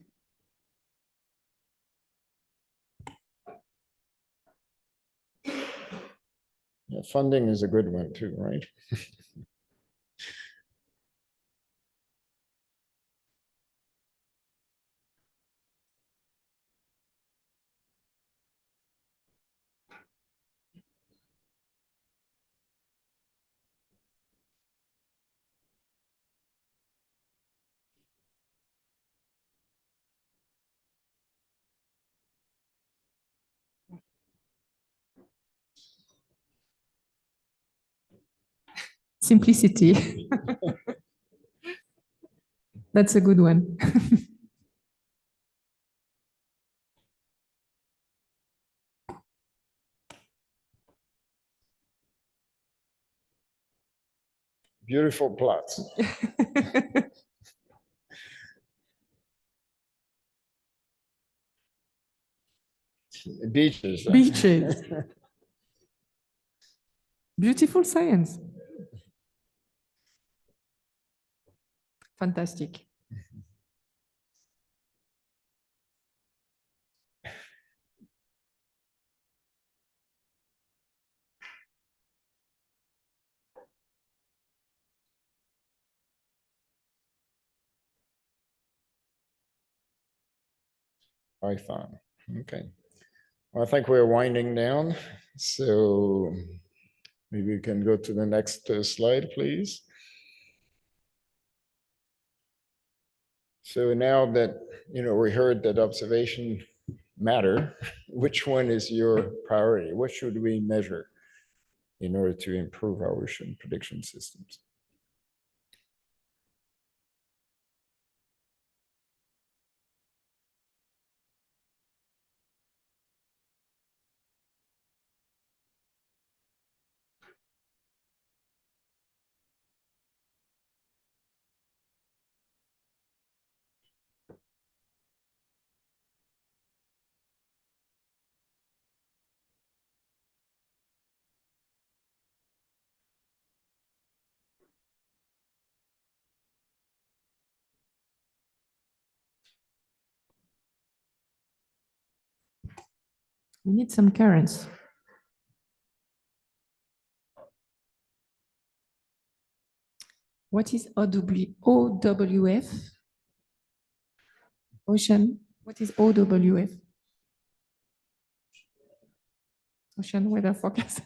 Speaker 13: Yeah, funding is a good one too, right?
Speaker 10: Simplicity. That's a good one.
Speaker 13: Beautiful plots. Beaches. Huh?
Speaker 10: Beaches. Beautiful science. Fantastic.
Speaker 13: Python. Okay. Well, I think we're winding down. So maybe we can go to the next slide, please. So now that, we heard that observation matter, which one is your priority? What should we measure in order to improve our ocean prediction systems?
Speaker 10: We need some currents. What is OWF? Ocean, what is OWF? Ocean weather forecast.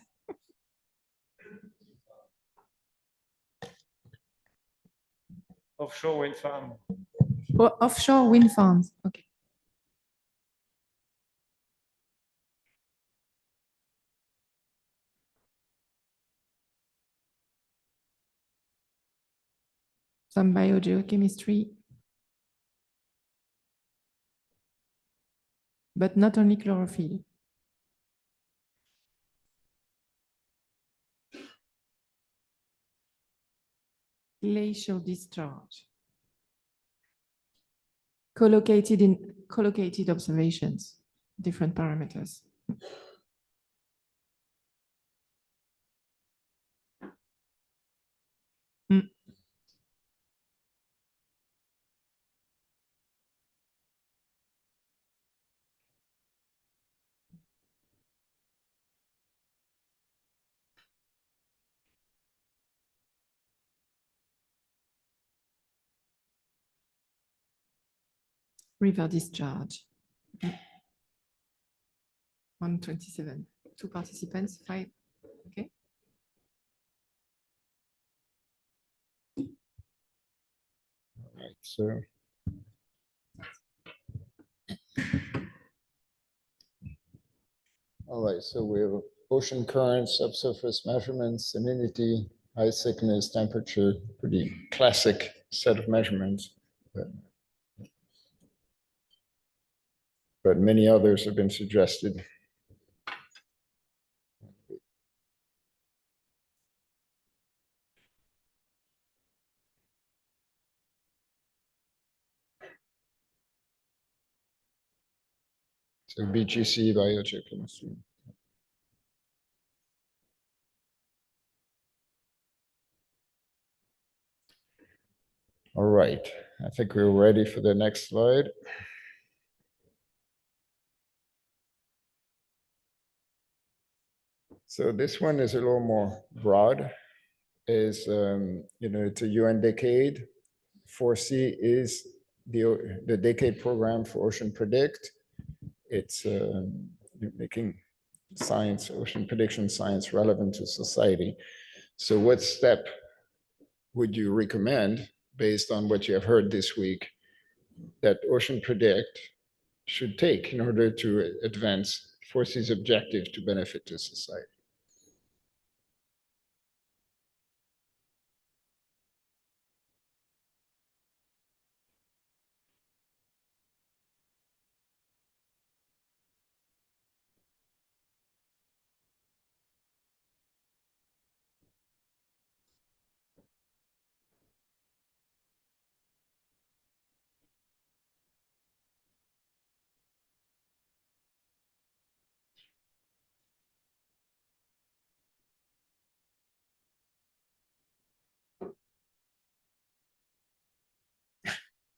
Speaker 4: Offshore wind farm.
Speaker 10: Offshore wind farms. Okay. some biogeochemistry, but not only chlorophyll. Glacial discharge. Collocated observations, different parameters. Mm. River discharge. 127. 2 participants, 5. Okay.
Speaker 13: Right, so. All right, so we have ocean currents, subsurface measurements, salinity, ice thickness, temperature, pretty classic set of measurements. But many others have been suggested. So BGC, biogeochemistry. All right, I think we're ready for the next slide. So this one is a little more broad. Is it's a UN decade. 4C is the decade program for OceanPredict. It's making science, ocean prediction science relevant to society. So what step would you recommend based on what you have heard this week that OceanPredict should take in order to advance 4C's objective to benefit to society?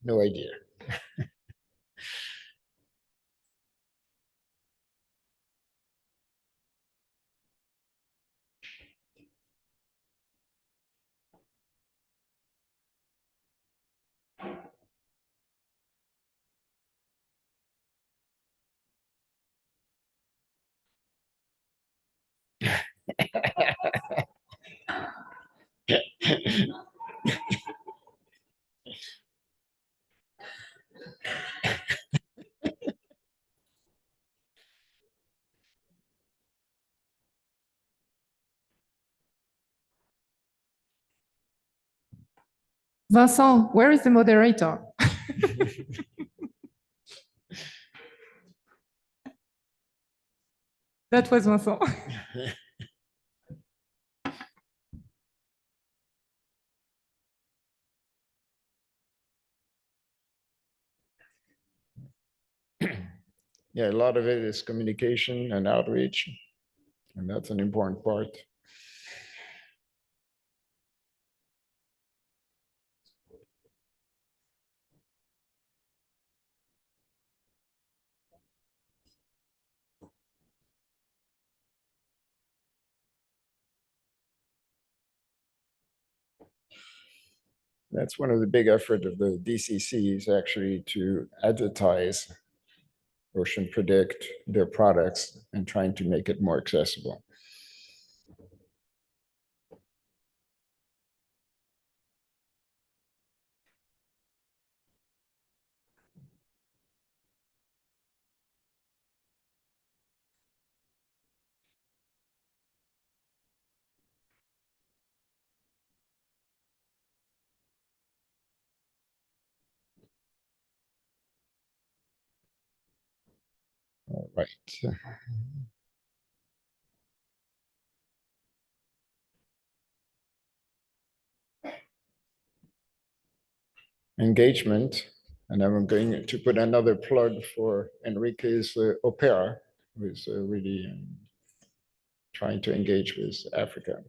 Speaker 13: No idea.
Speaker 10: Vincent, where is the moderator? That was Vincent. Yeah, a lot of it is communication and outreach, and that's an important part. That's one of the big effort of the DCC is actually to advertise OceanPredict, their products, and trying to make it more accessible.
Speaker 13: right. Engagement, and I'm going to put another plug for Enrique's opera, who is really trying to engage with Africa.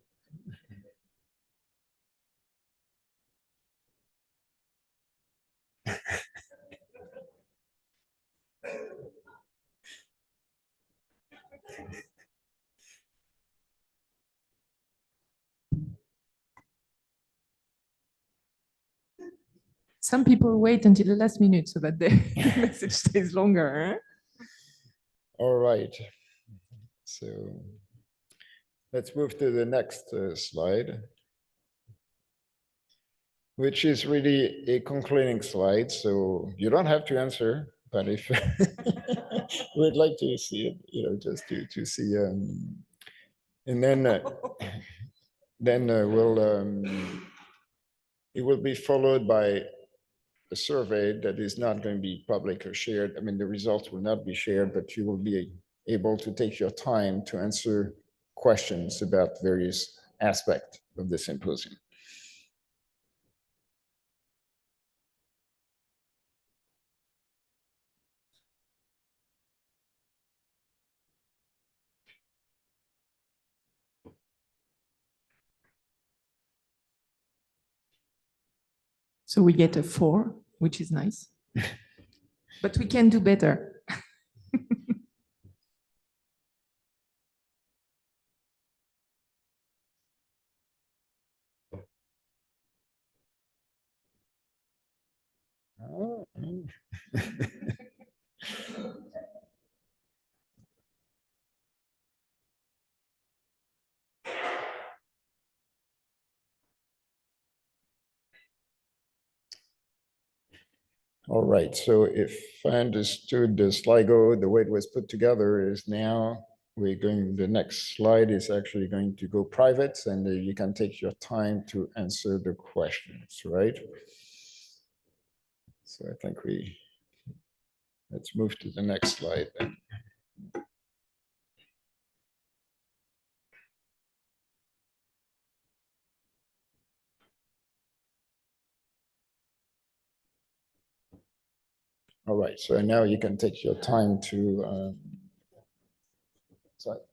Speaker 10: Some people wait until the last minute so that the message stays longer.
Speaker 13: All right. So let's move to the next slide, which is really a concluding slide. So you don't have to answer, but if we'd like to see it, just to see, and then it will be followed by a survey that is not going to be public or shared. I mean, the results will not be shared, but you will be able to take your time to answer questions about various aspects of the symposium.
Speaker 10: So we get a 4, which is nice. But we can do better.
Speaker 13: Oh. All right, so if I understood the Sligo, the way it was put together is now the next slide is actually going to go private, and you can take your time to answer the questions, right? So I think let's move to the next slide then. All right, so now you can take your time to,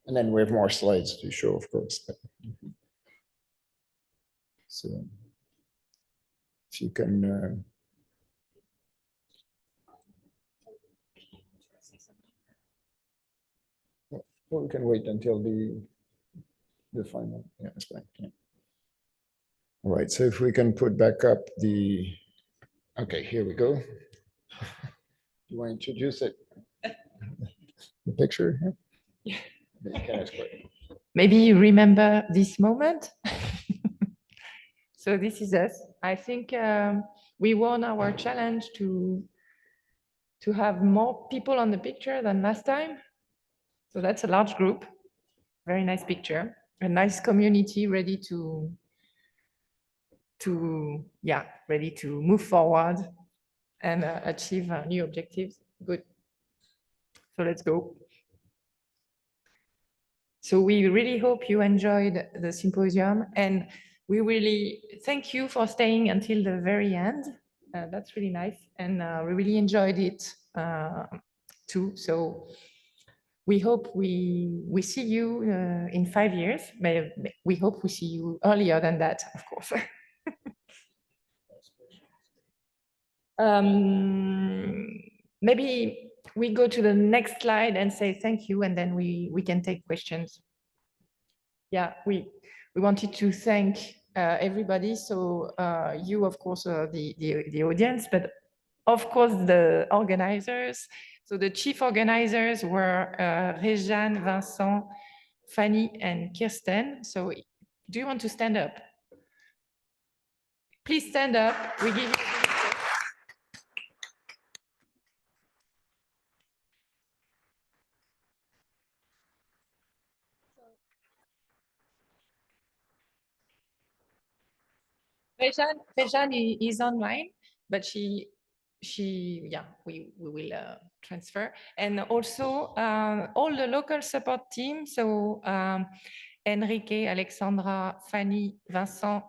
Speaker 13: and then we have more slides to show, of course. So if you can, well, we can wait until the final, yeah, that's fine. Yeah. All right, so if we can put back up okay, here we go. You want to introduce it? The picture here?
Speaker 10: Yeah.
Speaker 13: Okay,
Speaker 10: Maybe you remember this moment. So this is us. I think we won our challenge to have more people on the picture than last time. So that's a large group. Very nice picture. A nice community ready to move forward and achieve new objectives. Good. So let's go. So we really hope you enjoyed the symposium, and we really thank you for staying until the very end. That's really nice, and we really enjoyed it too. So we hope we see you in 5 years. We hope we see you earlier than that, of course. Maybe we go to the next slide and say thank you, and then we can take questions. Yeah, we wanted to thank everybody. So you, of course, the audience, but of course the organizers. So the chief organizers were Réjeanne, Vincent, Fanny, and Kirsten. So do you want to stand up? Please stand up. We give you. Réjeanne is online, but she we will transfer. And also all the local support team. So Enrique, Alexandra, Fanny, Vincent,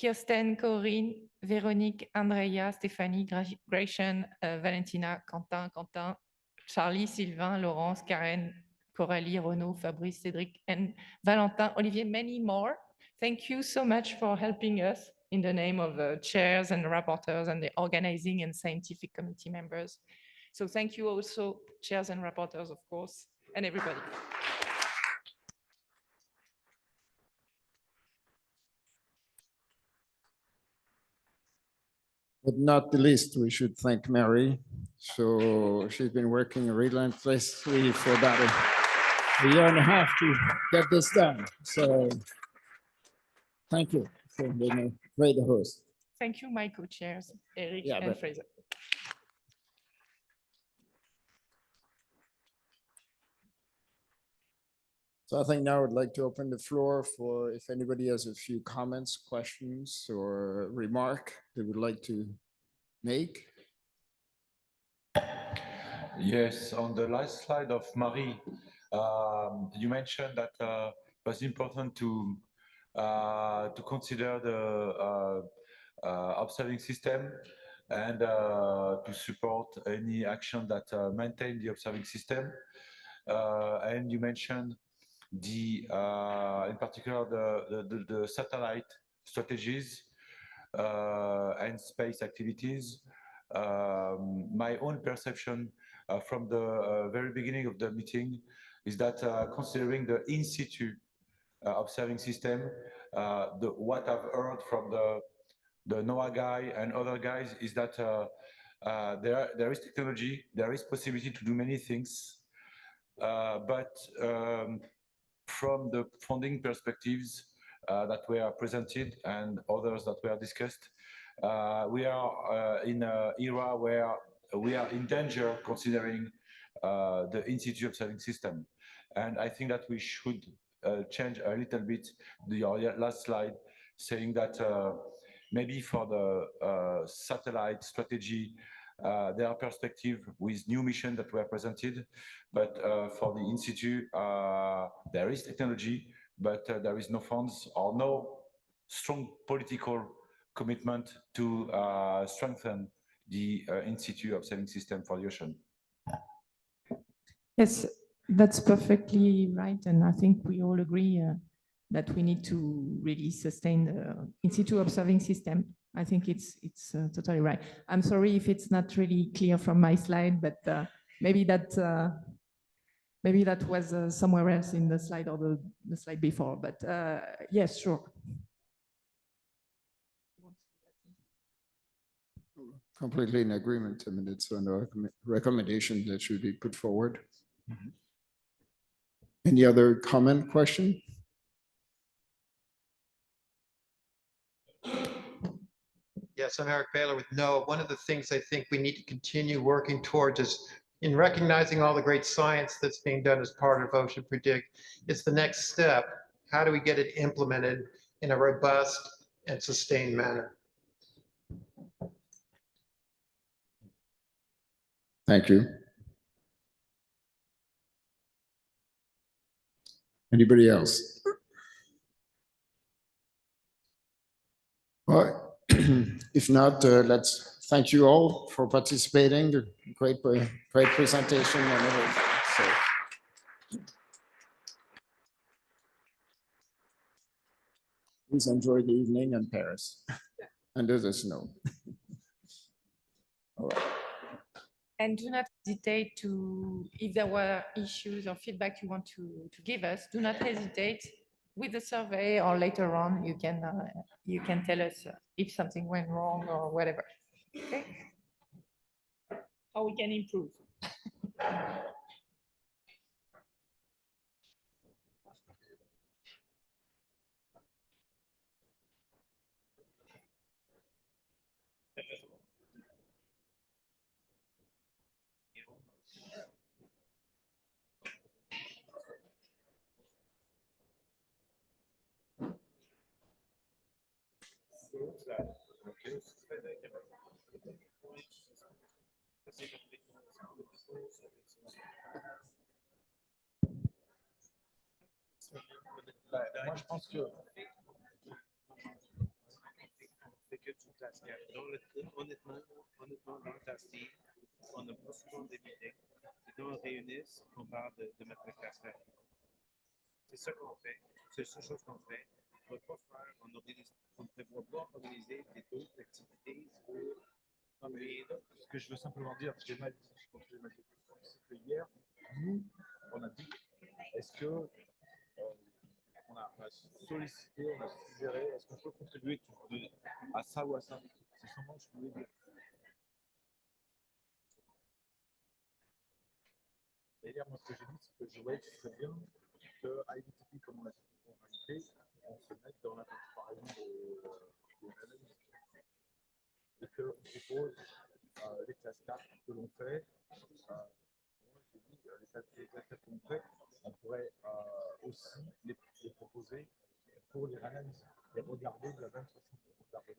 Speaker 10: Kirsten, Corinne, Véronique, Andrea, Stéphanie, Gratian, Valentina, Quentin, Charlie, Sylvain, Laurence, Karen, Coralie, Renaud, Fabrice, Cédric, and Valentin, Olivier, many more. Thank you so much for helping us in the name of the chairs and the rapporteurs and the organizing and scientific committee members. So thank you also, chairs and rapporteurs, of course, and everybody.
Speaker 13: But not the least, we should thank Mary. So she's been working relentlessly for about a year and a half to get this done. So thank you for being a great host.
Speaker 10: Thank you, my co-chairs, Eric
Speaker 13: Yeah,
Speaker 10: and
Speaker 13: but-
Speaker 10: Fraser.
Speaker 13: So I think now I'd like to open the floor for if anybody has a few comments, questions, or remark they would like to make.
Speaker 16: Yes, on the last slide of Marie, you mentioned that it was important to consider the observing system and to support any action that maintain the observing system. And you mentioned in particular the satellite strategies and space activities. My own perception from the very beginning of the meeting is that considering the in situ observing system, what I've heard from the NOAA guy and other guys is that there is technology, there is possibility to do many things, but from the funding perspectives that were presented and others that were discussed, we are in an era where we are in danger considering the in situ observing system. And I think that we should change a little bit your last slide, saying that maybe for the satellite strategy, there are perspectives with new missions that were presented, but for the in situ, there is technology, but there is no funds or no strong political commitment to strengthen the in situ observing system for the ocean.
Speaker 10: Yes, that's perfectly right. And I think we all agree that we need to really sustain the in situ observing system. I think it's totally right. I'm sorry if it's not really clear from my slide, but maybe that was somewhere else in the slide or the slide before. But yes, sure.
Speaker 13: Completely in agreement. I mean, it's a recommendation that should be put forward. Any other comment, question?
Speaker 17: Yes, I'm Eric Baylor with NOAA. One of the things I think we need to continue working towards is in recognizing all the great science that's being done as part of OceanPredict. It's the next step. How do we get it implemented in a robust and sustained manner?
Speaker 13: Thank you. Anybody else? All right. If not, let's thank you all for participating. Great presentation and everything. So, please enjoy the evening in Paris under the snow. All right.
Speaker 10: And do not hesitate to, if there were issues or feedback you want to give us, do not hesitate with the survey or later on, you can tell us if something went wrong or whatever. Okay? How we can improve.
Speaker 18: Moi, je pense que fait que du classique. Honnêtement, dans le classique, on n'a pas souvent des meetings. Et quand on réunisse, on parle de mettre le classique. C'est ça qu'on fait. C'est la seule chose qu'on fait. On ne prévoit pas organiser d'autres activités pour ce que je veux simplement dire, parce que j'ai mal dit, je pense que j'ai mal dit, c'est que hier, nous, on a dit, est-ce que on a sollicité, on a suggéré, est-ce qu'on peut contribuer à ça ou à ça? C'est seulement ce que je voulais dire. D'ailleurs, moi, ce que j'ai dit, c'est que je voyais que ce serait bien qu'à IDTP, comme on l'a fait en réalité, on se mette dans la comparaison de l'analyse. Et qu'on propose les classes 4 que l'on fait. Moi, j'ai dit, les classes 4 que l'on fait, on pourrait aussi les proposer pour les analyses et regarder de la même façon. Regarder